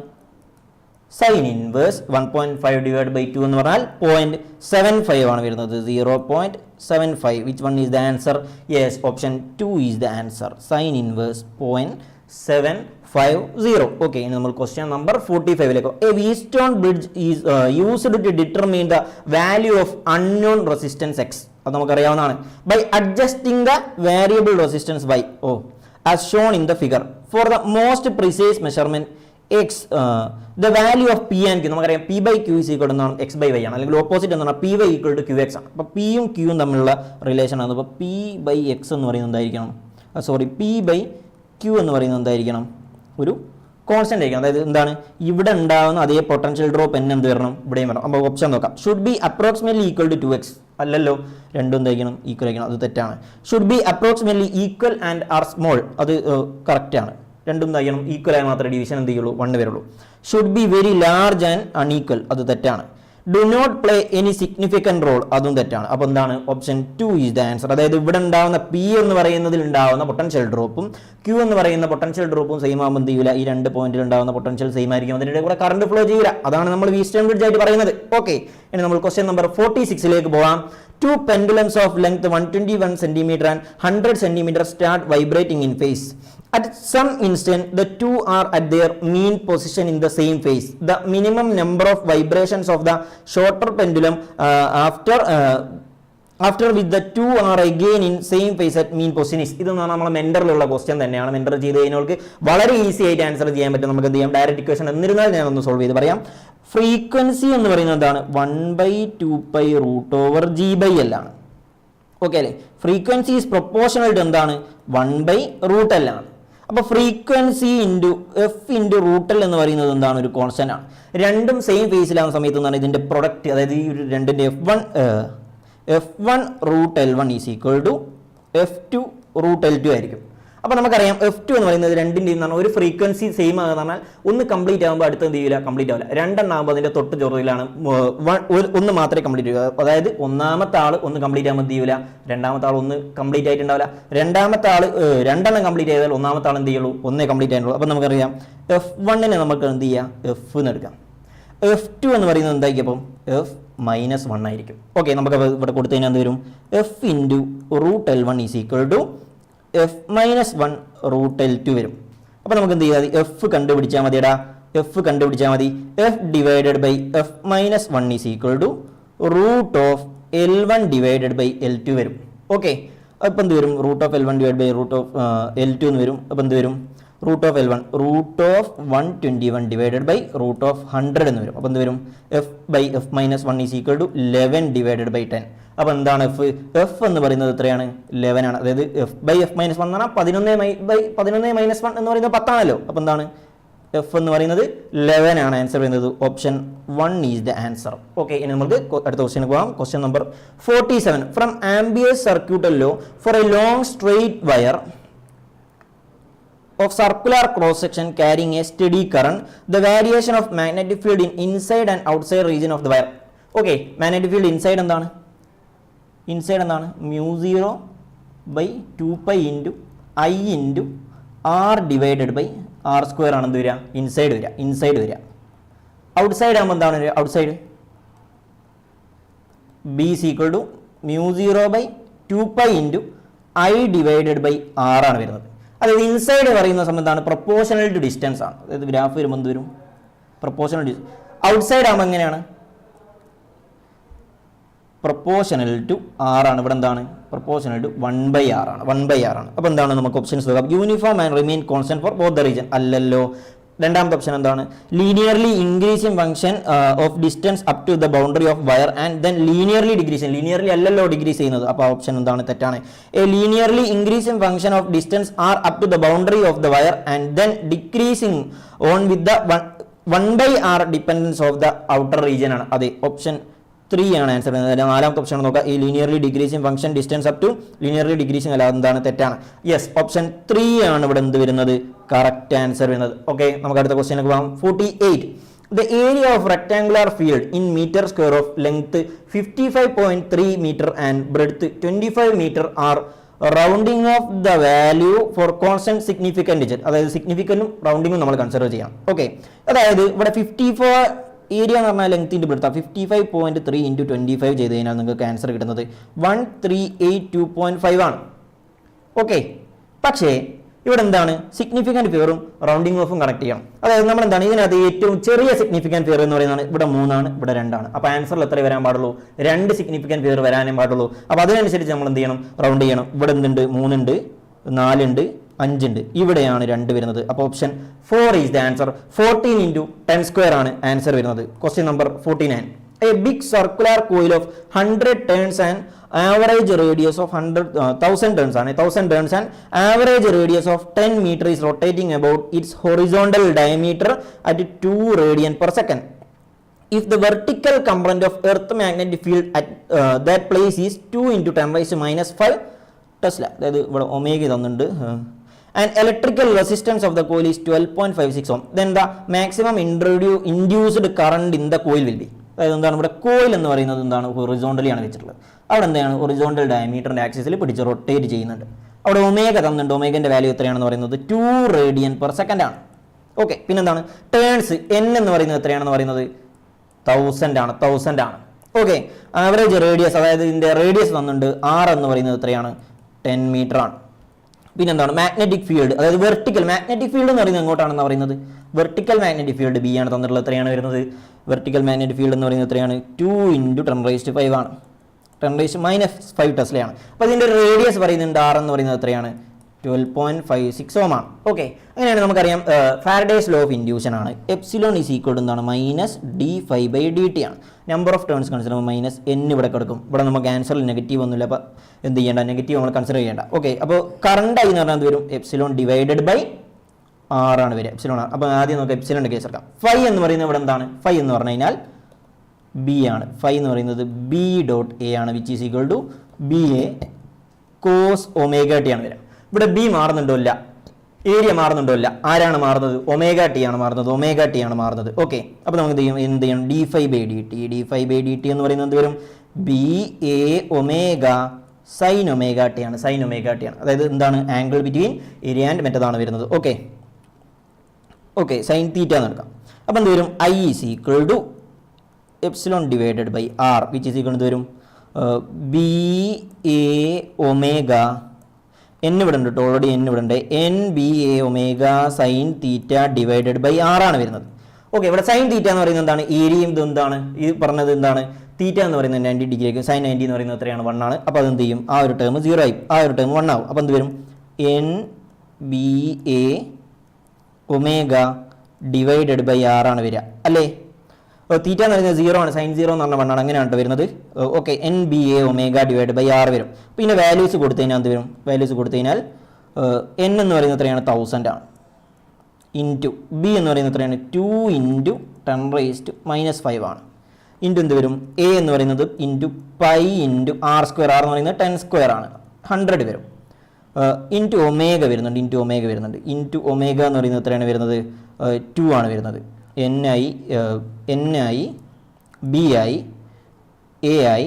സൈൻ ഇൻവേഴ്സ് 1.5 divided by 2 എന്ന് പറഞ്ഞാൽ 0.75 ആണ് വരുന്നത്. 0.75. which one is the answer? Yes, option 2 is the answer. Sine inverse 0.750. Okay, ഇനി നമ്മൾ ക്വസ്റ്റ്യൻ നമ്പർ 45ലേക്ക്. A Wheatstone bridge is used to determine the value of unknown resistance X. അത് നമുക്കറിയാവുന്നതാണ്. By adjusting the variable resistance Y, as shown in the figure. For the most precise measurement X, the value of P and Q, നമുക്കറിയാം P by Q is equal to X by Y ആണ്. അല്ലെങ്കിൽ opposite എന്താണ്? P y equal to QX ആണ്. അപ്പോൾ P യും Q യും തമ്മിലുള്ള relation ആണ്. അപ്പോൾ P by X എന്ന് പറയുന്നത് എന്തായിരിക്കണം? P by Q എന്ന് പറയുന്നത് എന്തായിരിക്കണം? ഒരു കോൺസ്റ്റന്റ് ആയിരിക്കണം. അതായത് എന്താണ്? ഇവിടെ ഉണ്ടാകുന്ന അതേ പൊട്ടൻഷ്യൽ ഡ്രോപ്പ് N എന്ത് വരണം? ഇവിടെയും വരണം. അപ്പോൾ ഓപ്ഷൻ നോക്കാം. Should be approximately equal to 2x. അല്ലല്ലോ, രണ്ടും എന്തായിരിക്കണം? ഈക്വൽ ആയിരിക്കണം. അത് തെറ്റാണ്. Should be approximately equal and are small. അത് കറക്റ്റ് ആണ്. രണ്ടും എന്തായിരിക്കണം? ഈക്വൽ ആയി മാത്രമേ ഡിവിഷൻ എന്ത് ചെയ്യുള്ളൂ? 1 വരുള്ളൂ. Should be very large and unequal. അത് തെറ്റാണ്. Do not play any significant role. അതും തെറ്റാണ്. അപ്പോൾ എന്താണ്? Option 2 is the answer. അതായത് ഇവിടെ ഉണ്ടാവുന്ന P എന്ന് പറയുന്നതിൽ ഉണ്ടാവുന്ന പൊട്ടൻഷ്യൽ ഡ്രോപ്പും Q എന്ന് പറയുന്ന പൊട്ടൻഷ്യൽ ഡ്രോപ്പും സെയിം ആകുമ്പോൾ എന്ത് ചെയ്യില്ല? ഈ രണ്ട് പോയിന്റിൽ ഉണ്ടാവുന്ന പൊട്ടൻഷ്യൽ സെയിം ആയിരിക്കും. അതിൻ്റെ കൂടെ കറണ്ട് ഫ്ലോ ചെയ്യില്ല. അതാണ് നമ്മൾ വീസ്റ്റേൺ ബ്രിഡ്ജ് ആയിട്ട് പറയുന്നത്. ഓക്കെ, ഇനി നമ്മൾ ക്വസ്റ്റ്യൻ നമ്പർ 46ലേക്ക് പോകാം. Two pendulums of length 121 cm and 100 cm start vibrating in phase. At some instant, the two are at their mean position in the same phase. The minimum number of vibrations of the shorter pendulum after with the two are again in same phase at mean position is. ഇത് നമ്മൾ മെന്ററിലുള്ള question തന്നെയാണ്. Mentor ചെയ്ത് കഴിഞ്ഞവർക്ക് വളരെ easy ആയിട്ട് answer ചെയ്യാൻ പറ്റും. നമുക്ക് എന്ത് ചെയ്യാം? ഡയറക്റ്റ് ഇക്വേഷൻ എന്നിരുന്നാൽ ഞാൻ ഒന്ന് സോൾവ് ചെയ്ത് പറയാം. ഫ്രീക്വൻസി എന്ന് പറയുന്നത് എന്താണ്? 1/2π√G/L ആണ്. ഓക്കെ അല്ലേ? ഫ്രീക്വൻസി ഈസ് പ്രൊപ്പോർഷണൽ ടു എന്താണ്? 1/√L ആണ്. അപ്പോൾ frequency into F into √L എന്ന് പറയുന്നത് എന്താണ്? ഒരു കോൺസ്റ്റന്റ് ആണ്. രണ്ടും സെയിം ഫേസിലാവുന്ന സമയത്ത് എന്താണ് ഇതിൻ്റെ പ്രൊഡക്റ്റ്? അതായത് ഈ രണ്ടിൻ്റെ F1 is equal to F2 ആയിരിക്കും. അപ്പോൾ നമുക്കറിയാം F2 എന്ന് പറയുന്നത് രണ്ടിൻ്റെയും എന്താണ്? ഒരു ഫ്രീക്വൻസി സെയിം ആകുന്ന പറഞ്ഞാൽ ഒന്ന് കംപ്ലീറ്റ് ആകുമ്പോൾ അടുത്ത് എന്ത് ചെയ്യില്ല? കംപ്ലീറ്റ് ആവില്ല. രണ്ടെണ്ണാകുമ്പോൾ അതിൻ്റെ തൊട്ട് ചെറുതിലാണ് ഒന്ന് മാത്രമേ കംപ്ലീറ്റ് ചെയ്യുക. അതായത് ഒന്നാമത്തെ ആൾ ഒന്ന് കംപ്ലീറ്റ് ആകുമ്പോൾ എന്ത് ചെയ്യില്ല? രണ്ടാമത്തെ ആൾ ഒന്ന് കംപ്ലീറ്റ് ആയിട്ടുണ്ടാവില്ല. രണ്ടാമത്തെ ആൾ രണ്ടെണ്ണം കംപ്ലീറ്റ് ചെയ്താൽ ഒന്നാമത്തെ ആൾ എന്ത് ചെയ്യുള്ളൂ? ഒന്നേ കംപ്ലീറ്റ് ആയിട്ടുള്ളൂ. അപ്പോൾ നമുക്കറിയാം F1നെ നമുക്ക് എന്ത് ചെയ്യാം? F എന്ന് എടുക്കാം. F2 എന്ന് പറയുന്നത് എന്തായിരിക്കും? അപ്പം F-1 ആയിരിക്കും. ഓക്കെ, നമുക്ക് ഇവിടെ കൊടുത്തു കഴിഞ്ഞാൽ എന്ത് വരും? F into √L1 is equal to F-1√L2 വരും. അപ്പോൾ നമുക്ക് എന്ത് ചെയ്യാം? എഫ് കണ്ടുപിടിച്ചാൽ മതിയടാ. എഫ് കണ്ടുപിടിച്ചാൽ മതി. F divided by F-1 is equal to √L1 divided by L2 വരും. ഓക്കെ, അപ്പോൾ എന്ത് വരും? √L1 ഡിവൈഡ് ബൈ √L2 എന്ന് വരും. അപ്പോൾ എന്ത് വരും? √L1 √121 ഡിവൈഡഡ് ബൈ √100 എന്ന് വരും. അപ്പോൾ എന്ത് വരും? F/F-1 is equal to 11 divided by 10. അപ്പോൾ എന്താണ് എഫ് എന്ന് പറയുന്നത്? എത്രയാണ്? 11 ആണ്. അതായത് F/F-1 എന്ന് പറഞ്ഞാൽ 11/11 എന്ന് പറയുന്നത് 10 ആണല്ലോ. അപ്പോൾ എന്താണ്? എഫ് എന്ന് പറയുന്നത് 11 ആണ്. ആൻസർ പറയുന്നത് option 1 is the answer. Okay, ഇനി നമുക്ക് അടുത്ത ക്വസ്റ്റ്യൻ പോകാം. Question number 47. From Ampere's circuital law for a long straight wire of circular cross section carrying a steady current, the variation of magnetic field in inside and outside region of the wire. Okay, magnetic field inside എന്താണ്? Inside എന്താണ് μ0/2π into I into R divided by R square ആണ് എന്ത് വരിക, inside വരിക. Outside ആകുമ്പോൾ എന്താണ് വരിക, outside B is equal to μ0/2π into I divided by R ആണ് വരുന്നത്. അതായത് ഇൻസൈഡ് പറയുന്ന സമയത്ത് എന്താണ്, പ്രൊപ്പോർഷണൽ ടു ഡിസ്റ്റൻസ് ആണ്. അതായത് ഗ്രാഫ് വരുമ്പോൾ എന്ത് വരും, പ്രൊപ്പോർഷണൽ ഡിസ്റ്റൻസ്. ഔട്ട്സൈഡ് ആകുമ്പോൾ എങ്ങനെയാണ്, പ്രൊപ്പോർഷണൽ ടു ആർ ആണ്. ഇവിടെ എന്താണ്, പ്രൊപ്പോർഷണൽ ടു 1/r ആണ്, 1/r ആണ്. അപ്പോൾ എന്താണ് നമുക്ക് ഓപ്ഷൻസ് നോക്കാം. Uniform and remain constant for both the region, അല്ലല്ലോ. രണ്ടാമത്തെ ഓപ്ഷൻ എന്താണ്, linearly increasing function of distance up to the boundary of wire and then linearly decreasing, linearly അല്ലല്ലോ ഡിക്രീസ് ചെയ്യുന്നത്, അപ്പോൾ ഓപ്ഷൻ എന്താണ്, തെറ്റാണ്. A linearly increasing function of distance r up to the boundary of the wire and then decreasing on with the 1/r dependence of the outer region ആണ്. അതെ, option 3 ആണ് answer. നാലാമത്തെ option നോക്കുക, ഈ linearly decreasing function distance up to linearly decreasing അല്ല, എന്താണ്, തെറ്റാണ്. Yes, option 3 ആണ് ഇവിടെ എന്ത് വരുന്നത്, കറക്റ്റ് ആൻസർ വരുന്നത്. ഓക്കെ, നമുക്ക് അടുത്ത ക്വസ്റ്റ്യനിലേക്ക് പോകാം. 48. The area of rectangular field in meter square of length 55.3 meter and breadth 25 meter are rounding off the value for constant significant digit. അതായത് സിഗ്നിഫിക്കൻറ്റും റൗണ്ടിങ്ങും നമ്മൾ കൺസിഡർ ചെയ്യാം. ഓക്കെ, അതായത് ഇവിടെ 54 ഏരിയ എന്ന് പറഞ്ഞാൽ ലെങ്ത്തിൻ്റെ എടുത്താൽ 55.3 ഇൻറ്റു 25 ചെയ്ത് കഴിഞ്ഞാൽ നിങ്ങൾക്ക് ആൻസർ കിട്ടുന്നത് 1382.5 ആണ്. ഓക്കെ, പക്ഷേ ഇവിടെ എന്താണ്, സിഗ്നിഫിക്കൻറ്റ് ഫിഗറും റൗണ്ടിങ് ഓഫും കണക്ട് ചെയ്യണം. അതായത് നമ്മൾ എന്താണ്, ഇതിനകത്ത് ഏറ്റവും ചെറിയ സിഗ്നിഫിക്കൻറ്റ് ഫിഗർ എന്ന് പറയുന്നത് ഇവിടെ 3 ആണ്, ഇവിടെ 2 ആണ്. അപ്പോൾ ആൻസറിൽ എത്ര വരാൻ പാടുള്ളൂ, 2 സിഗ്നിഫിക്കൻറ്റ് ഫിഗർ വരാനേ പാടുള്ളൂ. അപ്പോൾ അതിനനുസരിച്ച് നമ്മൾ എന്ത് ചെയ്യണം, റൗണ്ട് ചെയ്യണം. ഇവിടെ എന്തുണ്ട്, 3 ഉണ്ട്, 4 ഉണ്ട്, 5 ഉണ്ട്, ഇവിടെയാണ് 2 വരുന്നത്. അപ്പോൾ option 4 is the answer. 14 into 10 square ആണ് ആൻസർ വരുന്നത്. Question number 49. A big circular coil of 100 turns and average radius of 1000 turns ആണ്, 1000 turns and average radius of 10 meter is rotating about its horizontal diameter at 2 radian per second. If the vertical component of earth magnetic field at that place is 2 into 10⁻⁻5 Tesla, അതായത് ഇവിടെ omega തന്നിട്ടുണ്ട്. And electrical resistance of the coil is 12.56 ohm. Then the maximum induced current in the coil will be. അതായത് എന്താണ്, ഇവിടെ coil എന്ന് പറയുന്നത് എന്താണ്, horizontally ആണ് വെച്ചിട്ടുള്ളത്. അവിടെ എന്താണ്, ഹൊറിസോണ്ടൽ ഡയമീറ്ററിൻ്റെ ആക്സിസിൽ പിടിച്ച് റൊട്ടേറ്റ് ചെയ്യുന്നുണ്ട്. അവിടെ ഒമേഗ തന്നിട്ടുണ്ട്, ഒമേഗൻ്റെ വാല്യൂ എത്രയാണെന്ന് പറയുന്നത് 2 റേഡിയൻ പെർ സെക്കൻഡ് ആണ്. ഓക്കെ, പിന്നെന്താണ്, ടേൺസ് n എന്ന് പറയുന്നത് എത്രയാണെന്ന് പറയുന്നത് 1000 ആണ്, 1000 ആണ്. ഓക്കെ, ആവറേജ് റേഡിയസ്, അതായത് ഇതിൻ്റെ റേഡിയസ് തന്നിട്ടുണ്ട്, r എന്ന് പറയുന്നത് എത്രയാണ്, 10 മീറ്റർ ആണ്. പിന്നെന്താണ്, മാഗ്നറ്റിക് ഫീൽഡ്, അതായത് വെർട്ടിക്കൽ മാഗ്നറ്റിക് ഫീൽഡ് എന്ന് പറയുന്നത് എങ്ങോട്ടാണെന്ന് പറയുന്നത്, വെർട്ടിക്കൽ മാഗ്നറ്റിക് ഫീൽഡ് ബി ആണ് തന്നിട്ടുള്ളത്. എത്രയാണ് വരുന്നത്, വെർട്ടിക്കൽ മാഗ്നറ്റിക് ഫീൽഡ് എന്ന് പറയുന്നത് എത്രയാണ്, 2 ഇൻറ്റു 10⁻5 ആണ്, 10⁻⁵ ടെസ്ലയാണ്. അപ്പോൾ ഇതിൻ്റെ റേഡിയസ് പറയുന്നുണ്ട്, r എന്ന് പറയുന്നത് എത്രയാണ്, 12.56 ഓം ആണ്. ഓക്കെ, അങ്ങനെയാണ് നമുക്കറിയാം ഫാരഡേസ് ലോ ഓഫ് ഇൻഡ്യൂഷൻ ആണ്. എപ്സിലോൺ ഈസ് ഈക്വൽ എന്താണ്, -d∅dt ആണ്. Number of turns consider -n ഇവിടെ കിടക്കും. ഇവിടെ നമുക്ക് ആൻസറിൽ നെഗറ്റീവ് ഒന്നുമില്ല, അപ്പോൾ എന്ത് ചെയ്യേണ്ട, നെഗറ്റീവ് നമ്മൾ കൺസിഡർ ചെയ്യേണ്ട. ഓക്കെ, അപ്പോൾ കറണ്ട് ആയി എന്ന് പറഞ്ഞാൽ എന്ത് വരും, എപ്സിലോൺ ഡിവൈഡഡ് ബൈ r ആണ് വരിക, എപ്സിലോൺ ആണ്. അപ്പോൾ ആദ്യം നമുക്ക് എപ്സിലോണിൻ്റെ കേസ് എടുക്കാം. ഫൈ എന്ന് പറയുന്നത് ഇവിടെ എന്താണ്, ഫൈ എന്ന് പറഞ്ഞു കഴിഞ്ഞാൽ ബി ആണ്. ഫൈ എന്ന് പറയുന്നത് B.A ആണ്, which is equal to BA cos ω t ആണ് വരിക. ഇവിടെ ബി മാറുന്നുണ്ടോ ഇല്ല, ഏരിയ മാറുന്നുണ്ടോ ഇല്ല, ആരാണ് മാറുന്നത്, ω t ആണ് മാറുന്നത്, ω t ആണ് മാറുന്നത്. ഓക്കെ, അപ്പോൾ നമുക്ക് എന്ത് ചെയ്യണം, d∅dt, d∅dt എന്ന് പറയുന്നത് എന്ത് വരും, BA ω sin ω t ആണ്, sin ω t ആണ്. അതായത് എന്താണ്, ആംഗിൾ ബിറ്റ്വീൻ ഏരിയ ആൻഡ് മെറ്റതാണ് വരുന്നത്. ഓക്കെ, ഓക്കെ, സൈൻ തീറ്റ എന്ന് എടുക്കാം. അപ്പോൾ എന്ത് വരും, I is equal to epsilon divided by r, which is equal എന്ത് വരും, BA ω, n ഇവിടെ ഉണ്ട് കേട്ടോ, ഓൾറെഡി n ഇവിടെ ഉണ്ട്, NBA ω sine theta divided by r ആണ് വരുന്നത്. ഓക്കെ, ഇവിടെ സൈൻ തീറ്റ എന്ന് പറയുന്നത് എന്താണ്, ഏരിയയും ഇത് എന്താണ്, ഈ പറഞ്ഞത് എന്താണ്, തീറ്റ എന്ന് പറയുന്നത് 90 ഡിഗ്രി ആയിരിക്കും, സൈൻ 90 എന്ന് പറയുന്നത് എത്രയാണ്, 1 ആണ്. അപ്പോൾ അതെന്ത് ചെയ്യും, ആ ഒരു ടേം 0 ആയി, ആ ഒരു ടേം 1 ആവും. അപ്പോൾ എന്ത് വരും, NBA ω ഡിവൈഡഡ് ബൈ r ആണ് വരിക, അല്ലേ. തീറ്റ എന്ന് പറയുന്നത് 0 ആണ്, സൈൻ 0 എന്ന് പറഞ്ഞാൽ 1 ആണ്, അങ്ങനെയാണ് വരുന്നത്. Okay, NBA ω divide by r വരും. പിന്നെ വാല്യൂസ് കൊടുത്തു കഴിഞ്ഞാൽ എന്ത് വരും, വാല്യൂസ് കൊടുത്തു കഴിഞ്ഞാൽ n എന്ന് പറയുന്നത് എത്രയാണ്, 1000 ആണ്, ഇൻറ്റു ബി എന്ന് പറയുന്നത് എത്രയാണ്, 2 ഇൻറ്റു 10⁻⁻5 ആണ്, ഇൻറ്റു എന്ത് വരും, എ എന്ന് പറയുന്നത് into pi into r square, r എന്ന് പറയുന്നത് 10 സ്ക്വയർ ആണ്, 100 വരും, ഇൻറ്റു ω വരുന്നുണ്ട്, ഇൻറ്റു ω വരുന്നുണ്ട്, ഇൻറ്റു ω എന്ന് പറയുന്നത് എത്രയാണ് വരുന്നത്, 2 ആണ് വരുന്നത്. N ആയി, B ആയി, A ആയി,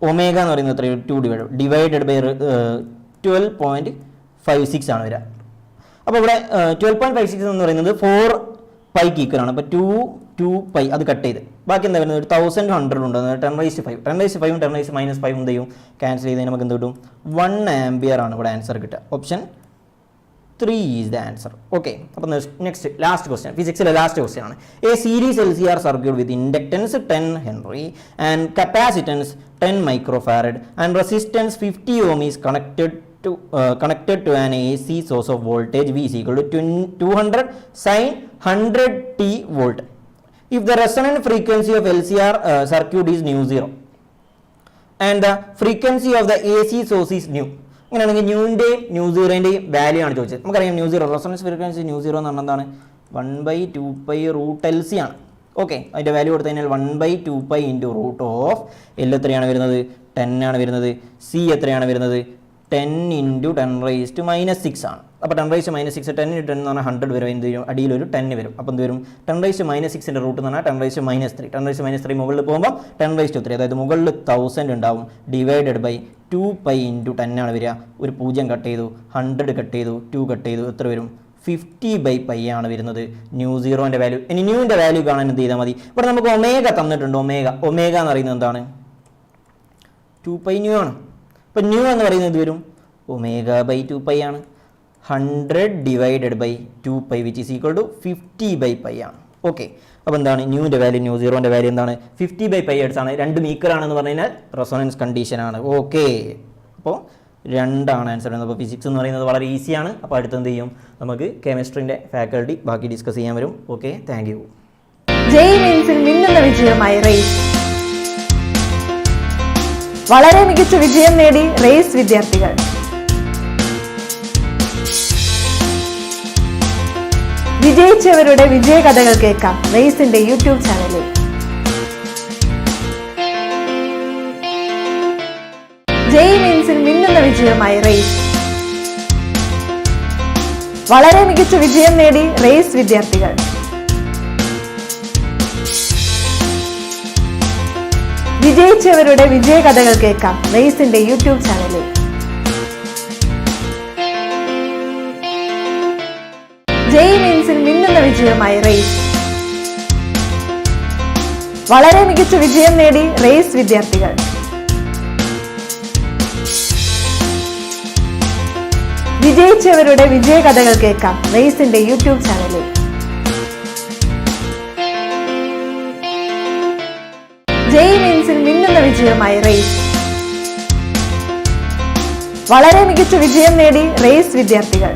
ഒമേഗ എന്ന് പറയുന്നത് എത്രയാണ്? 2 ഡിവൈഡഡ് ബൈ 12.56 ആണ് വരിക. അപ്പോൾ ഇവിടെ 12.56 എന്ന് പറയുന്നത് 4 പൈക്ക് ഈക്വലാണ്. അപ്പോൾ 2 പൈ അത് കട്ട് ചെയ്ത് ബാക്കി എന്താ വരുന്നത്? 1100 ഉണ്ട്. 10⁵. 10⁵ 10⁻⁵ എന്ത് ചെയ്യും? ക്യാൻസൽ ചെയ്ത് നമുക്ക് എന്ത് കിട്ടും? 1 ആംപിയർ ആണ് ഇവിടെ ആൻസർ കിട്ടുക. Option 3 is the answer. Okay, അപ്പോൾ നെക്സ്റ്റ് ലാസ്റ്റ് ക്വസ്റ്റ്യൻ, ഫിസിക്സിലെ ലാസ്റ്റ് ക്വസ്റ്റ്യൻ ആണ്. A series LCR circuit with inductance 10 henry and capacitance 10 microfarad and resistance 50 ohm is connected to an AC source of voltage V is equal to 200 sin 100t volt. If the resonant frequency of LCR circuit is nu 0 and the frequency of the AC source is nu, അങ്ങനെയാണെങ്കിൽ ന്യൂവിൻ്റെയും new സീറോൻ്റെയും value ആണ് ചോദിച്ചത്. നമുക്കറിയാം nu zero resonance frequency nu zero എന്ന് പറഞ്ഞാൽ എന്താണ്? 1/2π√LC ആണ്. Okay, അതിൻ്റെ value കൊടുത്തു കഴിഞ്ഞാൽ 1/2π × L എത്രയാണ് വരുന്നത്? 10 ആണ് വരുന്നത്. സി എത്രയാണ് വരുന്നത്? 10 × 10⁻⁻6 ആണ്. അപ്പോൾ 10⁻⁻6 10 × 10 എന്ന് പറഞ്ഞാൽ 100 വരും. എന്ത് വരും? അടിയിലൊരു 10 വരും. അപ്പോൾ എന്ത് വരും? 10⁻⁻6ൻ്റെ റൂട്ട് എന്ന് പറഞ്ഞാൽ 10⁻3. 10⁻3 മുകളിൽ പോകുമ്പോൾ 10⁻3, അതായത് മുകളിൽ 1000 ഉണ്ടാവും. ഡിവൈഡഡ് ബൈ 2π × 10 ആണ് വരിക. ഒരു 0 കട്ട് ചെയ്തു, 100 കട്ട് ചെയ്തു, 2 കട്ട് ചെയ്തു, എത്ര വരും? 50/π ആണ് വരുന്നത് ന്യൂ സീറോൻ്റെ വാല്യൂ. ഇനി ന്യൂവിൻ്റെ വാല്യൂ കാണാൻ എന്ത് ചെയ്താൽ മതി? ഇവിടെ നമുക്ക് ഒമേഗ തന്നിട്ടുണ്ട്. ഒമേഗ എന്ന് പറയുന്നത് എന്താണ്? 2π ന്യൂ ആണ്. അപ്പോൾ ന്യൂ എന്ന് പറയുന്നത് എന്ത് വരും? ω/2π ആണ്. 100 divided by 2π which is equal to 50/π ആണ്. ഓക്കെ, അപ്പോൾ എന്താണ് ന്യൂവിൻ്റെ വാല്യൂ? ന്യൂ സീറോൻ്റെ വാല്യൂ എന്താണ്? 50/π ആണ്. 2 മീറ്റർ ആണെന്ന് പറഞ്ഞു കഴിഞ്ഞാൽ റെസൊണൻസ് കണ്ടീഷൻ ആണ്. ഓക്കെ, അപ്പോൾ 2 ആണ് ആൻസർ. അപ്പോൾ ഫിസിക്സ് എന്ന് പറയുന്നത് വളരെ ഈസിയാണ്. അപ്പോൾ അടുത്ത് എന്ത് ചെയ്യും? നമുക്ക് കെമിസ്ട്രീൻ്റെ ഫാക്കൽറ്റി ബാക്കി ഡിസ്കസ് ചെയ്യാൻ വരും. Okay, thank U. ജെഇ മെയിൻസിൽ മിന്നുന്ന വിജയമായി റേസ്. വളരെ മികച്ച വിജയം നേടി റേസ് വിദ്യാർത്ഥികൾ. വിജയിച്ചവരുടെ വിജയകഥകൾ കേൾക്കാം റേസിന്റെ യൂട്യൂബ് ചാനലിൽ. ജെഇ മെയിൻസിൽ മിന്നുന്ന വിജയമായി റേസ്. വളരെ മികച്ച വിജയം നേടി റേസ് വിദ്യാർത്ഥികൾ. വിജയിച്ചവരുടെ വിജയകഥകൾ കേൾക്കാം റേസിന്റെ യൂട്യൂബ് ചാനലിൽ. ജെഇ മെയിൻസിൽ മിന്നുന്ന വിജയമായി റേസ്. വളരെ മികച്ച വിജയം നേടി റേസ് വിദ്യാർത്ഥികൾ. വിജയിച്ചവരുടെ വിജയകഥകൾ കേൾക്കാം റേസിന്റെ യൂട്യൂബ് ചാനലിൽ. ജെഇ മെയിൻസിൽ മിന്നുന്ന വിജയമായി റേസ്. വളരെ മികച്ച വിജയം നേടി റേസ് വിദ്യാർത്ഥികൾ.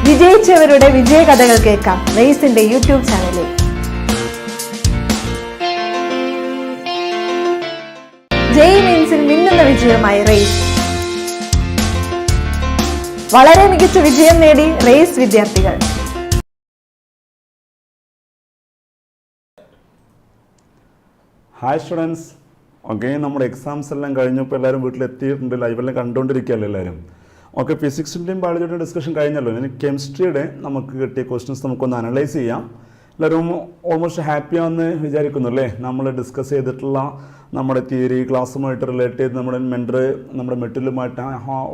വിജയിച്ചവരുടെ വിജയകഥകൾ കേൾക്കാം റേസിന്റെ യൂട്യൂബ് ചാനലിൽ. ജെഇ മെയിൻസിൽ മിന്നുന്ന വിജയമായി റേസ്. വളരെ മികച്ച വിജയം നേടി റേസ് വിദ്യാർത്ഥികൾ. Hi students. ഓക്കെ, നമ്മുടെ എക്സാംസ് എല്ലാം കഴിഞ്ഞപ്പോൾ എല്ലാവരും വീട്ടിലെത്തിയിട്ടുണ്ട്. ലൈവെല്ലാം കണ്ടുകൊണ്ടിരിക്കുകയല്ലോ എല്ലാവരും. ഓക്കെ, ഫിസിക്സിൻ്റെയും ബയോളജിയുടെയും ഡിസ്കഷൻ കഴിഞ്ഞല്ലോ. ഇനി കെമിസ്ട്രിയുടെ നമുക്ക് കിട്ടിയ ക്വസ്റ്റ്യൻസ് നമുക്കൊന്ന് അനലൈസ് ചെയ്യാം. എല്ലാവരും ഓൾമോസ്റ്റ് ഹാപ്പിയാണെന്ന് വിചാരിക്കുന്നു അല്ലേ? നമ്മൾ ഡിസ്കസ് ചെയ്തിട്ടുള്ള നമ്മുടെ തിയറി ക്ലാസ്സുമായിട്ട് റിലേറ്റ് ചെയ്ത് നമ്മുടെ നമ്മുടെ മെറ്റീരിയലുമായിട്ട്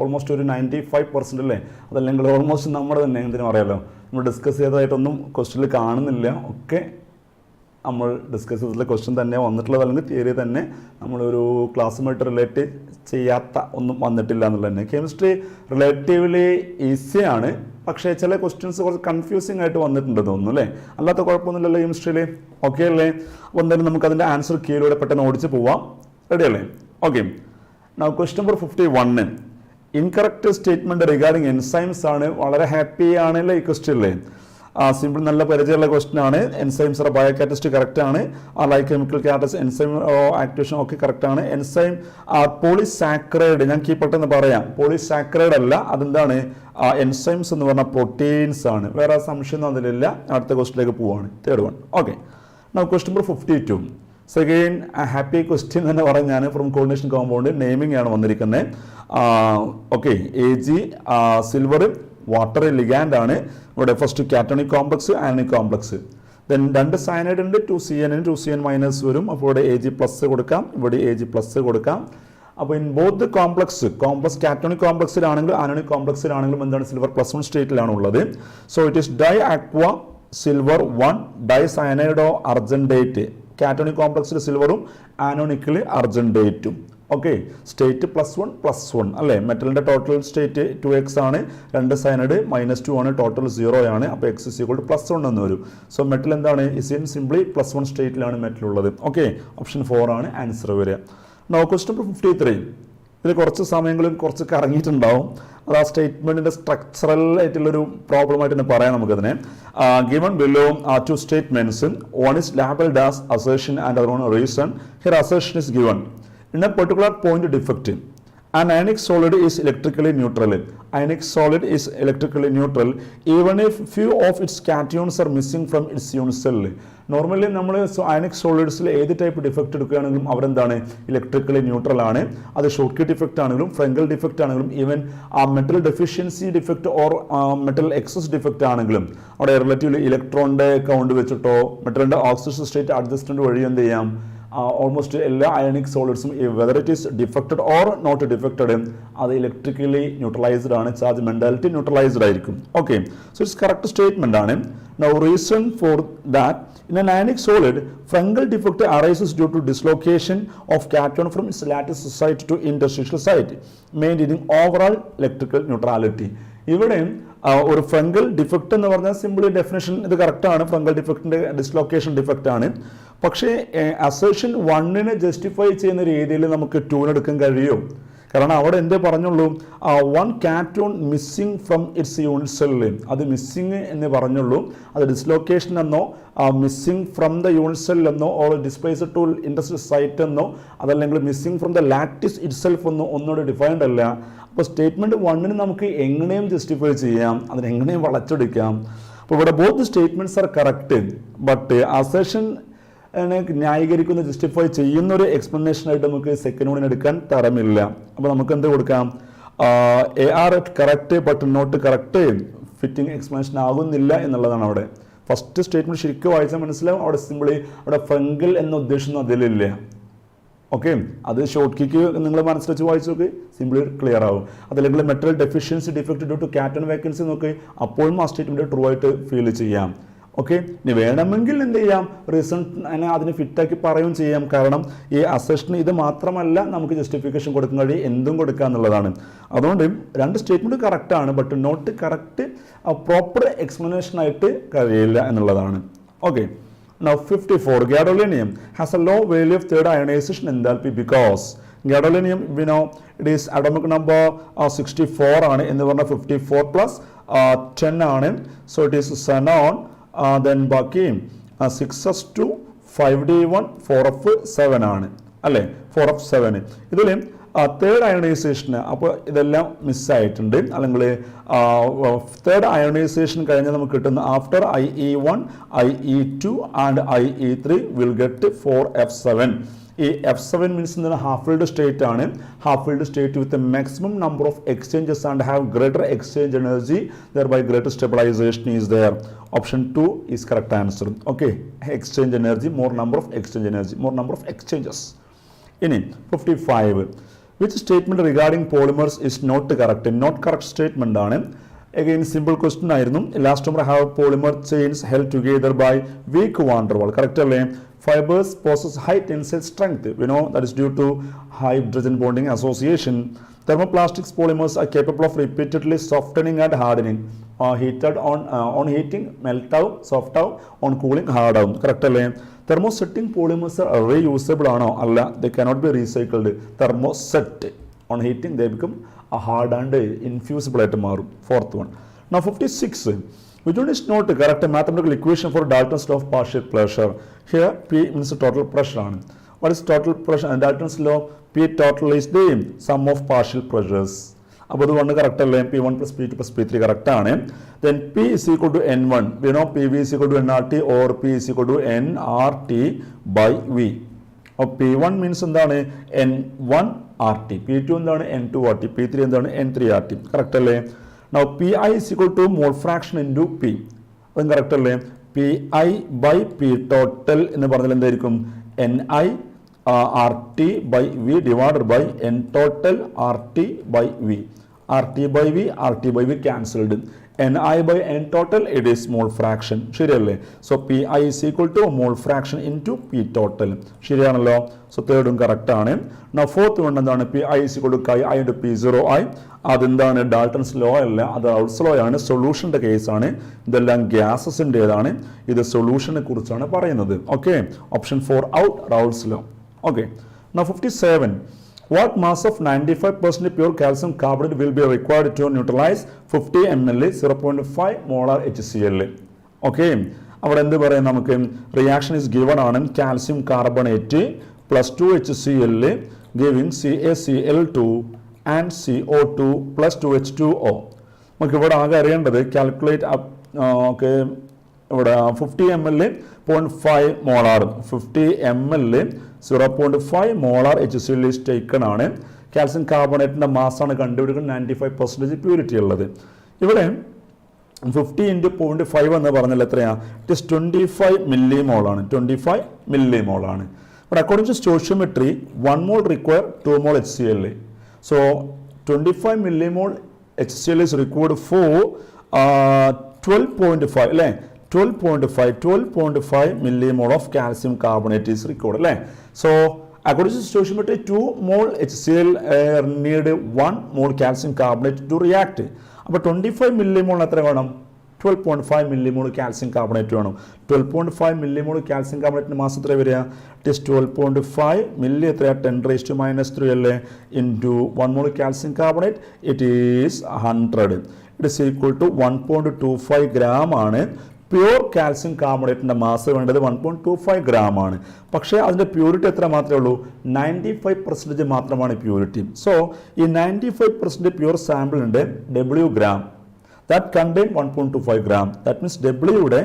ഓൾമോസ്റ്റ് ഒരു 95% അല്ലേ? അതല്ലെങ്കിൽ ഓൾമോസ്റ്റ് നമ്മുടെ തന്നെ എന്തിനും അറിയാമല്ലോ, നമ്മൾ ഡിസ്കസ് ചെയ്തതായിട്ടൊന്നും ക്വസ്റ്റ്യനിൽ കാണുന്നില്ല. ഒക്കെ നമ്മൾ ഡിസ്കസ് ചെയ്തിട്ടുള്ള ക്വസ്റ്റ്യൻ തന്നെ വന്നിട്ടുള്ളത്, അല്ലെങ്കിൽ തിയറി തന്നെ നമ്മളൊരു ക്ലാസ്സുമായിട്ട് റിലേറ്റ് ചെയ്യാത്ത ഒന്നും വന്നിട്ടില്ല എന്നുള്ളത് തന്നെ. കെമിസ്ട്രി റിലേറ്റീവ്ലി ഈസിയാണ്, പക്ഷേ ചില ക്വസ്റ്റ്യൻസ് കുറച്ച് കൺഫ്യൂസിങ് ആയിട്ട് വന്നിട്ടുണ്ട് തോന്നുന്നു അല്ലേ? അല്ലാത്ത കുഴപ്പമൊന്നുമില്ലല്ലോ കെമിസ്ട്രിയിൽ. ഓക്കെ അല്ലേ? അപ്പോൾ എന്തായാലും നമുക്കതിൻ്റെ ആൻസർ കീഴിലൂടെ പെട്ടെന്ന് ഓടിച്ച് പോവാം. റെഡി അല്ലേ? Okay, now question number 51. Incorrect statement regarding enzymes ആണ്. വളരെ ഹാപ്പി ആണല്ലേ ഈ ക്വസ്റ്റ്യനിലെ? സിമ്പിൾ, നല്ല പരിചയമുള്ള ക്വസ്റ്റ്യൻ ആണ്. Enzymes are bio catalyst correct ആണ്. Like chemical catalyst, enzyme activation ഒക്കെ കറക്റ്റ് ആണ്. എൻസൈം പോളിസാക്കറൈഡ്, ഞാൻ പെട്ടെന്ന് പറയാം, പോളിസാക്കറൈഡ് അല്ല, അതെന്താണ്? എൻസൈംസ് എന്ന് പറഞ്ഞാൽ പ്രോട്ടീൻസ് ആണ്. വേറെ സംശയമൊന്നും അതിലില്ല. അടുത്ത ക്വസ്റ്റിലേക്ക് പോവാണ്, third one. Okay, question number 52. സെഗെയിൻ ഹാപ്പി ക്വസ്റ്റ്യൻ തന്നെ പറയാം ഞാൻ. ഫ്രം കോർഡിനേഷൻ കോമ്പൗണ്ട് നെയിമിംഗ് ആണ് വന്നിരിക്കുന്നത്. Okay, Ag silver water ligand ആണ്. ഇവിടെ first cationic complex, anionic complex. Then 2 cyanide ഉണ്ട്, 2CN 2CN മൈനസ് വരും. അപ്പോൾ ഇവിടെ AG പ്ലസ് കൊടുക്കാം, ഇവിടെ AG പ്ലസ് കൊടുക്കാം. അപ്പോൾ ഇൻ ബോത്ത് കോംപ്ലക്സ് കാറ്റോണിക് കോംപ്ലക്സിലാണെങ്കിലും ആനോണിക് കോംപ്ലക്സിലാണെങ്കിലും എന്താണ് സിൽവർ +1 സ്റ്റേറ്റിലാണ് ഉള്ളത്. So it is diaqua silver 1 dicyanido argentate. Cationic കോംപ്ലക്സിൽ സിൽവറും ആനോണിക്കിൽ അർജൻറ്റേറ്റും. ഓക്കെ, സ്റ്റേറ്റ് +1 അല്ലേ. മെറ്റലിൻ്റെ ടോട്ടൽ സ്റ്റേറ്റ് 2x ആണ്, 2 സയനൈഡ് -2 ആണ്, ടോട്ടൽ 0 ആണ്. അപ്പോൾ x +1 എന്ന് വരും. സോ മെറ്റൽ എന്താണ് സിംപ്ലി +1 സ്റ്റേറ്റിലാണ് മെറ്റൽ ഉള്ളത്. ഓക്കെ, ഓപ്ഷൻ 4 ആണ് ആൻസർ വരിക. No question number 53. ഇതിൽ കുറച്ച് സമയങ്ങളിൽ കുറച്ച് കറങ്ങിയിട്ടുണ്ടാവും. അത് ആ സ്റ്റേറ്റ്മെൻറ്റിൻ്റെ സ്ട്രക്ചറൽ ആയിട്ടുള്ളൊരു പ്രോബ്ലം ആയിട്ട് തന്നെ പറയാം നമുക്കതിനെ. Given below 2 statements, one is labelled as assertion and other one reason. Here assertion is given in a particular point defect. An ionic solid is electrically neutral. Ionic solid is electrically neutral even if few of its cations are missing from its unit cell. Normally നമ്മൾ ionic സോളിഡ്സിൽ ഏത് type defect എടുക്കുകയാണെങ്കിലും അവരെന്താണ് electrically neutral ആണ്. അത് short key defect ആണെങ്കിലും Frenkel defect ആണെങ്കിലും even metal deficiency defect or metal excess defect ആണെങ്കിലും അവിടെ relatively ഇലക്ട്രോണിൻ്റെ count വെച്ചിട്ടോ മെറ്റലിൻ്റെ ഓക്സിജൻ സ്റ്റേറ്റ് അഡ്ജസ്റ്റ്മെൻറ്റ് വഴി എന്ത് ചെയ്യാം ഓൾമോസ്റ്റ് എല്ലാ അയണിക് സോളിഡ്സും whether it is defected or not defected അത് ഇലക്ട്രിക്കലി ന്യൂട്രലൈസ്ഡ് ആണ്. ചാർജ് മെൻറ്റാലിറ്റി ന്യൂട്രലൈസ്ഡ് ആയിരിക്കും. Okay, so it's correct statement ആണ്. Now reason for that in an ionic solid fungal defect arises due to dislocation of cation from its lattice site to interstitial site maintaining overall electrical neutrality. ഇവിടെ ഒരു fungal defect എന്ന് പറഞ്ഞാൽ simply definition ഇത് correct ആണ്. Fungal ഡിഫക്റ്റിന്റെ dislocation defect ആണ്. പക്ഷേ assertion 1 justify ചെയ്യുന്ന രീതിയിൽ നമുക്ക് 2 എടുക്കാൻ കഴിയും. കാരണം അവിടെ എന്തേ പറഞ്ഞുള്ളൂ 1 cation missing from its unit cell. അത് മിസ്സിങ് എന്നേ പറഞ്ഞുള്ളൂ. അത് ഡിസ്ലൊക്കേഷൻ എന്നോ missing from the unit cell എന്നോ or displaced to industrial site എന്നോ അതല്ലെങ്കിൽ missing from the lattice itself എന്നോ ഒന്നോട് ഡിഫൈൻഡ് അല്ല. അപ്പോൾ സ്റ്റേറ്റ്മെൻറ്റ് 1 നമുക്ക് എങ്ങനെയും ജസ്റ്റിഫൈ ചെയ്യാം, അതിനെങ്ങനെയും വളച്ചെടുക്കാം. അപ്പോൾ ഇവിടെ both statements are correct. But assertion ന്യായീകരിക്കുന്ന ജസ്റ്റിഫൈ ചെയ്യുന്ന ഒരു എക്സ്പ്ലനേഷൻ ആയിട്ട് നമുക്ക് സെക്കൻഡ് വൺ എടുക്കാൻ തരമില്ല. അപ്പോൾ നമുക്ക് എന്ത് കൊടുക്കാം AR correct but not correct fitting explanation ആകുന്നില്ല എന്നുള്ളതാണ് അവിടെ. ഫസ്റ്റ് സ്റ്റേറ്റ്മെന്റ് ശരിക്കും വായിച്ചാൽ മനസ്സിലാവും അവിടെ സിമ്പിളി അവിടെ ഫംഗൽ എന്ന ഉദ്ദേശം അതിലില്ല. ഓക്കെ, അത് ഷോർട്ട് കീക്ക് നിങ്ങൾ മനസ്സിൽ വെച്ച് വായിച്ചു നോക്കി, സിമ്പിളി ക്ലിയർ ആവും. അതല്ലെങ്കിൽ metal deficiency defect due to cation vacancy നോക്കി, അപ്പോഴും ആ സ്റ്റേറ്റ്മെന്റ് ട്രൂ ആയിട്ട് ഫീൽ ചെയ്യാം. ഓക്കെ, ഇനി വേണമെങ്കിൽ എന്ത് ചെയ്യാം റീസൺ അതിന് ഫിറ്റാക്കി പറയുകയും ചെയ്യാം. കാരണം ഈ അസെഷന് ഇത് മാത്രമല്ല നമുക്ക് ജസ്റ്റിഫിക്കേഷൻ കൊടുക്കാൻ കഴിയും, എന്തും കൊടുക്കുക എന്നുള്ളതാണ്. അതുകൊണ്ട് 2 സ്റ്റേറ്റ്മെൻറ്റ് കറക്റ്റാണ്, but not correct proper explanation ആയിട്ട് കഴിയില്ല എന്നുള്ളതാണ്. Okay, now 54 gadolinium has a low value of third ionization enthalpy because gadolinium we know it is atomic number 64 ആണ് എന്ന് പറഞ്ഞാൽ 54 plus 10 ആണ്. so it is xenon. then ബാക്കി 6s2 5d1 4f7 ആണ് അല്ലേ, 4f7. ഇതിൽ തേർഡ് അയോണൈസേഷന് അപ്പോൾ ഇതെല്ലാം മിസ്സായിട്ടുണ്ട്. അല്ലെങ്കിൽ തേർഡ് അയോണൈസേഷൻ കഴിഞ്ഞാൽ നമുക്ക് കിട്ടുന്ന after IE1 IE2 and IE3 will get 4f7. ഈ F7 മീൻസ് എന്താണ് ഹാഫ് ഫീൽഡ് സ്റ്റേറ്റ് ആണ്. Half field state with maximum number of exchanges and have greater exchange energy thereby greater stabilization is there. Option 2 is correct answer. Okay, exchange energy, more number of exchange energy, more number of exchanges. ഇനി 55 which statement regarding polymers is not correct? Not correct statement ആണ്. Again simple question ആയിരുന്നു. Elastomer have polymer chains held together by weak van der Waals. Correct അല്ലേ? Fibers possess high tensile strength. We know that is due to hydrogen bonding association. Thermoplastics polymers are capable of repeatedly softening and hardening. Heated on heating melt out, soft out, on cooling hard out. Correct അല്ലേ? Thermosetting polymers are reusable ആണോ? അല്ല, they cannot be recycled. Thermoset on heating they become hard and infusible ആയിട്ട് മാറും. Fourth one. Now 56. Which one is not correct? A mathematical equation for Dalton's law of partial pressure. Here P means total pressure ആണ്. What is total pressure? And Dalton's law P total is the sum of partial pressures. അപ്പോൾ ഇത് 1 correct അല്ലേ? P1 plus P2 plus P3 correct ആണ്. Then P is equal to N1. We know PV is equal to NRT or P is equal to NRT by V. അപ്പോൾ P1 means എന്താണ് N1 RT, P2 എന്താണ് N2 RT, P3 എന്താണ് N3 RT. Correct അല്ലേ? Now Pi is equal to mole fraction into P. അതും correct അല്ലേ? P I by P total എന്ന് പറഞ്ഞാൽ എന്തായിരിക്കും N I R T by V divided by N total R T by V. R T by V cancelled. N I by N total it is mole fraction. ശരിയല്ലേ? So P I is equal to mole fraction into P total. ശരിയാണല്ലോ? So തേർഡും correct ആണ്. Fourth one എന്താണ്? P I is equal to chi I into P zero I. അതെന്താണ്? Dalton's law അല്ല, അത് റൗൾസ് law ആണ്. സൊല്യൂഷൻ്റെ കേസാണ്. ഇതെല്ലാം ഗ്യാസസിൻ്റെതാണ്. ഇത് സൊല്യൂഷനെ കുറിച്ചാണ് പറയുന്നത്. Okay, option 4 out, റൗൾസ് law. Okay, now 57. What mass of 95% pure calcium carbonate will be required to neutralize 50 ml 0.5 molar HCl? Okay, അവിടെ എന്ത് പറയാം നമുക്ക്? റിയാക്ഷൻ ഇസ് ഗിവൺ ആണ് calcium carbonate plus 2 HCl giving CaCl2 and CO2 plus 2 H2O. നമുക്ക് ഇവിടെ ആകെ അറിയേണ്ടത് calculate okay, ഇവിടെ 50 ml 0.5 molar, 50 ml 0.5 molar HCl is taken ആണ്. കാൽസ്യം കാർബണേറ്റിൻ്റെ മാസാണ് കണ്ടുപിടിക്കുന്നത്. 95% പ്യൂരിറ്റി ഉള്ളത്. ഇവിടെ 50 × 0.5 എന്ന് പറഞ്ഞാൽ എത്രയാണ്? ഇറ്റ് ഇസ് 25 മില്ലിമോൾ ആണ്. 25 മില്ലിമോൾ ആണ്. But according to stoichiometry, 1 mole require 2 mole HCl. So 25 millimole HCl is required for 12.5 അല്ലേ? 12.5 millimole of calcium carbonate is required അല്ലേ? So according to stoichiometry, 2 mole HCl need 1 mole calcium carbonate to react. അപ്പോൾ 25 millimole എത്ര വേണം? 12.5 millimole calcium carbonate വേണം. 12.5 millimole calcium carbonate മാസം എത്ര വരിക? It is 12.5 milli എത്രയാ? 10⁻³ അല്ലേ? Into 1 mole calcium carbonate it is 100. It is equal to 1.25 gram ആണ്. പ്യൂർ കാൽസ്യം കാർബണേറ്റിൻ്റെ മാസ് വേണ്ടത് 1.25 ഗ്രാം ആണ്. പക്ഷേ അതിൻ്റെ പ്യൂരിറ്റി എത്ര മാത്രമേ ഉള്ളൂ? 95% മാത്രമാണ് പ്യൂരിറ്റി. സോ ഈ 95% പ്യൂർ സാമ്പിളിൻ്റെ W gram that contain 1.25 gram. That means W യുടെ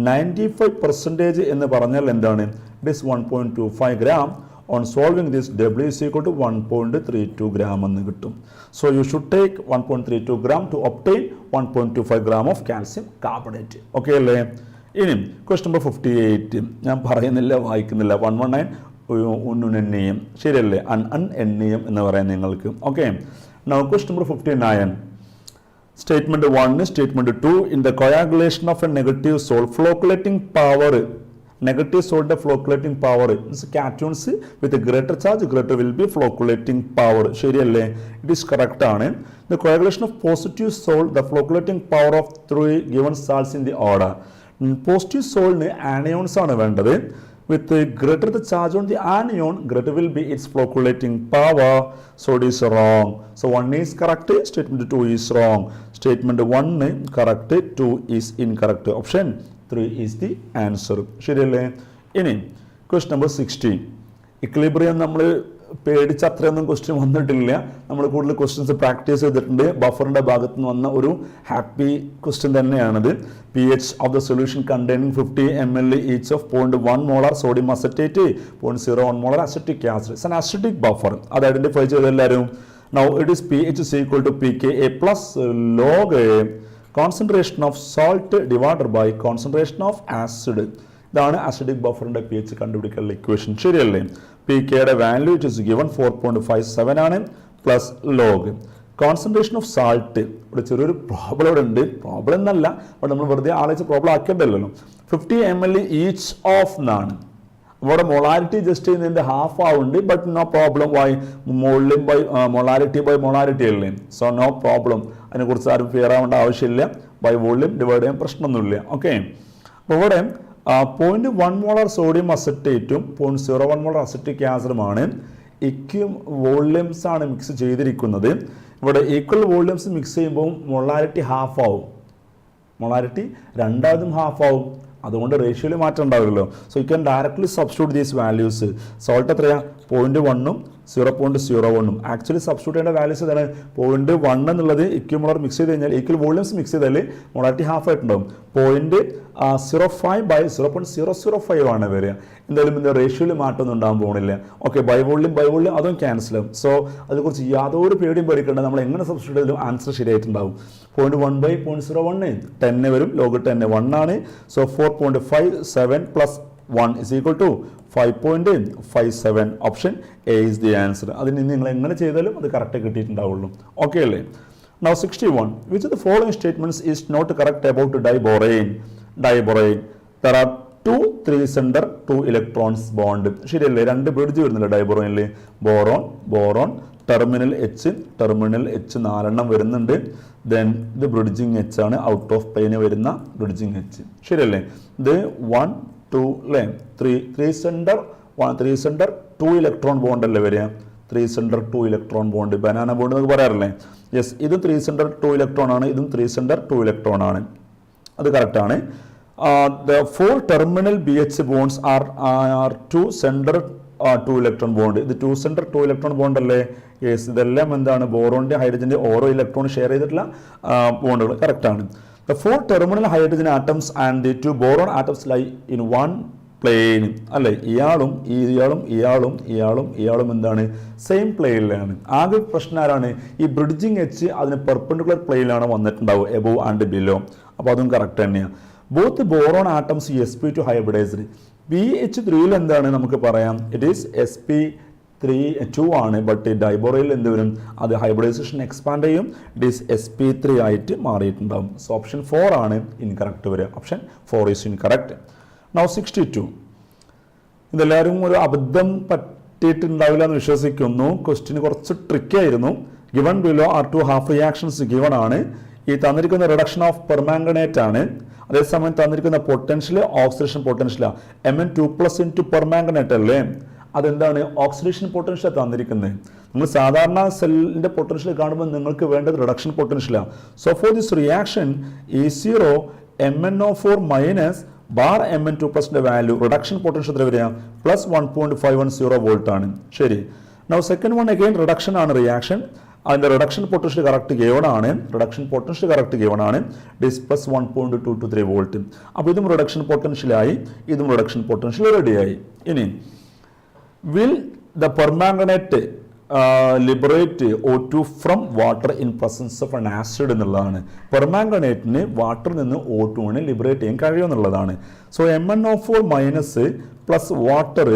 95% എന്ന് പറഞ്ഞാൽ എന്താണ്? It is 1.25 gram. On solving this, W is equal to 1.32 gram എന്ന് കിട്ടും. So you should take 1.32 gram to obtain 1.25 gram of calcium carbonate. Okay അല്ലേ? ഇനി question number 58. ഞാൻ പറയുന്നില്ല, വായിക്കുന്നില്ല. 119 ഉന്നുനെണ്ണിയം. ശരിയല്ലേ? എണ്ണിയം എന്ന് പറയാം നിങ്ങൾക്ക്. Okay, now question number 59. Statement 1, statement 2. In the coagulation of a negative salt, flocculating power, negative salt flocculating power means cations with a greater charge, greater will be flocculating power. ശരിയല്ലേ? It is correct ആണ്. The coagulation of positive salt, the flocculating power of 3 given salts in the order. Positive saltന് anions ആണ് വേണ്ടത്. With greater the charge on the anion, greater will be its flocculating power. So it is wrong. So 1 is correct, statement 2 is wrong. Statement 1 correct, 2 is incorrect. Option 3 is the answer. ശരിയല്ലേ? ഇനി question number 60. Equilibrium നമ്മൾ പേടിച്ച് അത്രയൊന്നും question വന്നിട്ടില്ല. നമ്മൾ കൂടുതൽ questions practice ചെയ്തിട്ടുണ്ട്. ബഫറിൻ്റെ ഭാഗത്ത് നിന്ന് വന്ന ഒരു ഹാപ്പി ക്വസ്റ്റ്യൻ തന്നെയാണിത്. pH of the solution containing 50 ml each of 0.1 molar sodium acetate, 0.01 molar acetic acid. It's an acidic buffer. അത് identify ചെയ്തെല്ലാവരും. Now it is pH is equal to pKa plus log concentration of salt divided by concentration of acid. ഇതാണ് acidic ബഫറിൻ്റെ pH കണ്ടുപിടിക്കാനുള്ള equation. ശരിയല്ലേ? pK യുടെ value it is given 4.57 ആണ് plus log concentration of salt. ഇവിടെ ചെറിയൊരു problem ഇവിടെ ഉണ്ട്. Problem എന്നല്ല, ബട്ട് നമ്മൾ വെറുതെ ആലോചിച്ച് പ്രോബ്ലം ആക്കേണ്ടല്ലോ. 50 ml ഈച്ച് ഓഫ് എന്നാണ്. ഇവിടെ മൊളാരിറ്റി ജസ്റ്റ് ചെയ്യുന്നതിൻ്റെ ഹാഫ് ആവുന്നുണ്ട്. But no problem. Why? Volume by molarity അല്ലേ? So no problem. അതിനെക്കുറിച്ച് ആരും ഫിയർ ആവേണ്ട ആവശ്യമില്ല. ബൈ വോളിയം ഡിവൈഡ് ചെയ്യാൻ പ്രശ്നമൊന്നുമില്ല. ഓക്കെ, അപ്പോൾ ഇവിടെ 0.1 മോളാർ സോഡിയം അസറ്റേറ്റും 0.01 മോളാർ അസറ്റിക് ആസിഡുമാണ് ഇക്വൽ വോളിയംസ് ആണ് മിക്സ് ചെയ്തിരിക്കുന്നത്. ഇവിടെ ഈക്വൽ വോളിയംസ് മിക്സ് ചെയ്യുമ്പോൾ മൊളാരിറ്റി ഹാഫ് ആവും. മൊളാരിറ്റി രണ്ടാമതും ഹാഫ് ആവും. അതുകൊണ്ട് റേഷ്യോയിൽ മാറ്റം ഉണ്ടാവില്ലല്ലോ. So you can directly substitute these values. Salt എത്രയാണ്? 0.1ഉം 0.01 ആക്ച്വലി സബ്സ്റ്റിറ്റ്യൂട്ട് ചെയ്യേണ്ട വാല്യൂസ് ഇതാണ്. 0.1 എന്നുള്ളത് ഇക്വൽ മിക്സ് ചെയ്ത് കഴിഞ്ഞാൽ ഈക്വൽ വോളിയംസ് മിക്സ് ചെയ്താൽ മൊളാരിറ്റി ഹാഫ് ആയിട്ടുണ്ടാവും. 0.05 ബൈ 0.005 ആണ് വരിക. എന്തായാലും ഇതിൻ്റെ റേഷ്യോയിൽ മാറ്റമൊന്നും ഉണ്ടാകാൻ പോകുന്നില്ല. ഓക്കെ, ബൈ വോളിയം അതും ക്യാൻസൽ ആവും. സോ അതിനെക്കുറിച്ച് യാതൊരു പേടിയും പേടിക്കേണ്ട. നമ്മൾ എങ്ങനെ സബ്സ്റ്റിറ്റ്യൂട്ട് ചെയ്താലും ആൻസർ ശരിയായിട്ടുണ്ടാവും. 0.1 ബൈ 0.01 10 വരും, ലോഗ് 10 1 ആണ്. So 4.57 plus 1 is equal to 5.57. Option A is the answer. അതിന് നിങ്ങൾ എങ്ങനെ ചെയ്താലും അത് കറക്റ്റ് കിട്ടിയിട്ടുണ്ടാവുള്ളൂ. ഓക്കെ അല്ലേ? Now 61. Which of the following statements is not correct about diborane? There are 2 3-center 2 electrons bond. ശരിയല്ലേ? 2 bridge വരുന്നില്ല ഡൈബോറൈനിൽ. ബോറോൺ ടെർമിനൽ എച്ച് 4 വരുന്നുണ്ട്. Then ഇത് ബ്രിഡ്ജിങ് എച്ച് ആണ്, ഔട്ട് ഓഫ് പ്ലെയിന് വരുന്ന ബ്രിഡ്ജിങ് എച്ച്. ശരിയല്ലേ? ഇത് 1 2 അല്ലേ? 3 സെൻറ്റർ 2 ഇലക്ട്രോൺ ബോണ്ട് അല്ലേ വരിക? 3 centre 2 electron bond, banana bond എന്നൊക്കെ പറയാറില്ലേ? യെസ്, ഇത് 3 സെൻറ്റർ 2 ഇലക്ട്രോൺ ആണ്, ഇതും 3 സെൻറ്റർ 2 ഇലക്ട്രോൺ ആണ്. അത് കറക്റ്റാണ്. The 4 terminal BH bonds are 2 center 2 electron bond. ഇത് 2 center 2 electron bond അല്ലേ? യെസ്, ഇതെല്ലാം എന്താണ്? ബോറോണിൻ്റെ ഹൈഡ്രജൻ്റെ ഓരോ ഇലക്ട്രോൺ ഷെയർ ചെയ്തിട്ടുള്ള ബോണ്ടുകൾ. കറക്റ്റാണ്. The 4 terminal hydrogen atoms and the 2 boron atoms lie in one plane. അല്ലേ? ഇയാളും എന്താണ്? സെയിം പ്ലെയിനിലാണ്. ആകെ പ്രശ്നം ആരാണ്? ഈ ബ്രിഡ്ജിങ് എച്ച് അതിന് പെർപെൻഡിക്കുലർ പ്ലെയിനിലാണ് വന്നിട്ടുണ്ടാവും, എബോവ് ആൻഡ് ബിലോ. അപ്പോൾ അതും കറക്റ്റ് തന്നെയാണ്. Both boron atoms sp2 hybridised. BH3 എന്താണ് നമുക്ക് പറയാം? ഇറ്റ് ഈസ് sp2 ആണ്. ബട്ട് ഡൈബോറയിൽ എന്ത് വരും? അത് ഹൈബ്രിഡൈസേഷൻ എക്സ്പാൻഡ് ചെയ്യും, ഇറ്റ് ഈസ് sp3 ആയിട്ട് മാറിയിട്ടുണ്ടാവും. സോ ഓപ്ഷൻ 4 ആണ് ഇൻകറക്റ്റ് വരിക. Option 4 is incorrect. നൗ 62. ഇതെല്ലാവരും ഒരു അബദ്ധം പറ്റിയിട്ടുണ്ടാവില്ല എന്ന് വിശ്വസിക്കുന്നു. ക്വസ്റ്റ്യൻ കുറച്ച് ട്രിക്കി ആയിരുന്നു. Given below are 2 half reactions given ആണ്. ഈ തന്നിരിക്കുന്ന റിഡക്ഷൻ ഓഫ് പെർമാംഗനേറ്റ് ആണ്. അതേസമയം തന്നിരിക്കുന്ന പൊട്ടൻഷ്യൽ ഓക്സിഡേഷൻ പൊട്ടൻഷ്യലാണ്. Mn2+ ഇൻറ്റു പെർമാംഗനേറ്റ് അല്ലേ? അതെന്താണ്? ഓക്സിഡേഷൻ പൊട്ടൻഷ്യൽ തന്നിരിക്കുന്നത്. നിങ്ങൾ സാധാരണ സെല്ലിൻ്റെ പൊട്ടൻഷ്യൽ കാണുമ്പോൾ നിങ്ങൾക്ക് വേണ്ടത് റിഡക്ഷൻ പൊട്ടൻഷ്യലാണ്. So for this reaction E0 MnO4 minus bar Mn2+ൻ്റെ വാല്യൂ റിഡക്ഷൻ പൊട്ടൻഷ്യൽ എത്ര വരിക? പ്ലസ് 1.510 വോൾട്ട് ആണ്. ശരി. Now second one again reduction ആണ് റിയാക്ഷൻ. അതിൻ്റെ റിഡക്ഷൻ പൊട്ടൻഷ്യൽ കറക്റ്റ് ഗിവൺ ആണ്. This plus 1.223 volt. അപ്പോൾ ഇതും റിഡക്ഷൻ പൊട്ടൻഷ്യലായി, ഇതും റിഡക്ഷൻ പൊട്ടൻഷ്യൽ റെഡിയായി. ഇനി will the permanganate liberate O2 from water in presence of an acid എന്നുള്ളതാണ്. പെർമാംഗനേറ്റിന് വാട്ടറിൽ നിന്ന് O2 ലിബറേറ്റ് ചെയ്യാൻ കഴിയുമെന്നുള്ളതാണ്. So MnO4 minus plus water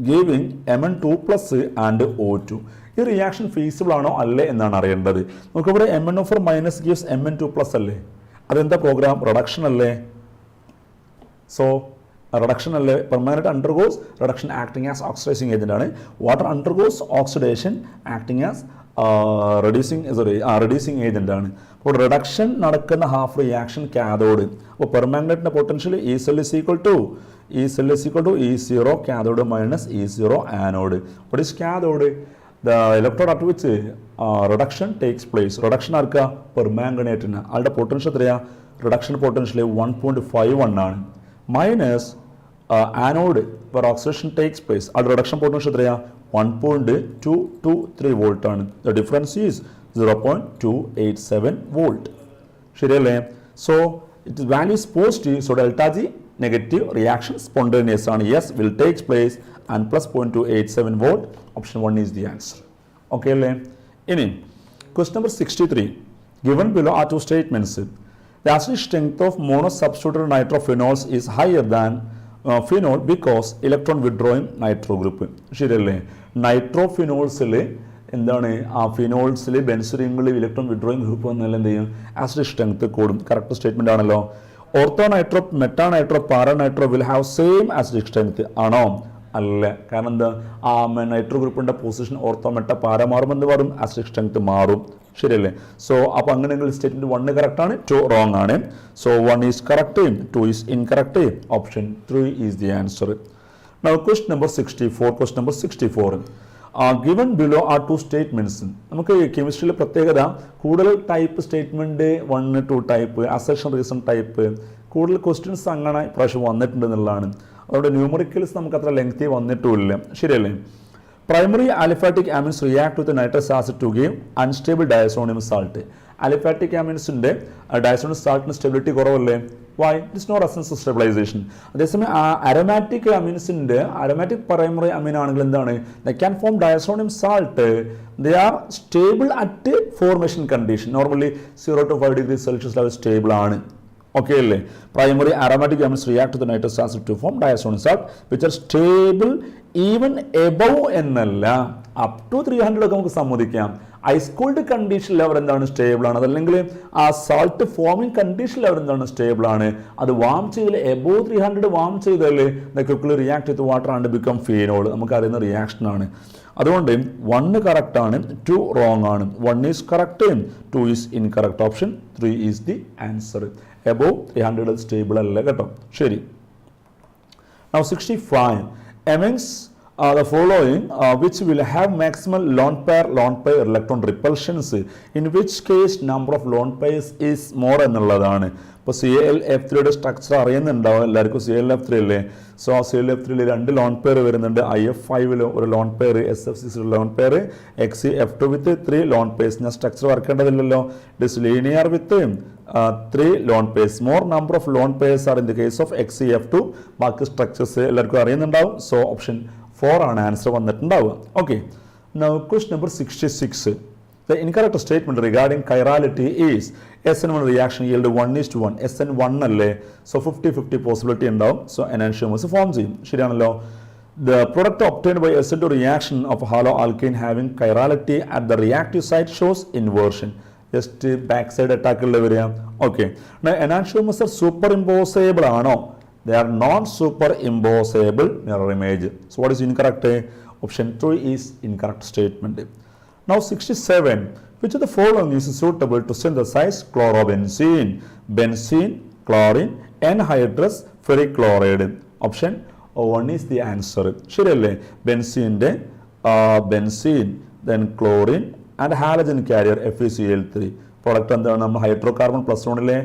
giving Mn2+ and O2. ഈ റിയാക്ഷൻ ഫീസിബിൾ ആണോ അല്ലേ എന്നാണ് അറിയേണ്ടത്. നമുക്കിവിടെ MnO4 മൈനസ് ഗീവ്സ് Mn2+ അല്ലേ? അതെന്താ പ്രോഗ്രാം? റിഡക്ഷൻ അല്ലേ? സോ റിഡക്ഷൻ അല്ലേ? Permanent undergoes reduction acting as oxidising agent ആണ്. Water undergoes oxidation acting as reducing agent ആണ്. അപ്പോൾ റിഡക്ഷൻ നടക്കുന്ന ഹാഫ് റിയാക്ഷൻ കാഥോഡ്. അപ്പോൾ പെർമാനന്റിന്റെ potential E cell is equal to E0 cathode minus E0 anode. What is cathode? The electrode at which reduction takes place. Reduction ആർക്ക? പെർമാംഗനേറ്റിന്. ആളുടെ potential എത്രയാ? Reduction potential 1.51 ആണ്. Minus anode where oxidation takes place. ആളുടെ reduction potential എത്രയാ? 1.223 volt ആണ്. The difference is 0.287 volt. ശരിയല്ലേ? So it value is positive. So delta G negative, reaction spontaneous ആണ്. Yes, will takes place and plus 0.287 volt. Option 1 is the answer. Okay അല്ലേ? ഇനി question number 63. Given below are 2 statements. The acidic strength of mono substituted nitrophenols is higher than phenol because electron withdrawing nitro group. ശരിയല്ലേ? നൈട്രോഫിനോൾസിൽ എന്താണ്? ആ ഫിനോൾസിൽ ബെൻസുറിങ്ങളിൽ electron withdrawing group വന്നാൽ എന്ത് ചെയ്യും? ആസിഡിക് സ്ട്രെങ്ത് കൂടും. കറക്റ്റ് സ്റ്റേറ്റ്മെന്റ് ആണല്ലോ. Orthonitro, metanitro, paranitro will have same acidic strength ആണോ? അല്ല. കാരണം എന്താ? ആ നൈട്രോ ഗ്രൂപ്പിൻ്റെ പൊസിഷൻ ഓർത്തോ മെറ്റ പാര മാറുമ്പോൾ എന്ത് മാറും? ആസിഡിക് സ്ട്രെങ്ത് മാറും. ശരിയല്ലേ? സോ അപ്പോൾ അങ്ങനെയെങ്കിൽ സ്റ്റേറ്റ്മെന്റ് 1 കറക്റ്റ് ആണ്, 2 റോങ് ആണ്. So 1 is correct, 2 is incorrect. Option 3 is the answer. Now question number 64. Given below are 2 statements. നമുക്ക് കെമിസ്ട്രിയിലെ പ്രത്യേകത കൂടുതൽ type statement 1, 2 type, assertion reason type, കൂടുതൽ ക്വസ്റ്റ്യൻസ് അങ്ങനെ ഇപ്രാവശ്യം വന്നിട്ടുണ്ട് എന്നുള്ളതാണ്. അതുകൊണ്ട് ന്യൂമറിക്കൽസ് നമുക്ക് അത്ര ലെങ്തി വന്നിട്ടുമില്ല. ശരിയല്ലേ? Primary aliphatic amines react with the nitrous acid to give unstable diazonium salt. Aliphatic amines in diazonium salt stability കുറവല്ലേ? Why? It is no resistance to stabilization. അതേസമയം aromatic amines aromatic primary amine ആണെങ്കിൽ എന്താണ്? They can form diazonium salt. They are stable at formation condition. Normally 0 to 5 degrees Celsius level stable ആണ്. Okay, primary aromatic amines react to the nitrous acid to form diazonium salt, which are stable even above എന്നല്ല up to 300 ഒക്കെ നമുക്ക് സമ്മതിക്കാം. Ice cold condition level എന്താണ്? Stable ആണ്. അതല്ലെങ്കിൽ ആ salt forming condition level എന്താണ്? സ്റ്റേബിൾ ആണ്. അത് വാം ചെയ്താൽ എബോവ് 300 വാം ചെയ്താൽ quickly react with water and become phenol. നമുക്കറിയുന്ന റിയാക്ഷൻ ആണ്. അതുകൊണ്ട് 1 കറക്റ്റ് ആണ്, 2 റോങ് ആണ്. 1 is correct, 2 is incorrect. Option 3 is the answer. Above 300 stable അല്ല കേട്ടോ. ശരി. Now 65. Amongst the following which will have maximal lone pair electron repulsions, in which case number of lone pairs is more എന്നുള്ളതാണ്. ഇപ്പോൾ ClF3യുടെ structure അറിയുന്നുണ്ടാവും എല്ലാവർക്കും. ClF3 അല്ലേ? So ClF3യിൽ 2 lone pair വരുന്നുണ്ട്. IF5 ഒരു lone pair, SF6 lone pair, XeF2 with 3 lone pairs. ഞാൻ structure വരക്കേണ്ടതില്ലല്ലോ. It is linear with 3 lone pairs. More number of lone pairs are in the case of XeF2. ബാക്കി structures എല്ലാവർക്കും അറിയുന്നുണ്ടാവും. So option 4 ആണ് answer വന്നിട്ടുണ്ടാവുക. Okay, now question number 66. The incorrect statement regarding chirality is SN1 reaction yield 1:1. SN1 അല്ലേ? So 50-50 possibility ഉണ്ടാവും. So enantiomers form ചെയ്യും. ശരിയാണല്ലോ. The product obtained by SN2 reaction of hollow alkane having chirality at the reactive site shows inversion. Just back side attack ഉള്ള വരിക. Okay, enantiomers are superimposable ആണോ? They are not superimposable mirror image. So what is incorrect? Option 3 is incorrect statement. Now 67. Which of the following is suitable to synthesize chlorobenzene? Benzene, chlorine, anhydrous ferric chloride. Option 1 is the answer. ശരിയല്ലേ? ബെൻസീൻ്റെ benzene, then chlorine and halogen carrier FeCl3. Product എന്താണ്? നമ്മൾ hydro carbon +1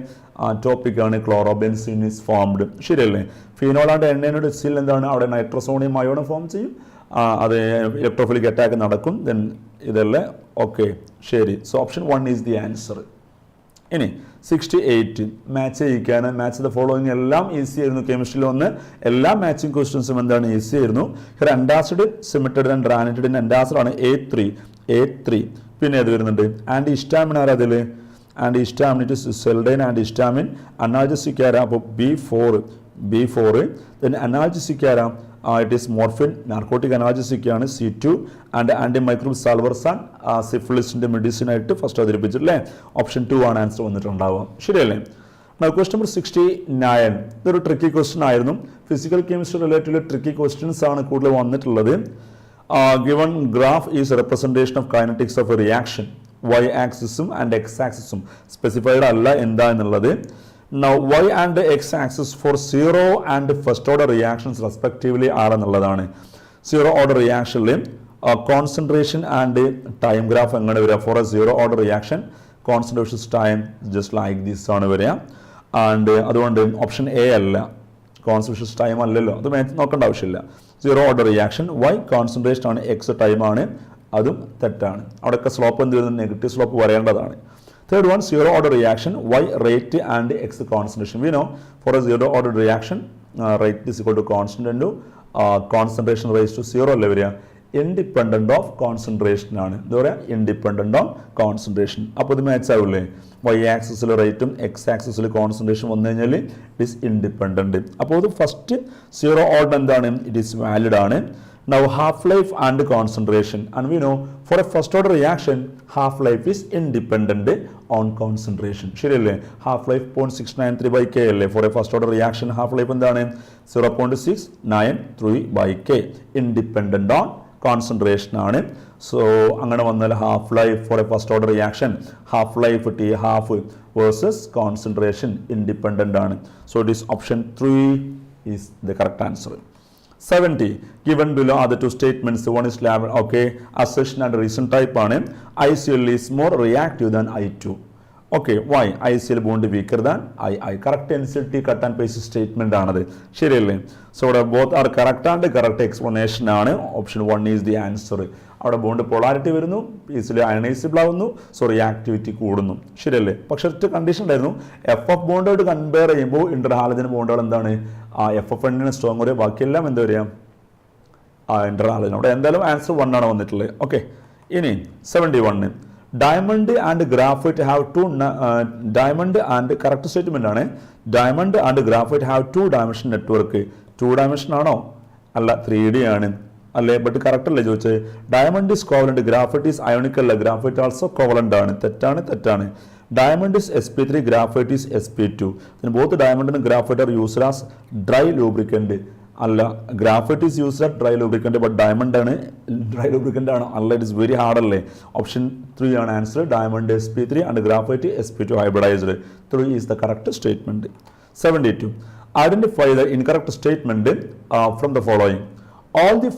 ടോപ്പിക്കാണ് chlorobenzene is formed. ശരിയല്ലേ? ഫീനോളാണ്ട് എണ്ണയുടെ എച്ചിൽ എന്താണ്? അവിടെ നൈട്രോസോണിയം ion form ചെയ്യും. അത് ഇലക്ട്രോഫിലിക് അറ്റാക്ക് നടക്കും. ദെൻ ഇതല്ലേ? ഓക്കെ, ശരി. So option 1 is the answer. ഇനി 68. മാച്ച് ചെയ്യിക്കാണ്. മാച്ച് ദ ഫോളോയിങ് എല്ലാം ഈസി ആയിരുന്നു. കെമിസ്ട്രിയിൽ ഒന്ന് എല്ലാ മാച്ചിങ് ക്വസ്റ്റ്യൻസും എന്താണ്? ഈസി ആയിരുന്നു. അൻറ്റാസിഡ് സിമെറ്റഡ് ആൻഡ് റാനിറ്റഡിൻ്റെ അൻറ്റാസിഡ് ആണ് A3. പിന്നെ അത് വരുന്നുണ്ട് ആൻറ്റി ഹിസ്റ്റാമിൻ ആരാ അതിൽ? Antihistamine it is Seldane antihistamine. Analgesic ആരാ? അപ്പോൾ B4. ദെൻ അനാൾജസിക് ആരാ? It is morphine. Narcotic analgesic ആണ് C2. And anti microbe സാൽവർസാൻ സിഫിലിസിൻ്റെ medicine ആയിട്ട് ഫസ്റ്റ് അവതരിപ്പിച്ചിട്ടില്ലേ? ഓപ്ഷൻ 2 ആണ് ആൻസർ വന്നിട്ടുണ്ടാവുക. ശരിയല്ലേ? Question number 69. ഇതൊരു ട്രിക്കി ക്വസ്റ്റ്യൻ ആയിരുന്നു. Physical chemistry related tricky questions ആണ് കൂടുതൽ വന്നിട്ടുള്ളത്. Given graph is a representation of kinetics of a reaction. Y axisum and X axisum specified അല്ല എന്താ എന്നുള്ളത്. Now Y and X axis for 0 and first order reactions respectively ആണെന്നുള്ളതാണ്. 0 order reactionൽ concentration and time graph എങ്ങനെ വരിക? For a 0 order reaction concentration time just like this ആണ് വരിക. And അതുകൊണ്ട് option A അല്ല, concentration time അല്ലല്ലോ, അത് നോക്കേണ്ട ആവശ്യമില്ല. 0 ഓർഡർ റിയാക്ഷൻ. Y കോൺസെൻട്രേഷൻ ആണ്, X ടൈമാണ്, അതും തെറ്റാണ്. അവിടെയൊക്കെ സ്ലോപ്പ് എന്ത് വരുന്നത്? നെഗറ്റീവ് സ്ലോപ്പ് വരേണ്ടതാണ്. Third one, 0 order reaction, Y rate and X concentration. We know for a 0 order reaction, rate is equal to constant into concentration raised to 0 അല്ലേ വരിക? ഇൻഡിപെൻഡൻറ്റ് ഓഫ് കോൺസെൻട്രേഷൻ ആണ്. എന്താ പറയുക? Independent of concentration. അപ്പോൾ ഇത് match ആവില്ലേ? Y ആക്സിസിൽ റേറ്റും X ആക്സിസിൽ കോൺസെൻട്രേഷൻ വന്നു കഴിഞ്ഞാൽ ഇറ്റ് ഈസ് ഇൻഡിപെൻഡൻറ്റ്. അപ്പോൾ ഇത് ഫസ്റ്റ് 0 ഓർഡർ എന്താണ്? ഇറ്റ് ഈസ് വാലിഡ് ആണ്. Now half life and concentration, and we know for a first order reaction half life is independent on concentration. ശരിയല്ലേ? half life 0.693 by K അല്ലേ? for a first order reaction half life എന്താണ്? 0.693 by K, independent on concentration ആണ്. So അങ്ങനെ വന്നാൽ half life for a first order reaction half life T half versus concentration independent ആണ്. So it is option 3 is the correct answer. 70. Given below are the two statements. One is assertion and reason type ആണ്. ICl is more reactive than I2. Okay why I സിയിൽ bond weaker than I correct എൻസിറ്റി cut and paste statement ആണത്, ശരിയല്ലേ? So ഇവിടെ both are correct and correct explanation ആണ്. Option 1 is the answer. അവിടെ bond polarity വരുന്നു, പീസിൽ അയണൈസിബിൾ ആവുന്നു, സോ റിയാക്ടിവിറ്റി കൂടുന്നു, ശരിയല്ലേ? പക്ഷേ ഒറ്റ കണ്ടീഷൻ ഉണ്ടായിരുന്നു, എഫ് എഫ് ബോണ്ടോട് കമ്പയർ ചെയ്യുമ്പോൾ ഇന്റർ ഹാലജൻ ബോണ്ടുകൾ എന്താണ് എഫ് എഫ് എണ്ണിന് സ്ട്രോങ് വരിക, ബാക്കിയെല്ലാം എന്താ വരിക ഇന്റർ ഹാലജൻ. അവിടെ എന്തായാലും ആൻസർ 1 ആണ് വന്നിട്ടുള്ളത്. ഓക്കെ, ഇനി 71 diamond and graphite have two diamond and correct statement ആണ്. Diamond and graphite have 2 dimension network. 2 dimension ആണോ? അല്ല, 3D ആണ് അല്ലേ? ബട്ട് കറക്റ്റ് അല്ലേ ചോദിച്ചത്? Diamond is covalent, graphite is ionic അല്ല, ഗ്രാഫൈറ്റ് ആൾസോ കോവലന്റ് ആണ്. തെറ്റാണ്. Diamond is sp3, graphite is sp2. Both diamond and graphite are used as dry lubricant. അല്ല, graphite is used as dry lubricant, but diamond ആണ് dry lubricant ആണ്. അല്ല, it is very hard അല്ലേ? Option 3 ആണ് answer. Diamond sp3 and graphite sp2 hybridized. 3 is the correct statement. 72 identify the incorrect statement from the following. All the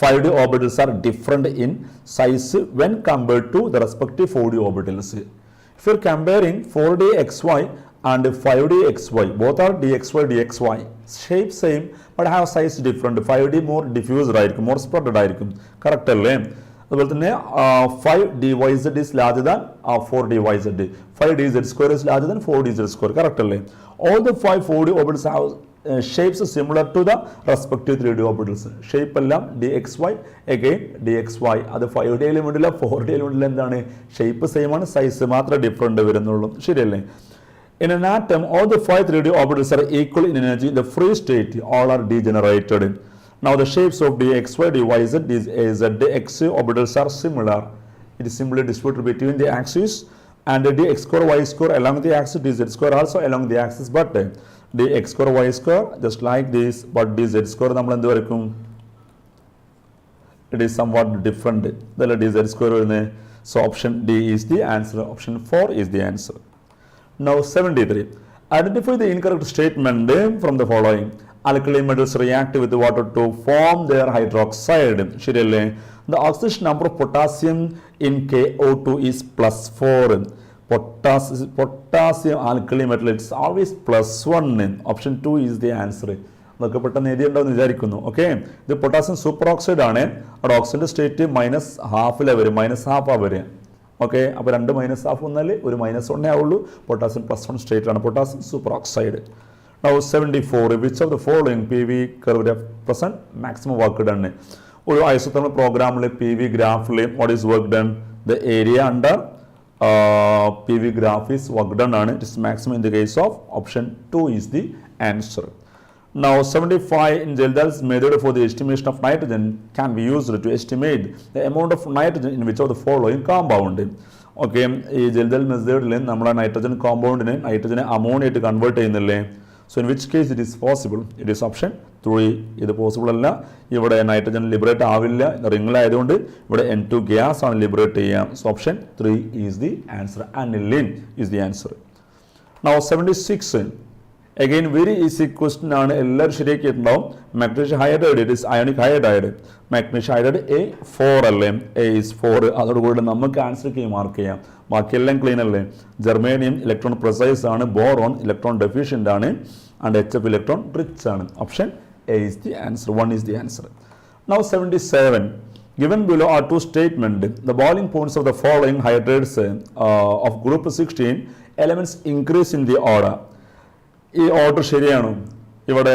5D orbitals are different in size when compared to the respective 4D orbitals. If you are comparing 4D xy and 5D xy, both are dxy, shape same but have size different. 5D more diffused ആയിരിക്കും, more spread ആയിരിക്കും, correct അല്ലേ? അതുപോലെ തന്നെ 5dyz is larger than 4dyz. 5dz square is larger than 4dz square, correct അല്ലേ? All the 5 4D orbitals have shapes similar to the respective 3D orbitals. Shape എല്ലാം dxy again dxy. അത് 5D എലിമെന്റില്ല 4D എലിമെന്റില്ല എന്താണ്? Shape same ആണ്, size മാത്രമേ different വരുന്നുള്ളൂ, ശരിയല്ലേ? In an atom, all the 5 3D orbitals are equal in energy. The free state, all are degenerated. Now the shapes of dxy, dyz, dx orbitals are similar. It is simply distributed between the axes, and the dx square y square along the axis, dz square also along the axis, but dx square y square just like this, but dz square നമ്മൾ എന്ത് വരയ്ക്കും? It is somewhat different. ഇതല്ല dz square വരുന്നത്. So option D is the answer. Option 4 is the answer. Now 73 identify the incorrect statement from the following. Alkali metals react with water to form their hydroxide, ശരിയല്ലേ? The oxidation number of potassium in KO2 is +4. Potassium alkali metal, it's always +1. Option 2 is the answer. അതൊക്കെ പെട്ടെന്ന് എഴുതിയുണ്ടാവും എന്ന് വിചാരിക്കുന്നു. Okay, ഇത് potassium super oxide ആണ്. അവിടെ ഓക്സിജന്റെ state -1/2 വരും, -1/2 വരെ. ഓക്കെ, അപ്പോൾ 2 -1/2 വന്നാൽ ഒരു -1 ആവുള്ളൂ. പൊട്ടാസ്യം +1 സ്റ്റേറ്റ് ആണ് potassium super oxide. Now 74 which of the following PV curve represent maximum work done? ഒരു ഐസോതെർമൽ പ്രോഗ്രാമിലെ PV ഗ്രാഫിൽ what is work done? The area under PV graph is work done ആണ്. It is maximum in the case of option 2 is the answer. Now 75 in Geldel's method for the estimation of nitrogen can be used to estimate the amount of nitrogen in which of the following compound. Okay, ഈ ജെൽദൽ മെത്തേഡിൽ നമ്മൾ nitrogen കോമ്പൗണ്ടിനെ നൈട്രജനെ ammonia ആയിട്ട് convert ചെയ്യുന്നില്ലേ? So in which case it is possible? It is option 3. ഇത് possible അല്ല. ഇവിടെ nitrogen liberate ആവില്ല, റിംഗിലായതുകൊണ്ട് ഇവിടെ N2 ഗ്യാസ് ആണ് ലിബറേറ്റ് ചെയ്യാം. So option 3 is the answer. Aniline is the answer. Now 76 again very easy question ആണ്, എല്ലാവരും ശരിയാക്കിയിട്ടുണ്ടാവും. Magnesium hydride, it is ionic hydride. Magnesium hydride A4 അല്ലേ? A is 4. അതോടുകൂടി നമുക്ക് ആൻസർ കീ മാർക്ക് ചെയ്യാം. ബാക്കിയെല്ലാം ക്ലീൻ അല്ലേ? ജെർമേനിയം ഇലക്ട്രോൺ പ്രിസൈസ് ആണ്, ബോറോൺ ഇലക്ട്രോൺ ഡെഫിഷ്യൻ്റ് ആണ്, ആൻഡ് HF ഇലക്ട്രോൺ റിച്ച് ആണ്. Option A is the answer. 1 is the answer. Now 77 given below are 2 statements. The boiling points of the following hydrates of group 16 elements increase in the order. ഈ order ശരിയാണോ? ഇവിടെ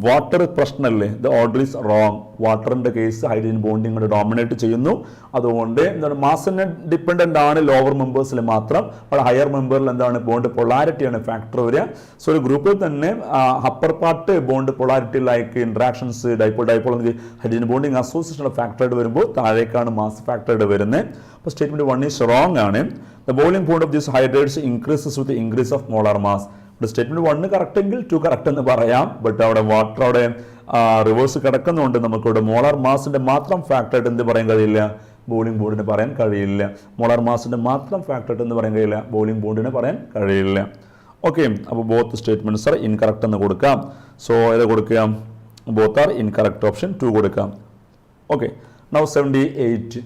water പ്രശ്നമല്ലേ? The order is wrong. വാട്ടറിൻ്റെ case hydrogen bonding കൊണ്ട് dominate ചെയ്യുന്നു. അതുകൊണ്ട് എന്താണ് മാസിനെ dependent ആണ് ലോവർ മെമ്പേഴ്സിൽ മാത്രം. അവിടെ ഹയർ മെമ്പറിൽ എന്താണ് ബോണ്ട് പൊളാരിറ്റിയാണ് ഫാക്ടർ വരിക. സോ ഒരു ഗ്രൂപ്പിൽ തന്നെ upper part bond polarity like interactions dipole hydrogen bonding association ഫാക്ടറായിട്ട് വരുമ്പോൾ താഴേക്കാണ് മാസ് ഫാക്ടറായിട്ട് വരുന്നത്. അപ്പോൾ സ്റ്റേറ്റ്മെന്റ് 1 ഈസ് റോങ് ആണ്. The boiling point of this hydrates increases with increase of molar mass. ഇവിടെ സ്റ്റേറ്റ്മെന്റ് 1 കറക്റ്റ് എങ്കിൽ 2 കറക്റ്റ് എന്ന് പറയാം. ബട്ട് അവിടെ വാട്ടർ അവിടെ റിവേഴ്സ് കിടക്കുന്നതുകൊണ്ട് നമുക്കിവിടെ മോളാർ മാസിന്റെ മാത്രം ഫാക്ടറായിട്ട് എന്ത് പറയാൻ കഴിയില്ല? ബോയിലിംഗ് ബോണ്ടിന് പറയാൻ കഴിയില്ല. മോളാർ മാസിന്റെ മാത്രം ഫാക്ടറായിട്ട് എന്ന് പറയാൻ കഴിയില്ല, ബോയിലിംഗ് ബോണ്ടിന് പറയാൻ കഴിയില്ല. ഓക്കെ, അപ്പോൾ ബോത്ത് സ്റ്റേറ്റ്മെന്റ്സ് ആർ ഇൻകറക്റ്റ് എന്ന് കൊടുക്കാം. സോ ഏത് കൊടുക്കാം? Both are incorrect. ഓപ്ഷൻ 2 കൊടുക്കാം. Okay, now 78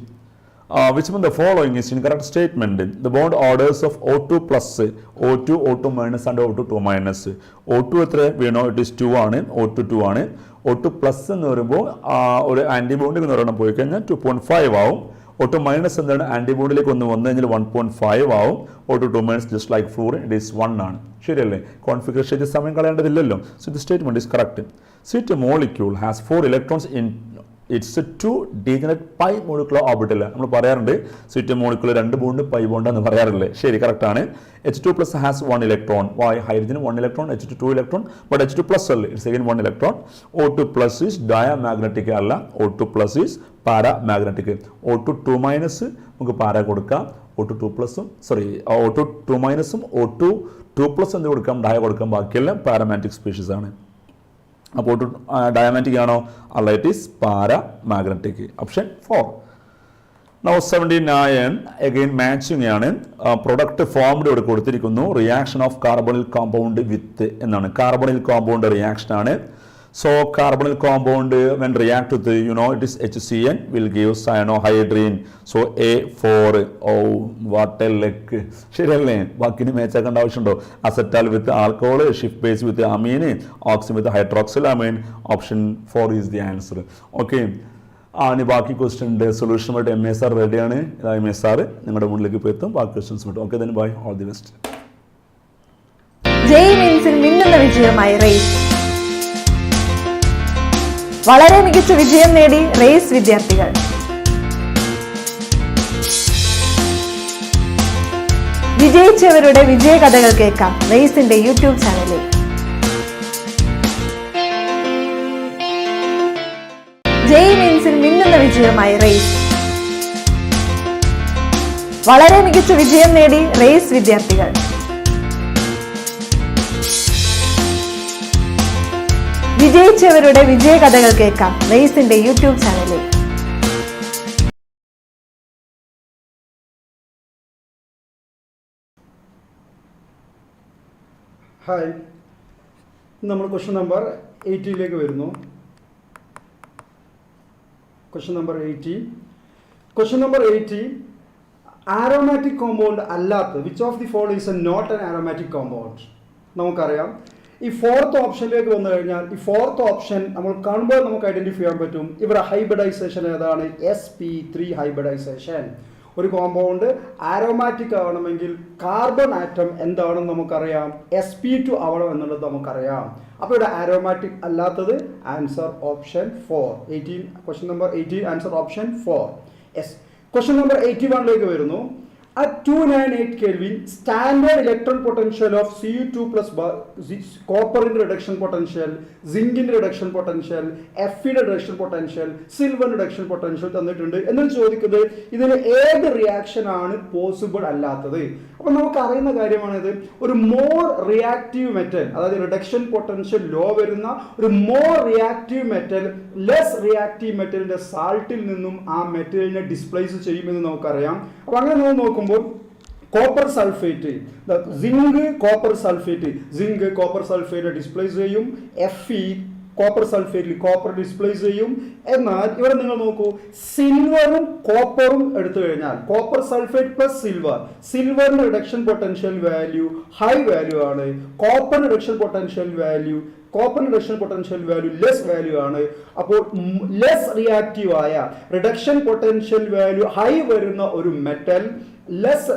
which one the following is incorrect statement? The bond orders of O2 plus, O2, O2 minus and O2 2 minus. O2 എത്ര we know it is 2 ആണ്, O2 2 ആണ്. O2 plus എന്ന് പറയുമ്പോൾ ഒരു ആൻറ്റിബോണ്ടിൽ നിന്ന് ഒരെണ്ണം പോയി കഴിഞ്ഞാൽ 2.5 ആവും. O2 മൈനസ് എന്താണ് ആൻറ്റിബോണ്ടിലേക്ക് ഒന്ന് വന്നു കഴിഞ്ഞാൽ 1.5 ആവും. O2 2 minus just like fluorine it is 1 ആണ്. ശരിയല്ലേ? കോൺഫിഗറേഷൻ ചെയ്ത് സമയം കളയേണ്ടതില്ലല്ലോ. So the statement is correct. Such a molecule has 4 electrons in its 2 degenerate pi molecular orbital. നമ്മൾ പറയാറുണ്ട് sit molecular 2 bond pi bond എന്ന് പറയാറില്ലേ? ശരി, കറക്റ്റ് ആണ്. H2 plus has 1 electron. Why? Hydrogen 1 electron, H2 2 electron, but H2 plus അല്ലേ, it's again 1 electron. O2 plus is diamagnetic അല്ല, O2 plus is paramagnetic. O2 2 minus നമുക്ക് പാര കൊടുക്കാം, O2 2 പ്ലസും O2 2 മൈനസും O2 2 പ്ലസ് എന്ത് കൊടുക്കാം, ഡയ കൊടുക്കാം, ബാക്കിയെല്ലാം പാരാമാഗ്നറ്റിക് സ്പീഷീസ് ആണ്. അപ്പോൾ ഡയമാഗ്നറ്റിക് ആണോ? അല്ല, it is paramagnetic. Option 4. Now 79 again matching ആണ്. പ്രൊഡക്റ്റ് ഫോംഡ് ഇവിടെ കൊടുത്തിരിക്കുന്നു. റിയാക്ഷൻ ഓഫ് കാർബണിൽ കോമ്പൗണ്ട് വിത്ത് എന്നാണ്. കാർബണിൽ കോമ്പൗണ്ട് റിയാക്ഷൻ ആണ്. So carbonyl compound when react with it is HCN will give cyanohydrine. So A4. Oh, what a luck. ശരിയല്ലേ? ബാക്കിന് മേച്ചാക്കേണ്ട ആവശ്യമുണ്ടോ? Acetal with alcohol, ഷിഫ്റ്റ് base with amine, oxime with hydroxylamine. Option 4 is the answer. Okay, ഇനി ബാക്കി question ഉണ്ട്. സൊല്യൂഷനുമായിട്ട് MSR റെഡിയാണ്. MSR നിങ്ങളുടെ മുന്നിലേക്ക് ഇപ്പോൾ എത്തും. ബാക്കി ക്വസ്റ്റ്യൻസ് വിട്ടു. Okay, then bye, all the best. JEE മെയിൻസിൽ മിന്നുന്ന വിജയമായി റേസ്. വളരെ മികച്ച വിജയം നേടി റേസ് വിദ്യാർത്ഥികൾ. വിജയിച്ചവരുടെ വിജയകഥകൾ കേൾക്കാം റേസിന്റെ യൂട്യൂബ് ചാനലിൽ. ജെഇ മെയിൻസിൽ മിന്നുന്ന വിജയമായി റേസ്. വളരെ മികച്ച വിജയം നേടി റേസ് വിദ്യാർത്ഥികൾ. വിജയിച്ചവരുടെ വിജയകഥകൾ കേൾക്കാം റേസിന്റെ യൂട്യൂബ് ചാനലിൽ. ഹായ്, നമ്മൾ ക്വസ്റ്റ്യൻ നമ്പർ 80 വരുന്നു. ക്വസ്റ്റ്യൻ നമ്പർ 80 ആരോമാറ്റിക് കോമ്പൗണ്ട് അല്ലാത്ത which of the following is not an aromatic compound. നമുക്കറിയാം ഈ 4th ഓപ്ഷനിലേക്ക് വന്നു കഴിഞ്ഞാൽ ഈ 4th ഓപ്ഷൻ നമ്മൾ കാണുമ്പോൾ നമുക്ക് ഐഡന്റിഫൈ ചെയ്യാൻ പറ്റും. ഇവിടെ ഹൈബ്രിഡൈസേഷൻ ഏതാണ്? sp3 hybridisation. ഒരു കോമ്പൗണ്ട് ആരോമാറ്റിക് ആവണമെങ്കിൽ കാർബൺ ആറ്റം എന്താണെന്ന് നമുക്കറിയാം, sp2 ആവണം എന്നുള്ളത് നമുക്കറിയാം. അപ്പോൾ ഇവിടെ ആരോമാറ്റിക് അല്ലാത്തത് answer option 4. 18 question number 18 answer option 4. Yes. Question number 81 വരുന്നു. At 298 Kelvin, standard electron potential of Cu2 plus copper in reduction potential, zinc in reduction potential, Fe reduction potential, silver reduction potential തന്നിട്ടുണ്ട്. എന്നാൽ ചോദിക്കുന്നത് ഇതിന് ഏത് reaction ആണ് possible അല്ലാത്തത്? അപ്പോൾ നമുക്ക് അറിയുന്ന കാര്യമാണിത്. ഒരു മോർ റിയാക്റ്റീവ് മെറ്റൽ, അതായത് റിഡക്ഷൻ പൊട്ടൻഷ്യൽ ലോ വരുന്ന ഒരു more reactive metal less reactive മെറ്റലിന്റെ സാൾട്ടിൽ നിന്നും ആ മെറ്റലിനെ ഡിസ്പ്ലേസ് ചെയ്യുമെന്ന് നമുക്കറിയാം. അപ്പോൾ അങ്ങനെ നമ്മൾ നോക്കുമ്പോൾ copper sulphate, zinc copper sulphate displace ചെയ്യും. Fe കോപ്പർ സൾഫേറ്റിൽ കോപ്പർ ഡിസ്പ്ലേസ് ചെയ്യും. എന്നാൽ ഇവിടെ നിങ്ങൾ നോക്കൂ, സിൽവറും കോപ്പറും എടുത്തു കഴിഞ്ഞാൽ കോപ്പർ സൾഫേറ്റ് പ്ലസ് സിൽവറിന്റെ reduction potential value high value ആണ്. കോപ്പറിന്റെ reduction potential value less value ആണ്. അപ്പോൾ ലെസ് റിയാക്റ്റീവ് ആയ റിഡക്ഷൻ പൊട്ടൻഷ്യൽ വാല്യൂ ഹൈ വരുന്ന ഒരു മെറ്റൽ ലെസ്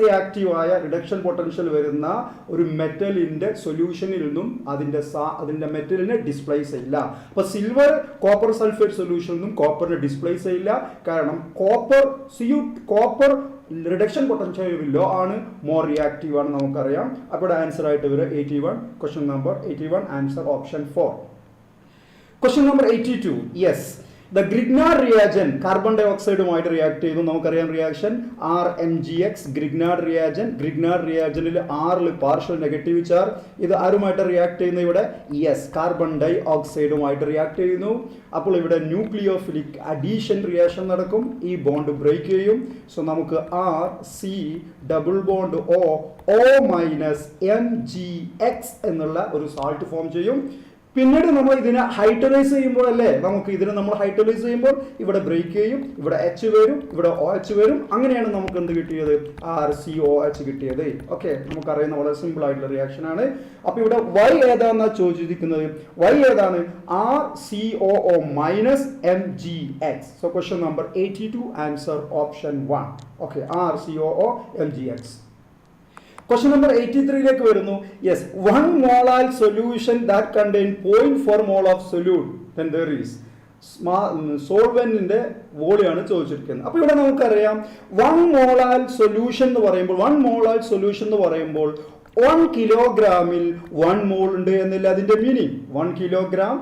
റിയാക്റ്റീവ് ആയ റിഡക്ഷൻ പൊട്ടൻഷ്യൽ വരുന്ന ഒരു മെറ്റലിന്റെ സൊല്യൂഷനിൽ നിന്നും അതിന്റെ മെറ്റലിനെ ഡിസ്പ്ലേസ് ചെയ്യില്ല. അപ്പൊ സിൽവർ കോപ്പർ സൾഫേറ്റ് സൊല്യൂഷനിൽ നിന്നും കോപ്പറിനെ ഡിസ്പ്ലേസ് ചെയ്യില്ല. കാരണം കോപ്പർ റിഡക്ഷൻ പൊട്ടൻഷ്യൽ ലോ ആണ്, മോർ റിയാക്റ്റീവ് ആണ് നമുക്കറിയാം. അപ്പോൾ ആൻസർ ആയിട്ട് വരും 81. Question number 81 answer option 4. Question number 82. Yes, the Grignard reagent carbon ഡൈ ഓക്സൈഡുമായിട്ട് റിയാക്ട് ചെയ്തു. നമുക്കറിയാം റിയാക്ഷൻ RMgX ഗ്രിഗ്നാർഡ് റിയാജനിൽ R പാർഷ്യൽ നെഗറ്റീവ് ചാർജ്. ഇത് ആരുമായിട്ട് റിയാക്ട് ചെയ്യുന്നു? ഇവിടെ യെസ്, കാർബൺ ഡൈ ഓക്സൈഡുമായിട്ട് റിയാക്ട് ചെയ്യുന്നു. അപ്പോൾ ഇവിടെ ന്യൂക്ലിയോഫിലിക് അഡീഷൻ റിയാക്ഷൻ നടക്കും. ഈ ബോണ്ട് ബ്രേക്ക് ചെയ്യും. സോ നമുക്ക് RC double bond O- MgX എന്നുള്ള ഒരു സാൾട്ട് ഫോം ചെയ്യും. പിന്നീട് നമ്മൾ ഇതിനെ ഹൈറ്റലൈസ് ചെയ്യുമ്പോൾ അല്ലേ നമുക്ക് ഇതിനെ നമ്മൾ ഹൈറ്റലൈസ് ചെയ്യുമ്പോൾ ഇവിടെ ബ്രേക്ക് ചെയ്യും, ഇവിടെ എച്ച് വരും, ഇവിടെ ഒ എച്ച് വരും. അങ്ങനെയാണ് നമുക്ക് എന്ത് കിട്ടിയത്? RCOH കിട്ടിയത്. ഓക്കെ, നമുക്കറിയുന്ന വളരെ സിമ്പിൾ ആയിട്ടുള്ള റിയാക്ഷൻ ആണ്. അപ്പൊ ഇവിടെ Y ഏതാണെന്നാ ചോദിച്ചിരിക്കുന്നത്. Y ഏതാണ്? RCOO minus MgX. So question number 82 answer option 1. Okay, RCOO MgX. Question number 83 വരുന്നു. Yes, 1 molar solution that contain 0.4 mol of solute, then there is സോൾവെന്റിന്റെ വോളിയാണ് ചോദിച്ചിരിക്കുന്നത്. അപ്പോൾ ഇവിടെ നമുക്കറിയാം 1 molar solution എന്ന് പറയുമ്പോൾ 1 കിലോഗ്രാമിൽ 1 മോൾ ഉണ്ട് എന്നല്ല അതിന്റെ മീനിങ്. 1 കിലോഗ്രാം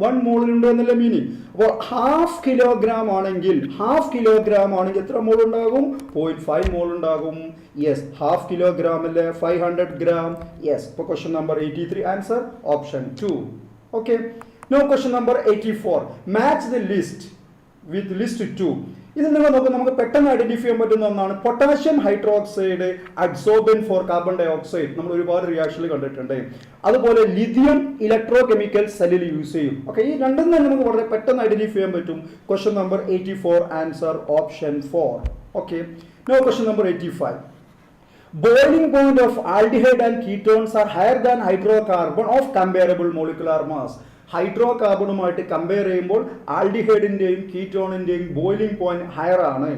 1 മോൾ ഉണ്ട് എന്നല്ല മീനിങ്. അപ്പോൾ ഹാഫ് കിലോഗ്രാം ആണെങ്കിൽ എത്ര മോൾ ഉണ്ടാകും? 0.5 മോൾ ഉണ്ടാകും. യെസ്, ഹാഫ് കിലോഗ്രാം അല്ലേ 500 ഗ്രാം. യെസ്, അപ്പോൾ question number 83 answer option 2. Okay, no question number 84. Match the list with list 2. ഇതിൽ നിങ്ങൾ നോക്കുക, നമുക്ക് പെട്ടെന്ന് ഐഡന്റിഫൈ ചെയ്യാൻ പറ്റുന്ന ഒന്നാണ് potassium hydroxide adsorbent for carbon dioxide. നമ്മൾ ഒരുപാട് റിയാക്ഷനിൽ കണ്ടിട്ടുണ്ട്. അതുപോലെ ലിഥിയം ഇലക്ട്രോ കെമിക്കൽ സെല്ലിൽ യൂസ് ചെയ്യും. ഓക്കെ, ഈ രണ്ടും തന്നെ നമുക്ക് വളരെ പെട്ടെന്ന് ഐഡന്റിഫൈ ചെയ്യാൻ പറ്റും. Question number 84 answer option 4. Okay, no question number 85. Boiling point of aldehyde and ketones are higher than hydrocarbon of comparable molecular mass. ഹൈഡ്രോകാർബണുമായിട്ട് കമ്പയർ ചെയ്യുമ്പോൾ ആൽഡിഹൈഡിന്റെയും കീറ്റോണിന്റെയും ബോയിലിംഗ് പോയിന്റ് ഹയർ ആണ്.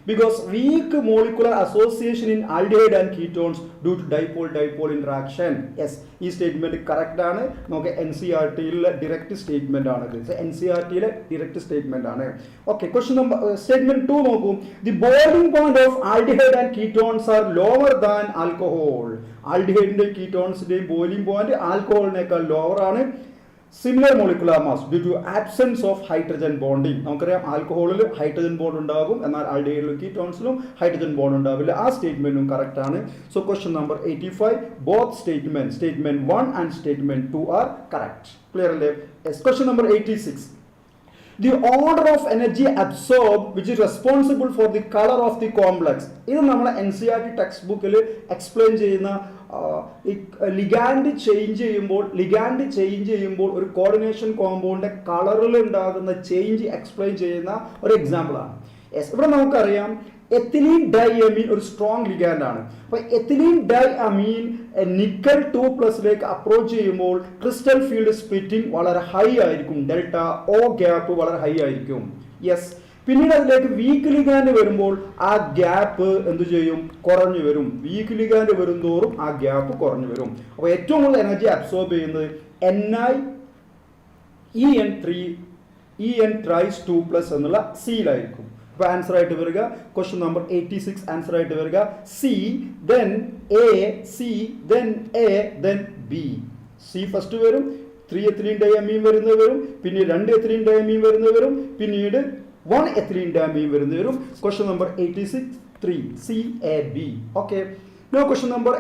Because weak molecular association in aldehyde and ketones due to dipole interaction. Yes, ഈ statement correct ആണ്. നമുക്ക് NCERTയിലെ direct statement ആണ്. NCERTയിലെ ഡിറക്റ്റ് സ്റ്റേറ്റ്മെന്റ് ആണ്. ഓക്കെ, ക്വസ്റ്റ്യൻ നമ്പർ സ്റ്റേറ്റ്മെന്റ് 2 നോക്കൂ. The boiling point of aldehyde and ketones are lower than alcohol. ആൽഡിഹൈഡിന്റെയും കീറ്റോൺസിന്റെയും ബോയിലിംഗ് പോയിന്റ് ആൽക്കഹോളിനേക്കാൾ ലോവർ ആണ്. Similar molecular mass due to absence of hydrogen bonding. നമുക്കറിയാം ആൽക്കഹോളിൽ hydrogen bond ഉണ്ടാകും, എന്നാൽ ആൽഡിഹൈഡിലും കീറ്റോൺസിലും hydrogen bond ഉണ്ടാവില്ല. ആ സ്റ്റേറ്റ്മെന്റും കറക്റ്റ് ആണ്. So question number 85, both statement 1 and statement 2 are correct. Clear അല്ലേ? Question number 86. The order of energy absorbed which is responsible for the color of the complex. ഇത് നമ്മൾ NCERT text ബുക്കിൽ explain ചെയ്യുന്ന ligand change ചെയ്യുമ്പോൾ ഒരു coordination കോമ്പൗണ്ടിന്റെ കളറിൽ ഉണ്ടാകുന്ന change explain ചെയ്യുന്ന ഒരു എക്സാമ്പിൾ ആണ്. യെസ്, ഇവിടെ നമുക്കറിയാം എത്തിലീൻ ഡൈ അമീൻ ഒരു സ്ട്രോങ് ലിഗാൻഡ് ആണ്. അപ്പൊ എത്തിലീൻ ഡൈ അമീൻ നിക്കൽ 2+ അപ്രോച്ച് ചെയ്യുമ്പോൾ ക്രിസ്റ്റൽ ഫീൽഡ് സ്പ്ലിറ്റിംഗ് വളരെ ഹൈ ആയിരിക്കും. ഡെൽറ്റ O ഗ്യാപ്പ് വളരെ ഹൈ ആയിരിക്കും. യെസ്, പിന്നീട് അതിലേക്ക് വീക്ക് ലിഗാൻഡ് വരുമ്പോൾ ആ ഗ്യാപ്പ് എന്ത് ചെയ്യും? കുറഞ്ഞു വരും. വീക്ക് ലിഗാൻഡ് വരുംതോറും ആ ഗ്യാപ്പ് കുറഞ്ഞു വരും. അപ്പോൾ ഏറ്റവും കൂടുതൽ എനർജി അബ്സോർബ് ചെയ്യുന്നത് NiEn3 എന്നുള്ള സീലായിരിക്കും. അപ്പോൾ ആൻസർ ആയിട്ട് വരിക ക്വസ്റ്റ്യൻ നമ്പർ 86 ആൻസർ ആയിട്ട് വരിക C, then A, C, then A, then B. C first വരും, 3 എത്തിലീൻ ഡൈഅമീൻ വരുന്നത് വരും, പിന്നീട് 2 എത്തിലീൻ ഡൈഅമീൻ വരുന്നത് വരും, പിന്നീട് 1 എത്തിലീൻ ഡൈഅമീൻ വരുന്നത് വരും. Question number 86 3 CAB. Okay, no question number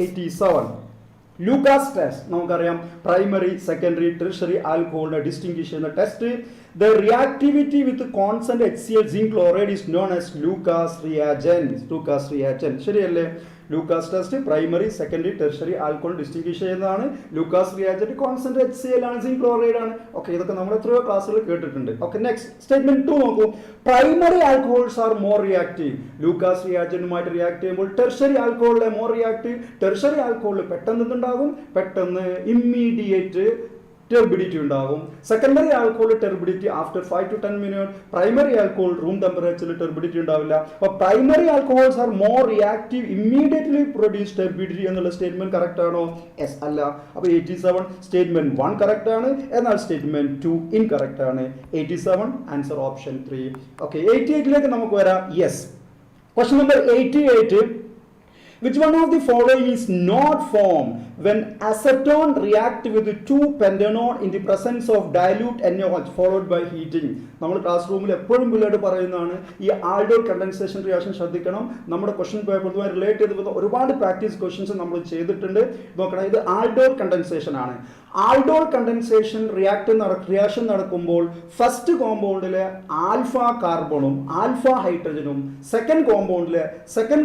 87. Lucas test നമുക്കറിയാം. പ്രൈമറി, സെക്കൻഡറി, ടെർഷറി ആൽക്കഹോളിനെ ഡിസ്റ്റിംഗ്വിഷ് ചെയ്യുന്ന test. The reactivity with constant HCl zinc chloride is known as Lucas reagent. ശരിയല്ലേ? Lucas test primary, secondary, tertiary alcohol distinguish ചെയ്യുന്നതാണ്. Lucas reagent constant HCl ആണ്, zinc chloride ആണ്. Okay, ഇതൊക്കെ നമ്മൾ എത്രയോ ക്ലാസ്സുകൾ കേട്ടിട്ടുണ്ട്. ഓക്കെ, നെക്സ്റ്റ് സ്റ്റേറ്റ്മെന്റ് 2 നോക്കൂ. Primary alcohols are more reactive. Lucas റിയാജന്റുമായിട്ട് റിയാക്ട് ചെയ്യുമ്പോൾ ടെർഷറി ആൽക്കഹോളിലെ മോർ റിയാക്റ്റീവ്. ടെർഷറി ആൽക്കഹോളിൽ പെട്ടെന്ന് എന്തുണ്ടാകും? പെട്ടെന്ന് ഇമ്മീഡിയറ്റ് turbidity ഉണ്ടാകും. Secondary alcohol turbidity after 5 to 10 minutes. Primary alcohol room ടെമ്പറേച്ചറിൽ turbidity ഉണ്ടാവില്ല. അപ്പോൾ primary alcohols are more reactive, immediately produce turbidity എന്നുള്ള സ്റ്റേറ്റ്മെന്റ് കറക്റ്റ് ആണോ? യെസ് അല്ല. അപ്പോൾ 87 സ്റ്റേറ്റ്മെന്റ് 1 കറക്റ്റ് ആണ്, എന്നാൽ സ്റ്റേറ്റ്മെന്റ് 2 ഇൻകറക്റ്റ് ആണ്. 87 ആൻസർ ഓപ്ഷൻ 3. ഓക്കെ, 88ലേക്ക് നമുക്ക് വരാം. Yes, question number 88. Which one of the following is not formed when acetone react with 2-pentanone in the presence of dilute NaOH followed by heating? നമ്മൾ class റൂമിൽ എപ്പോഴും പിള്ളേർ പറയുന്നതാണ് ഈ aldol condensation reaction ശ്രദ്ധിക്കണം. നമ്മുടെ ക്വസ്റ്റ്യൻ പേപ്പറുമായി റിലേറ്റ് ചെയ്ത് ഒരുപാട് പ്രാക്ടീസ് ക്വസ്റ്റ്യൻസ് നമ്മൾ ചെയ്തിട്ടുണ്ട്. നോക്കണം, ഇത് ആൾഡോൾ കണ്ടൻസേഷൻ ആണ്. ആൽഡോൾ കണ്ടൻസേഷൻ റിയാക്ഷൻ നടക്കുമ്പോൾ ഫസ്റ്റ് കോമ്പൗണ്ടിലെ ആൽഫ കാർബണും ആൽഫ ഹൈഡ്രജനും സെക്കൻഡ്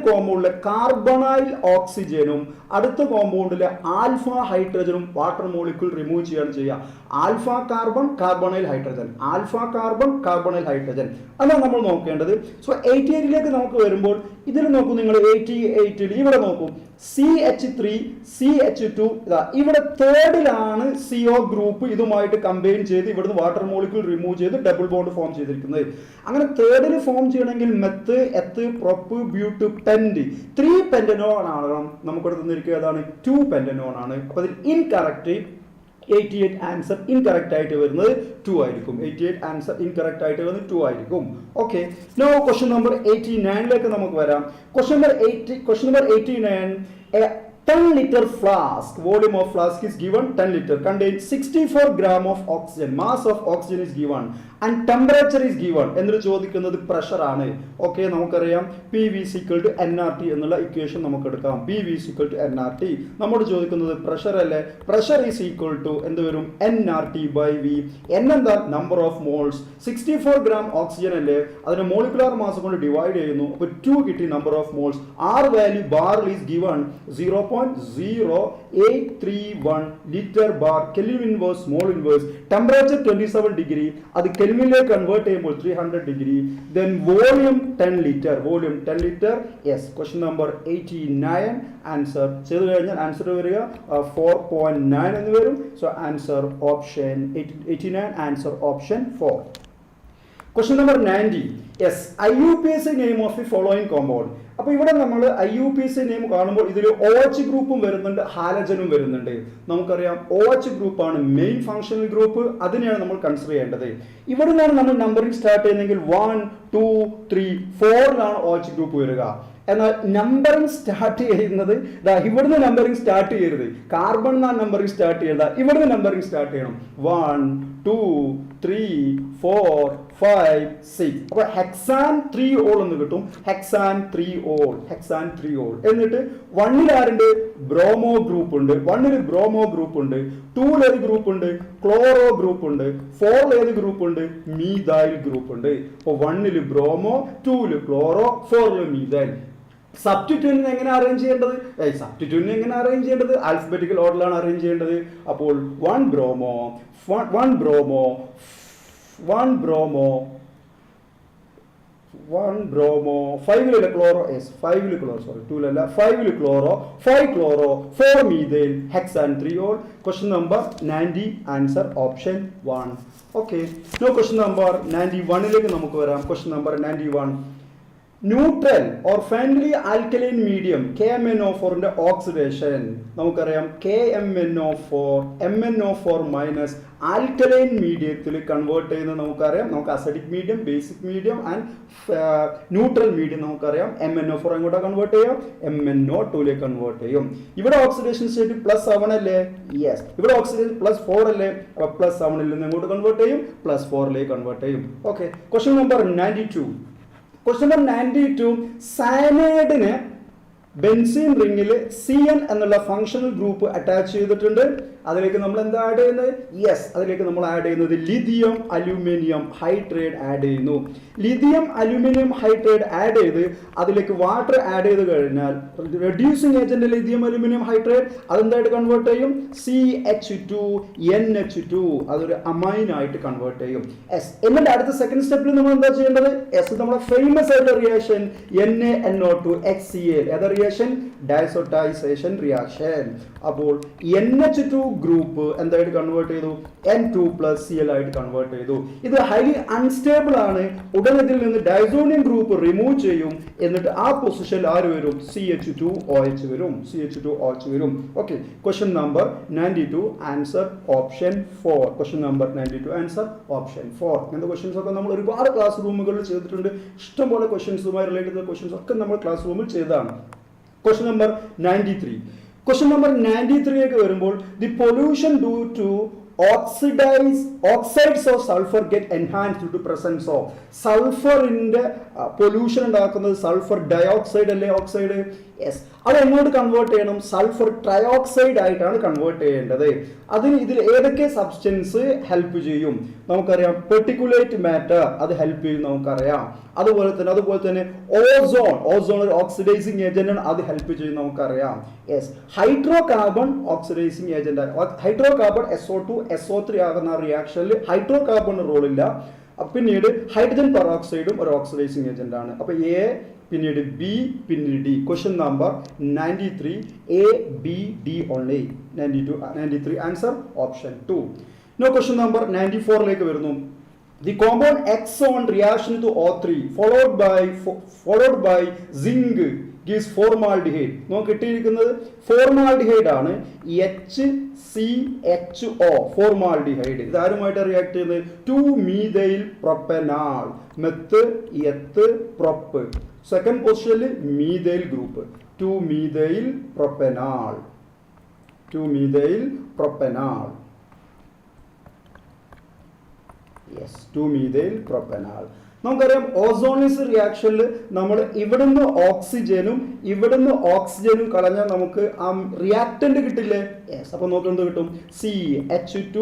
കോമ്പൗണ്ടിലെ കാർബണൈൽ ഓക്സിജനും അടുത്ത കോമ്പൗണ്ടിലെ ആൽഫ ഹൈഡ്രജനും വാട്ടർ മോളിക്യൂൾ റിമൂവ് ചെയ്യാണ് ചെയ്യുക. Alpha carbon carbonyl hydrogen, alpha carbon carbonyl hydrogen, അതാണ് നമ്മൾ നോക്കേണ്ടത്. സോ 88ലേക്ക് നമുക്ക് വരുമ്പോൾ ഇതിൽ നോക്കൂ നിങ്ങൾ, 88ൽ ഇവിടെ നോക്കൂ, CH3 CH2 ഇവിടെ തേർഡിലാണ് CO ഗ്രൂപ്പ് ഇതുമായിട്ട് കമ്പൈൻ ചെയ്ത് ഇവിടുന്ന് വാട്ടർ മോളിക്യൂൾ റിമൂവ് ചെയ്ത് ഡബിൾ ബോണ്ട് ഫോം ചെയ്തിരിക്കുന്നത്. അങ്ങനെ തേർഡിൽ ഫോം ചെയ്യണമെങ്കിൽ മെത്ത്, എത്ത്, പ്രൊപ്പ്, ബ്യൂട്ട്, പെന്റ്, 3 പെന്റനോൺ ആണ് നമുക്കിവിടെ തന്നിരിക്കുക. ഏതാണ്? 2 പെന്റനോൺ ആണ്. അപ്പോൾ അതിൽ ഇൻകറക്റ്റ് 88 ആൻസർ ഇൻകറക്റ്റ് ആയിട്ട് വരുന്നത് 2 ആയിരിക്കും. 88 ആൻസർ ഇൻകറക്റ്റ് ആയിട്ട് വരുന്നത് 2 ആയിരിക്കും. ഓക്കെ, നോ ക്വസ്റ്റ്യൻ നമ്പർ 89ലേക്ക് നമുക്ക് വരാം. Question number 89, a 10 liter flask, volume of flask is given 10 liter, contains 64 gram of oxygen, mass of oxygen is given and temperature is given. എന്നിട്ട് ചോദിക്കുന്നത് പ്രഷർ ആണ്. Okay, നമുക്കറിയാം PV = nRT എന്നുള്ള equation നമുക്ക് എടുക്കാം. PV = nRT. നമ്മോട് ചോദിക്കുന്നത് pressure അല്ലേ? പ്രഷർ ഈസ് ഈക്വൽ ടു എന്ത് വരും? nRT/V. n എന്താ? Number of moles. 64 gram oxygen അല്ലേ, അതിനെ മോളിക്കുലാർ മാസ് കൊണ്ട് ഡിവൈഡ് ചെയ്യുന്നു. അപ്പോൾ 2 കിട്ടി number of moles. R value ബാറിൽ is given 0.0831 litre bar. Kelvin inverse, mole inverse. Temperature 27 degree, അത് കെൽവിനിലേക്ക് കൺവേർട്ട് ചെയ്യുമ്പോൾ 300 degree. Then volume 10 litre, volume 10 litre. Yes, question number 89 answer ചെയ്തു കഴിഞ്ഞാൽ ആൻസർ വരിക 4.9 എന്ന് വരും. So answer option 89, answer option 4. Question number 90, yes, IUPAC name of the following compound. അപ്പോൾ ഇവിടെ നമ്മൾ IUPAC നെയിം കാണുമ്പോൾ ഇതിൽ OH ഗ്രൂപ്പും വരുന്നുണ്ട്, ഹാലജനും വരുന്നുണ്ട്. നമുക്കറിയാം OH ഗ്രൂപ്പാണ് മെയിൻ ഫങ്ഷണൽ ഗ്രൂപ്പ്, അതിനെയാണ് നമ്മൾ കൺസിഡർ ചെയ്യേണ്ടത്. ഇവിടെ നിന്നാണ് നമ്മൾ നമ്പറിംഗ് സ്റ്റാർട്ട് ചെയ്യുന്നതെങ്കിൽ 1, 2, 3, 4ലാണ് OH ഗ്രൂപ്പ് വരിക. എന്നാൽ നമ്പറിംഗ് സ്റ്റാർട്ട് ചെയ്യുന്നത് ഇവിടുന്ന് നമ്പറിംഗ് സ്റ്റാർട്ട് ചെയ്യരുത്. കാർബൺ എന്നാണ് നമ്പറിംഗ് സ്റ്റാർട്ട് ചെയ്യേണ്ടത്, ഇവിടുന്ന് നമ്പറിംഗ് സ്റ്റാർട്ട് ചെയ്യണം. 1, 2, 3, 4, 5, 6. അപ്പോൾ ഹെക്സാൻ 3 ഓൾ എന്ന് കിട്ടും. Hexane 3 all. എന്നിട്ട് 1ൽ ആരുണ്ട്? ബ്രോമോ ഗ്രൂപ്പ് ഉണ്ട്. 1ൽ ബ്രോമോ ഗ്രൂപ്പ് ഉണ്ട്. 2ൽ ഏത് ഗ്രൂപ്പ് ഉണ്ട്? ക്ലോറോ ഗ്രൂപ്പ് ഉണ്ട്. 4ൽ ഏത് ഗ്രൂപ്പ് ഉണ്ട്? മീഥൈൽ ഗ്രൂപ്പ് ഉണ്ട്. അപ്പോൾ 1ൽ ബ്രോമോ, 2ൽ ക്ലോറോ, 4ൽ മീഥൈൽ. സബ്സ്റ്റിറ്റ്യൂട്ടിനെ എങ്ങനെ അറേഞ്ച് ചെയ്യേണ്ടത്? ആൽഫബറ്റിക്കൽ ഓർഡറിലാണ് അറേഞ്ച് ചെയ്യേണ്ടത്. അപ്പോൾ 1 ബ്രോമോ, 1 ബ്രോമോ, 1 ബ്രോമോ, 1 ബ്രോമോ, 5ൽ ക്ലോറോ, 5ൽ ക്ലോറോ, സോറി 2ലല്ല, 5ൽ chloro, 5 chloro, 4 methyl, hexane 3 ol. Question number 90, answer option 1. Okay, no question number 91ലേക്ക് നമുക്ക് വരാം. Question number 91, neutral or finally alkaline medium KMnO4ന്റെ ഓക്സിഡേഷൻ. നമുക്കറിയാം KMnO4 ആൽക്കലൈൻ മീഡിയത്തിൽ കൺവേർട്ട് ചെയ്യുന്നത് നമുക്കറിയാം. നമുക്ക് acidic medium, basic medium and neutral medium നമുക്കറിയാം. MnO4 എങ്ങോട്ടാണ് കൺവേർട്ട് ചെയ്യാം? MnO2ലേക്ക് കൺവേർട്ട് ചെയ്യും. ഇവിടെ ഓക്സിഡേഷൻ സ്റ്റേറ്റ് +7 അല്ലേ? യെസ്. ഇവിടെ ഓക്സിഡേഷൻ +4 അല്ലേ? അപ്പോൾ +7ൽ നിന്ന് എങ്ങോട്ട് കൺവേർട്ട് ചെയ്യും? +4ലേക്ക് കൺവേർട്ട് ചെയ്യും. Okay, question number 92. Question number 92, സയനൈഡിന് ബെൻസീൻ റിംഗിൽ CN എന്നുള്ള ഫങ്ഷണൽ ഗ്രൂപ്പ് അറ്റാച്ച് ചെയ്തിട്ടുണ്ട്. അതിലേക്ക് നമ്മൾ എന്താ ആഡ് ചെയ്യുന്നത്? യെസ്, അതിലേക്ക് നമ്മൾ ആഡ് ചെയ്യുന്നത് ലിഥിയം അലൂമിനിയം ഹൈഡ്രേറ്റ് ആഡ് ചെയ്യുന്നു. ലിഥിയം അലൂമിനിയം ഹൈഡ്രേറ്റ് ആഡ് ചെയ്ത് അതിലേക്ക് വാട്ടർ ആഡ് ചെയ്ത് കഴിഞ്ഞാൽ reducing agent lithium aluminium hydrate അതെന്തായിട്ട് കൺവേർട്ട് ചെയ്യും? CH2NH2, അതൊരു അമൈൻ ആയിട്ട് കൺവേർട്ട് ചെയ്യും. യെസ്, എന്നിട്ട് അടുത്ത സെക്കൻഡ് സ്റ്റെപ്പിൽ നമ്മൾ എന്താ ചെയ്യേണ്ടത്? യെസ്, നമ്മുടെ ഫേമസ് ആയിട്ടുള്ള റിയാക്ഷൻ NaNO2 HCl, ഏതാ റിയാക്ഷൻ? ഡയസോട്ടൈസേഷൻ റിയാക്ഷൻ. അപ്പോൾ NH2 ഗ്രൂപ്പ് എന്തായിട്ട് കൺവേർട്ട് ചെയ്തു? N2+Cl ആയിട്ട് കൺവേർട്ട് ചെയ്തു. ഇത് ഹൈലി അൺസ്റ്റേബിൾ ആണ്. ഉടനെ ഇതിൽ നിന്ന് ഡൈസോണിയം ഗ്രൂപ്പ് റിമൂവ് ചെയ്യും. എന്നിട്ട് ആ പൊസിഷനിൽ ആര് വരും? CH2OH വരും. Okay, question number 92, answer option 4. Question number 92, answer option 4. ഇങ്ങനത്തെ ക്വസ്റ്റ്യൻസ് ഒക്കെ നമ്മൾ ഒരുപാട് ക്ലാസ് റൂമുകളിൽ ചെയ്തിട്ടുണ്ട്. ഇഷ്ടംപോലെ ക്വസ്റ്റ്യൻസുമായി റിലേറ്റഡ് ക്വസ്റ്റ്യൻസ് ഒക്കെ നമ്മൾ ക്ലാസ് റൂമിൽ ചെയ്തതാണ്. Question number 93. ക്വസ്റ്റ്യൻ നമ്പർ 93ലേക്ക് വരുമ്പോൾ the pollution due to oxides of sulfur get enhanced due to presence of സൾഫറിന്റെ പൊല്യൂഷൻ ഉണ്ടാക്കുന്നത് സൾഫർ ഡയോക്സൈഡ് അല്ലേ? ഓക്സൈഡ്. യെസ്, അത് എങ്ങോട്ട് കൺവേർട്ട് ചെയ്യണം? സൾഫർ ട്രയോക്സൈഡ് ആയിട്ടാണ് കൺവേർട്ട് ചെയ്യേണ്ടത്. അതിന് ഇതിൽ ഏതൊക്കെ സബ്സ്റ്റൻസ് ഹെൽപ്പ് ചെയ്യും? നമുക്കറിയാം പെർട്ടിക്കുലേറ്റ് മാറ്റർ അത് ഹെൽപ്പ് ചെയ്യും, നമുക്കറിയാം. അതുപോലെ തന്നെ ഓസോൺ ഒരു ഓക്സിഡൈസിങ് ഏജന്റ് ആണ്, അത് ഹെൽപ്പ് ചെയ്യും, നമുക്കറിയാം. Yes, hydro carbon oxidising agent. Hydro carbon SO2 SO3 ആകുന്ന റിയാക്ഷനിൽ ഹൈഡ്രോ കാർബൺ റോളില്ല. പിന്നീട് ഹൈഡ്രജൻ പെറോക്സൈഡും ഒരു ഓക്സിഡൈസിങ് ഏജന്റ് ആണ്. അപ്പൊ എ, പിന്നീട് ബി, പിന്നീട് D. Question number 93 A, B, D only. 93 answer option 2. Now question number 94ലേക്ക് വരുന്നു. The compound X on reaction to O3 followed by zinc gives formaldehyde. നമുക്ക് കിട്ടിയിരിക്കുന്നത് ഫോർമാൽഡിഹൈഡ് ആണ്, HCHO ഫോർമാൽഡിഹൈഡ്. ഇത് ആരുമായിട്ട് റിയാക്ട് ചെയ്യുന്നത്? 2-methyl propanol. Meth, eth, prop. Second പൊസിഷനിൽ methyl group. 2-methyl propanol. 2-methyl propanol. Yes, 2-methyl propanol. നമുക്കറിയാം ഓസോണിസ് റിയാക്ഷനിൽ നമ്മൾ ഇവിടുന്ന് ഓക്സിജനും കളഞ്ഞാൽ നമുക്ക് ആ റിയാക്ടന്റ് കിട്ടില്ലേ? യെസ്. അപ്പൊ നമുക്ക് എന്ത് കിട്ടും? CH2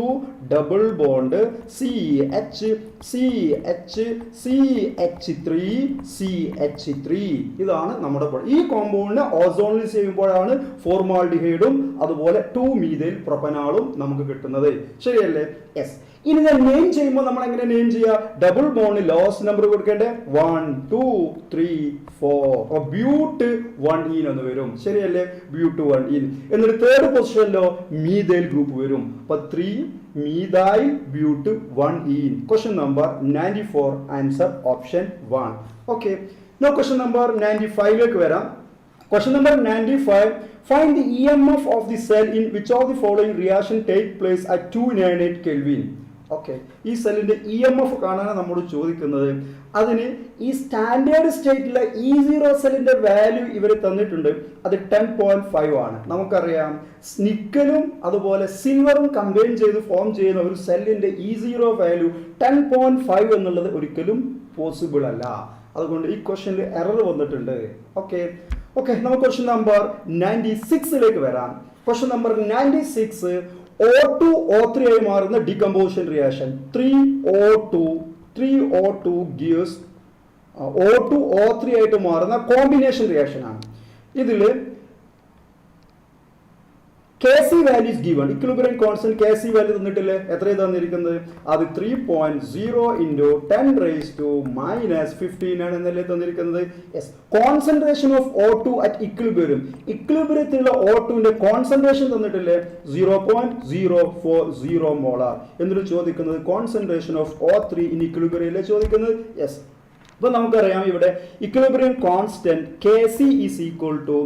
ഡബിൾ ബോണ്ട് CH3 ഇതാണ് നമ്മുടെ. ഈ കോമ്പൗണ്ടിനെ ഓസോണിസ് ചെയ്യുമ്പോഴാണ് ഫോർമാൽഡിഹൈഡും അതുപോലെ 2-methyl പ്രൊപ്പനാളും നമുക്ക് കിട്ടുന്നത്. ശരിയല്ലേ? യെസ്. ഇനി ഞാൻ നെയിം ചെയ്യുമ്പോൾ നമ്മൾ എങ്ങനെ നെയിം ചെയ്യുക? ഡബിൾ ബോണ്ട് ലോസ്റ്റ് നമ്പർ കൊടുക്കേണ്ടത് 1 2 3 4. ബ്യൂട്ട് 1 എന്ന് വരും. ശരിയല്ലേ? ബ്യൂട്ട് 1. എന്നിട്ട് തേർഡ് പൊസിഷനിലോ മീഥൈൽ ഗ്രൂപ്പ് വരും. അപ്പൊ 3 methyl but 1. Question number 94 answer option 1. Okay. No question number 95ലേക്ക് വരാം. Question number 95. Find the EMF of the cell in which of the following reaction take place at 298 Kelvin. Okay. ഈ സെല്ലിന്റെ EMF കാണാനാണ് നമ്മോട് ചോദിക്കുന്നത്. അതിന് ഈ സ്റ്റാൻഡേർഡ് സ്റ്റേറ്റിലെ E0 സെല്ലിന്റെ വാല്യൂ ഇവർ തന്നിട്ടുണ്ട്. അത് 10.5 ആണ്. നമുക്കറിയാം നിക്കലും അതുപോലെ സിൽവറും കമ്പൈൻ ചെയ്ത് ഫോം ചെയ്യുന്ന ഒരു സെല്ലിന്റെ E0 വാല്യൂ 10.5 എന്നുള്ളത് ഒരിക്കലും പോസിബിൾ അല്ല. അതുകൊണ്ട് ഈ ക്വസ്റ്റ്യനിൽ എറർ വന്നിട്ടുണ്ട്. ഓക്കെ. നമുക്ക് ക്വസ്റ്റ്യൻ നമ്പർ 96ലേക്ക് വരാം. Question number 96. O2 O3 ആയി മാറുന്ന decomposition reaction 3O2 gives O2 O3 ആയിട്ട് മാറുന്ന കോമ്പിനേഷൻ റിയാക്ഷൻ ആണ്. ഇതിൽ Kc value is given. Equilibrium constant Kc value തന്നിട്ടില്ലേ? എത്രയാണ് തന്നിരിക്കുന്നത്? അത് 3.0 into 10 raised to minus 15 ആണ് എന്നല്ലേ തന്നിരിക്കുന്നത്? Yes. Concentration of O2 at equilibrium. ഇക്വിലിബ്രിയത്തിലുള്ള O2ന്റെ കോൺസെൻട്രേഷൻ തന്നിട്ടില്ലേ? 0.040 മോളാർ. എന്നിട്ട് ചോദിക്കുന്നത് കോൺസെൻട്രേഷൻ ഓഫ് O3 ഇൻ ഇക്വിലിബ്രിയത്തിലെ ചോദിക്കുന്നത്. യെസ്. അപ്പോൾ നമുക്കറിയാം ഇവിടെ equilibrium constant Kc is equal to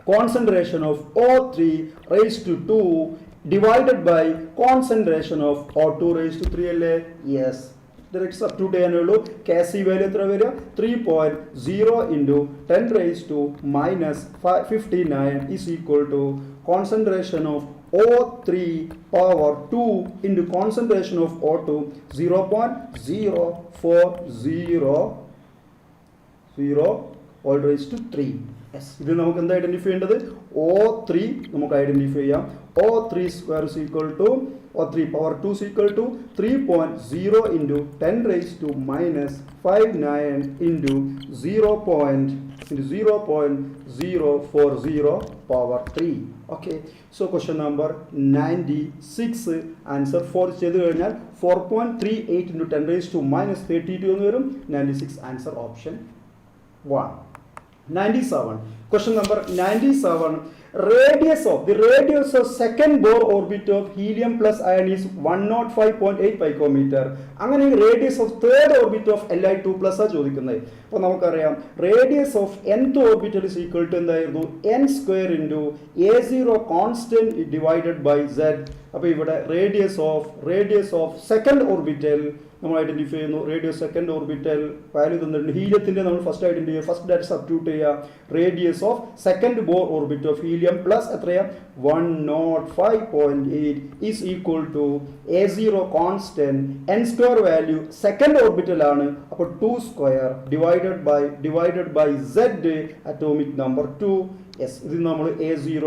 concentration of O3 raised to 2 divided by concentration of O2 raised to 3 അല്ലേ? യെസ്. ഡയറക്റ്റ് സബ്സ്റ്റിറ്റ്യൂട്ട് ചെയ്യാനുള്ളൂ. Kc വാല്യൂ എത്ര വരിക? 3.0 into 10 raised to minus 59 is equal to concentration of O3 power 2 into concentration of O2 0.040 all raised to 3. ഇത് നമുക്ക് എന്താ identify ചെയ്യേണ്ടത്? O3 നമുക്ക് identify ചെയ്യാം. O3 square is equal to O3 power 2 is equal to 3.0 into 10 raised to minus 59 into 0.040 power 3. Okay. So question number 96 answer 4 ചെയ്തു കഴിഞ്ഞാൽ 4.38 into 10 raised to minus 32 എന്ന് വരും. 96 answer option 1. 97. Question number 97. Radius of second Bohr orbit of helium plus ion is 105.8 picometer. അങ്ങനെ radius of third orbit of Li2 plus ആ ചോദിക്കുന്നത്. അപ്പോൾ നമുക്കറിയാം radius of nth orbital is equal to എന്തായിരുന്നു? n square into A0 constant divided by z. അപ്പോൾ ഇവിടെ radius of second orbital നമ്മൾ identify ചെയ്യുന്നു. റേഡിയസ് സെക്കൻഡ് ഓർബിറ്റൽ വാല്യൂ തന്നിട്ടുണ്ട്. ഹീലിയത്തിന്റെ നമ്മൾ ഫസ്റ്റ് ഐഡന്റിഫൈ ചെയ്യുക. ഫസ്റ്റ് ഡാറ്റ് സബ്സ്റ്റിറ്റ്യൂട്ട് ചെയ്യുക. Radius of second Bohr orbit of helium plus എത്രയാ? 105.8 is equal to A0 constant n square value second orbital ആണ്. അപ്പോൾ 2 square divided by z atomic number 2 yes ഇതിൽ നമ്മൾ A0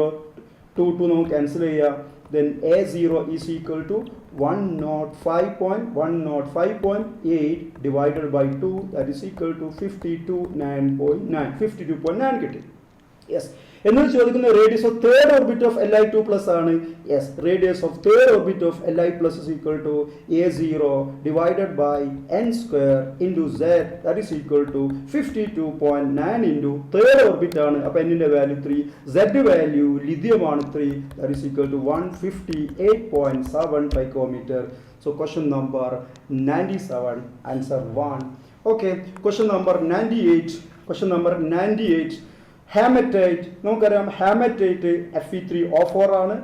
2 നമുക്ക് cancel ചെയ്യാം. Then A0 is equal to 105.8 divided by 2, that is equal to 52.9 കിട്ടി. Yes എന്നോട് ചോദിക്കുന്ന radius of third orbit of Li2 plus ആണ്. Yes radius of third orbit of Li plus is equal to A0 divided by n square into z, that is equal to 52.9 into third orbit ആണ്. അപ്പോൾ എന്നിൻ്റെ value 3, z value ലിഥിയമാണ് 3, that is equal to 158.7 picometre. So question number 97, answer 1. Okay, question number 98. Hematite, നമുക്കറിയാം hematite Fe3O4 ആണ്,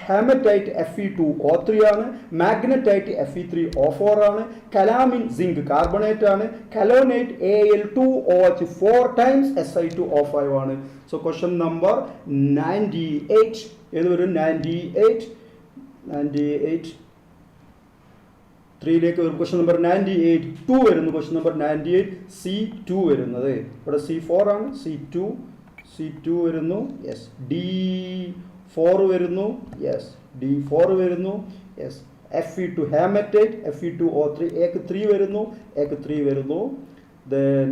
hematite Fe2O3 ആണ്, magnetite Fe3O4 ആണ്, calamine zinc carbonate ആണ്, calonate Al2OH4 times Si2O5 ആണ്. So question number 98 ഏത് വരും? 98 3ലേക്ക് വരും. ക്വസ്റ്റ്യൻ നമ്പർ 98 2 വരുന്നു. ക്വസ്റ്റ്യൻ നമ്പർ 98 C2 വരുന്നത്. ഇവിടെ C4 ആണ്, C2 വരുന്നു. യെസ് D4 വരുന്നു. യെസ് D4 വരുന്നു. Yes Fe2 hematite Fe2O3 ek 3 വരുന്നു. Then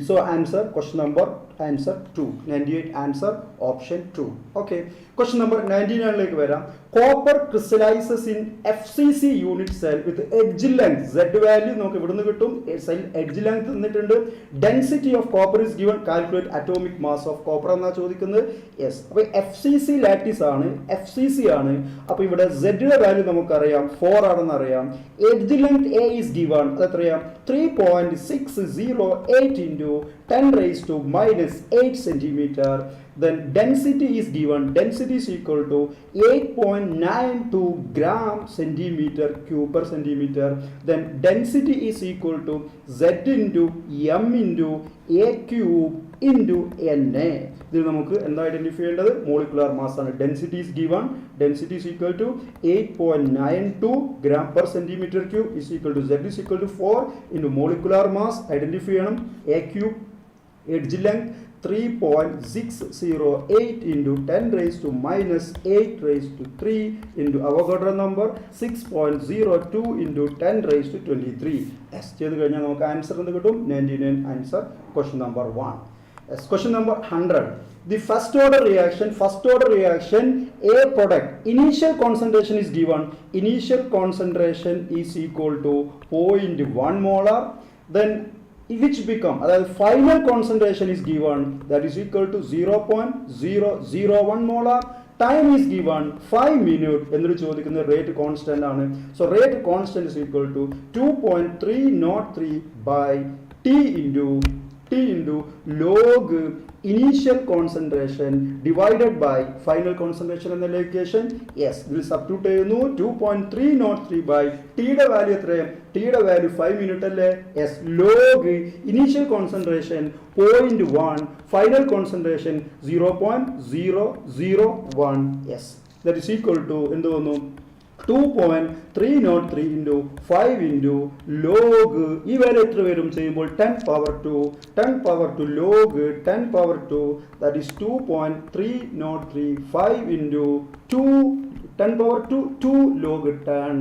so answer question number answer 2. 98 answer option 2. Okay, question number 99 ലേക്ക് വരാം. Copper crystallizes in FCC unit cell with edge length z value നമുക്ക് ഇവിടുന്ന് കിട്ടും. cell edge length തന്നിട്ടുണ്ട്. Density of copper is given. Calculate atomic mass of copper എന്നാ ചോദിക്കുന്നത്. Yes അപ്പോൾ FCC lattice ആണ്, FCC ആണ്. അപ്പോൾ ഇവിടെ z യുടെ വാല്യൂ നമുക്കറിയാം 4 ആണെന്ന് അറിയാം. Edge length A is given. അതെത്രയാ? 3.608 into 10 raised to minus 8 centimeter. Then density is given. Density is equal to 8.92 gram centimeter cube per centimeter. Then density is equal to Z into M into A cube into Na. ഇതിൽ നമുക്ക് എന്താ identify ചെയ്യേണ്ടത്? Molecular mass ആണ്. Density is given. Density is equal to 8.92 gram per centimeter cube is equal to Z is equal to 4 into molecular mass identify ചെയ്യണം. A cube, edge length 3.608 into 10 raised to minus 8 raised to 3 into Avogadro number 6.02 into 10 raised to 23. Yes, ചെയ്തു കഴിഞ്ഞാൽ നമുക്ക് answer എന്ത് കിട്ടും? 99 answer question number 1. Yes, question number 100. The first order reaction A product initial concentration is given. Initial concentration is equal to 0.1 molar. Then which become final concentration is given, that is equal to 0.001 molar. Time is given 5 minutes. എന്നിട്ട് ചോദിക്കുന്ന rate constant ആണ്. So rate constant is equal to 2.303 by T into log initial concentration divided by final concentration എന്ന equation. Yes ഇതിൽ substitute ചെയ്യുന്നു. 2.303 by T യുടെ value എത്രയാണ്? T യുടെ value 5 minute അല്ലേ? Yes log initial concentration 0.1, final concentration 0.001. Yes that is equal to എന്ത് വന്നു? 2.303 into 5 into log ഈ വാല്യൂ എത്ര വരും ചെയ്യുമ്പോൾ 10 power 2 log 10 power 2, that is 2.303 into 2 10 power 2 log 10,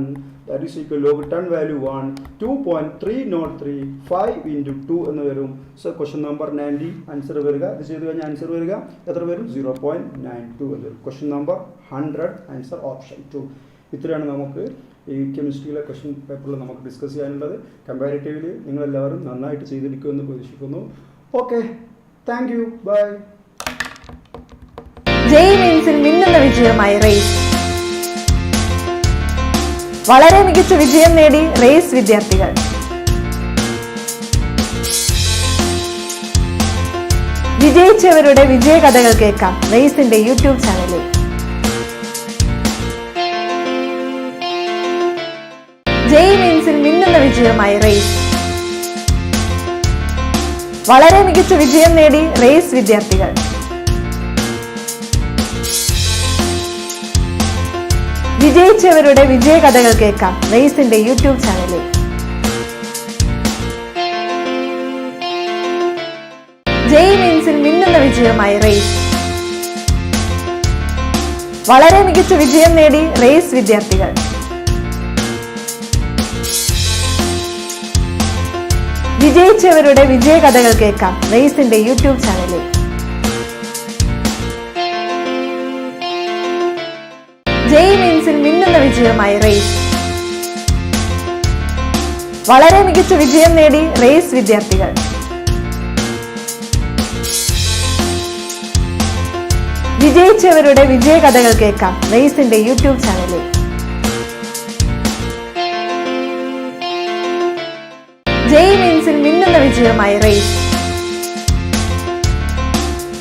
that is equal log 10 value 1. 2.303 5 into 2 എന്ന് വരും. So question number 90 answer വരിക. ഇത് ചെയ്ത് കഴിഞ്ഞാൽ ആൻസർ വരിക എത്ര വരും? 0.92 എന്ന് വരും. Question number 100 answer option 2. ഇത്രയാണ് നമുക്ക് ഈ കെമിസ്ട്രിയിലെ ക്വസ്റ്റ്യൻ പേപ്പറിൽ നമുക്ക് ഡിസ്കസ് ചെയ്യാനുള്ളത്. കമ്പാരിറ്റീവ്ലി നിങ്ങളെല്ലാവരും നന്നായിട്ട് ചെയ്തിരിക്കുമെന്ന് പ്രതീക്ഷിക്കുന്നു. Okay, thank you, bye. JEE മെയിൻസിൽ മിന്നുന്ന വിജയമായി റേസ്. വളരെ മികച്ച വിജയം നേടി റേസ് വിദ്യാർത്ഥികൾ. വിജയിച്ചവരുടെ വിജയകഥകൾ കേൾക്കാം റേസിന്റെ യൂട്യൂബ് ചാനലിൽ. ജെഇ മെയിൻസിൽ മിന്നുന്ന വിജയമായി റേസ്. വളരെ മികച്ച വിജയം നേടി റേസ് വിദ്യാർത്ഥികൾ. വിജയിച്ചവരുടെ വിജയകഥകൾ കേൾക്കാം റേസിന്റെ യൂട്യൂബ് ചാനലിൽ. ജെഇ മെയിൻസിൽ മിന്നുന്ന വിജയമായി റേസ്. വളരെ മികച്ച വിജയം നേടി റേസ് വിദ്യാർത്ഥികൾ. വിജയിച്ചവരുടെ വിജയകഥകൾ കേൾക്കാം റേസിന്റെ യൂട്യൂബ് ചാനലിൽ. ജെഇ മെയിൻസിൽ മിന്നുന്ന വിജയമായി റേസ്. വളരെ മികച്ച വിജയം നേടി റേസ് വിദ്യാർത്ഥികൾ. വിജയിച്ചവരുടെ വിജയകഥകൾ കേൾക്കാം റേസിന്റെ യൂട്യൂബ് ചാനലിൽ. ജെഇ മെയിൻസിൽ മിന്നുന്ന വിജയമായി റേസ്.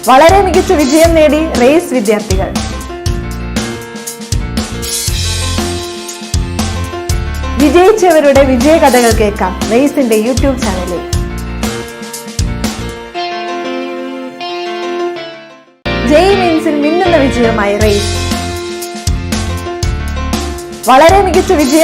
വളരെ മികച്ച വിജയം നേടി റേസ് വിദ്യാർത്ഥികൾ. വിജയിച്ചവരുടെ വിജയകഥകൾ കേൾക്കാം റേസിന്റെ യൂട്യൂബ് ചാനലിൽ. ജെഇ മെയിൻസിൽ മിന്നുന്ന വിജയമായി റേസ്. വളരെ മികച്ച വിജയം